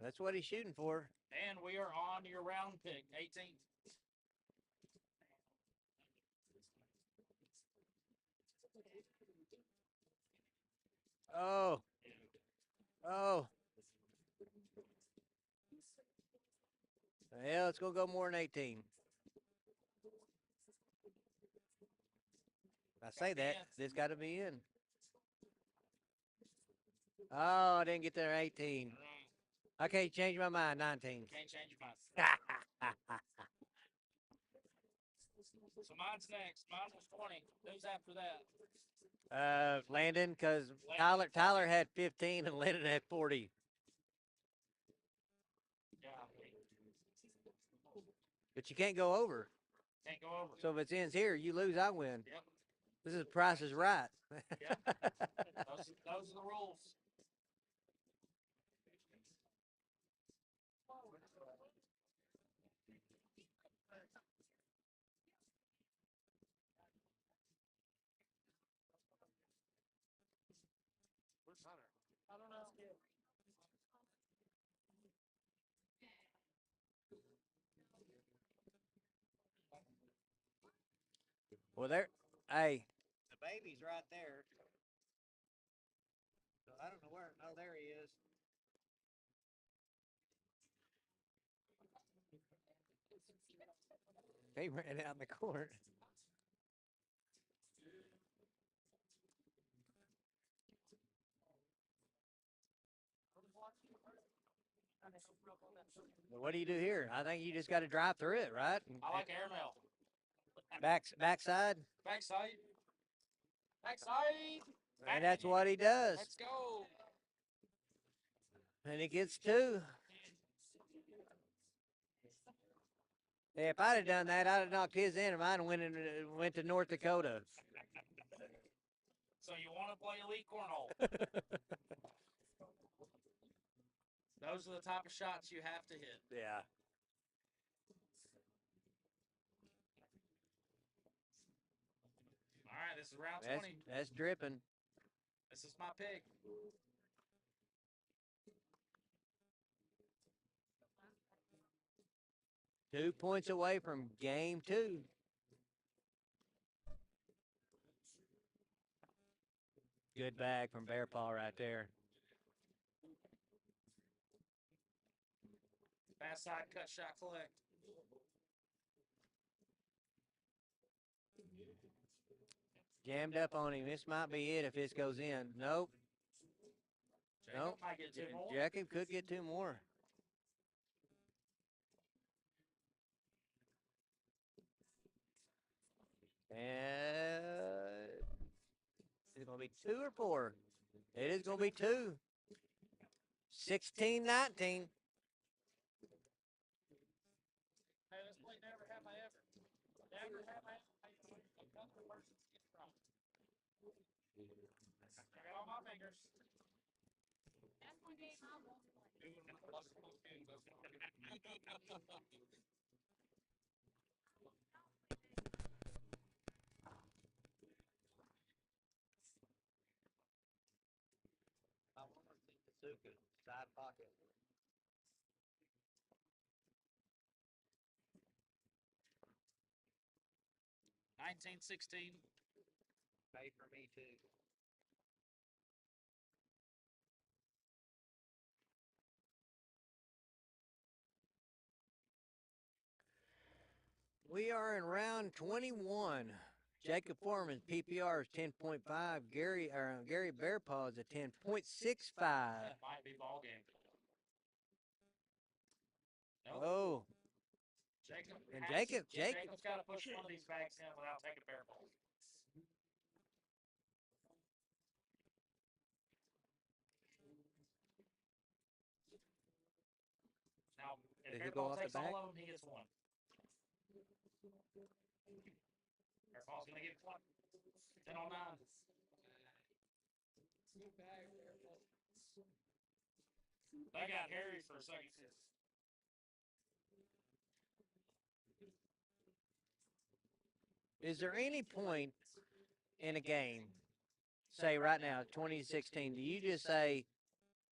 That's what he's shooting for. And we are on your round pick, 18. Oh. Oh. Hell, it's going to go more than 18. I say that. This got to be in. Oh, I didn't get there 18. I can't change my mind. 19. Can't change your mind. So mine's next. Mine was 20. Who's after that? Landon, because Tyler had 15 and Landon had 40. Yeah. But you can't go over. Can't go over. So if it ends here, you lose, I win. Yep. This is Price is Right. Yep. Those are the rules. Where's Hunter? I don't know. Well, hey. The baby's right there. So I don't know where. Oh, there he is. He ran out in the court. Well, what do you do here? I think you just got to drive through it, right? I like airmail. Backside. Backside. Backside. And that's what he does. Let's go. And he gets 2. Yeah, if I'd have done that, I'd have knocked his in and mine went to North Dakota. So you want to play elite cornhole? Those are the type of shots you have to hit. Yeah. All right, this is round 20. That's dripping. This is my pick. Two points away from game 2. Good bag from Bear Paw right there. Fast side cut shot collect. Jammed up on him. This might be it if this goes in. Nope. Jacob Nope. might get 2 more. Jacob could get 2 more. And is it going to be 2 or 4? It is going to be 2. 16-19. Hey, this play never have I ever. Never have I ever. A couple persons get from. I got all my fingers. That's one game I won't play. I want to see Bazooka side pocket. $19-16. Pay for me too. We are in round 21. Jacob Foreman's PPR is 10.5. Gary Bear Paw is a 10.65. That might be ball game. Nope. Oh, Jacob. and Jacob's Jacob's got to push one of these bags in without taking bear balls. Now, if Does bear he go ball off the takes all back? of them, he gets 1. Bear ball's going to get 1. 10 on 9. Big bag there, but They got Harry for a second. Is there any point in a game, say right now, 2016, do you just say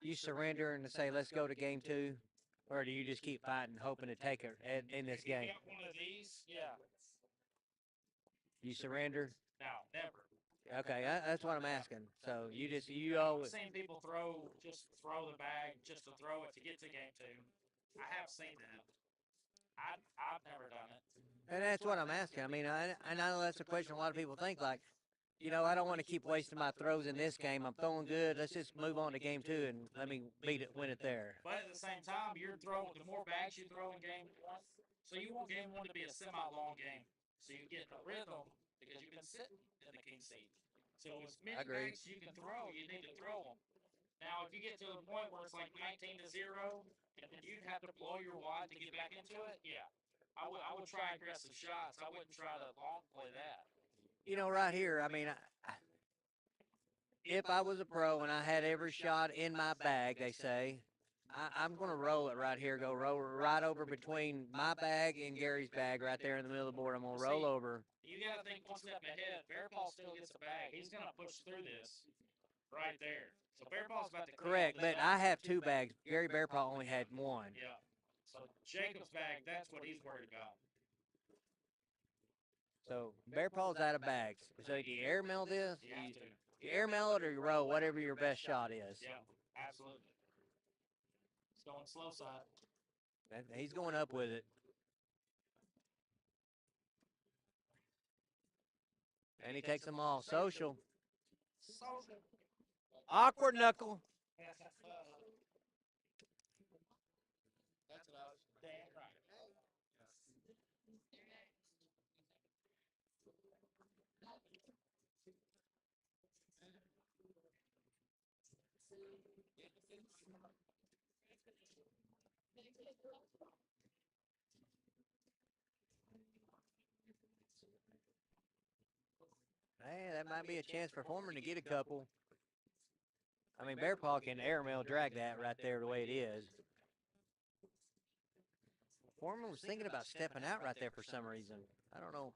you surrender and say, let's go to game 2? Or do you just keep fighting, hoping to take it in this If you game? got one of these, yeah. You surrender? No, never. Okay, that's what I'm asking. So you I've always. seen people throw the bag just to throw it to get to game 2. I have seen that. I've never done it. And that's what I'm asking. I mean, I know that's a question a lot of people think, like, you know, I don't want to keep wasting my throws in this game. I'm throwing good. Let's just move on to game 2 and let me win it there. But at the same time, you're throwing the more bags you throw in game 1, so you want game 1 to be a semi-long game, so you get a rhythm because you've been sitting in the king seat. So as many agree. bags you can throw, you need to throw them. Now, if you get to a point where it's like 19-0, and then you'd have to blow your wad to get back into it, yeah, I would try aggressive shots. I wouldn't try to long play that. You know, right here, I mean, if I was a pro and I had every shot in my bag, they say, I'm going to roll it right here, go roll right over between my bag and Gary's bag right there in the middle of the board. I'm going to roll over. You got to think one step ahead. Bear Paul still gets a bag. He's going to push through this right there. So Bear Paul's about to correct, but I have 2 bags. Gary Bear Paul only had 1. Yeah. So Jacob's bag, that's what he's worried about. So Bear Paul's out of bags. So do you air mail this? You have to. You air mail it or you roll, whatever your best shot is. Yeah, absolutely. It's going slow side. And he's going up with it. And he takes them all. Social. Awkward knuckle. That's what I was damn right. Hey, that might be a chance for Foreman to get a couple. I mean, Bear Paw can airmail drag that right there the way it is. Foreman was thinking about stepping out right there for some reason. I don't know.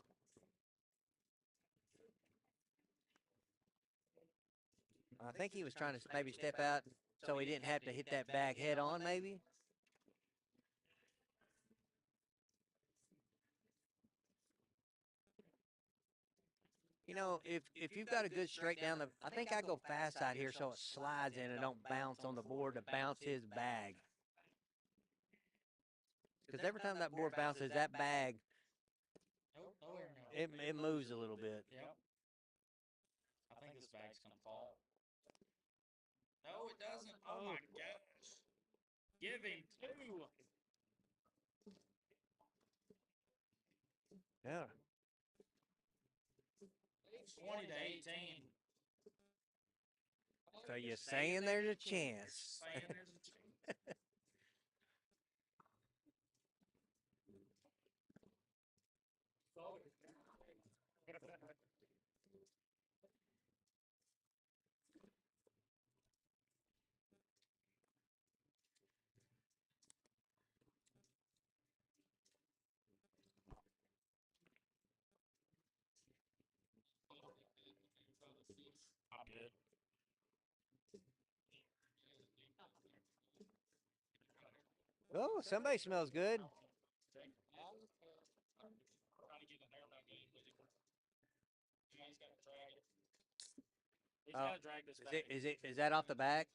I think he was trying to maybe step out so he didn't have to hit that bag head on, maybe. You know, if you've got a good straight down the, I think I go fast out here so it slides in and don't bounce on the board to bounce his bag. Because every time that board bounces, that bag, it moves a little bit. Yep. I think this bag's going to fall. No, it doesn't. Oh, my gosh. Give him 2. Yeah. 20-18. So you're saying there's a chance. Saying there's a chance. I'm good. Oh, somebody smells good. Trying to get an airmail game with him. He's got to drag it. He's got to drag this back. Is that off the back?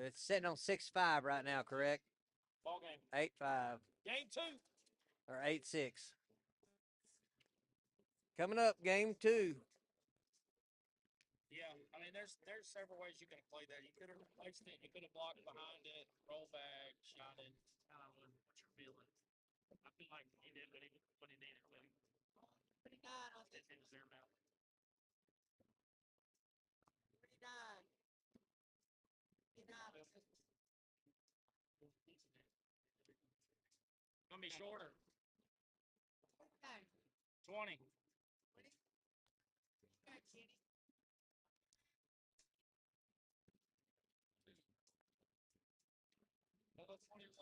It's sitting on 6-5 right now, correct? Ball game. 8-5 Game 2. or 8-6. Coming up, game 2. Yeah, I mean, there's several ways you can play that. You could have replaced it. You could have blocked behind it, roll back, shot it. Kind of what you're feeling. I feel like he did what he needed to. Pretty good. It was their mouth. Pretty done. Gonna be shorter. Okay. 20. 21.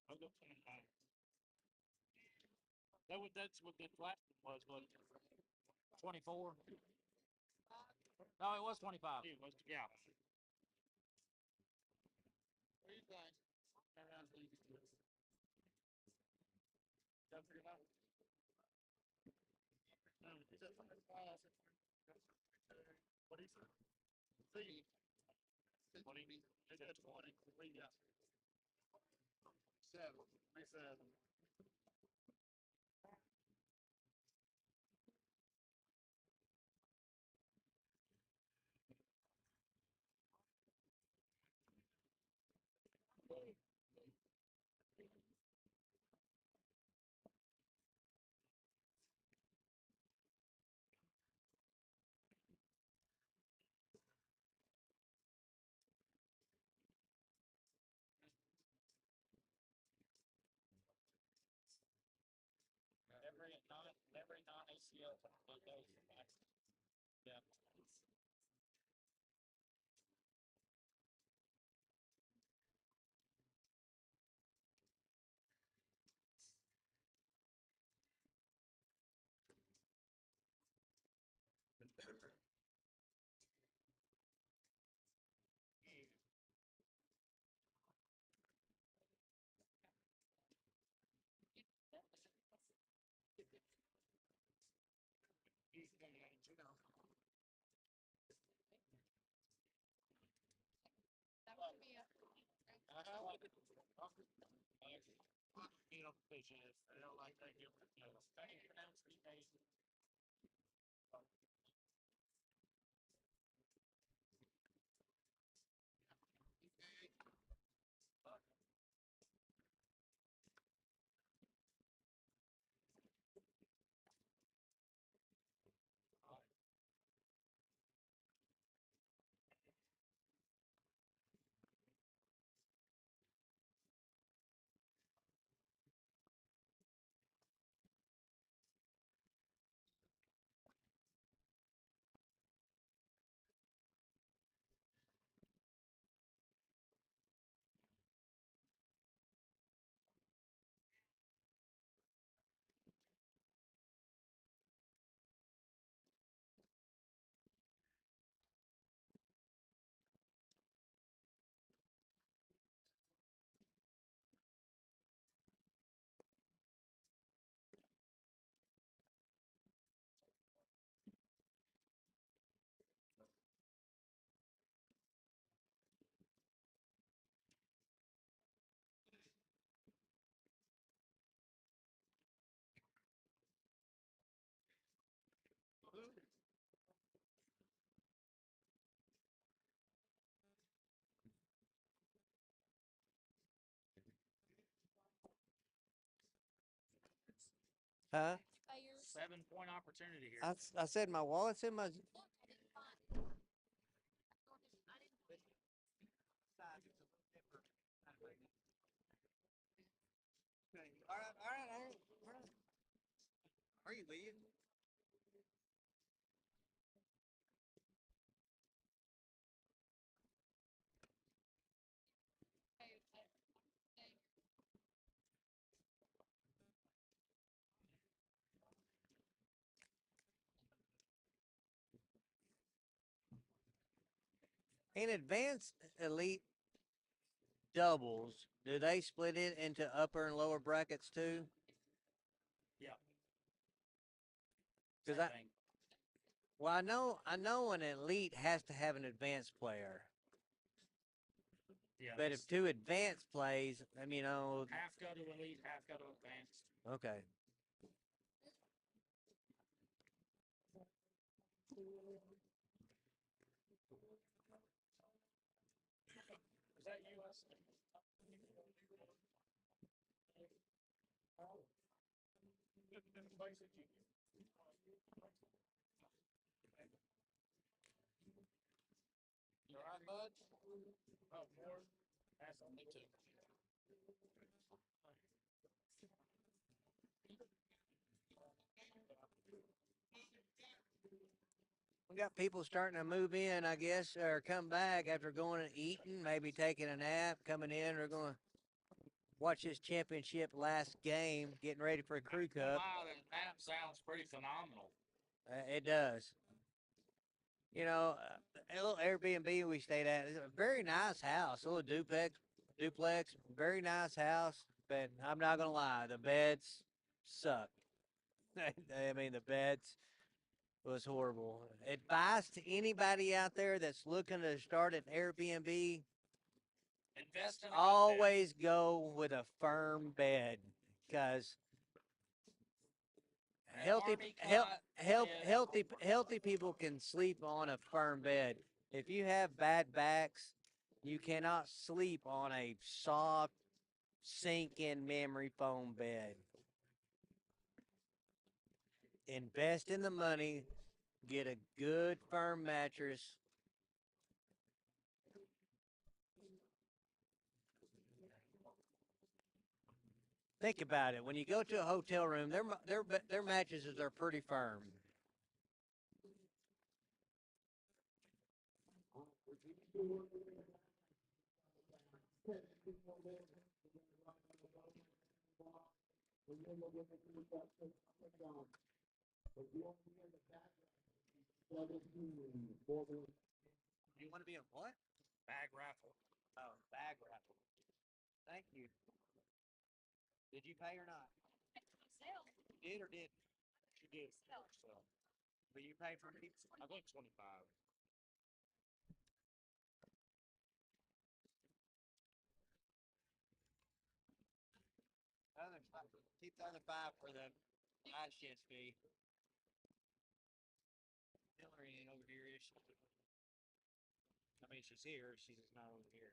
I'll go 29. That's what the last one was, 24. No, it was 25. it was. Yeah. What do you think? Around these. That figure it out? Is that first class? What do you say? See. 20. Is that 20? Yeah. 7. 27. Every non-ACL goes back. Yeah. That would be a. I like it. You know, fishes. I don't like that. I can pronounce the name. Huh? Players. 7-point opportunity here. I said my wallet's in my. Look, I didn't find. I didn't. Okay. All right. Are you leaving? In advanced elite doubles, do they split it into upper and lower brackets too? Yeah. 'Cause Same thing. Well, I know an elite has to have an advanced player, Yeah. but if two advanced plays, I mean, half go to elite, half go to advanced. okay. Is that US? You all right, bud? Oh, more? That's only 2. we got people starting to move in, I guess, or come back after going and eating, maybe taking a nap, coming in, or going to watch this championship last game, getting ready for a crew cup. Wow, that sounds pretty phenomenal. It does. You know, a little Airbnb we stayed at. It's a very nice house, a little duplex, very nice house. But I'm not gonna lie, the beds suck. I mean, the beds was horrible. Advice to anybody out there that's looking to start an Airbnb: Invest in a good bed. always go with a firm bed, because healthy people can sleep on a firm bed. If you have bad backs, you cannot sleep on a soft, sink-in memory foam bed. Invest in the money, get a good firm mattress. Think about it. When you go to a hotel room, their mattresses are pretty firm. You want to be a what? Bag raffle. Oh, bag raffle. Thank you. Did you pay or not? You did or didn't? She did. No. So, Will you pay for me? I think 25. Keep the other 5 for the license fee. Hillary ain't over here, is she? I mean, she's here. She's just not over here.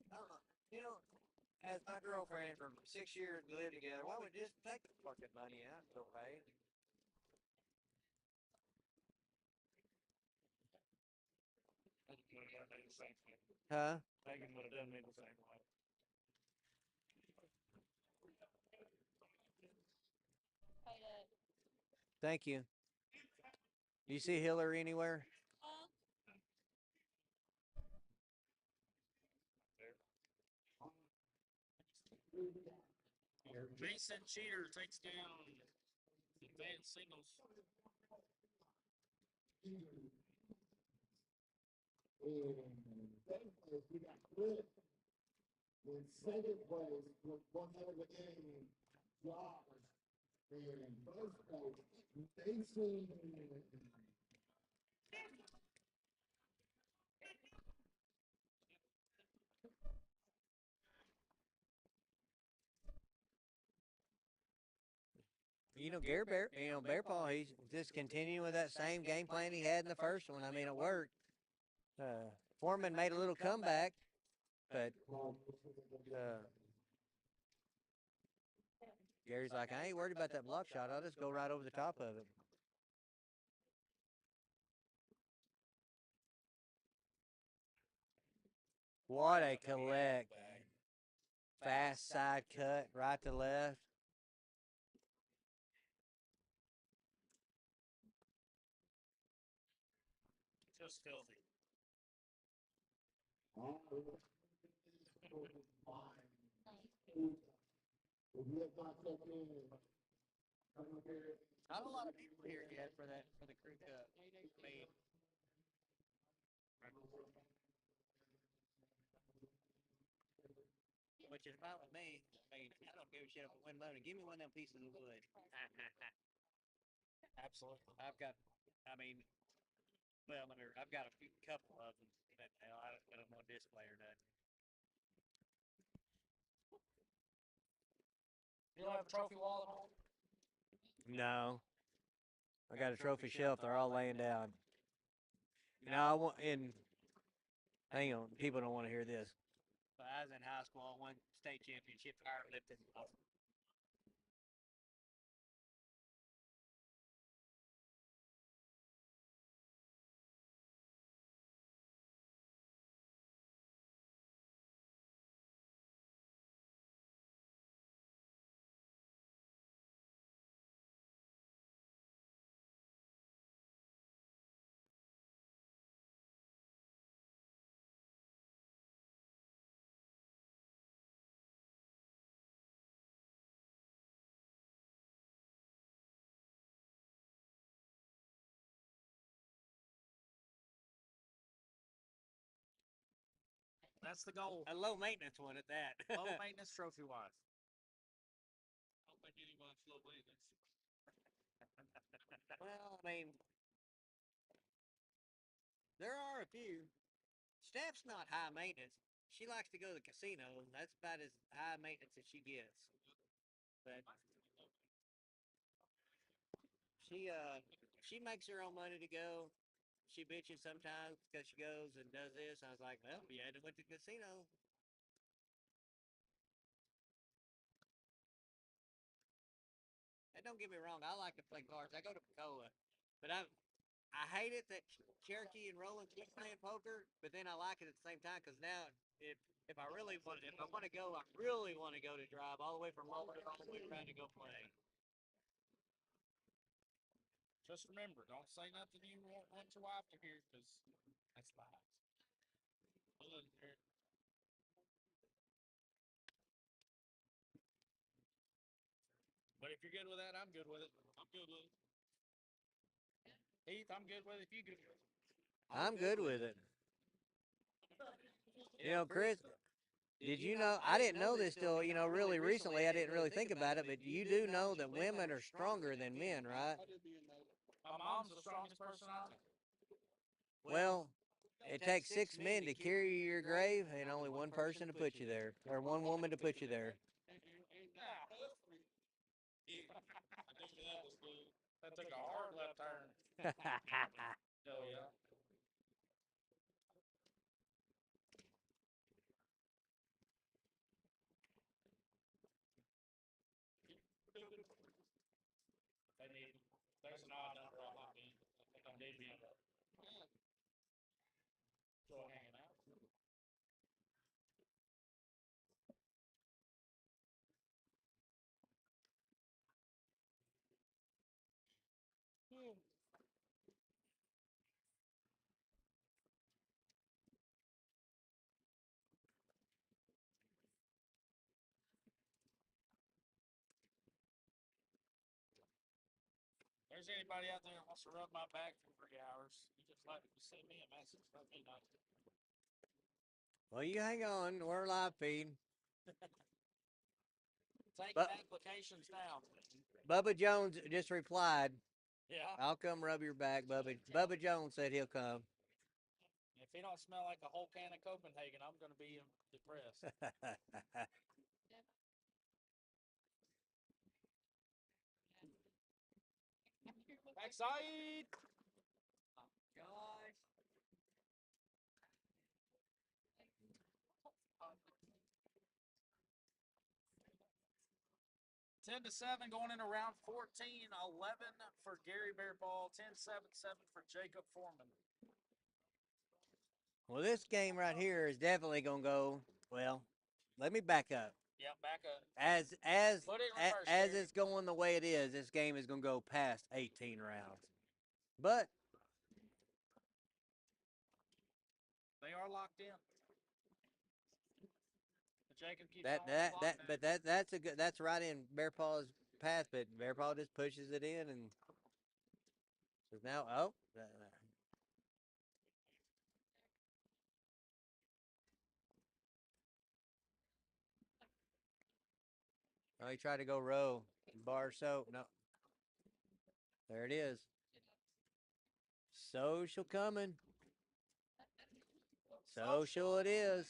I don't know. You know, as my girlfriend for 6 years, we lived together. Why would we just take the fucking money out and go pay? Megan would have done me the same thing. Huh? Megan would have done me the same way. Thank you. You see Hillary anywhere? Mason Cheater takes down advanced singles. And second place, we got Cliff. In second place, with 1 hell of a game, Josh. And first place, Mason. You know, Bear Paw, he's just continuing with that same game plan he had in the first one. I mean, it worked. Foreman made a little comeback, but Gary's like, I ain't worried about that block shot. I'll just go right over the top of it. What a collect. Fast side cut, right to left. Just filthy. Not a lot of people here yet for the crew cup. I mean, which is fine with me. I mean, I don't give a shit if I win money. Give me one of them pieces of wood. Absolutely. I've got a couple of them that I don't want to display or nothing. You don't have a trophy wall at home? No. I got a trophy shelf. They're all laying down. You know, hang on, people don't want to hear this. But I was in high school, I won state championship powerlifting. That's the goal. A low maintenance one at that. Low maintenance trophy wise. I don't think anyone's low maintenance. Well, I mean, there are a few. Steph's not high maintenance. She likes to go to the casino. That's about as high maintenance as she gets. But she makes her own money to go. She bitches sometimes because she goes and does this. I was like, well, you had to went to the casino. And don't get me wrong, I like to play cards. I go to Pacoa, but I hate it that Cherokee and Roland keep playing poker. But then I like it at the same time because now if I want to go, I really want to go to drive all the way from Roland all the way around to go play. Just remember, don't say nothing you won't want your wife to hear, because that's lies. But if you're good with that, I'm good with it. I'm good with it. Heath, I'm good with it if you good with it. I'm good with it. You know, Chris, did you know? I didn't know this till, really recently. I didn't really think about it, but you do know that women are stronger than men, right? My mom's the strongest person I know. Well, it takes 6 men to carry your grave and only one person to put you there, or one woman to put you there. That took a hard left turn. Oh, yeah. There's an odd number on my beat. I think I'm Davey. Still hanging out. There's anybody out there that wants to rub my back for 3 hours, you just send me a message. Let me know. Well, you hang on. We're live feed. Taking applications now. Bubba Jones just replied, Yeah. I'll come rub your back, Bubba. Bubba Jones said he'll come. If he don't smell like a whole can of Copenhagen, I'm going to be depressed. Backside. Oh, gosh. 10-7 going into round 14. 11 for Gary Bearball. 10-7-7 for Jacob Foreman. Well, this game right here is definitely going to go, well, let me back up. Yeah, back up. Put it in reverse, as Gary. it's going the way it is, this game is going to go past 18 rounds. But They are locked in. Jacob keeps that's right in Bear Paw's path, but Bear Paw just pushes it in and says now he tried to go row bar soap. No. There it is. Social coming. Social it is.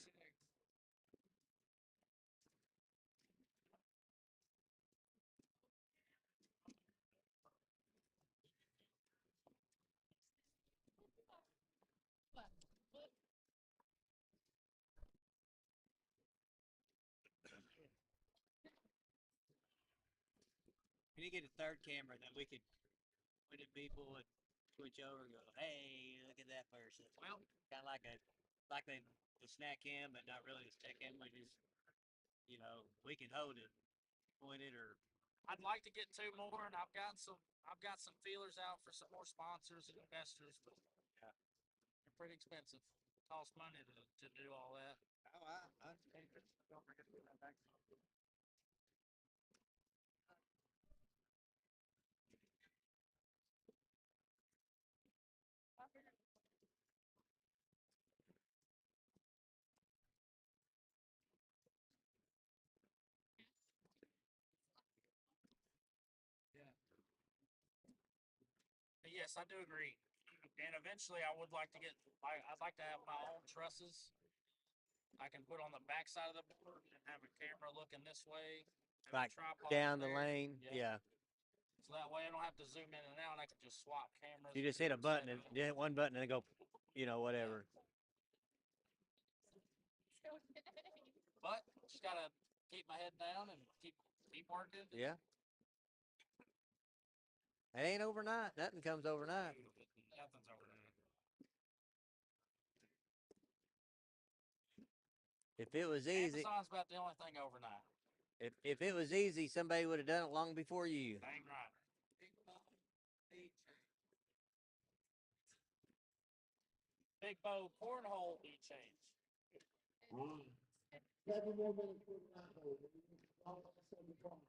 We need to get a third camera that we could point at people and switch over and go, hey, look at that person. Well, kind of like the snack cam, but not really the snack cam. We just, we can hold it, point it, or. I'd like to get 2 more, and I've got some feelers out for some more sponsors and investors, but Yeah. they're pretty expensive. Costs money to do all that. Oh, I understand. Don't forget to put that back. Yes, I do agree. And eventually, I would like to get. I'd like to have my own trusses. I can put on the back side of the board and have a camera looking this way. have a Like tripod down the there. lane. Yep. Yeah. So that way I don't have to zoom in and out. And I can just swap cameras. You just hit a set button and up. hit one button and go, whatever. But just gotta keep my head down and keep working. Yeah. It ain't overnight. Nothing comes overnight. Nothing's overnight. If it was easy, Amazon's about the only thing overnight. if it was easy, somebody would have done it long before you. Dang right. Big Bow cornhole beat change. 7 more minutes for the round. All of a sudden, come on.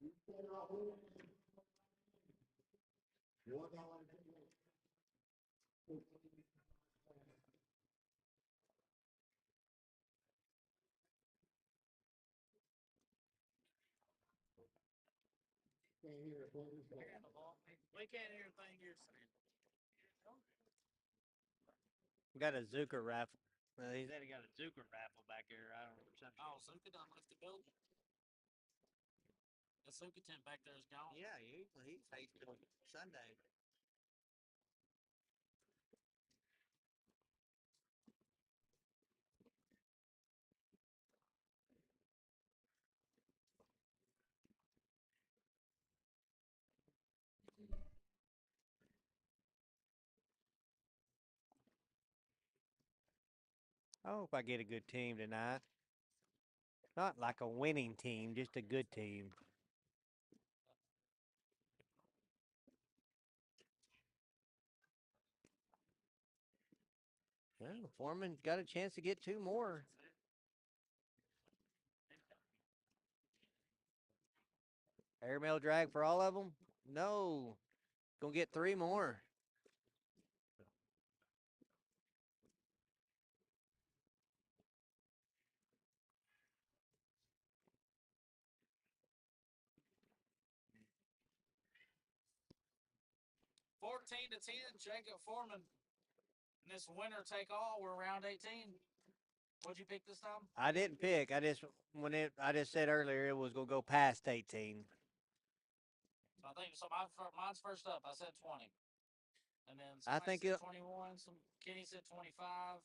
You start off with $1. Can't hear it. What is that? We can't hear a thing you're saying. Got a Zucker raffle. He said he got a Zucker raffle back here. I don't know. Oh, Zuka done left the building. The Zuka tent back there is gone. Yeah, he stays till Sunday. I hope I get a good team tonight. Not like a winning team, just a good team. Well, Foreman's got a chance to get 2 more. Airmail drag for all of them? No. Gonna get 3 more. $14 to 10, Jacob Foreman. And this winner take all, we're round 18. What'd you pick this time? I didn't pick. I just said earlier it was gonna go past 18. So I think mine's first up. I said 20. And then I somebody think said it- 21. Kenny said 25.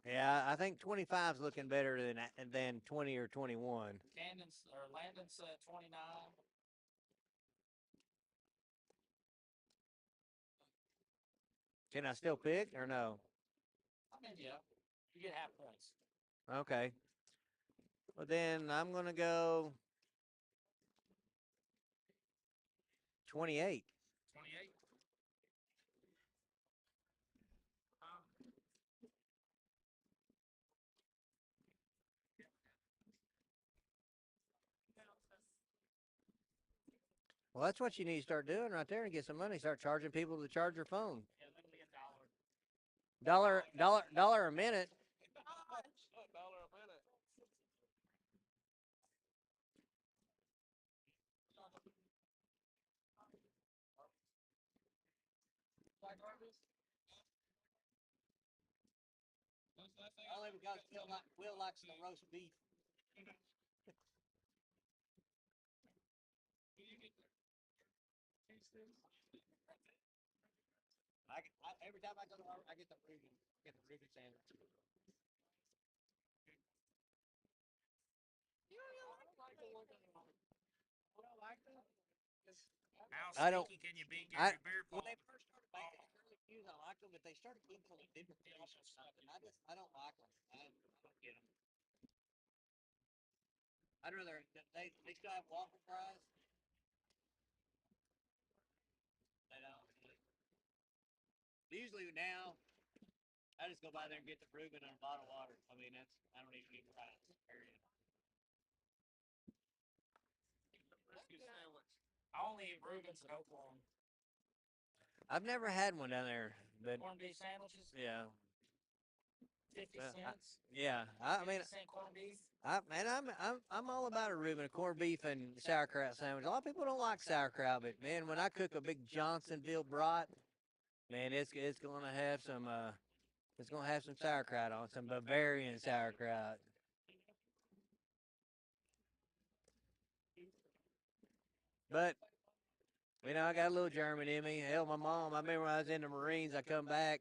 Yeah, I think 25's looking better than 20 or 21. Landon said 29. Can I still pick or no? I mean, yeah, you get half points. Okay. Well, then I'm gonna go 28. 28. Well, that's what you need to start doing right there and get some money. Start charging people to charge their phone. Yeah, literally $1. Dollar a minute. $1 a minute. Only because Will likes the roast beef. Every time I go to work, I get the Reuben sandwich. How I don't- sneaky can you be, I- Gary Bear When Paul? they first started making the early cues, I liked them, but they started getting some different fish or something. I don't like them. I don't get them. I'd rather they still have waffle fries. They don't. Usually now, I just go by there and get the Reuben and a bottle of water. I mean, I don't even get fries. Period. I only eat Reuben's at Oklahoma. I've never had one down there, but Corned beef sandwiches. yeah. 50 Well, cents. yeah, I mean, 50-cent corned beef. I'm all about a Reuben, a corned beef and sauerkraut sandwich. A lot of people don't like sauerkraut, but man, when I cook a big Johnsonville brat, man, it's gonna have some sauerkraut on, some Bavarian sauerkraut. But I got a little German in me. Hell, my mom. I remember when I was in the Marines. I come back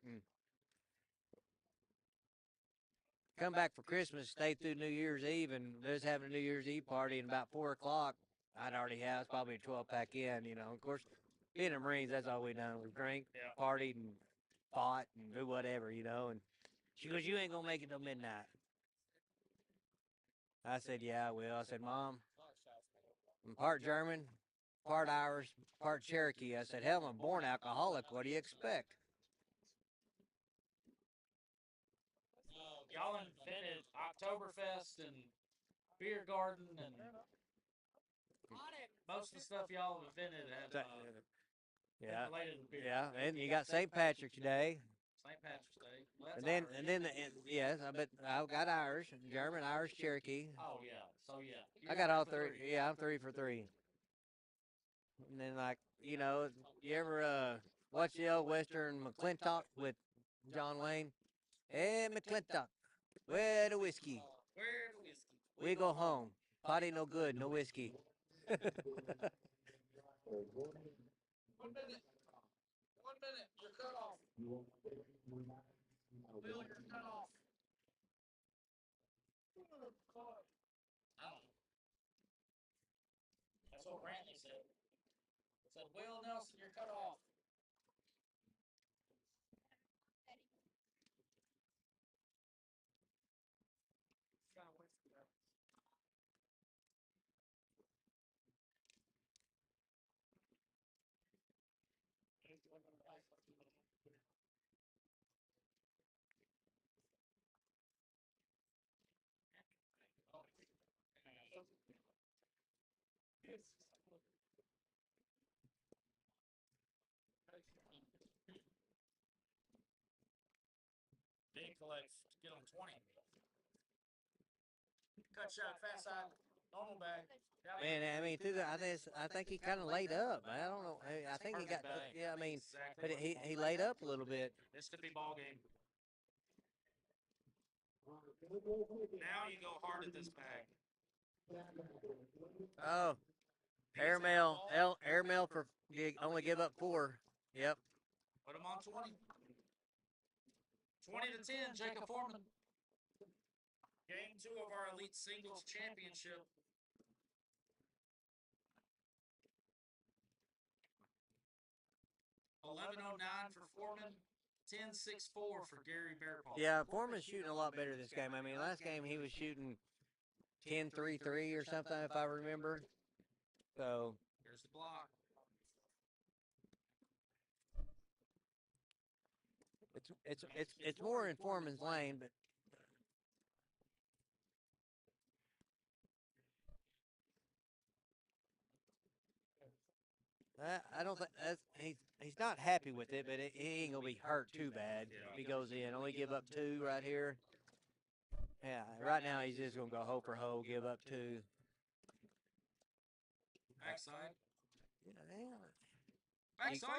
for Christmas, stayed through New Year's Eve, and they was having a New Year's Eve party. And about 4 o'clock, I'd already had, I was probably a 12-pack in. Of course, being a Marines, that's all we done. We drank, Yeah. partied, and fought, and do whatever. And she goes, "You ain't gonna make it till midnight." I said, "Yeah, I will." I said, "Mom, I'm part German, part Irish, part Cherokee." I said, "Hell, I'm a born alcoholic. What do you expect?" Y'all invented Oktoberfest and beer garden and most of the stuff y'all have invented have Yeah, related to beer. yeah, and you got St. Patrick's Day, St. Patrick's Day. Well, and that's then Irish. yes, but I've got Irish, German, Irish, Cherokee. Oh yeah. So yeah. I got all three. Yeah, I'm 3 for 3. And then you ever watch the old Western McClintock with John Wayne? Hey, McClintock, where the whiskey? Where's the whiskey? We go home. Potty no good, no whiskey. 1 minute. 1 minute. You're cut off. Bill, you're cut off. That's what Randy said. Said, Will Nelson, you're cut off. Big collects. Get on 20. Cut shot, fast side, normal bag. Man, I mean, I think he kind of laid up. I don't know. I think he got. Perfect bag. Yeah, I mean, Exactly but what he wanted. laid up a little bit. This could be ball game. Now you go hard at this bag. Oh, airmail for only give up 4. Yep. Put him on 20. 20 to 10, Jacob Foreman. Game 2 of our Elite Singles Championship. $11.09 for Foreman. 10.64 for Gary Bearpaw. Yeah, Foreman's shooting a lot better this game. I mean, last game he was shooting 10-3-3 or something, if I remember. So Here's the block. it's more in Foreman's lane, but I don't think he's not happy with it, but he ain't gonna be hurt too bad if he goes in. Only give up 2 right here. Yeah, right now he's just gonna go hoe for hoe, give up 2. Backside. Yeah, Backside.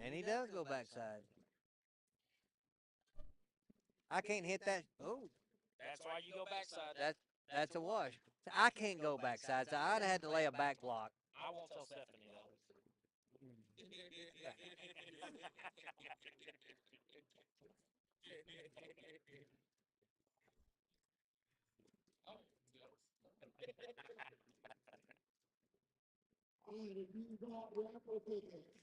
and he does go backside. I can't hit that. Oh, That's why you go backside. that's a wash. I can't go backside, so I'd have had to lay a back block. I won't tell Stephanie though. And if you got raffle tickets,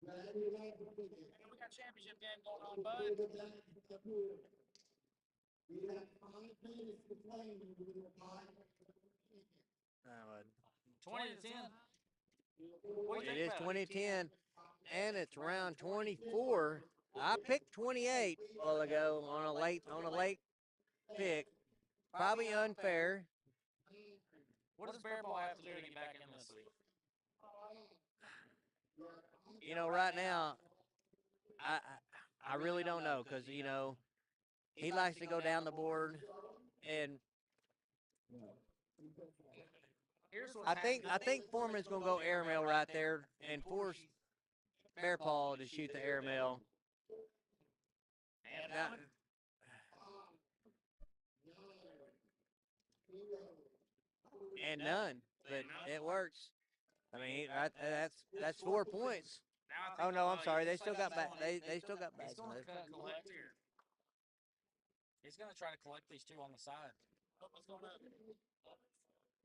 grab your raffle tickets. And we got championship game going on, Put bud. the bags up here. We have 5 minutes to play, and we will buy tickets. 20 to 10. It is 2010, and it's round 24. I picked 28 a while ago on a late pick. Probably unfair. What does Bearpaw have to do to get back in this league? Right now, I really don't know because He likes to go down the board, and Here's what's I happening. think Foreman's gonna go airmail right there and force Bear Paw to shoot the airmail. And Now, and none, but it works. I mean, that's 4 points. now I Oh think no, I'm he's sorry. They gonna still got back. collect- They still got He's back. going to collect here. He's going to try to collect these two on the side. What's going on?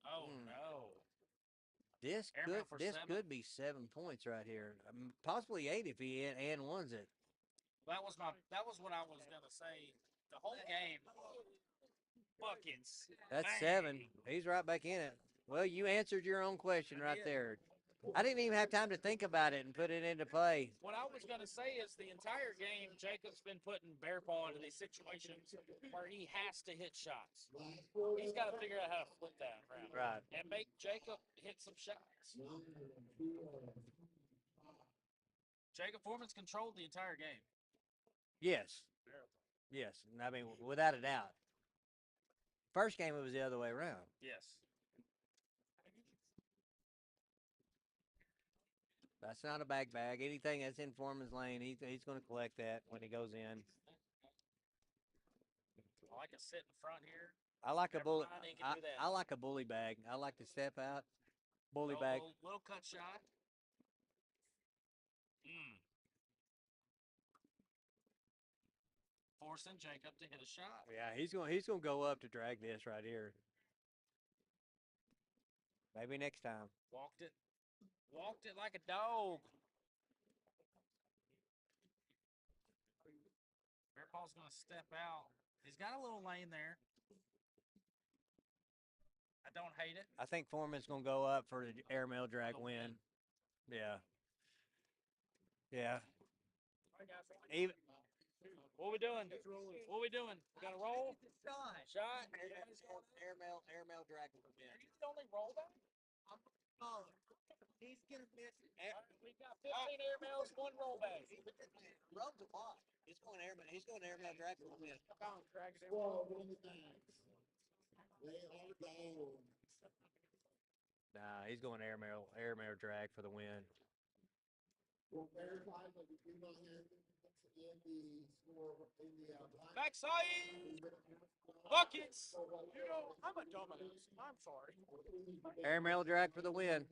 Oh, no. This Airmail could for this 7. could be 7 points right here. Possibly 8 if he and ones it. That was what I was going to say. The whole game. Buckets. That's Bang. 7. He's right back in it. Well, you answered your own question right did. there. I didn't even have time to think about it and put it into play. What I was going to say is the entire game, Jacob's been putting Bear Paw into these situations where he has to hit shots. He's got to figure out how to flip that around. Right. And make Jacob hit some shots. Jacob Foreman's controlled the entire game. Yes. Yes. I mean, without a doubt. First game, it was the other way around. Yes. That's not a bag. Anything that's in Foreman's lane, he's going to collect that when he goes in. I like to sit in front here. I like a Never bully. mind, he can do that. I like a bully bag. I like to step out, bully bag. Little cut shot. Forcing Jacob to hit a shot. Yeah, he's going to go up to drag this right here. Maybe next time. Walked it like a dog. Bear Paw's going to step out. He's got a little lane there. I don't hate it. I think Foreman's going to go up for the airmail drag win. Yeah. Yeah. Even, What we doing? What we doing? We got to roll? Shot? Everybody's going airmail drag win. Are you the only roll back? He's going to miss. We got 15 airmails, 1 rollback. Roll's a lot. He's going airmail drag win. Squirrel win the things. They are gold. Nah, he's going airmail drag for the win. We'll verify that we do not have in the score in the blind. Backside! Buckets! You know, I'm a dumbass. I'm sorry. Airmail drag for the win.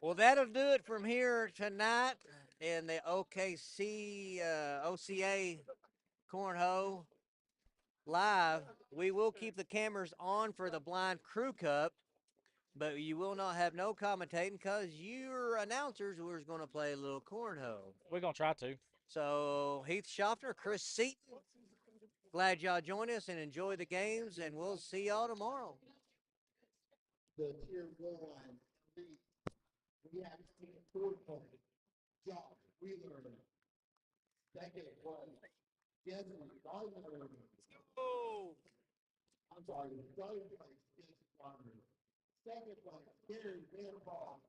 Well, that'll do it from here tonight in the OCA Cornhole Live. We will keep the cameras on for the Blind Crew Cup, but you will not have no commentating because your announcers were going to play a little cornhole. We're going to try to. So, Heath Schaffner, Chris Seaton, glad y'all joined us and enjoy the games, and we'll see y'all tomorrow. The tier 1 league. We have 4 players. Josh Wheeler. Second was Desmond Gardner. Oh! I'm sorry, third place is Gardner. Second place, Gary Bepa.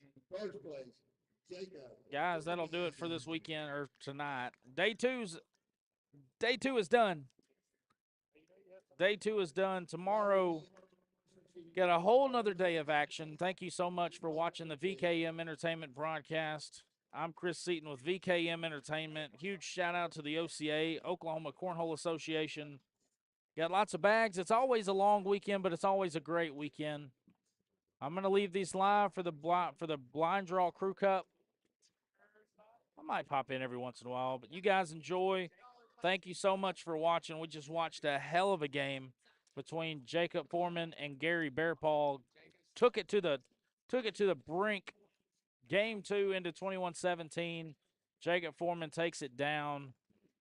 And first place, Jacob. Guys, that'll do it for this weekend or tonight. Day two is done. Day 2 is done. Tomorrow, got a whole nother day of action. Thank you so much for watching the VKM Entertainment broadcast. I'm Chris Seaton with VKM Entertainment. Huge shout out to the OCA, Oklahoma Cornhole Association. Got lots of bags. It's always a long weekend, but it's always a great weekend. I'm going to leave these live for the Blind Draw Crew Cup. I might pop in every once in a while, but you guys enjoy. Thank you so much for watching. We just watched a hell of a game between Jacob Foreman and Gary Bearpaw. Took it to the brink. Game 2 into 21-17. Jacob Foreman takes it down.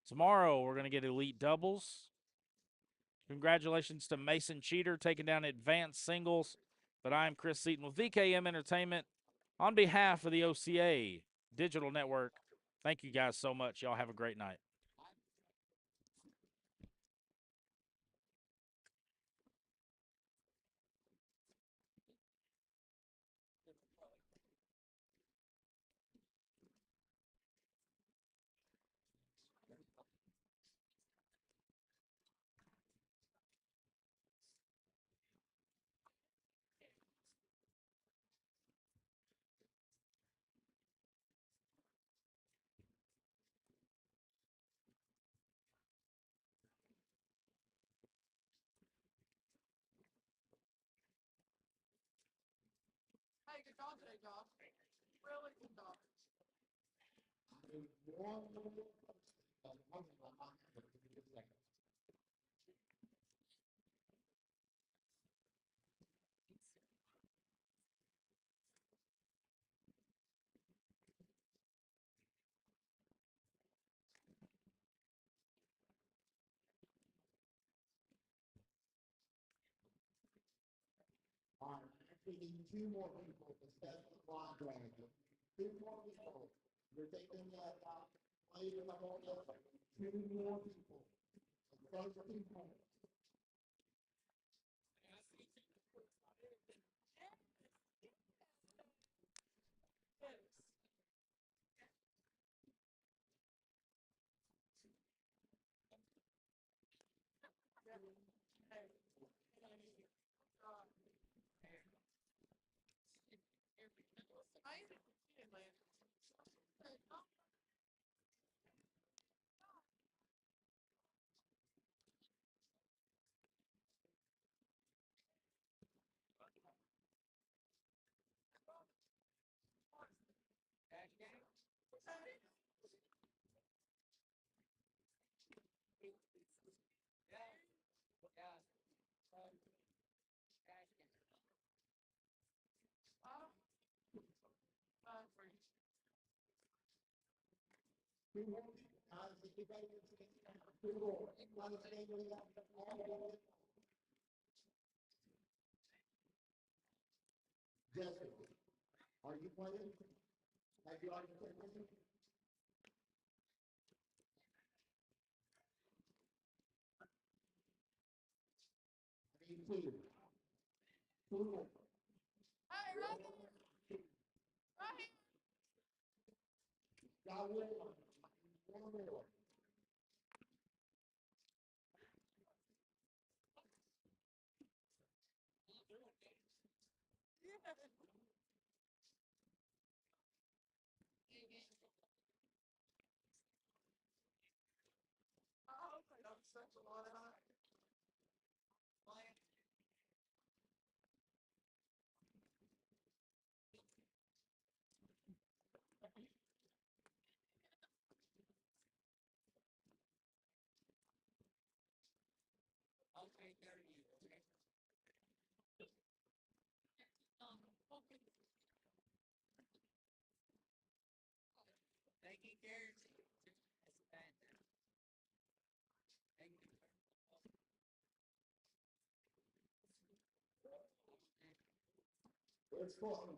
Tomorrow we're going to get elite doubles. Congratulations to Mason Cheater taking down advanced singles. But I'm Chris Seaton with VKM Entertainment on behalf of the OCA Digital Network. Thank you guys so much. Y'all have a great night. dog. Really good dog. I need one more person. I'm gonna have to give it a second. All right, I actually need two more people to set the line dragon. Two more people. You're taking that out. Later, I won't know. Two more people. The first people. Two more people. Guys, if you guys are two more. One thing we have to follow. Jessica, are you playing? Have you already played with me? I need two. Two more. Hey, right here. Right here. Got one more. Yeah. Oh, I'm such a lot of high. It's fun.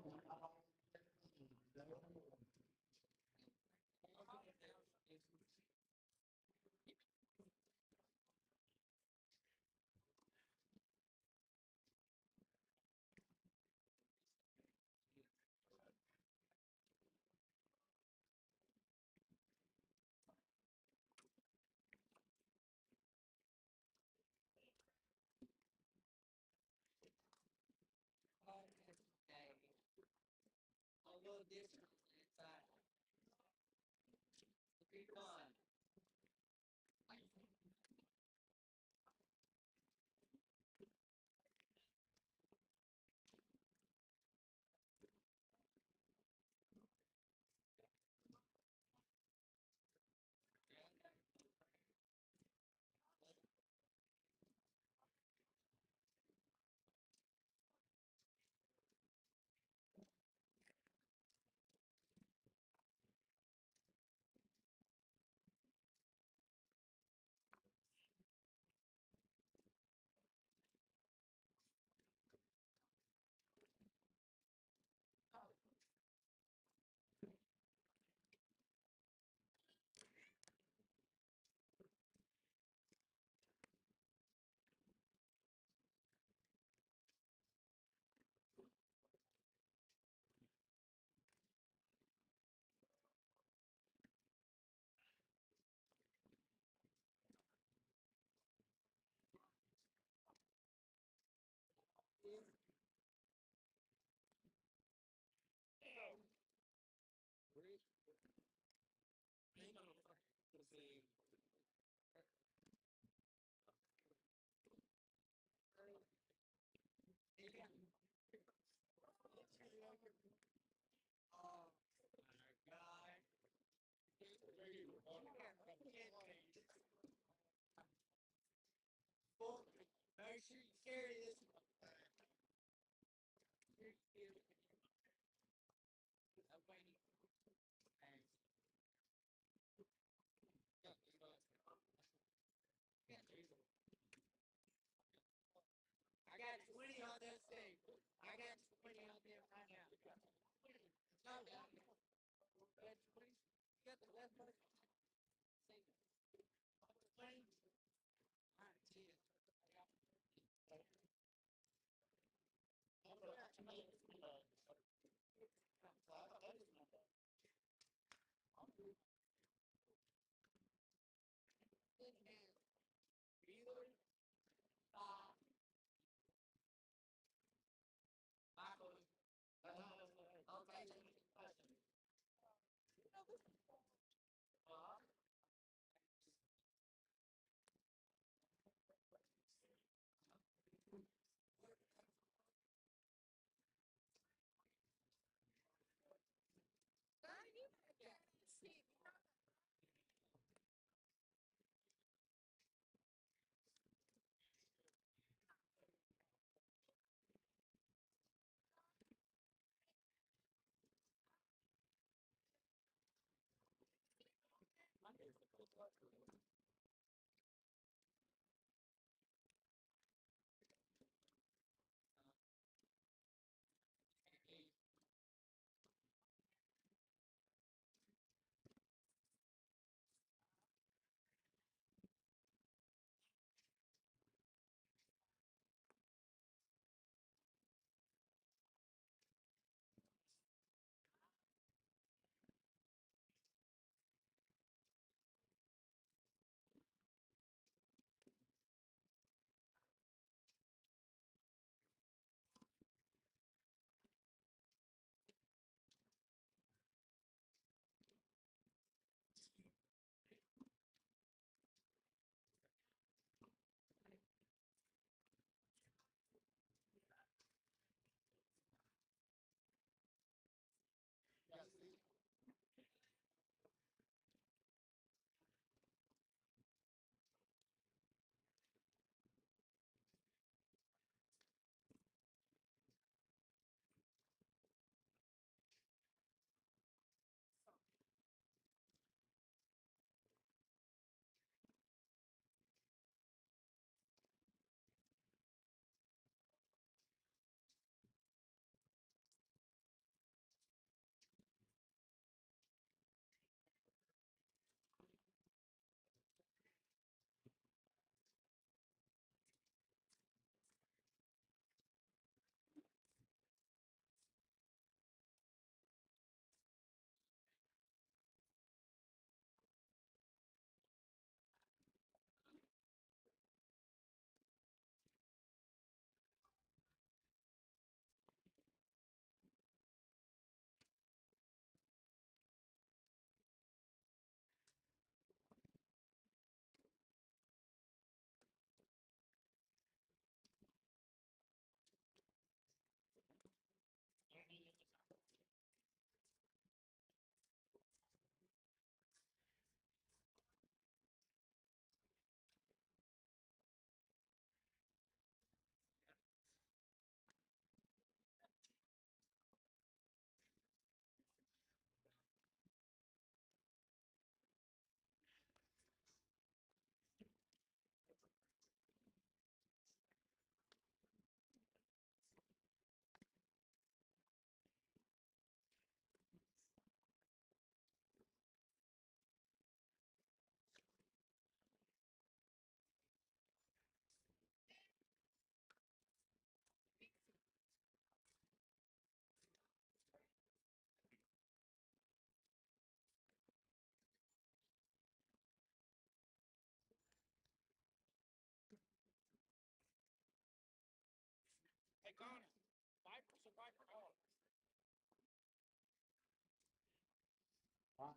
Hey, Gardner, Vipers or Viper dogs?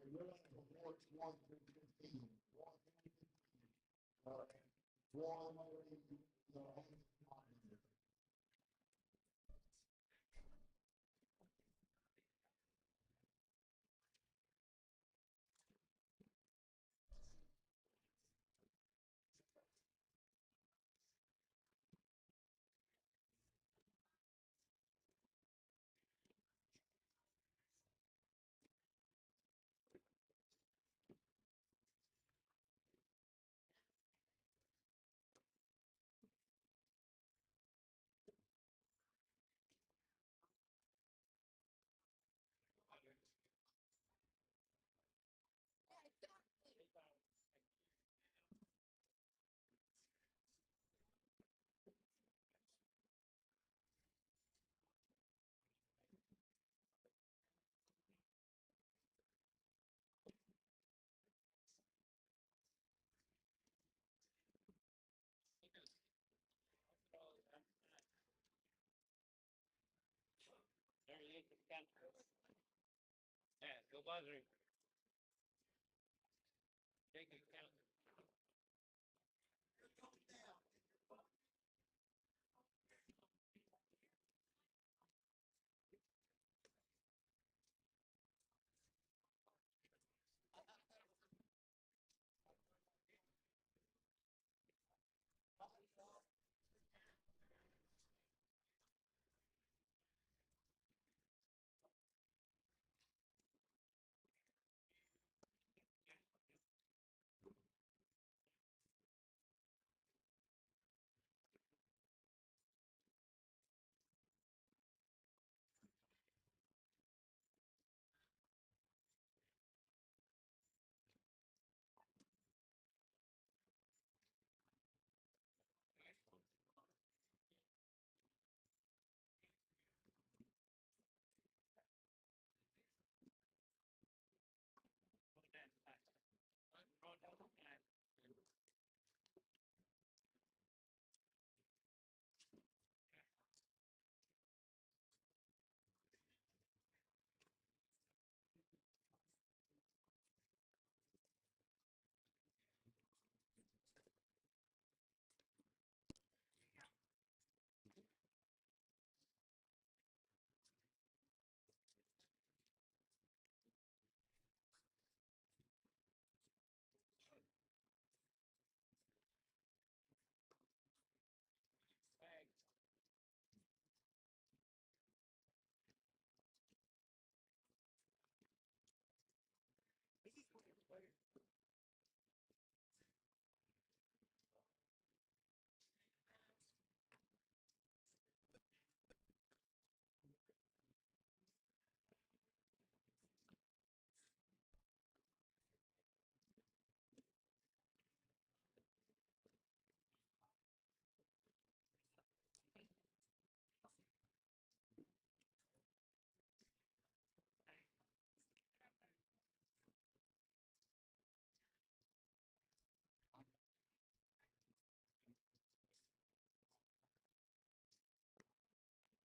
You're looking for wards 1 through 15. 1 through 15. One, Yeah, go buzzer. Take it count.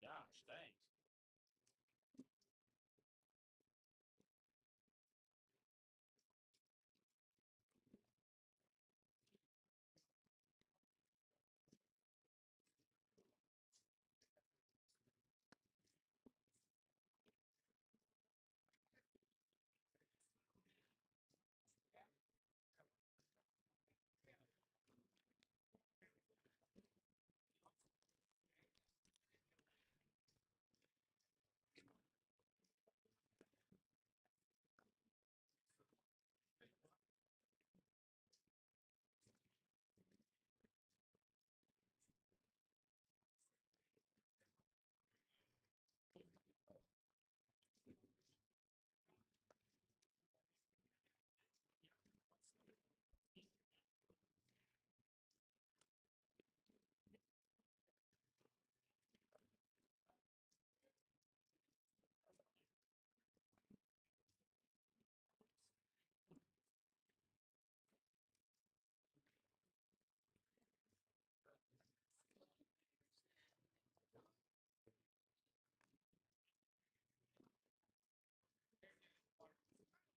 Gosh, thanks.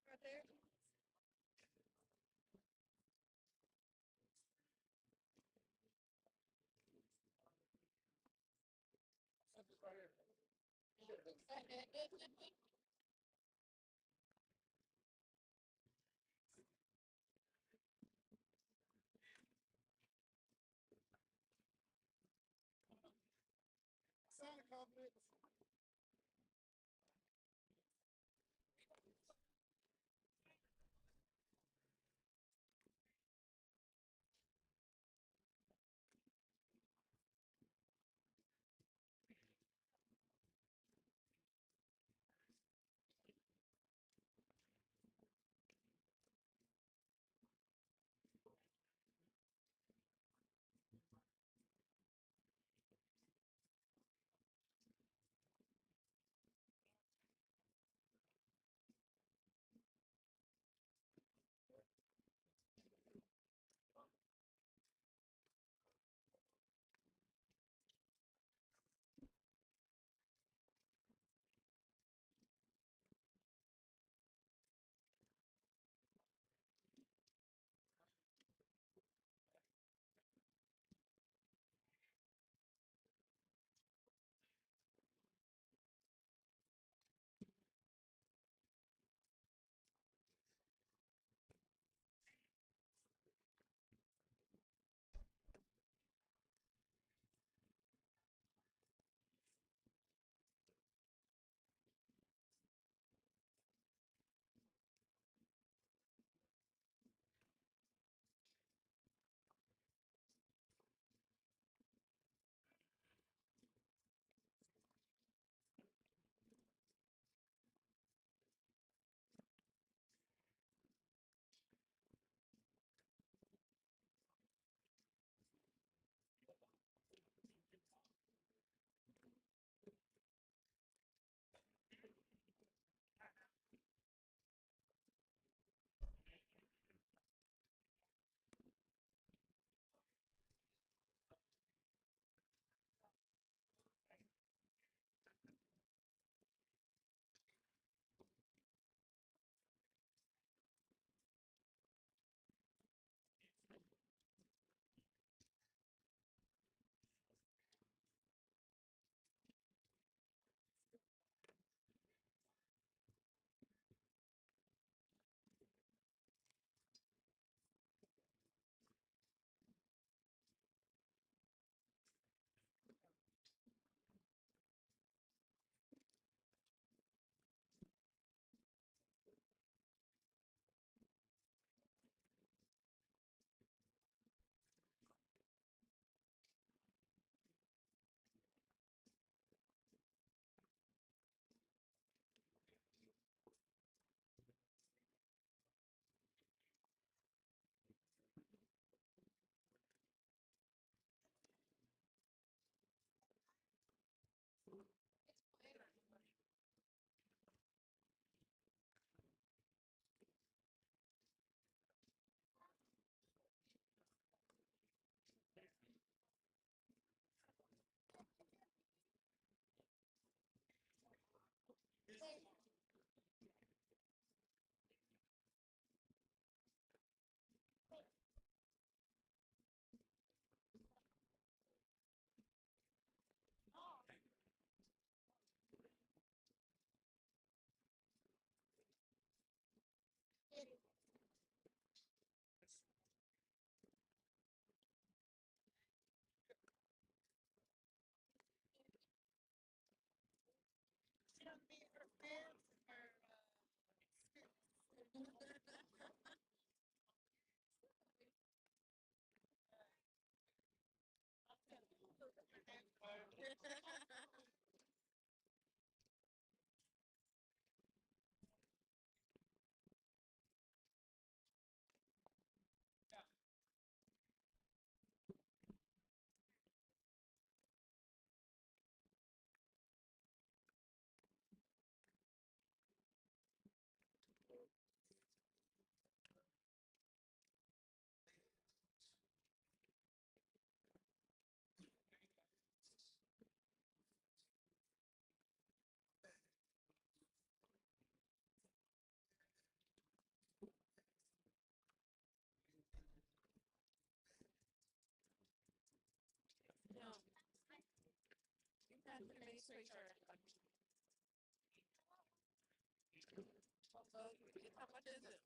Right there. Sign of confidence. screenshot. So, how much is it?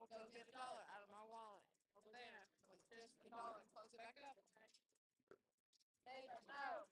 We'll go get $1 out of my wallet over there. Just $1 and close it back up. Hey, no.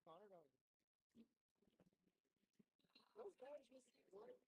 Connor don't. Those guys just work.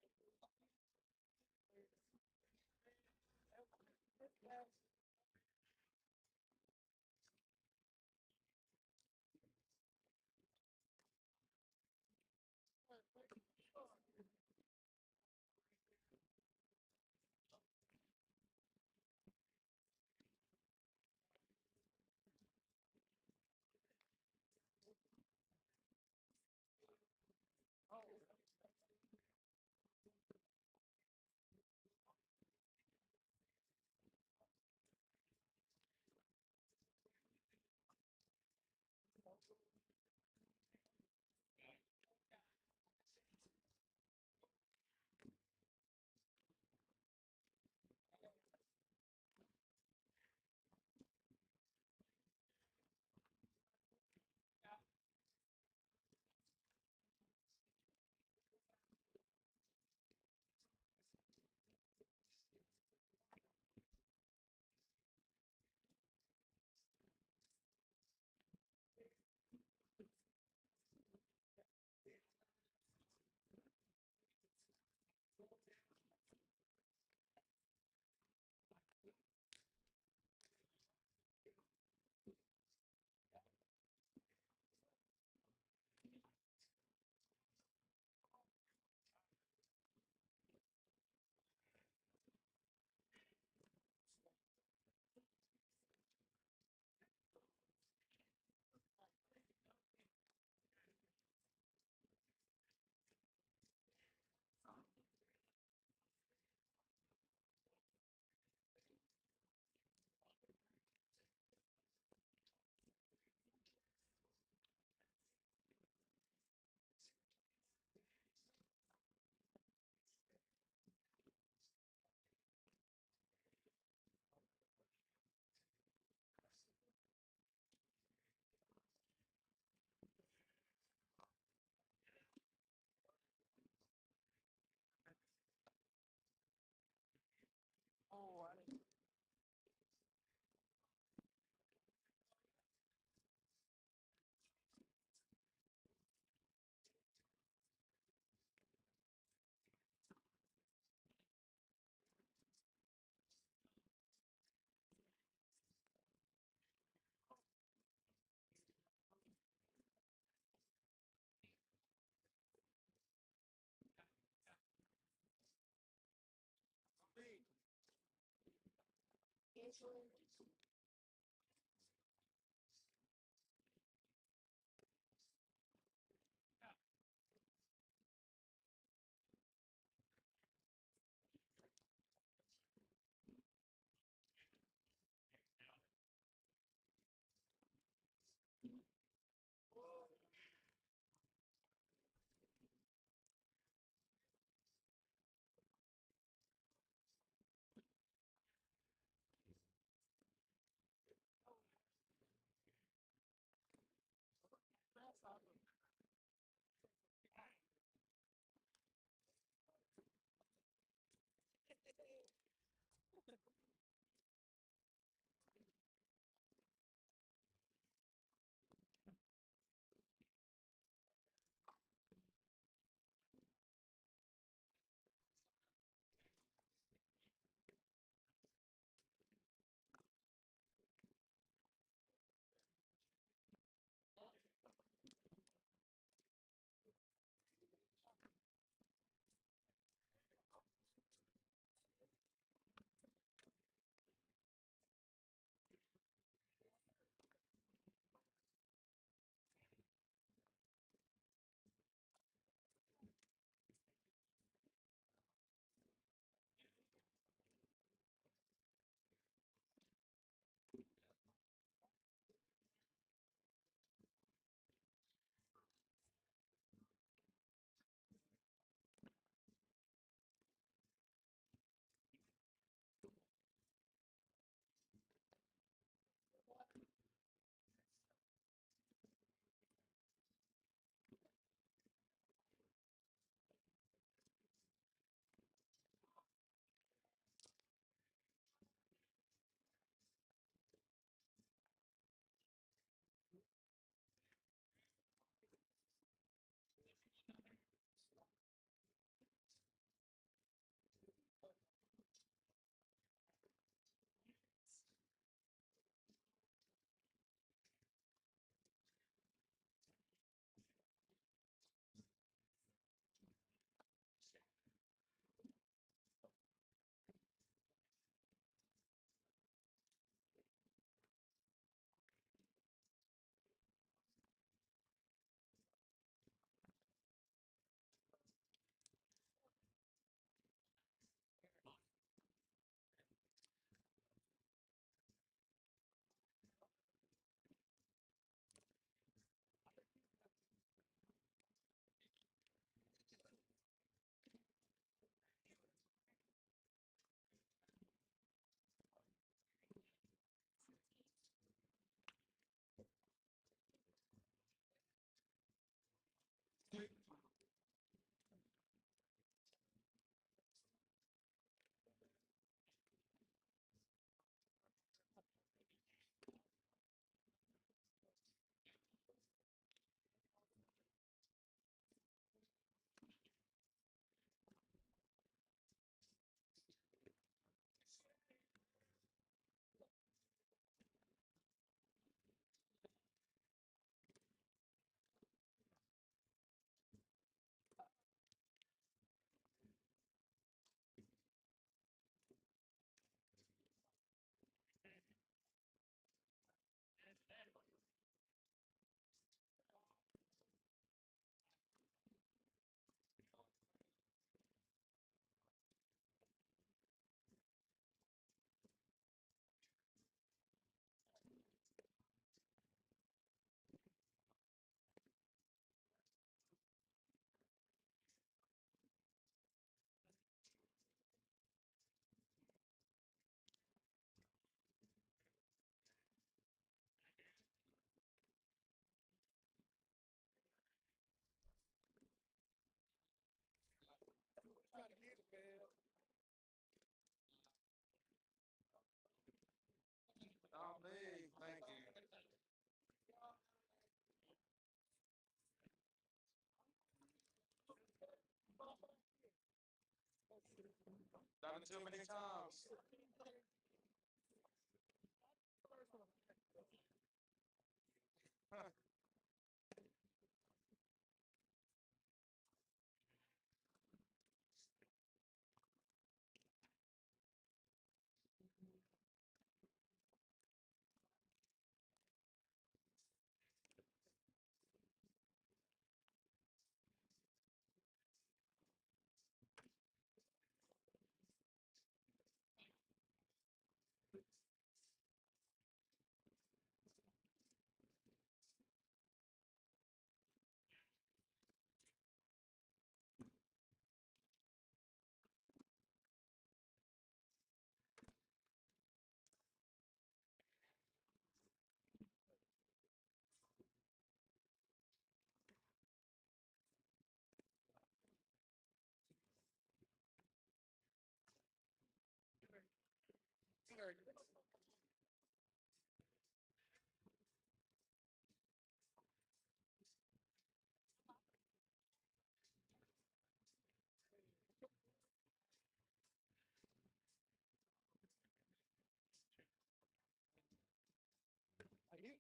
Oh, I didn't. it too many times.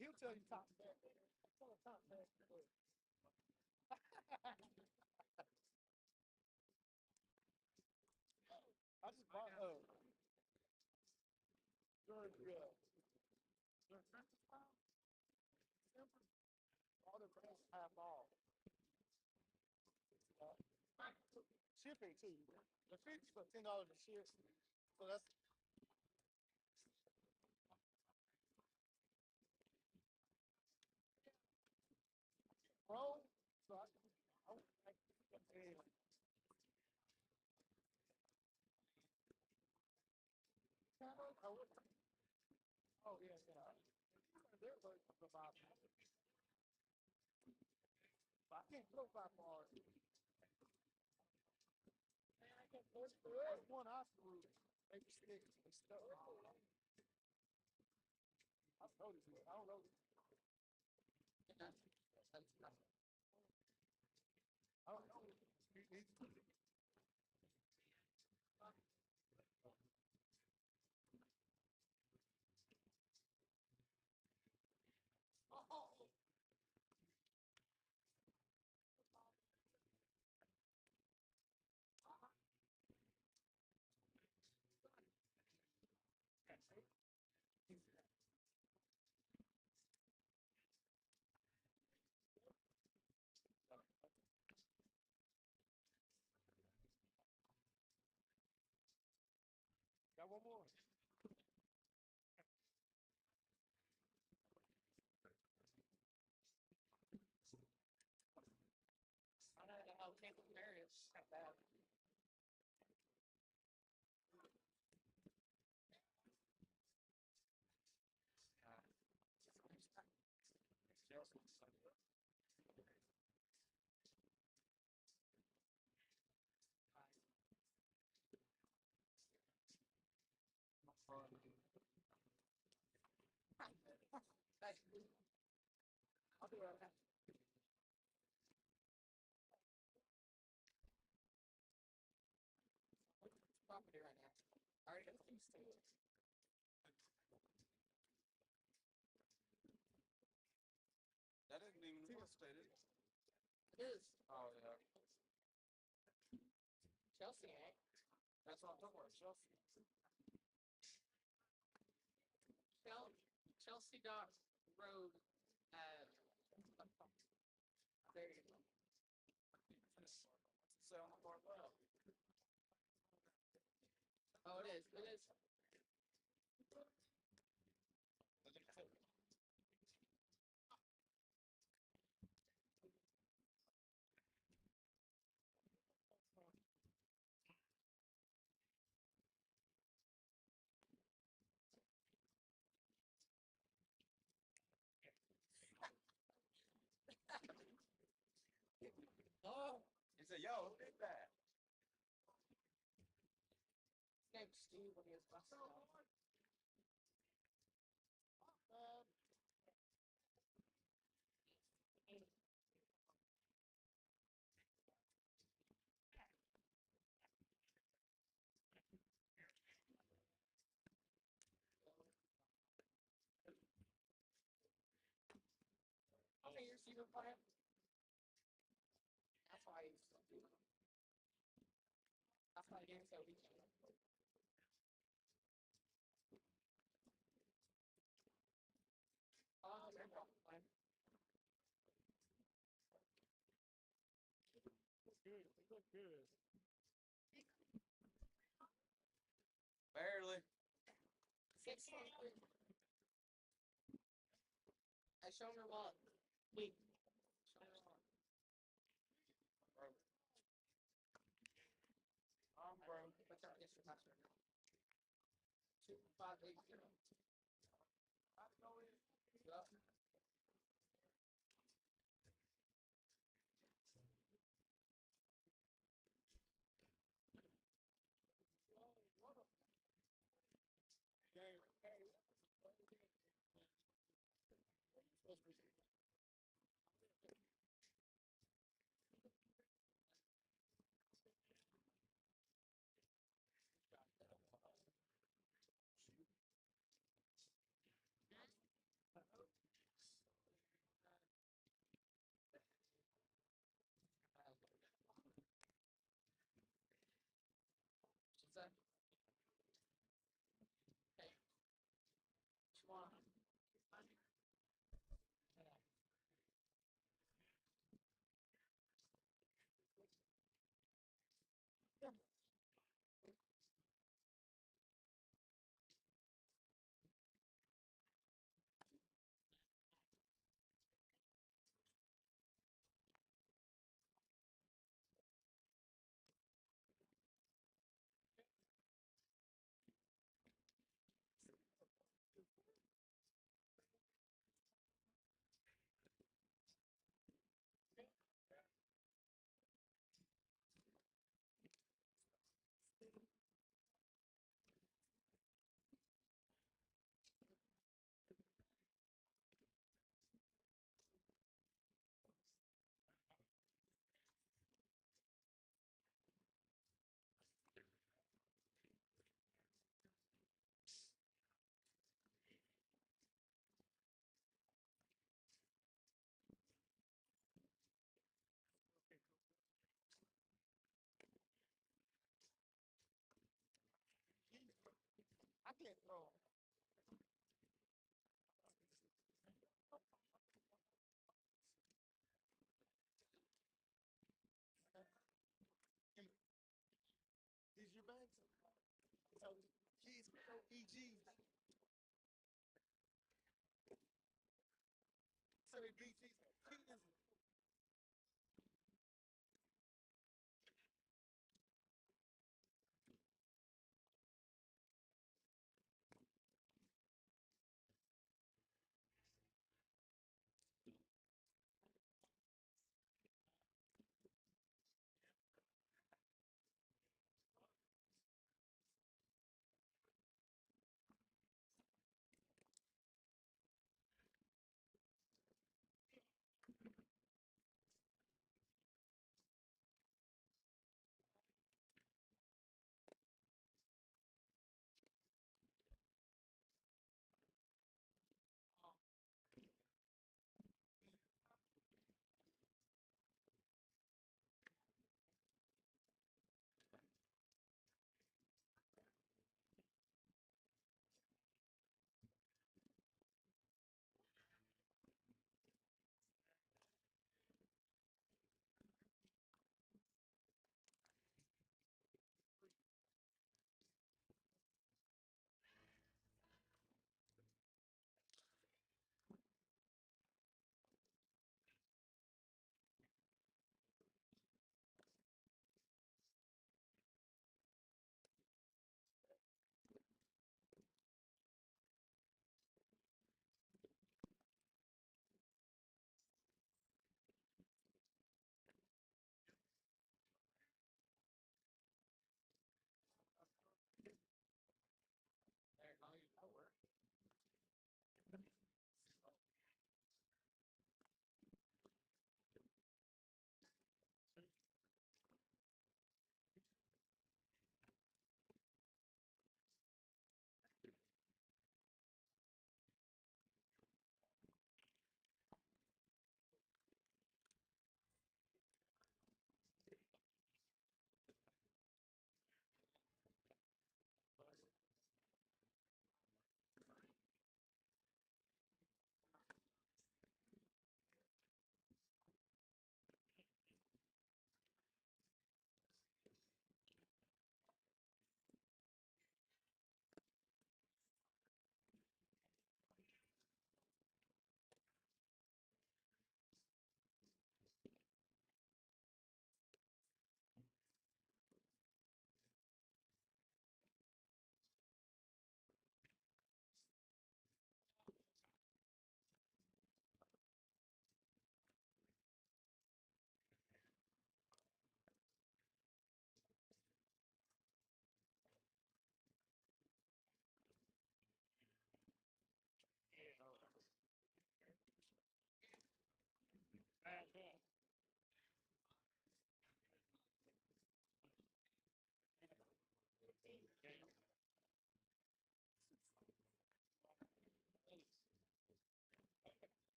He'll tell you top back. Tell him top back. I just bought during Christmas time, December, all the brands half off. Shipping too. The fish for $10 to ship. So that's bro. So I would like oh yeah, yeah. They're like about but I can't throw 5 bars. I can't throw one I threw. Maybe stick and stuff. I told you, I don't know. I don't know. Got one more. I don't know how Tampa Bay is that bad. I'll be right back. Property right now. I already got the things to it. That isn't even real estate, is it? It is. Oh, yeah. Chelsea ain't. That's what I'm talking about, Chelsea. Chelsea Dock Road. There you go. What's it say on the far left? Oh, it is. It is. Oh, He said, yo, who did that? his name's Steve when he was busted out. your plan? That's why he's so good. That's why the game's so weak. Oh, they're probably playing. Good. He looked good. Barely. 6-1. Hey, show me your wallet. Wait. Show me your wallet. I'm broke. What's our extra password? 2580. Yup.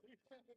They got one.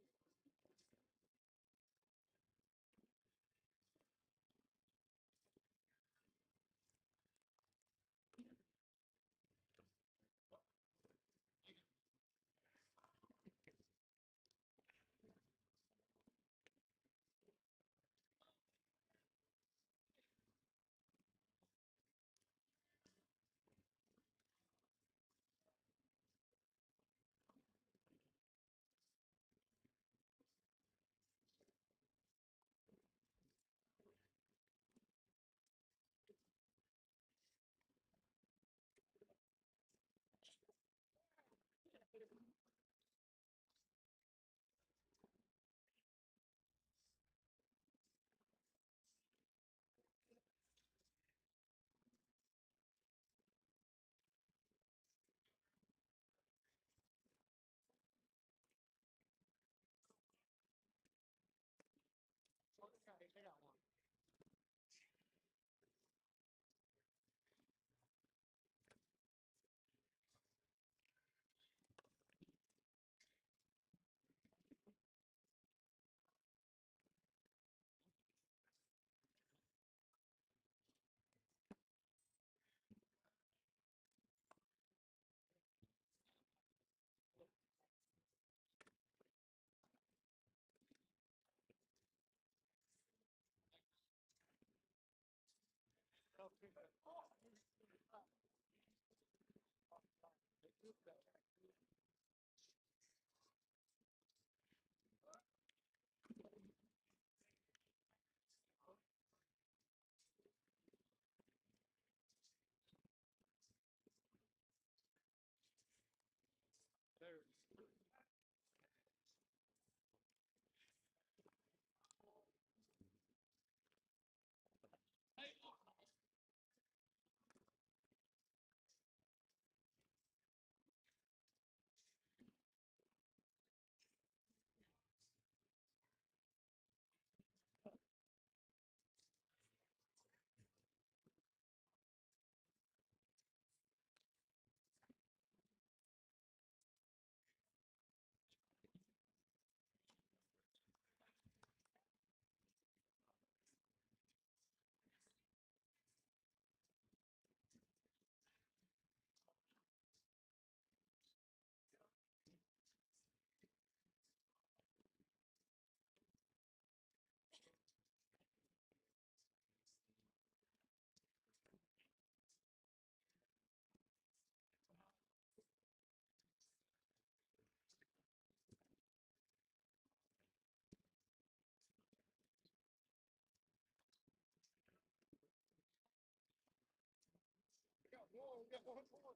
Whoa, we got one more.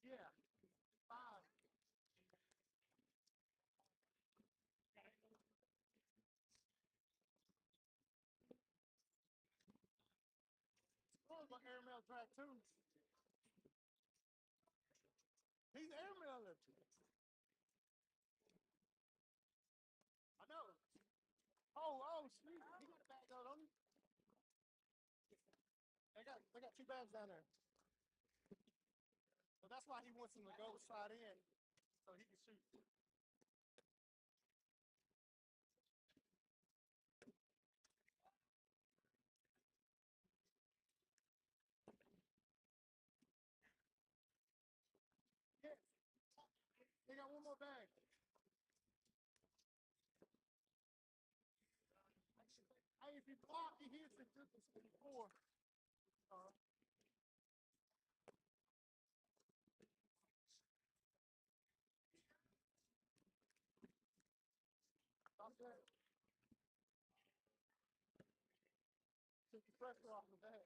Yeah, 5. Squirrel's on airmail track too. He's airmail lifter. I know. Oh, sweet. He got a bag on him. They got 2 bags down there. So that's why he wants him to go slide in so he can shoot. Yes. They got one more bag. Hey, if you block, he hits it. Just pressure off of that.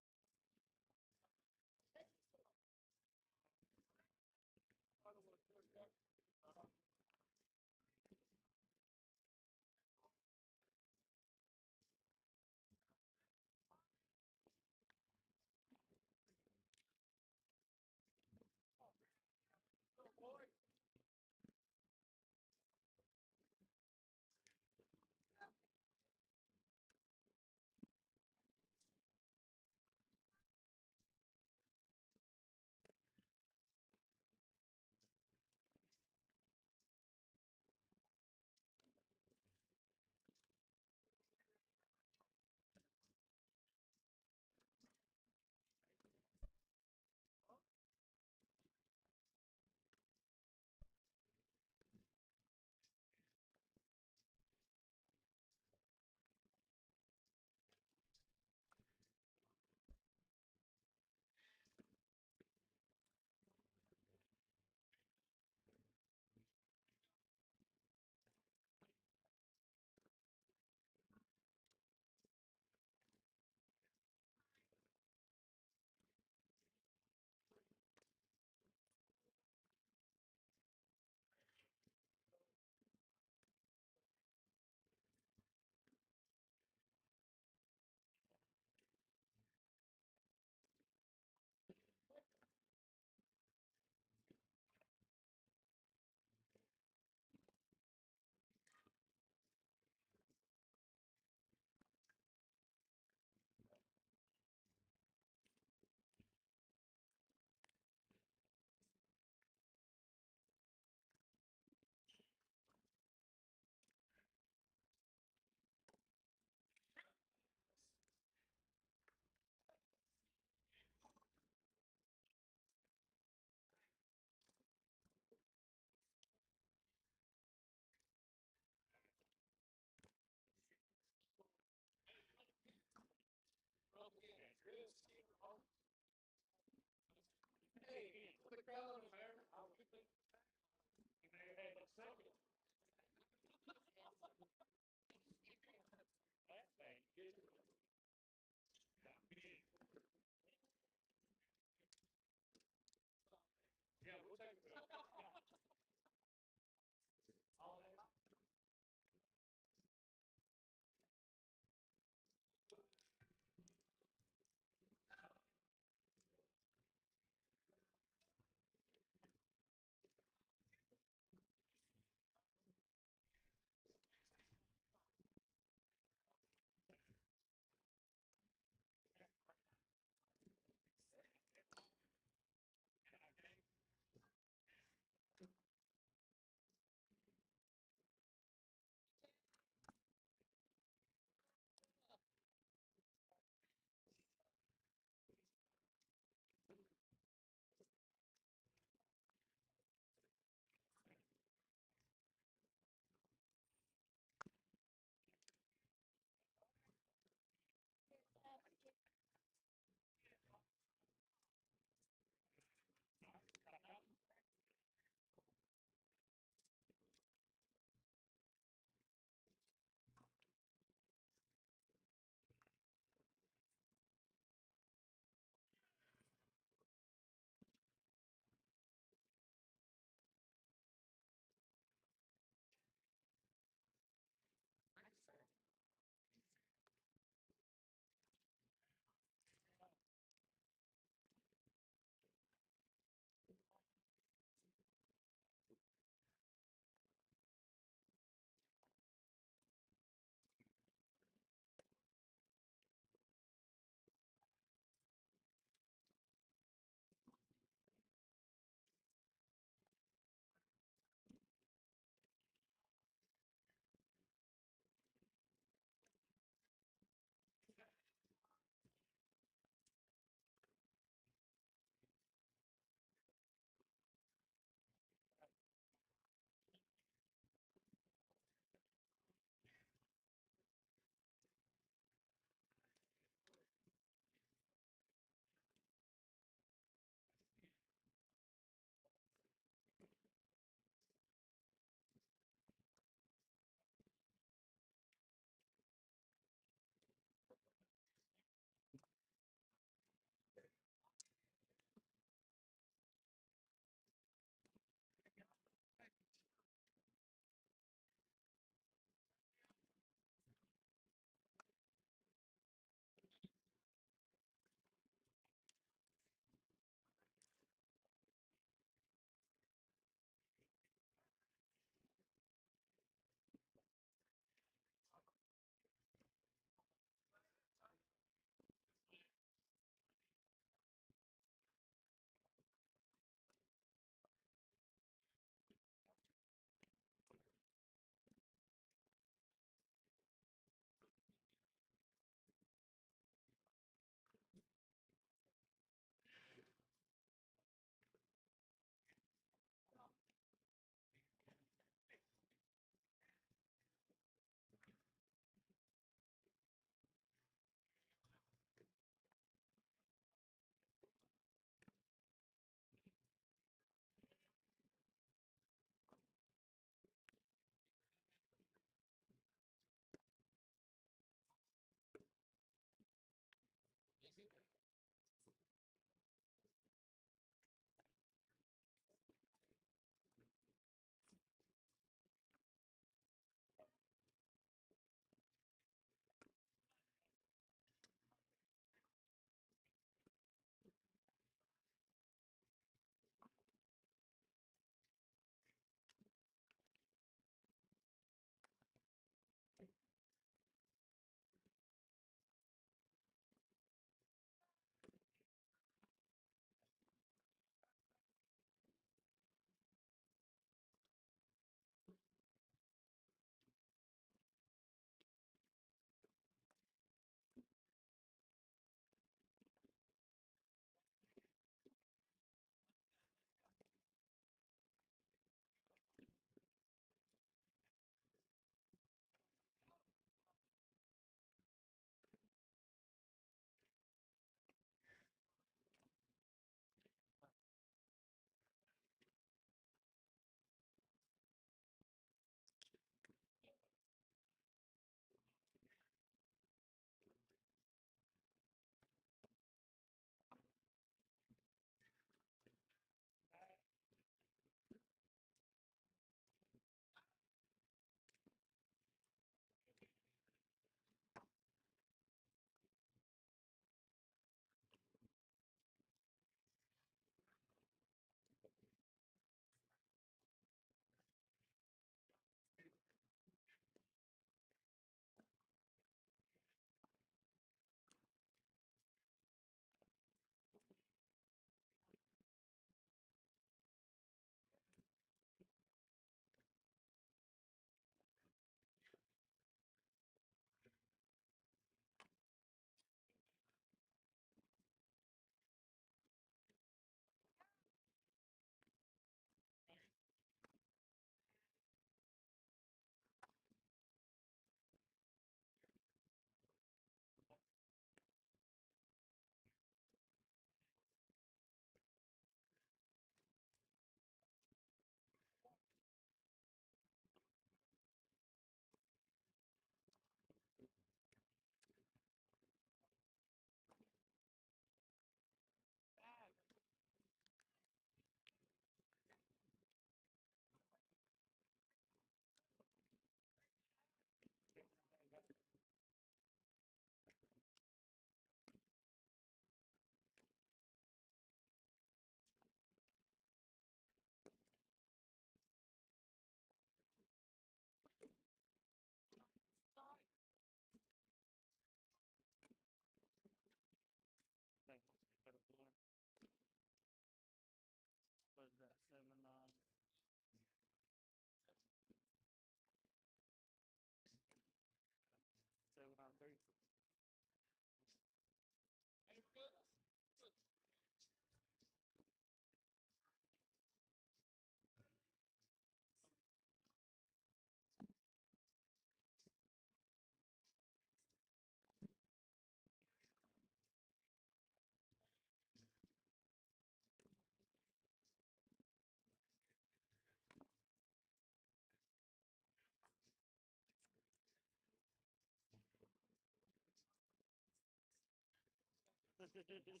Whatever.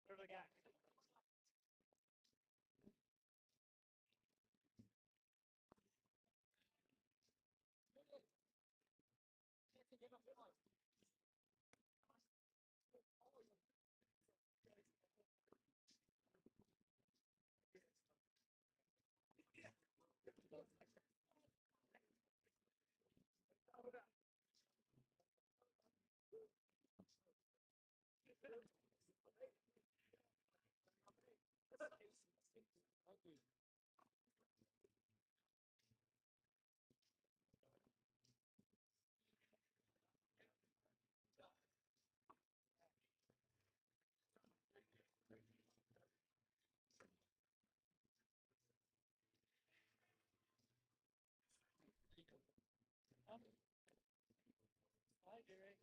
Whatever they got. Hi, Gary.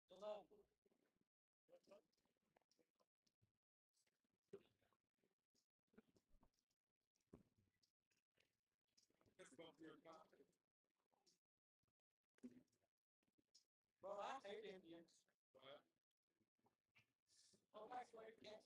Hello. Bro, I hate Indians. Oh, actually, yes.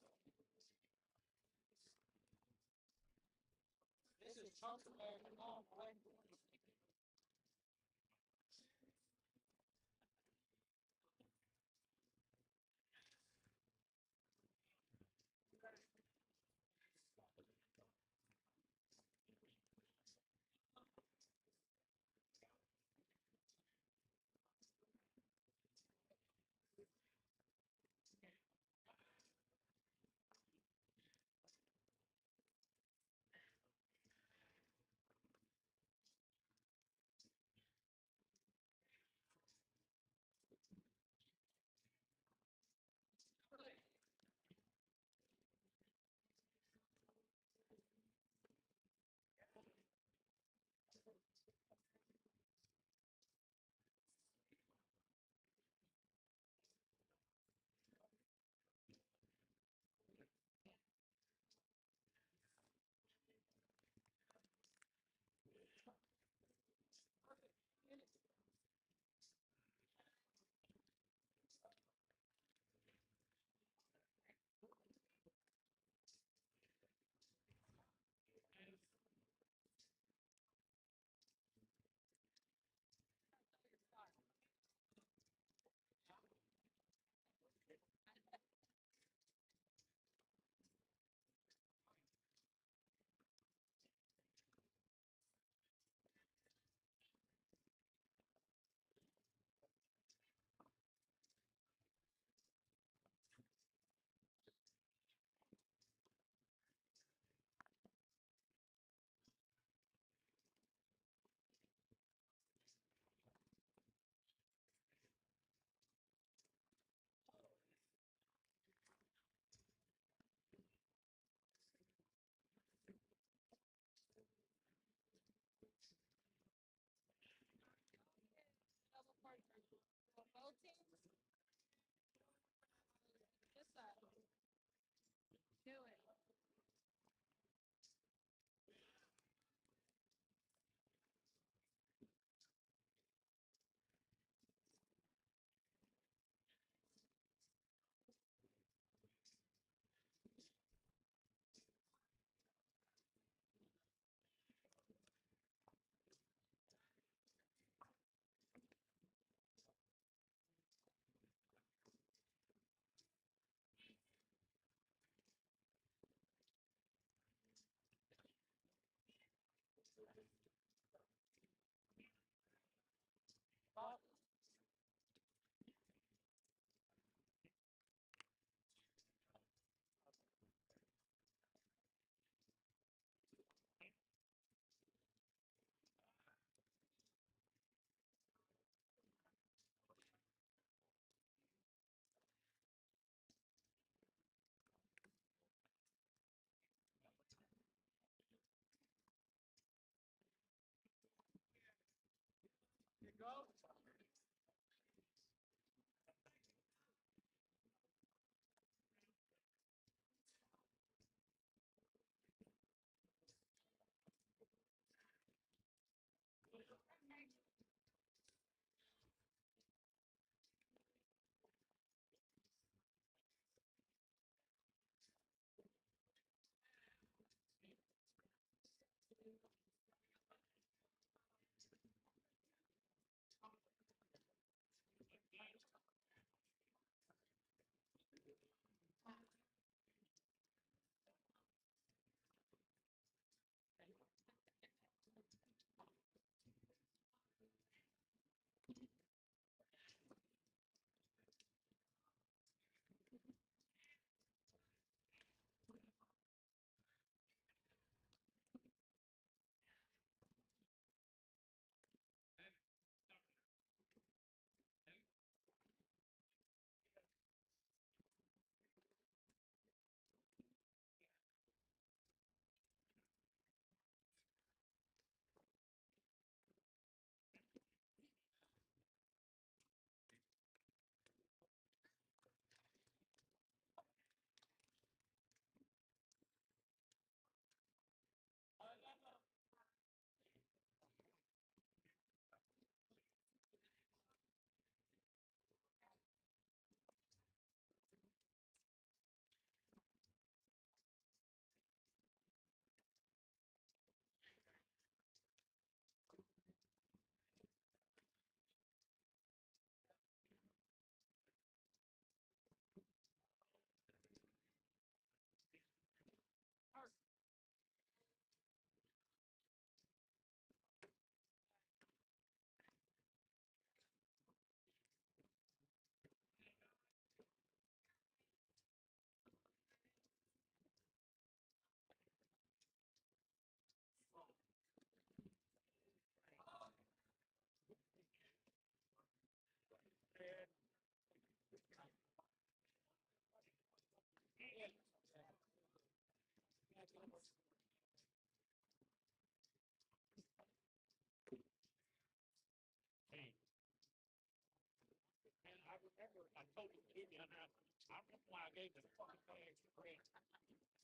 told me to hit me on that. I remember why I gave the fucking bags to Trey.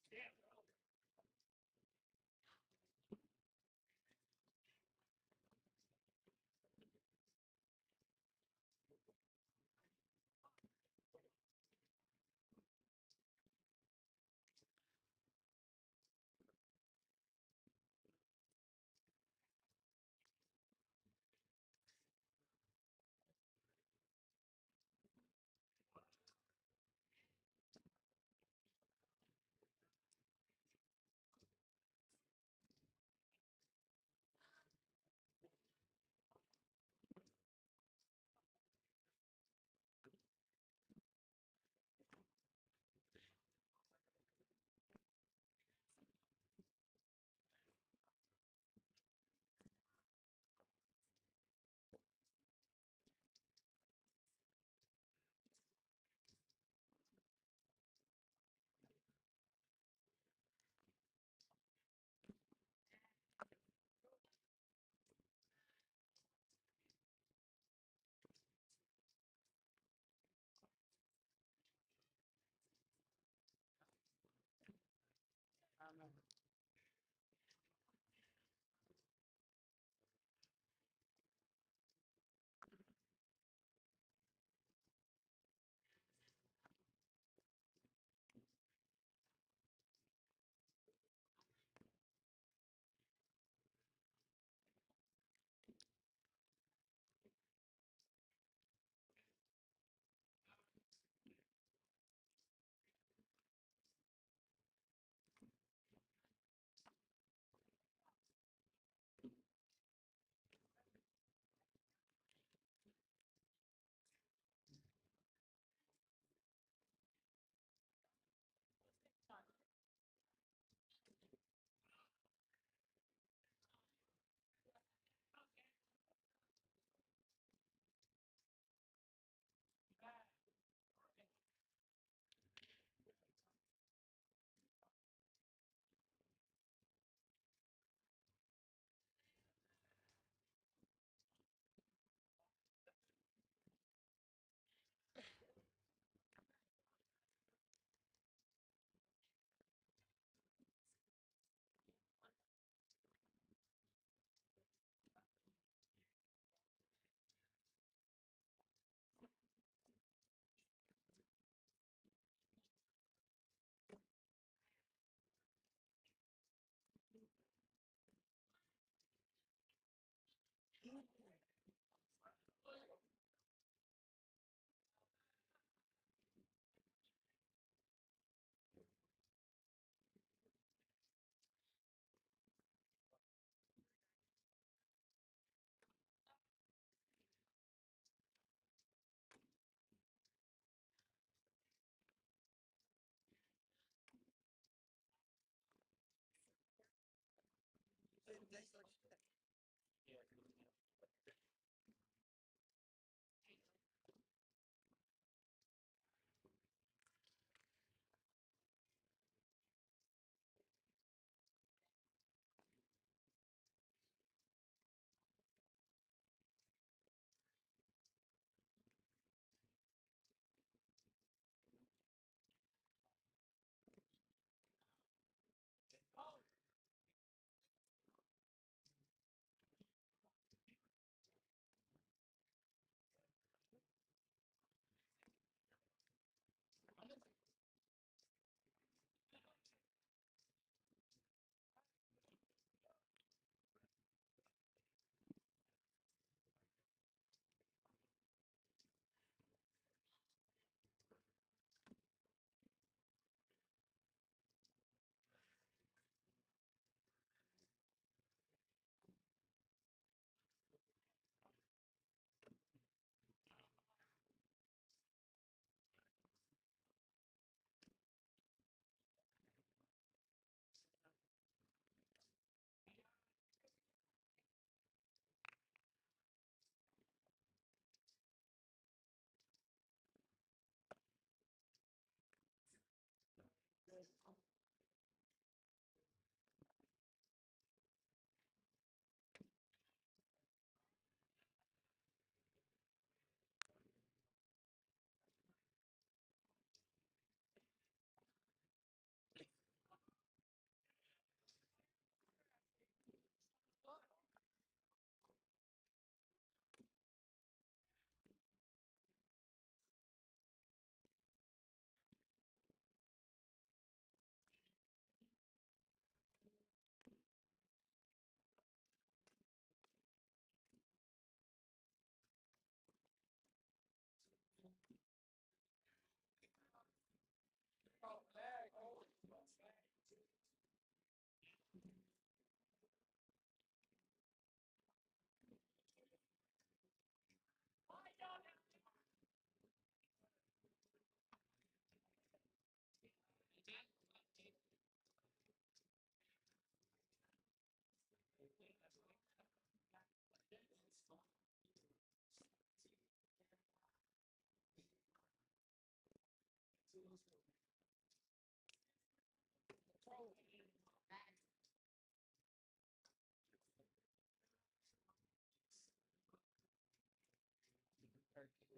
Yeah.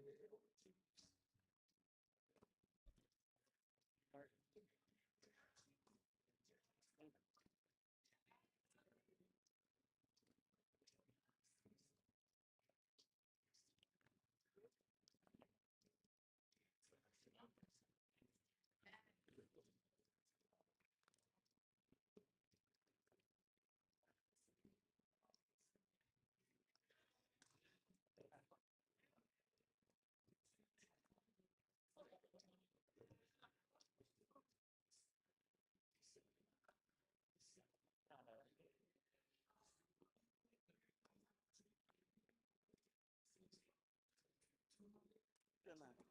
Good night.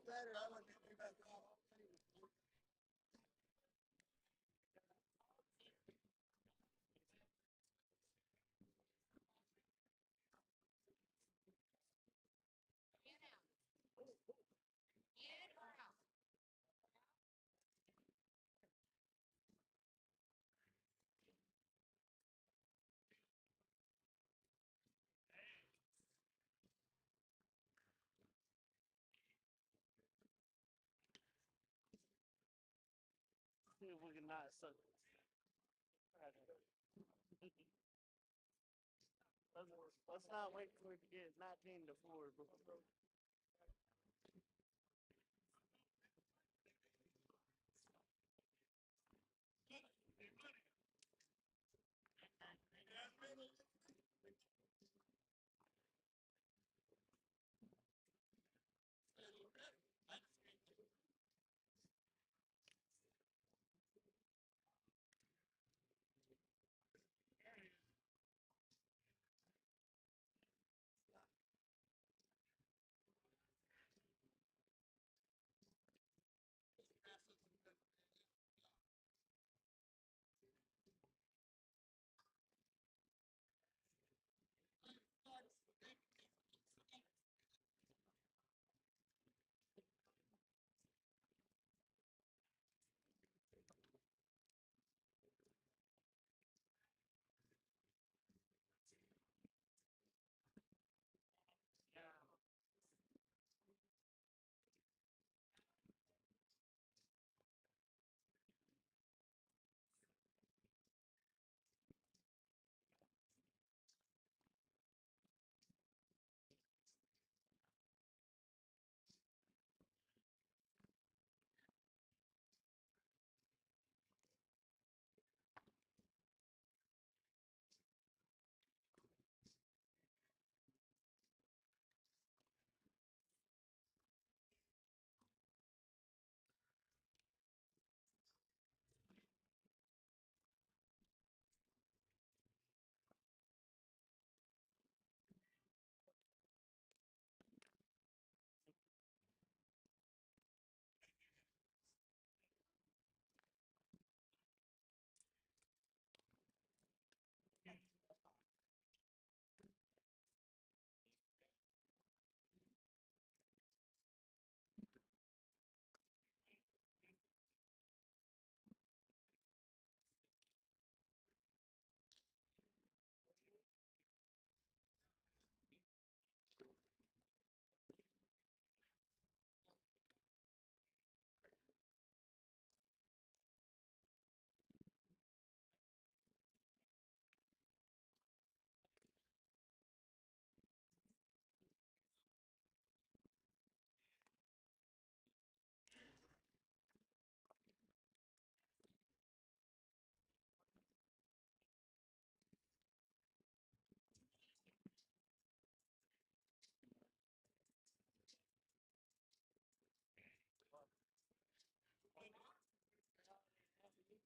better. I want to do that. See if we can not suck. Let's not wait for it to get 19 to 4 before.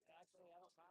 Actually, I don't mind.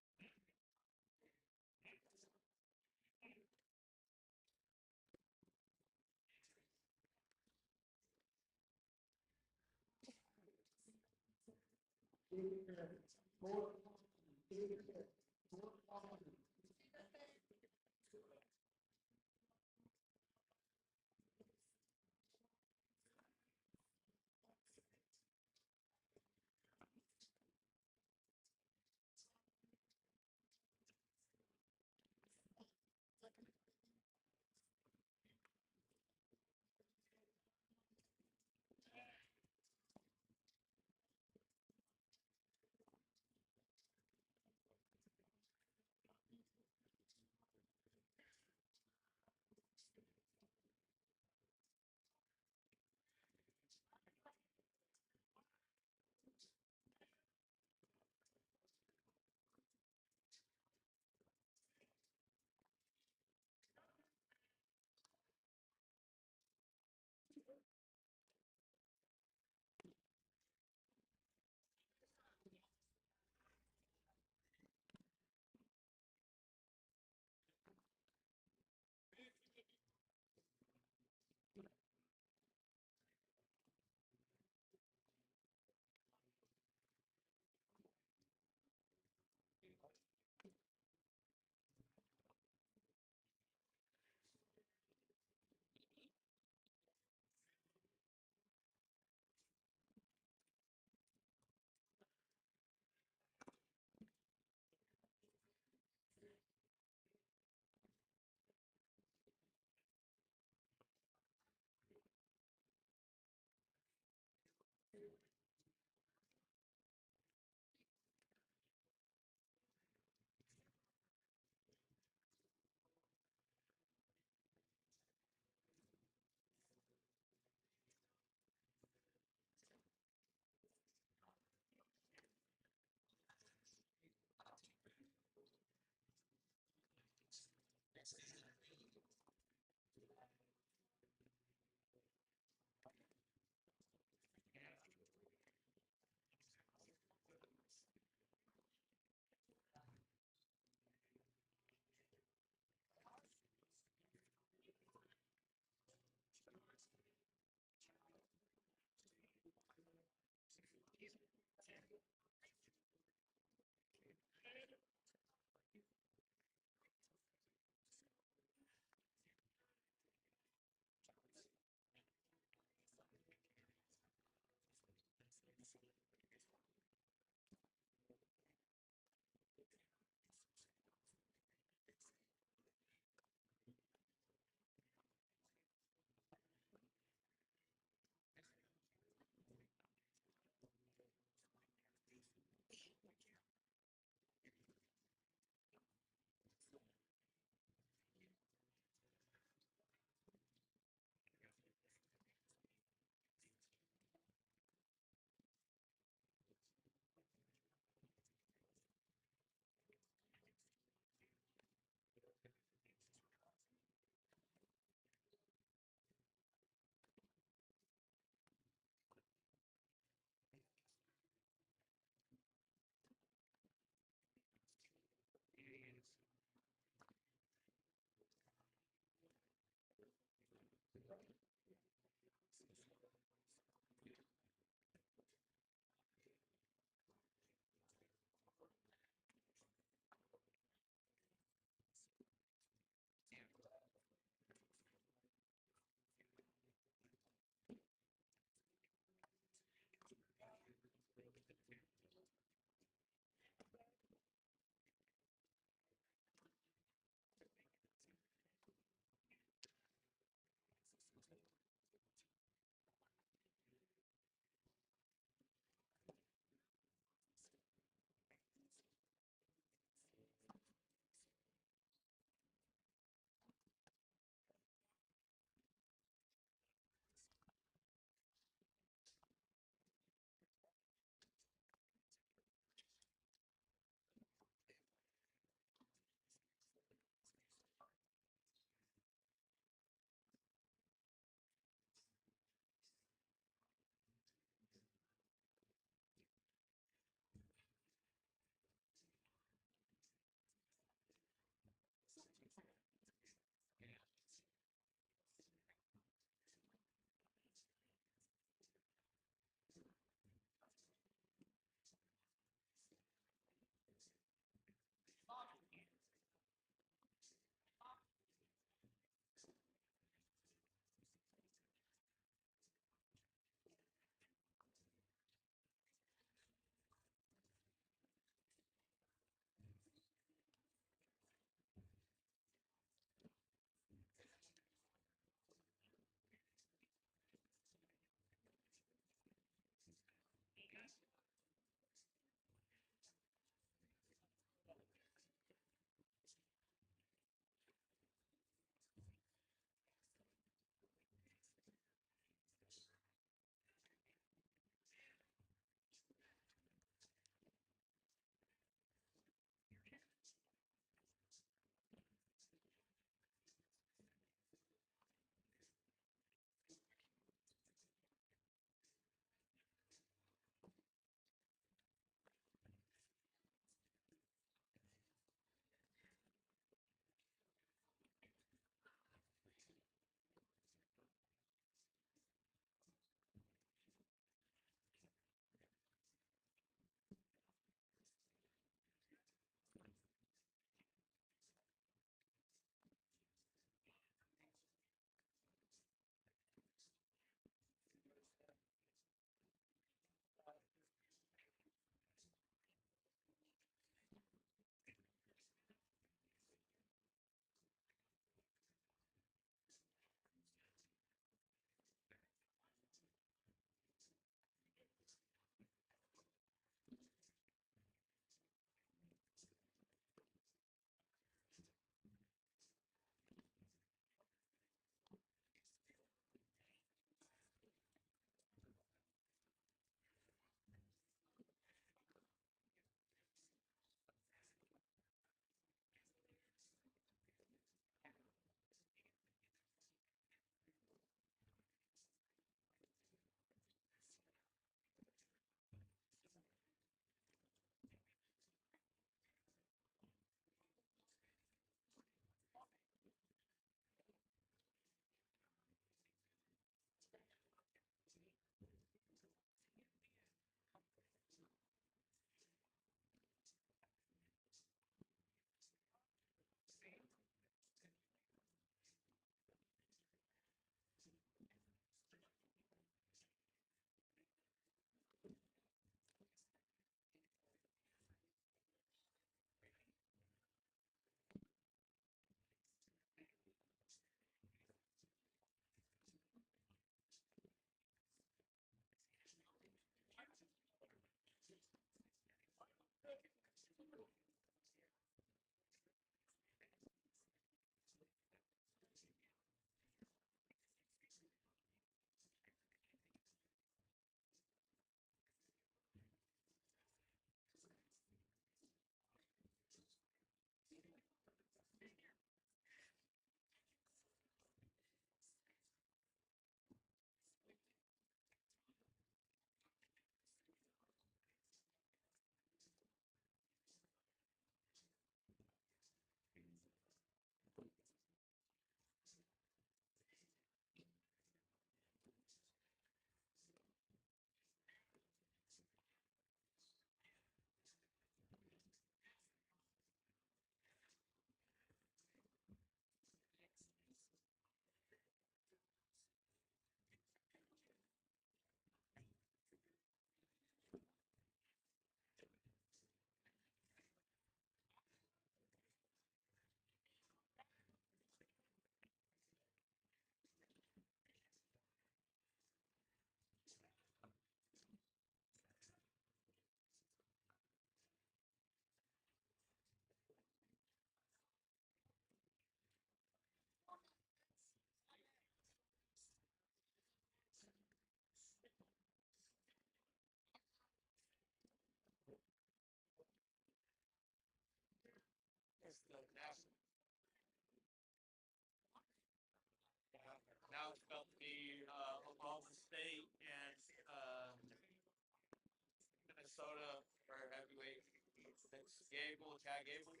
Minnesota for heavyweight. It's Gable, Chad Gable,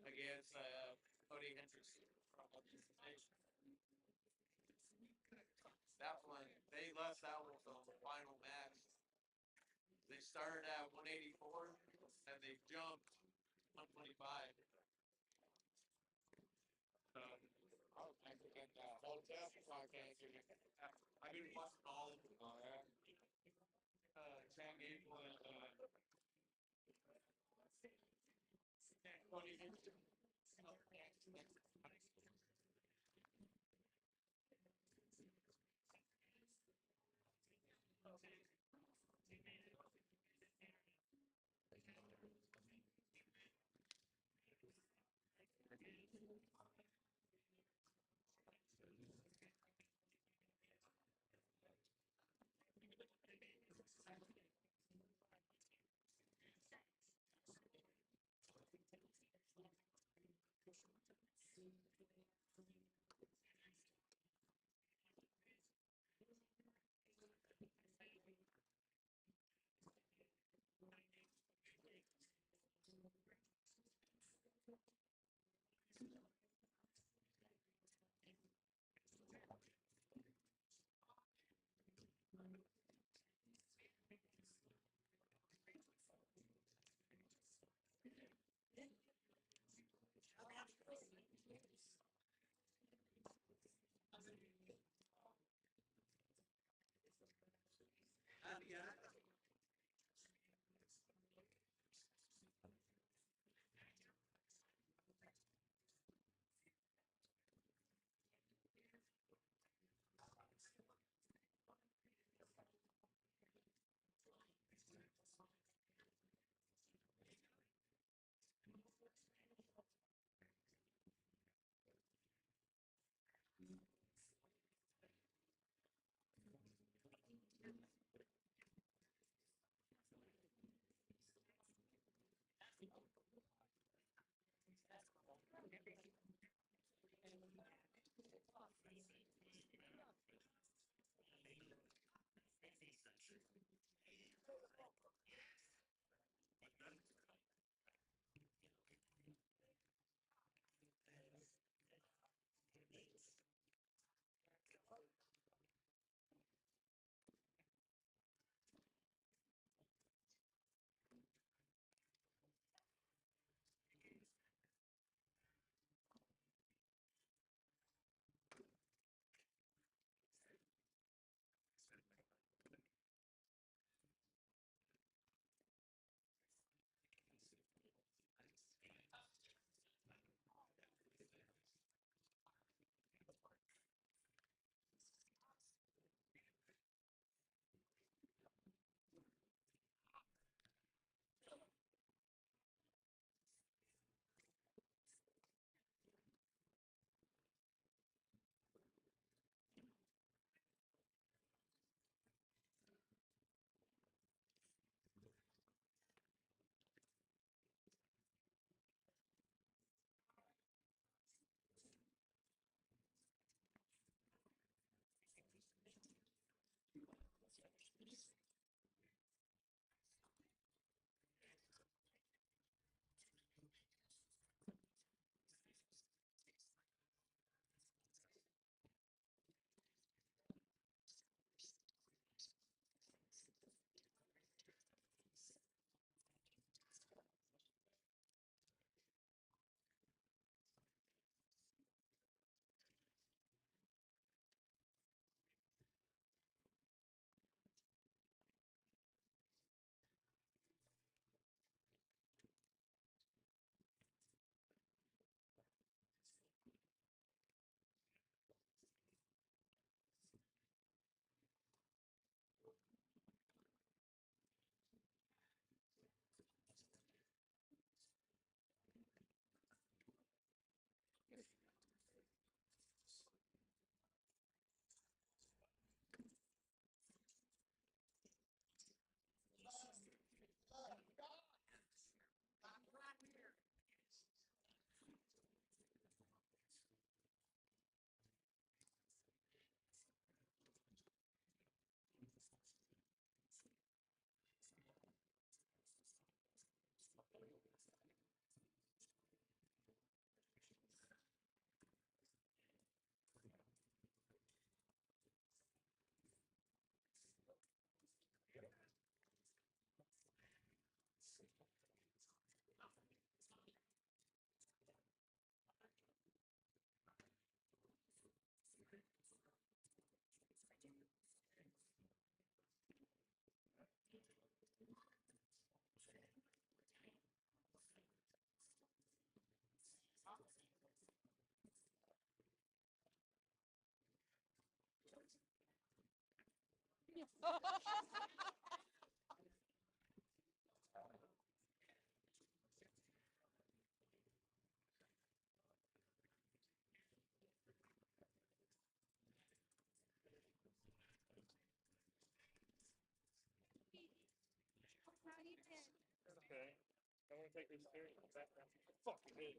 against Cody Hendrickson from that one, they lost that one from the final match. They started at 184 and they jumped 125. I can get that whole test if I can't get it. I've been watching all of them. Oh, yeah. Chad Gable and Cody Hendrickson. Okay. I want to take this serious. Fucking good.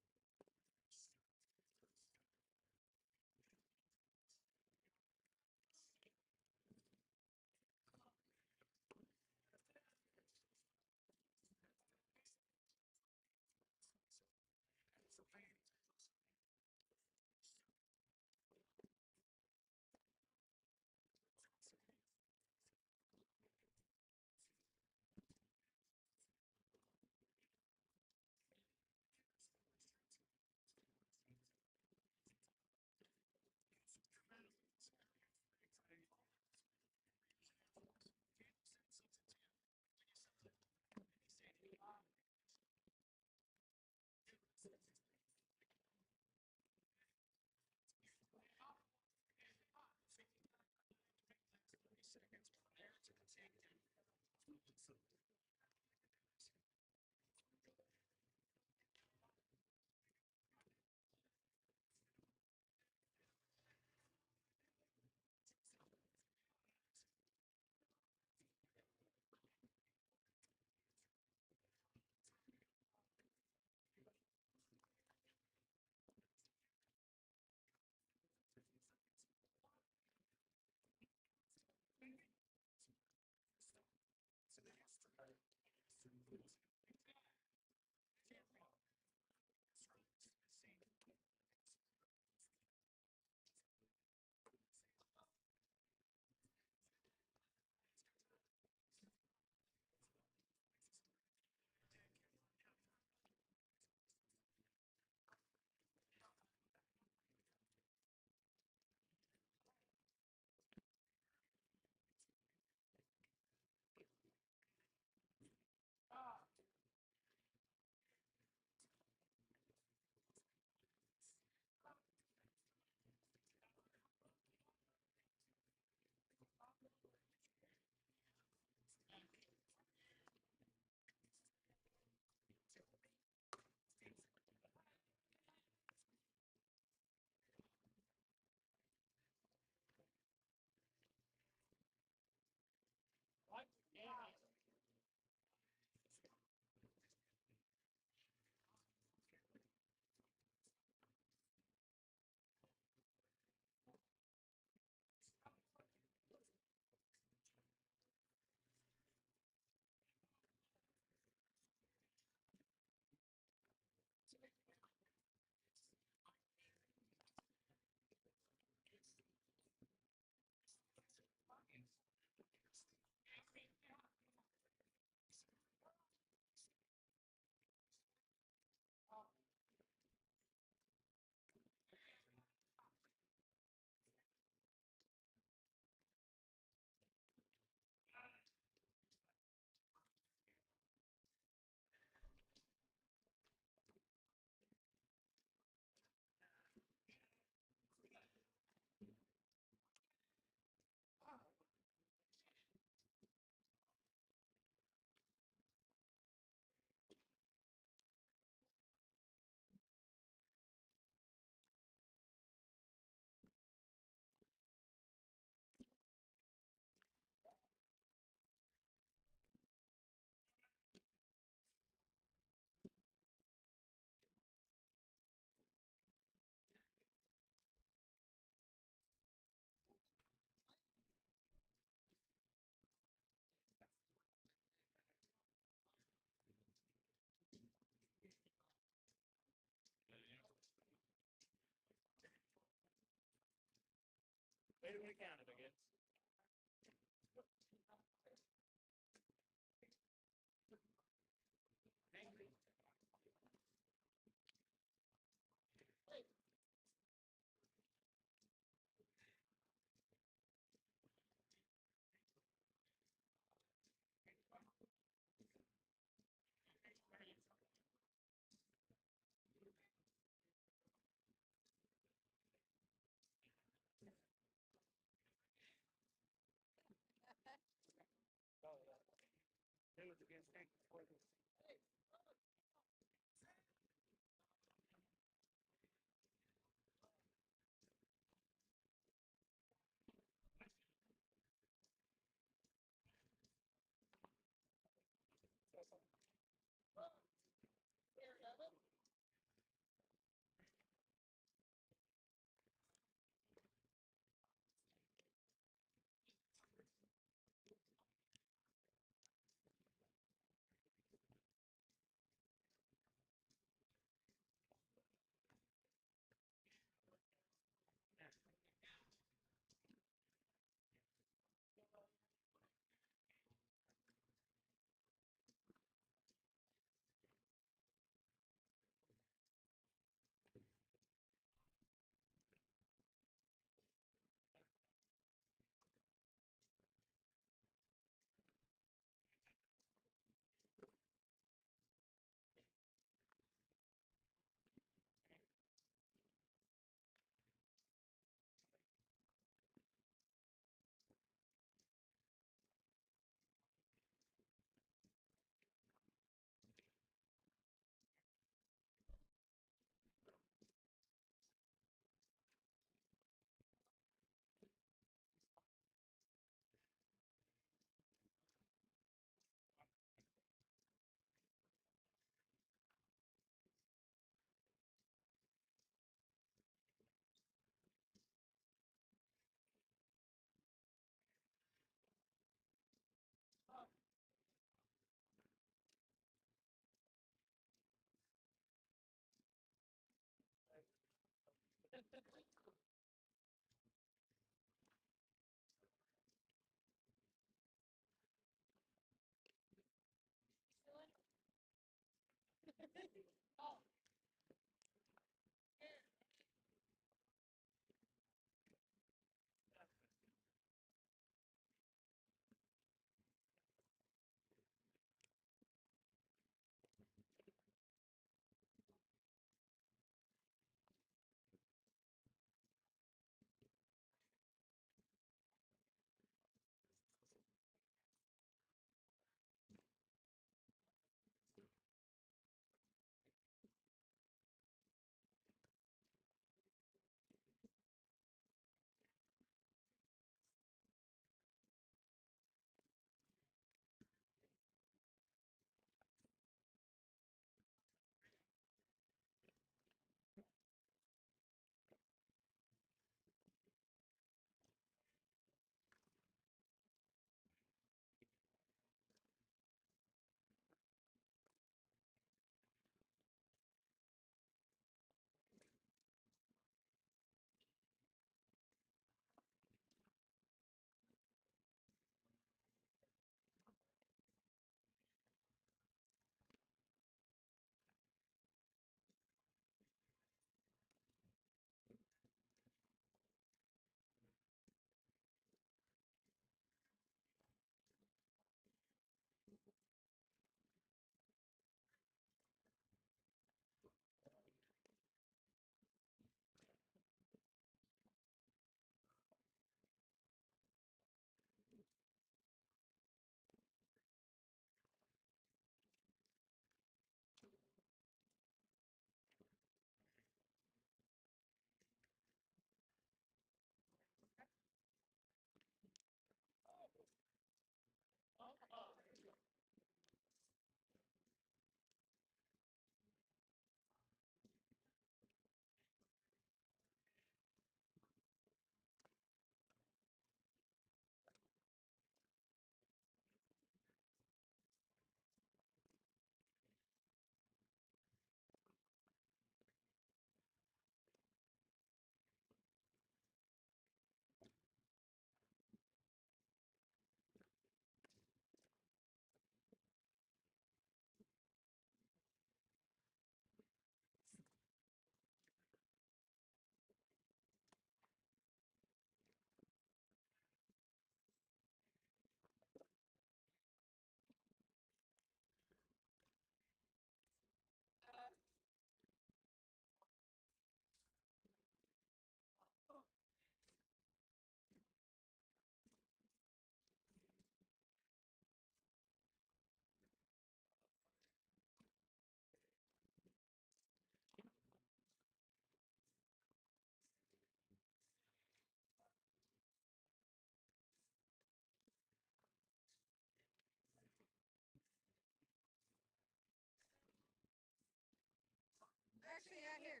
Actually, out here.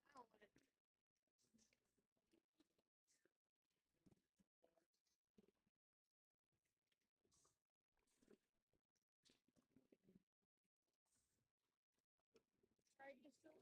I don't want it. Are you still?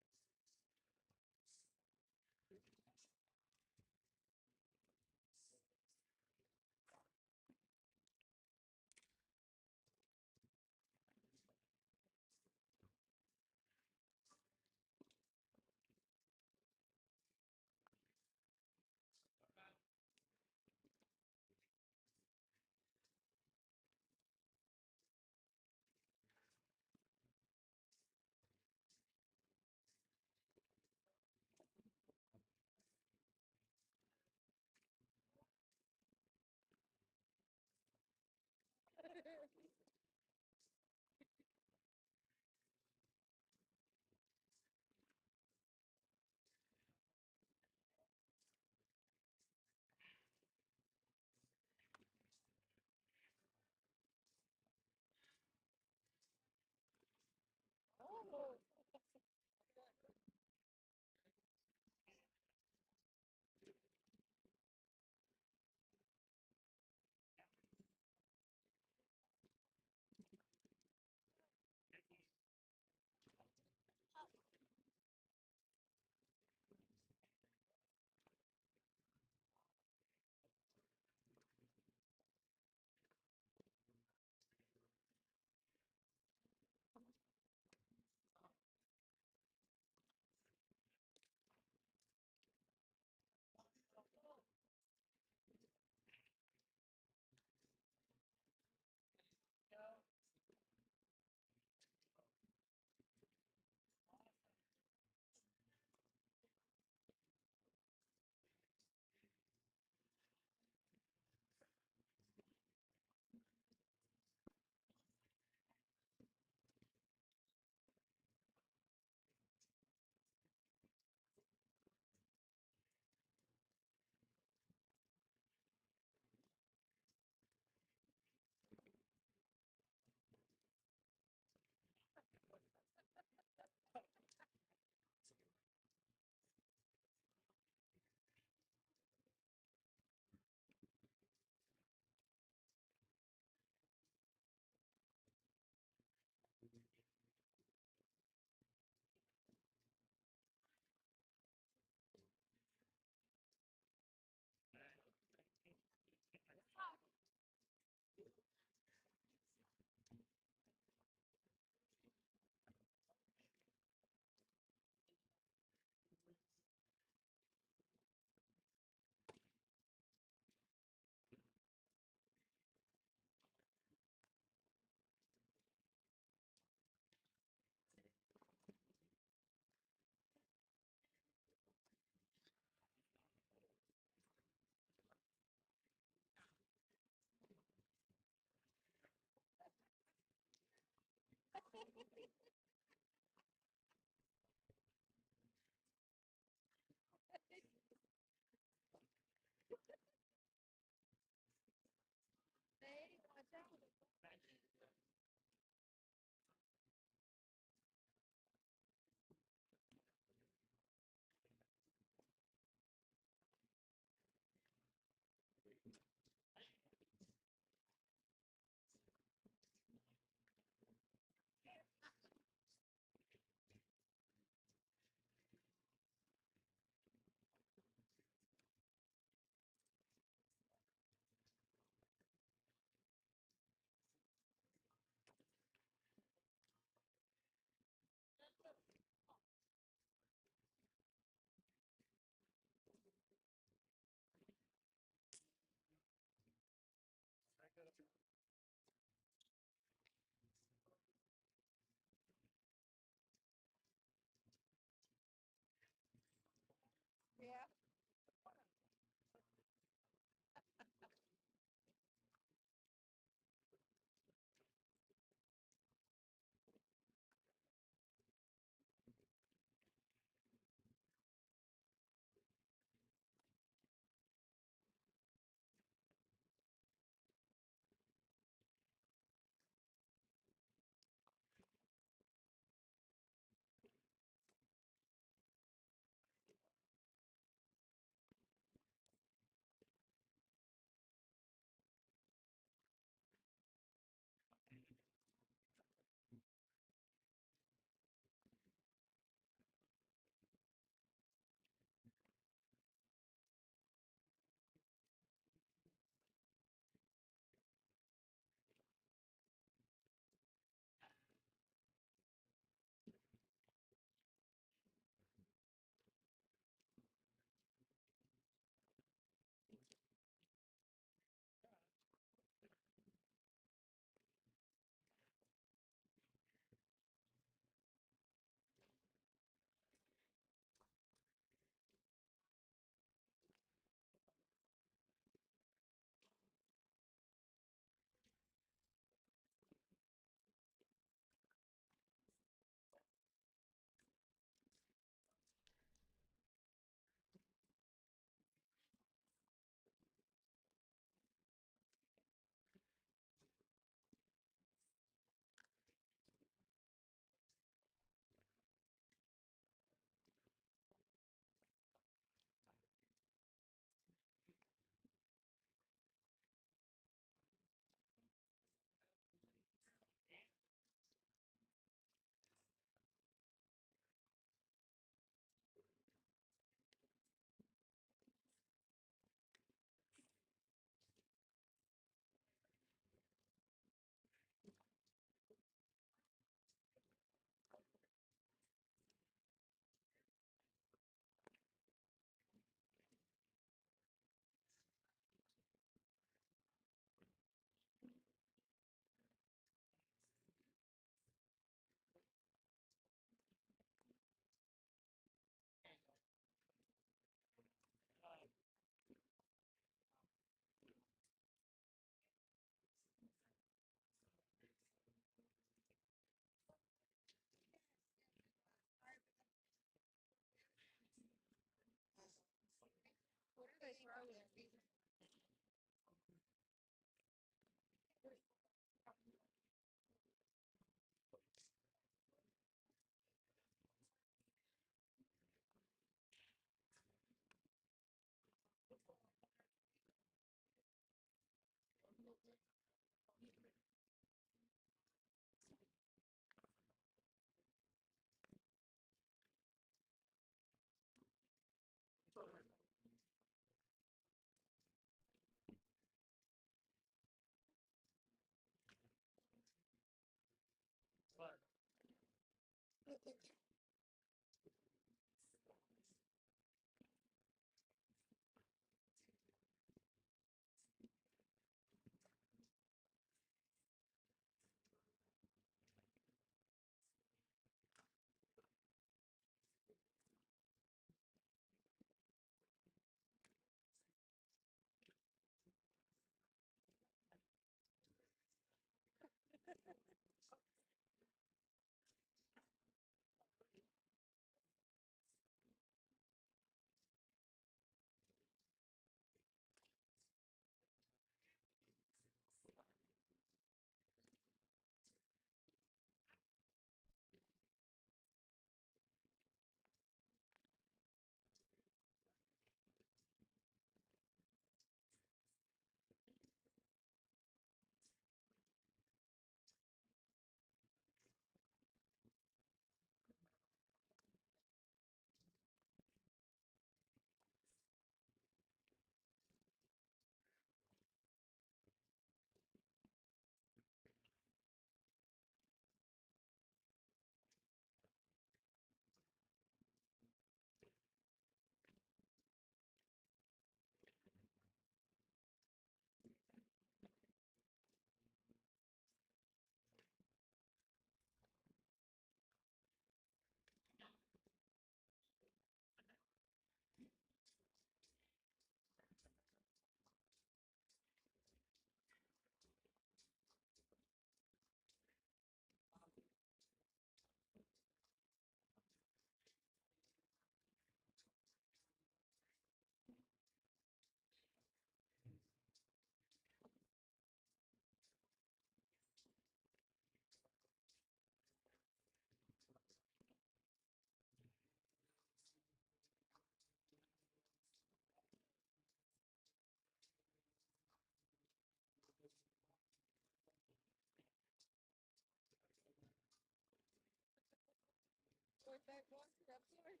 Where's that one? Upstairs?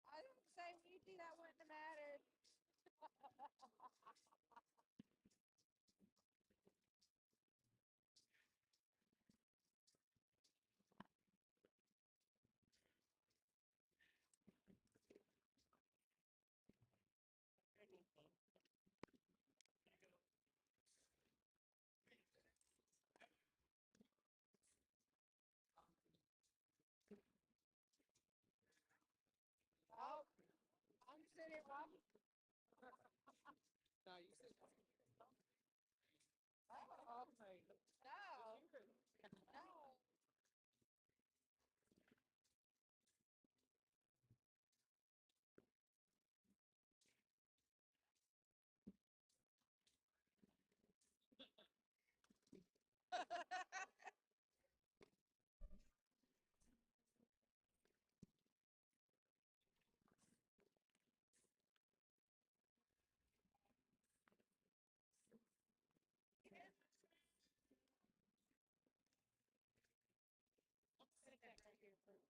I didn't say easy, that wouldn't have mattered. Oh, I'm sitting up. No, you said. Oh, Okay. no. No. Sit that right here first.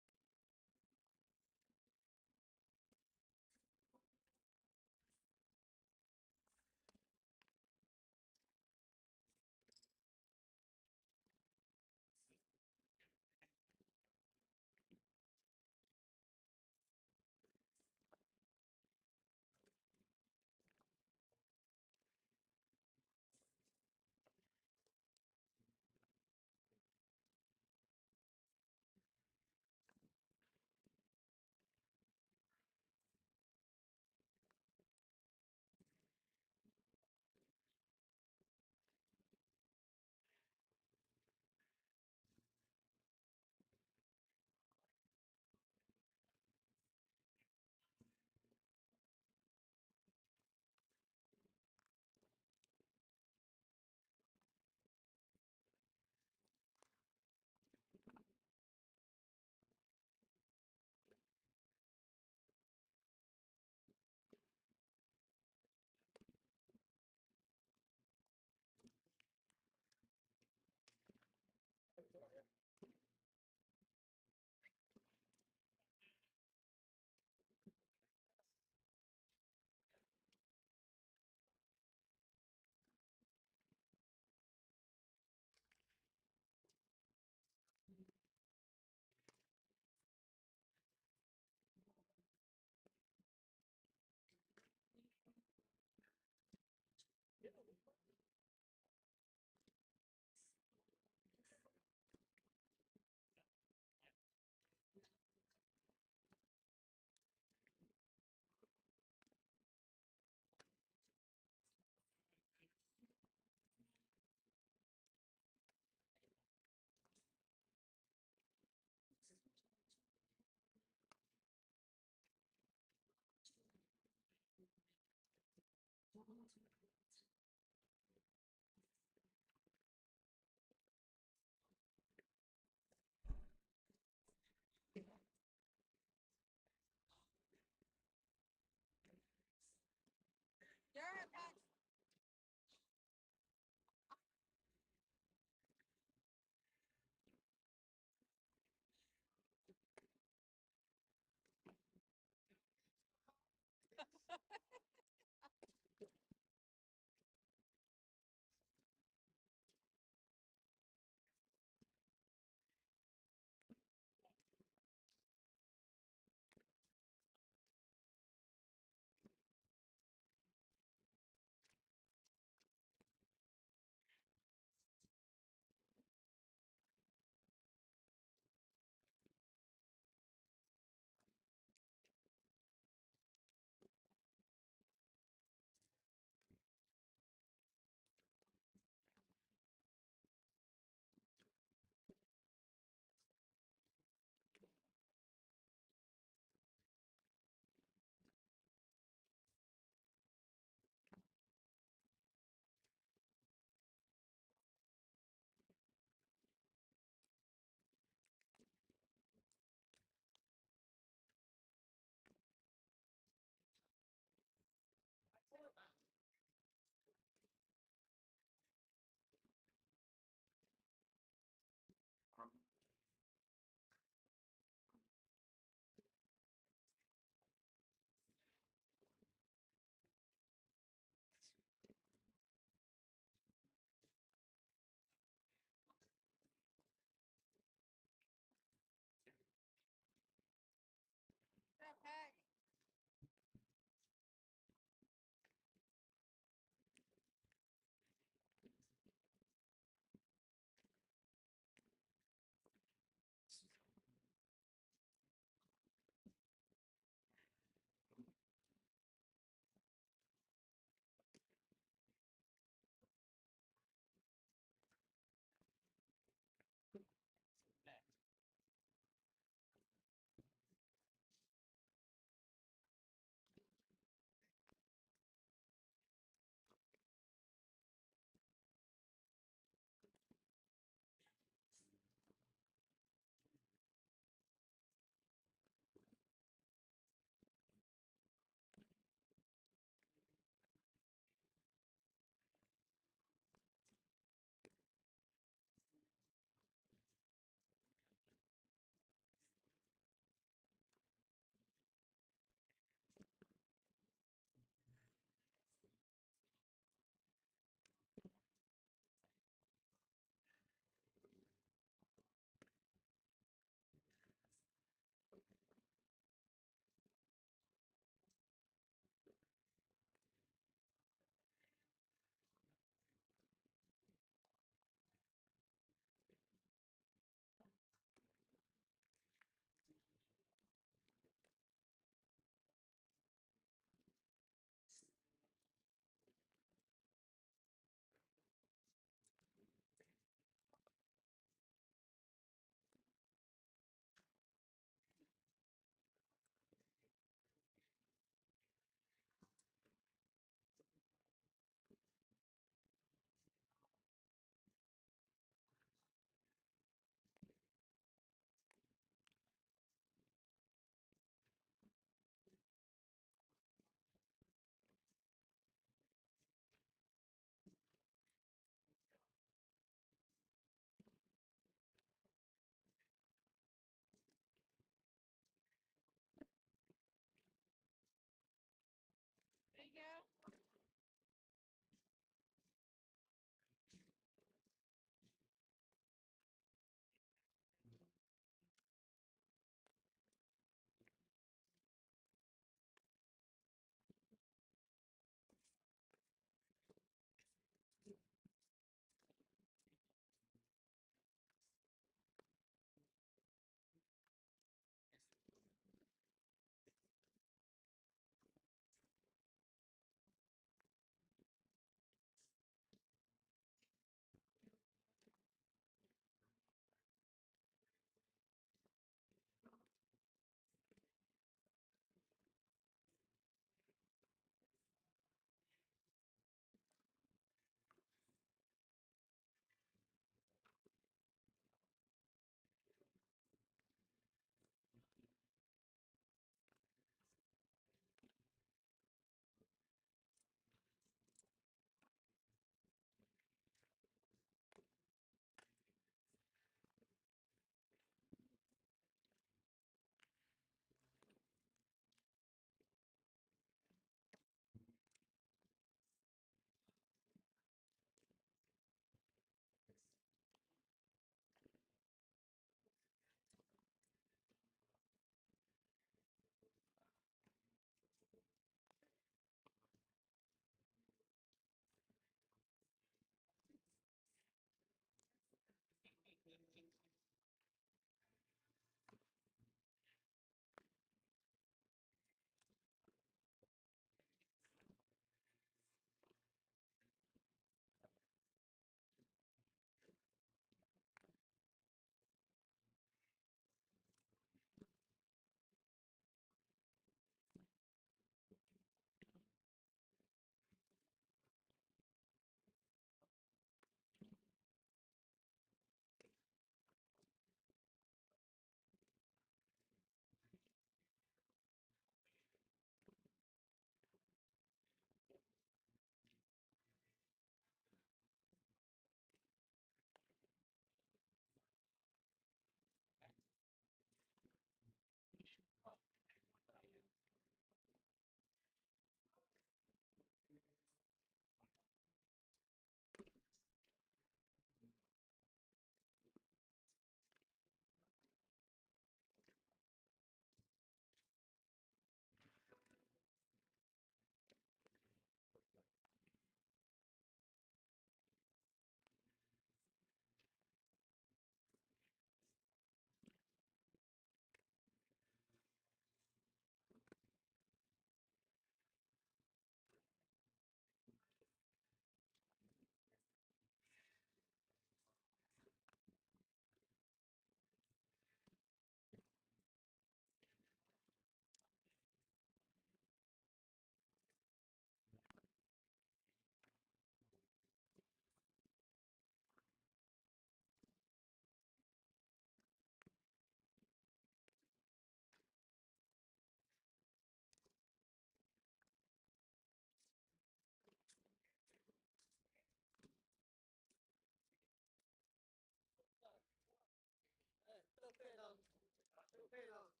Hey,